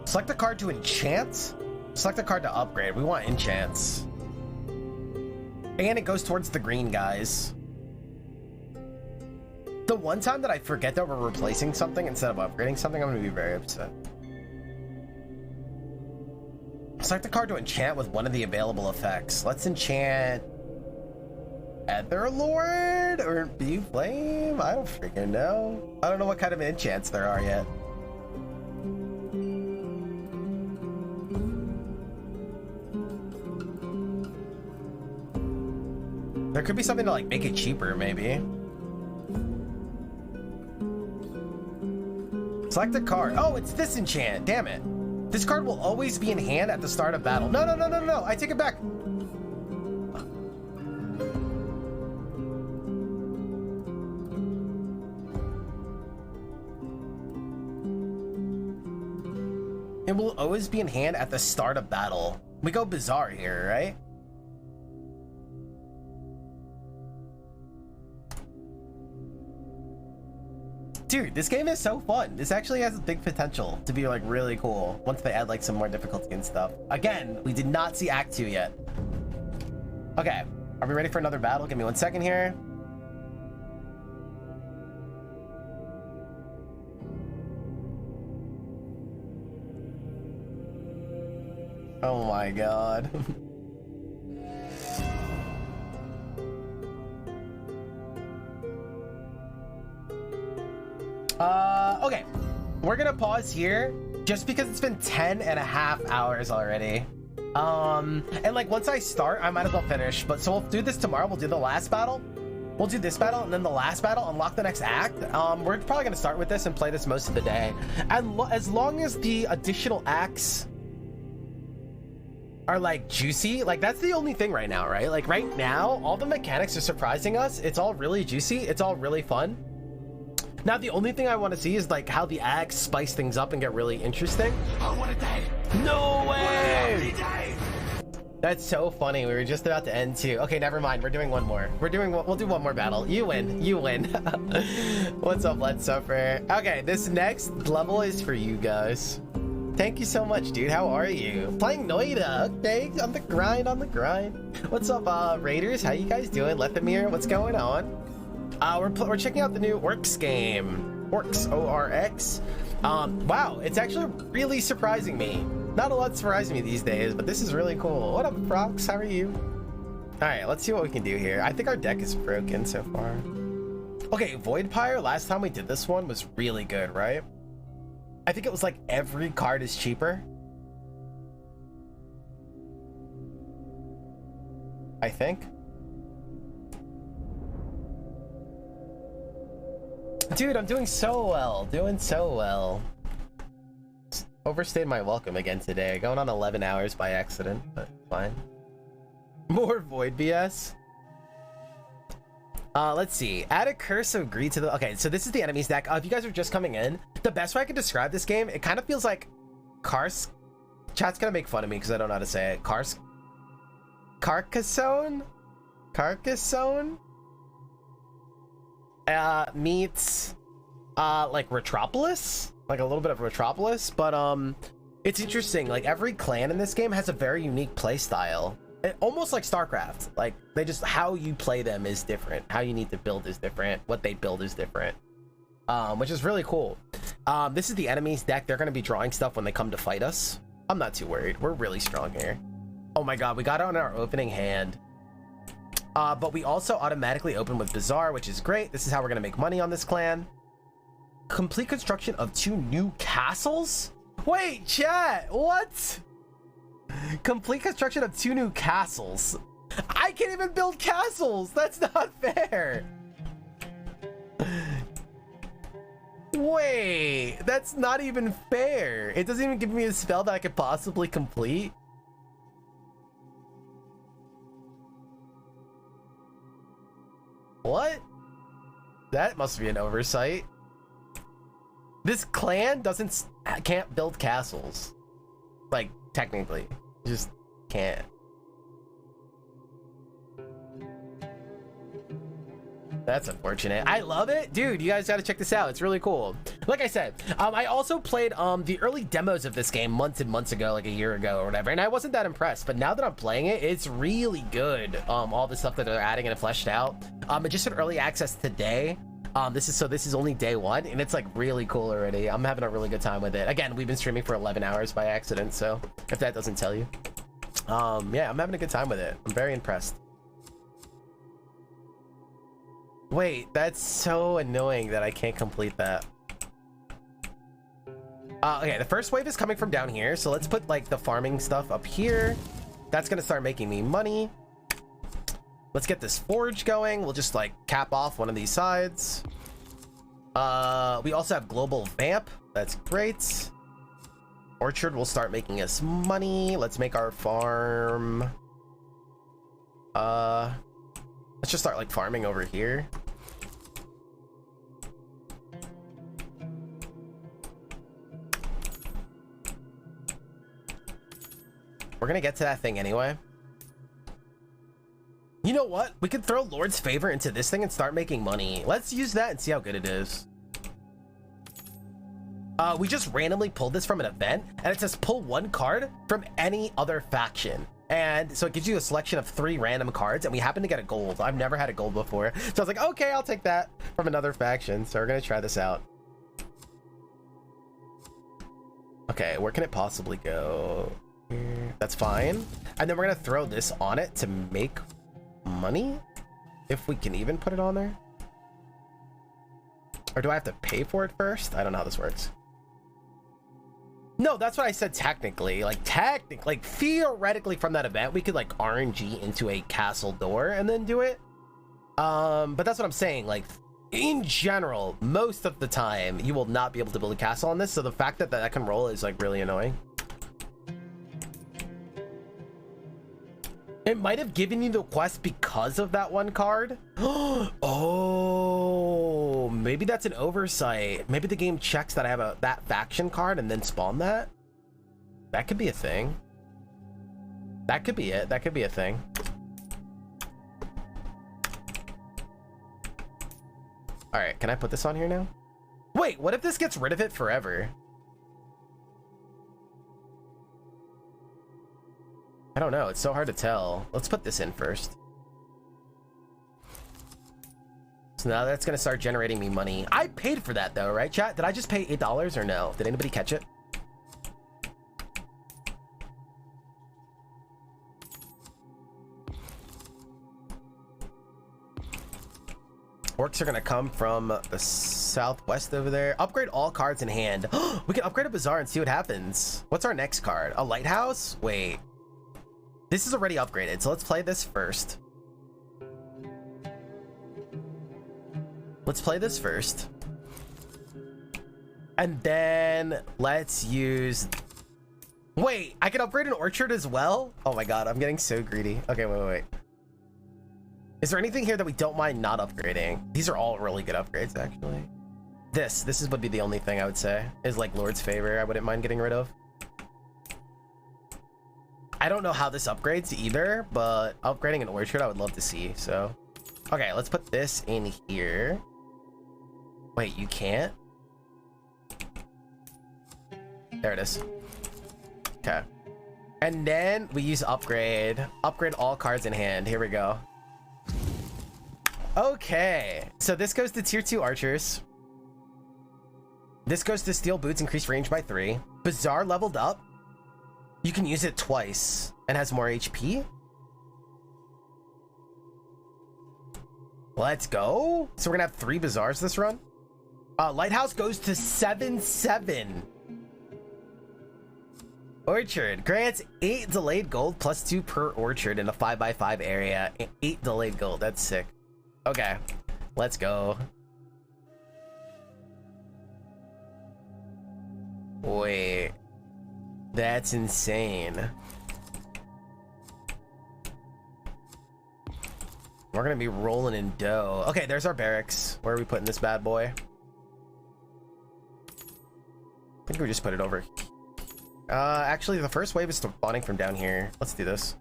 Select a card to enchant. Select a card to upgrade. We want enchants. And it goes towards the green guys. The one time that I forget that we're replacing something instead of upgrading something, I'm gonna be very upset. Select a card to enchant with one of the available effects. Let's enchant Etherlord or Bee Flame? I don't freaking know. I don't know what kind of enchants there are yet. There could be something to like make it cheaper, maybe. Select a card. Oh, it's this enchant. Damn it. This card will always be in hand at the start of battle. No, no, no, no, no. I take it back. It will always be in hand at the start of battle. We go bizarre here, right? Dude, this game is so fun. This actually has big potential to be like really cool once they add like some more difficulty and stuff. Again, we did not see Act 2 yet. Okay, are we ready for another battle? Give me 1 second here. Oh my god. Okay, we're gonna pause here just because it's been 10.5 hours already. And like once I start, I might as well finish. But so we'll do this tomorrow. We'll do the last battle. We'll do this battle and then the last battle, unlock the next act. We're probably gonna start with this and play this most of the day. And as long as the additional acts are like juicy, like that's the only thing right now, right? Like right now, all the mechanics are surprising us. It's all really juicy. It's all really fun. Now, the only thing I want to see is like how the acts spice things up and get really interesting. Oh, what a day! No way! That's so funny. We were just about to end too. Okay, never mind. We're doing one more. We'll do one more battle. You win. You win. What's up, Let's Suffer? Okay, this next level is for you guys. Thank you so much, dude. How are you? Playing Noida. Okay, on the grind, on the grind. What's up, Raiders? How you guys doing? Lethamir, what's going on? We're checking out the new Orcs game. Orcs, O-R-X. Wow, it's actually really surprising me. Not a lot surprising me these days, but this is really cool. What up, Frogs? How are you? All right, let's see what we can do here. I think our deck is broken so far. Okay, Void Pyre, last time we did this one was really good, right? I think it was like every card is cheaper. I think. Dude, I'm doing so well. Doing so well. Overstayed my welcome again today. Going on 11 hours by accident, but fine. More Void BS. Let's see. Add a curse of greed to the... Okay, so this is the enemies deck. If you guys are just coming in, the best way I can describe this game, it kind of feels like Cars... Chat's gonna make fun of me because I don't know how to say it. Carcassonne? Carcassonne? Meets like Retropolis, like a little bit of Retropolis, but it's interesting. Like every clan in this game has a very unique play style, almost like StarCraft. Like they just, how you play them is different, how you need to build is different, what they build is different, which is really cool. This is the enemies deck. They're going to be drawing stuff when they come to fight us. I'm not too worried. We're really strong here. Oh my god, we got it on our opening hand. But we also automatically open with Bazaar, which is great. This is how we're going to make money on this clan. Complete construction of 2 new castles? Wait, chat, what? Complete construction of 2 new castles. I can't even build castles. That's not fair. Wait, that's not even fair. It doesn't even give me a spell that I could possibly complete. What? That must be an oversight. This clan can't build castles. Like, technically. Just can't. That's unfortunate. I love it. Dude, you guys gotta check this out. It's really cool. Like I said, I also played the early demos of this game months and months ago, like a year ago or whatever, and I wasn't that impressed. But now that I'm playing it, it's really good. All the stuff that they're adding and fleshed out. It just had early access today. This is only day 1, and it's like really cool already. I'm having a really good time with it. Again, we've been streaming for 11 hours by accident, so if that doesn't tell you. Yeah, I'm having a good time with it. I'm very impressed. Wait, that's so annoying that I can't complete that. Okay, the first wave is coming from down here, so let's put like the farming stuff up here. That's gonna start making me money. Let's get this forge going. We'll just like cap off one of these sides. We also have global vamp. That's great. Orchard will start making us money. Let's make our farm. Let's just start like farming over here. We're gonna get to that thing anyway. You know what? We could throw Lord's Favor into this thing and start making money. Let's use that and see how good it is. We just randomly pulled this from an event, and it says pull one card from any other faction. And so it gives you a selection of 3 random cards, and we happen to get a gold. I've never had a gold before. So I was like, okay, I'll take that from another faction. So we're gonna try this out. Okay, where can it possibly go? Here. That's fine. And then we're gonna throw this on it to make money, if we can even put it on there. Or do I have to pay for it first? I don't know how this works. No, that's what I said. Technically, like theoretically from that event we could like RNG into a castle door and then do it, but that's what I'm saying. Like in general, most of the time you will not be able to build a castle on this, so the fact that that can roll is like really annoying. It might have given you the quest because of that one card. Oh, maybe that's an oversight. Maybe the game checks that I have that faction card and then spawn that. That could be a thing. That could be it. That could be a thing. All right, can I put this on here now? Wait, what if this gets rid of it forever? I don't know. It's so hard to tell. Let's put this in first. So now that's going to start generating me money. I paid for that though, right, chat? Did I just pay $8 or no? Did anybody catch it? Orcs are going to come from the southwest over there. Upgrade all cards in hand. We can upgrade a bazaar and see what happens. What's our next card? A lighthouse? Wait. This is already upgraded, so let's play this first. Let's play this first. And then let's use... Wait, I can upgrade an orchard as well? Oh my god, I'm getting so greedy. Okay, wait. Is there anything here that we don't mind not upgrading? These are all really good upgrades, actually. This would be the only thing I would say is like Lord's Favor I wouldn't mind getting rid of. I don't know how this upgrades either, but upgrading an orchard I would love to see. So okay, let's put this in here. Wait, you can't? There it is. Okay, and then we use upgrade all cards in hand. Here we go. Okay, so this goes to tier 2 archers. This goes to steel boots, increased range by 3. Bazaar leveled up. You can use it twice and has more HP. Let's go. So we're gonna have 3 bazaars this run. Lighthouse goes to 7/7. Orchard grants 8 delayed gold plus 2 per orchard in a 5x5 area. 8 delayed gold. That's sick. Okay, let's go. Wait. That's insane. We're gonna be rolling in dough. Okay, there's our barracks. Where are we putting this bad boy? I think we just put it over. Actually, the first wave is spawning from down here. Let's do this.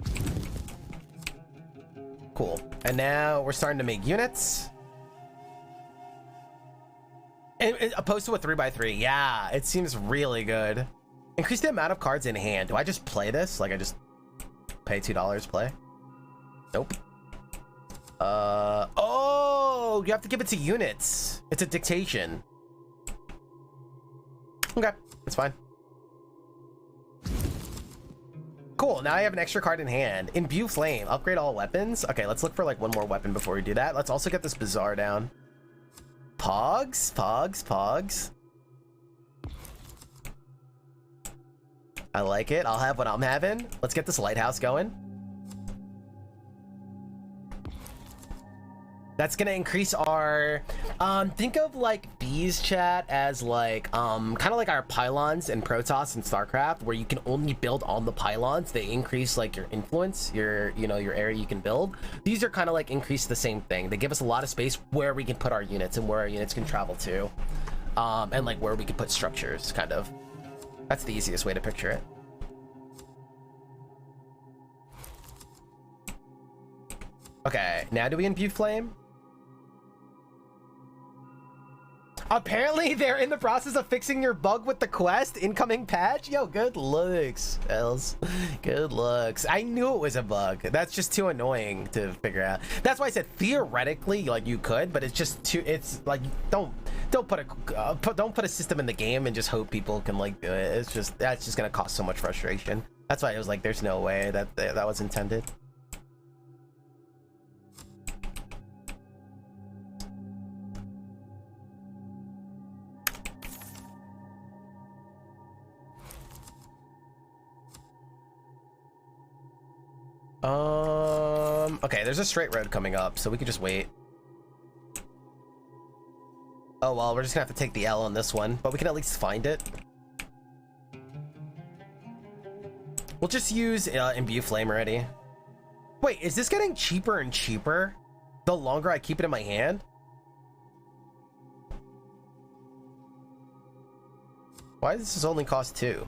Cool. And now we're starting to make units. Opposed to a 3x3. Yeah, it seems really good. Increase the amount of cards in hand. Do I just play this? Like I just pay $2 play? Nope. Oh, you have to give it to units. It's a dictation. Okay, it's fine. cool. Now I have an extra card in hand. Imbue Flame. Upgrade all weapons. Okay, let's look for like one more weapon before we do that. Let's also get this Bazaar down. Pogs. Pogs. Pogs. I like it. I'll have what I'm having. Let's get this lighthouse going. That's gonna increase our think of like bees, chat, as like kind of like our pylons in Protoss and StarCraft, where you can only build on the pylons. They increase like your influence, your your area you can build. These are kind of like increase the same thing. They give us a lot of space where we can put our units and where our units can travel to, and like where we can put structures, kind of. That's the easiest way to picture it. Okay, now do we imbue flame? Apparently they're in the process of fixing your bug with the quest. Incoming patch. Yo, good looks, Els. Good looks. I knew it was a bug. That's just too annoying to figure out. That's why I said theoretically like you could, but it's just too, it's like don't put a system in the game and just hope people can like do it. It's just, that's just gonna cause so much frustration. That's why I was like, there's no way that that was intended. Okay, there's a straight road coming up, so we could just wait. Oh, well, we're just gonna have to take the L on this one, but we can at least find it. We'll just use Imbue Flame already. Wait, is this getting cheaper and cheaper the longer I keep it in my hand? Why does this only cost 2?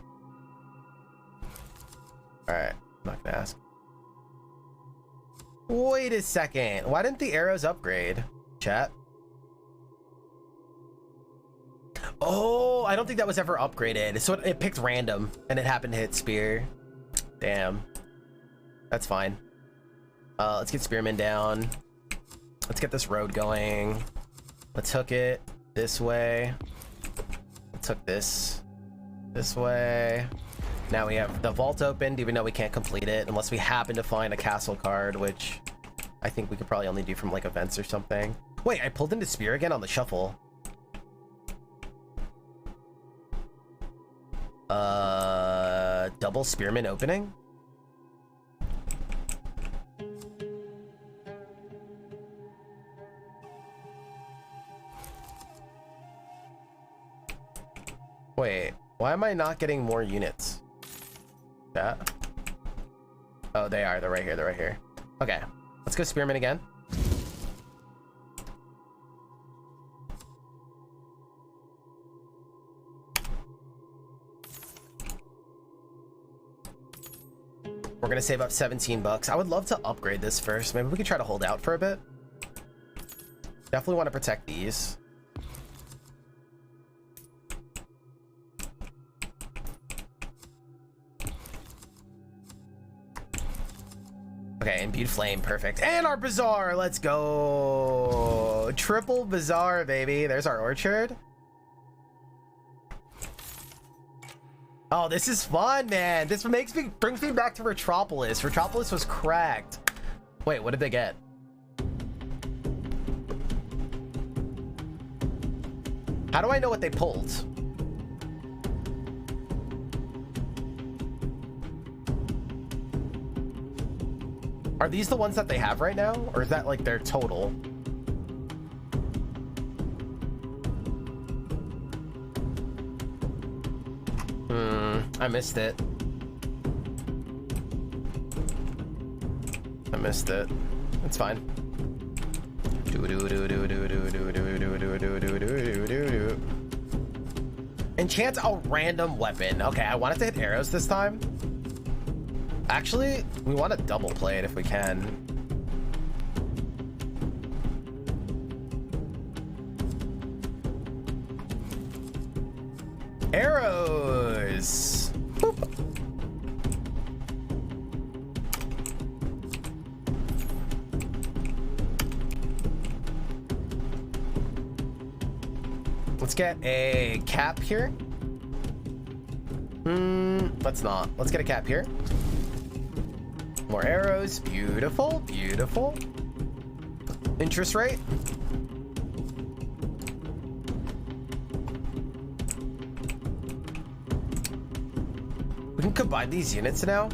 Alright, I'm not gonna ask. Wait a second. Why didn't the arrows upgrade, chat? Oh, I don't think that was ever upgraded. So it picked random and it happened to hit spear. Damn. That's fine. Let's get spearmen down. Let's get this road going. Let's hook it this way. Let's hook this way. Now we have the vault opened, even though we can't complete it unless we happen to find a castle card, which I think we could probably only do from like events or something. Wait, I pulled into spear again on the shuffle. Double spearman opening? Wait, why am I not getting more units? That? Oh, they are. They're right here. They're right here. Okay, let's go spearman again. We're gonna save up 17 bucks. I would love to upgrade this first. Maybe we could try to hold out for a bit. Definitely want to protect these. Okay, imbued flame, perfect. And our bazaar, let's go. Triple bazaar, baby. There's our orchard. Oh, this is fun, man. This brings me back to Retropolis. Retropolis was cracked. Wait, what did they get? How do I know what they pulled? Are these the ones that they have right now? Or is that like their total? I missed it. I missed it. It's fine. Enchant a random weapon. Okay, I wanted to hit arrows this time. Actually, we want to double play it if we can. Arrows. Boop. Let's get a cap here. Let's not. Let's get a cap here. More arrows. Beautiful, beautiful. Interest rate. We can combine these units now.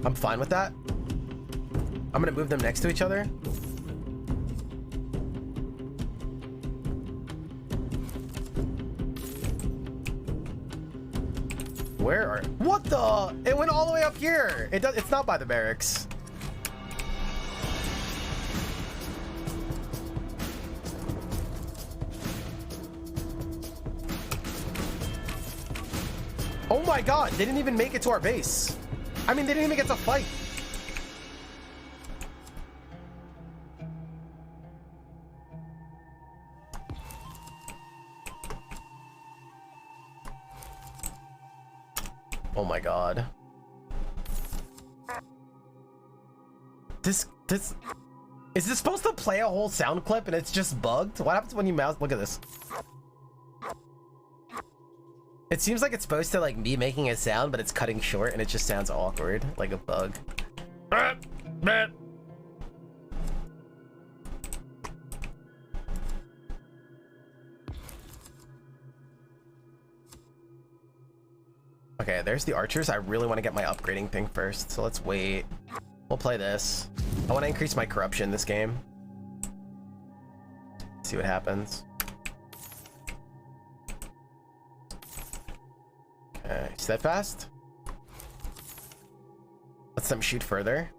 I'm fine with that. I'm gonna move them next to each other. Where are... What the? It went all the way up here. It's not by the barracks. Oh my god, they didn't even make it to our base. I mean, they didn't even get to fight. Oh my god. This is this supposed to play a whole sound clip and it's just bugged? What happens when you mouse? Look at this. It seems like it's supposed to like be making a sound, but it's cutting short and it just sounds awkward, like a bug. Okay, there's the archers. I really want to get my upgrading thing first, so let's wait. We'll play this. I want to increase my corruption this game. See what happens. Okay, steadfast. Let's them shoot further.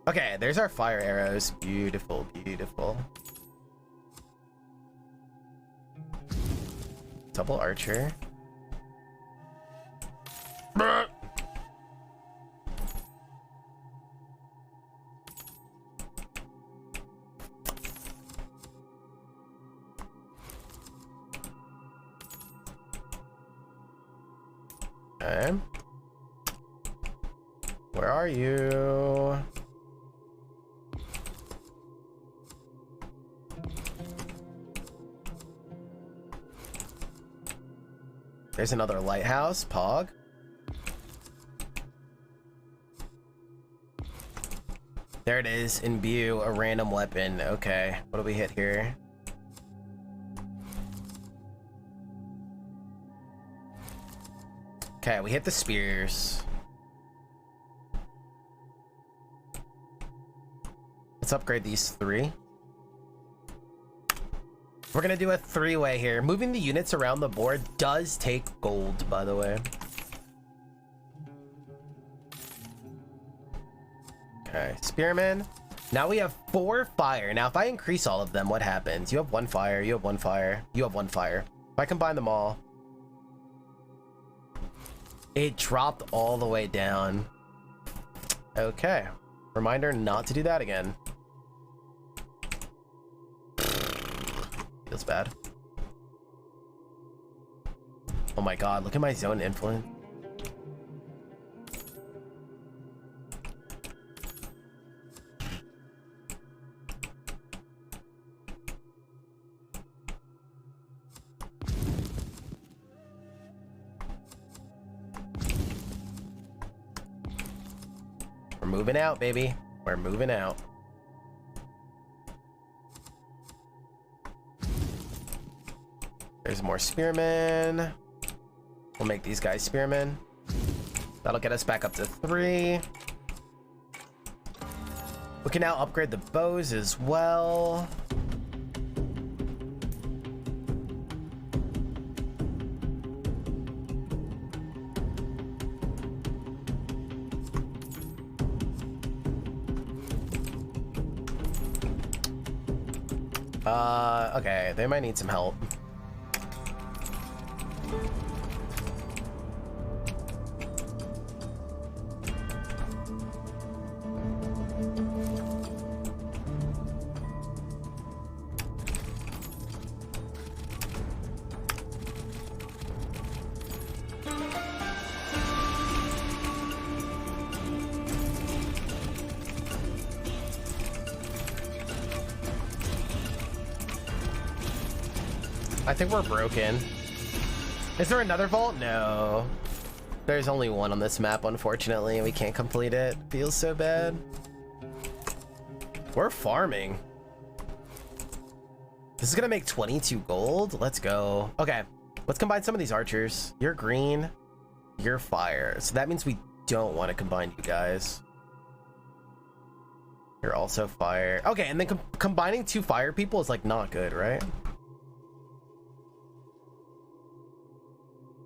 Okay, there's our fire arrows. Beautiful, beautiful. Double archer. Okay. Where are you? There's another lighthouse, Pog. There it is, imbue a random weapon. Okay, what do we hit here? Okay, we hit the spears. Let's upgrade these 3. We're gonna do a 3-way here. Moving the units around the board does take gold, by the way. Okay, spearmen. Now we have 4 fire. Now if I increase all of them, what happens? You have 1 fire, you have 1 fire, you have 1 fire. If I combine them all, it dropped all the way down. Okay, reminder not to do that again. Feels bad. Oh my god, look at my zone influence. We're moving out, baby. We're moving out. There's more spearmen. We'll make these guys spearmen. That'll get us back up to 3. We can now upgrade the bows as well. Okay, they might need some help. I think we're broken. Is there another vault? No. There's only one on this map, unfortunately, and we can't complete it. Feels so bad. We're farming. This is gonna make 22 gold. Let's go. Okay, let's combine some of these archers. You're green, you're fire. So that means we don't want to combine you guys. You're also fire. Okay, and then combining 2 fire people is like not good, right?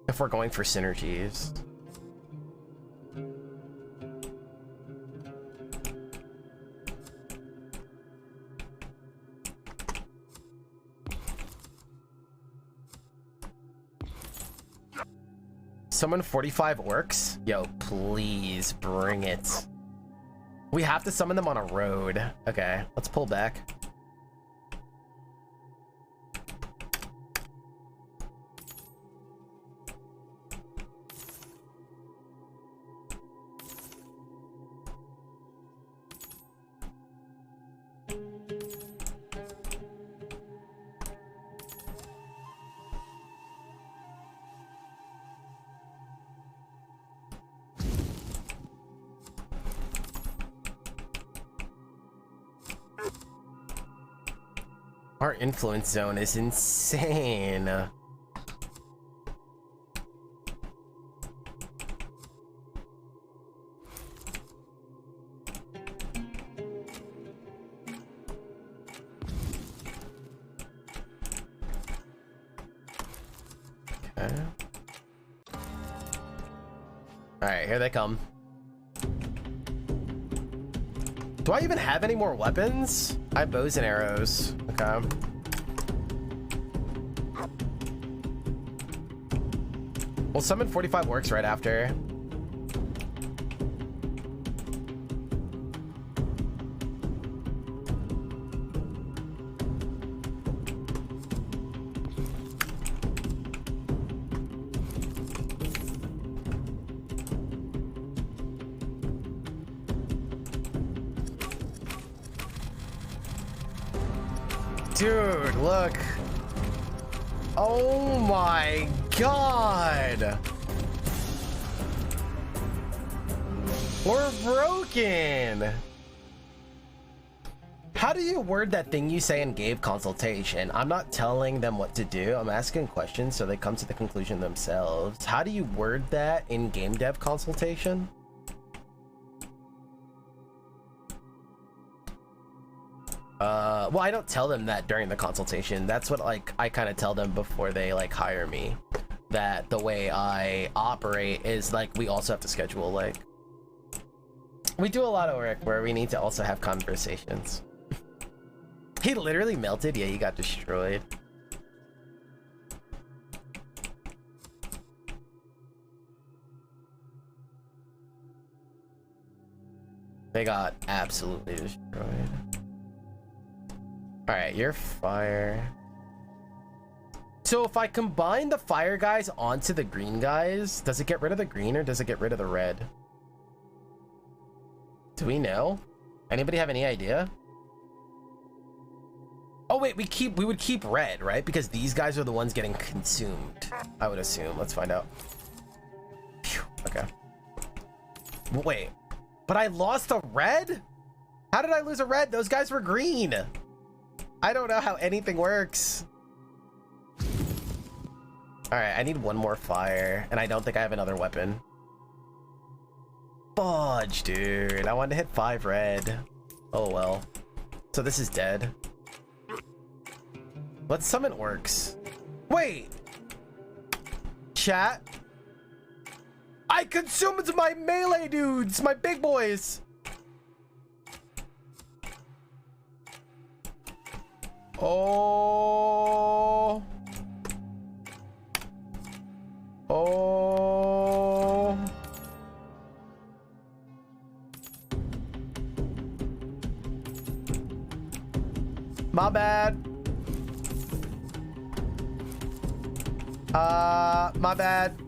If we're going for synergies. Summon 45 orcs? Yo, please bring it. We have to summon them on a road. Okay, let's pull back. Our influence zone is insane. Okay. All right, here they come. Do I even have any more weapons? I have bows and arrows. Okay. We'll summon 45 orcs right after. Dude, look. Oh my god. We're broken. How do you word that thing you say in game consultation? I'm not telling them what to do. I'm asking questions so they come to the conclusion themselves. How do you word that in game dev consultation? Well, I don't tell them that during the consultation. That's what, like, I kind of tell them before they, like, hire me. That the way I operate is, like, we also have to schedule, like... We do a lot of work where we need to also have conversations. He literally melted? Yeah, he got destroyed. They got absolutely destroyed. Alright, you're fire. So if I combine the fire guys onto the green guys, does it get rid of the green or does it get rid of the red? Do we know? Anybody have any idea? Oh wait, we would keep red, right? Because these guys are the ones getting consumed, I would assume. Let's find out. Phew, okay. Wait, but I lost a red? How did I lose a red? Those guys were green. I don't know how anything works. All right, I need one more fire, and I don't think I have another weapon. Fudge, dude. I wanted to hit 5 red. Oh well. So this is dead. Let's summon orcs. Wait. Chat. I consumed my melee dudes, my big boys. Oh. Oh. My bad. My bad.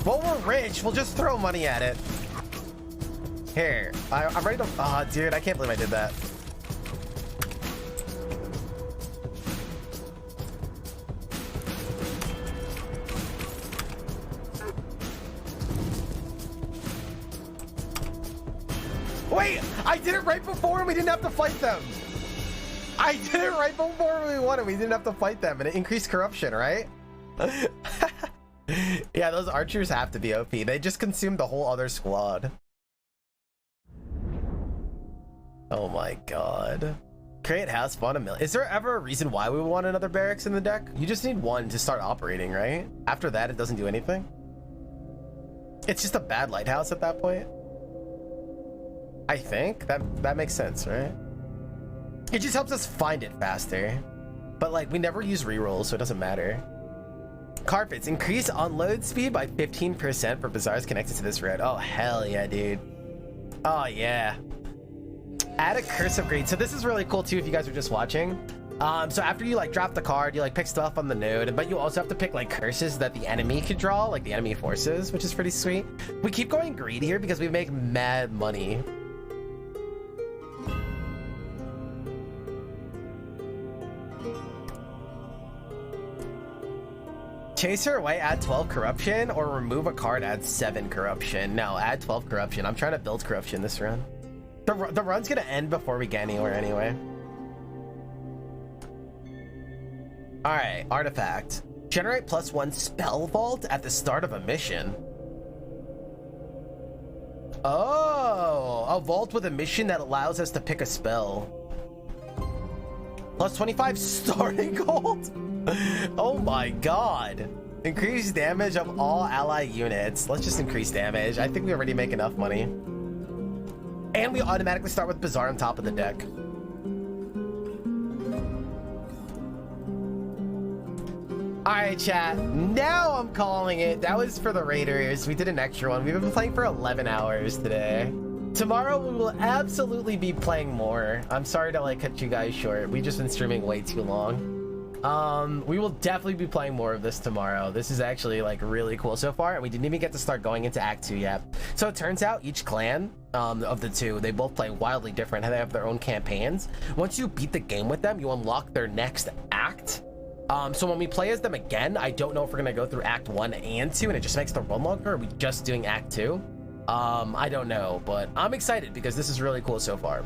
Well, we're rich. We'll just throw money at it. Here, I'm ready to. Oh, dude, I can't believe I did that. Wait, I did it right before and we didn't have to fight them. I did it right before we won and we didn't have to fight them, and it increased corruption, right? Yeah, those archers have to be OP. They just consumed the whole other squad. Oh my god. Create house, spawn a million. Is there ever a reason why we want another barracks in the deck? You just need one to start operating, right? After that, it doesn't do anything. It's just a bad lighthouse at that point. I think that makes sense, right? It just helps us find it faster. But like, we never use rerolls, so it doesn't matter. Carpets, increase unload speed by 15% for bazaars connected to this road. Oh, hell yeah, dude. Oh, yeah. Add a curse upgrade. So this is really cool too if you guys are just watching. So after you like drop the card, you like pick stuff on the node, but you also have to pick like curses that the enemy could draw, like the enemy forces, which is pretty sweet. We keep going greedy here because we make mad money. Chaser away, add 12 corruption, or remove a card, add 7 corruption. No, add 12 corruption. I'm trying to build corruption this run. The run's gonna end before we get anywhere anyway. All right, artifact. Generate +1 spell vault at the start of a mission. Oh, a vault with a mission that allows us to pick a spell. +25 starting gold. Oh my god. Increase damage of all ally units. Let's just increase damage. I think we already make enough money. And we automatically start with Bazaar on top of the deck. Alright, chat. Now I'm calling it. That was for the Raiders. We did an extra one. We've been playing for 11 hours today. Tomorrow we will absolutely be playing more. I'm sorry to like cut you guys short. We've just been streaming way too long. We will definitely be playing more of this tomorrow. This is actually like really cool so far, and we didn't even get to start going into Act 2 yet. So it turns out each clan of the two, they both play wildly different. They have their own campaigns. Once you beat the game with them, you unlock their next act. So when we play as them again, I don't know if we're gonna go through Act 1 and 2 and it just makes the run longer, or are we just doing Act 2? I don't know, but I'm excited because this is really cool so far.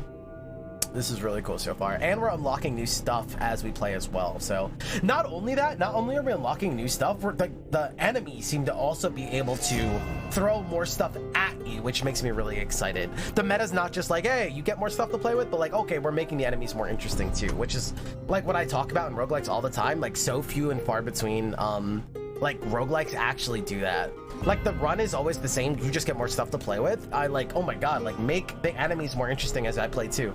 This is really cool so far, and we're unlocking new stuff as we play as well. So not only are we unlocking new stuff, the enemies seem to also be able to throw more stuff at you, which makes me really excited. The meta's not just like, hey, you get more stuff to play with, but like, okay, we're making the enemies more interesting too, which is like what I talk about in roguelikes all the time. Like, so few and far between like roguelikes actually do that. Like, the run is always the same, you just get more stuff to play with. I like, oh my god, like, make the enemies more interesting as I play too.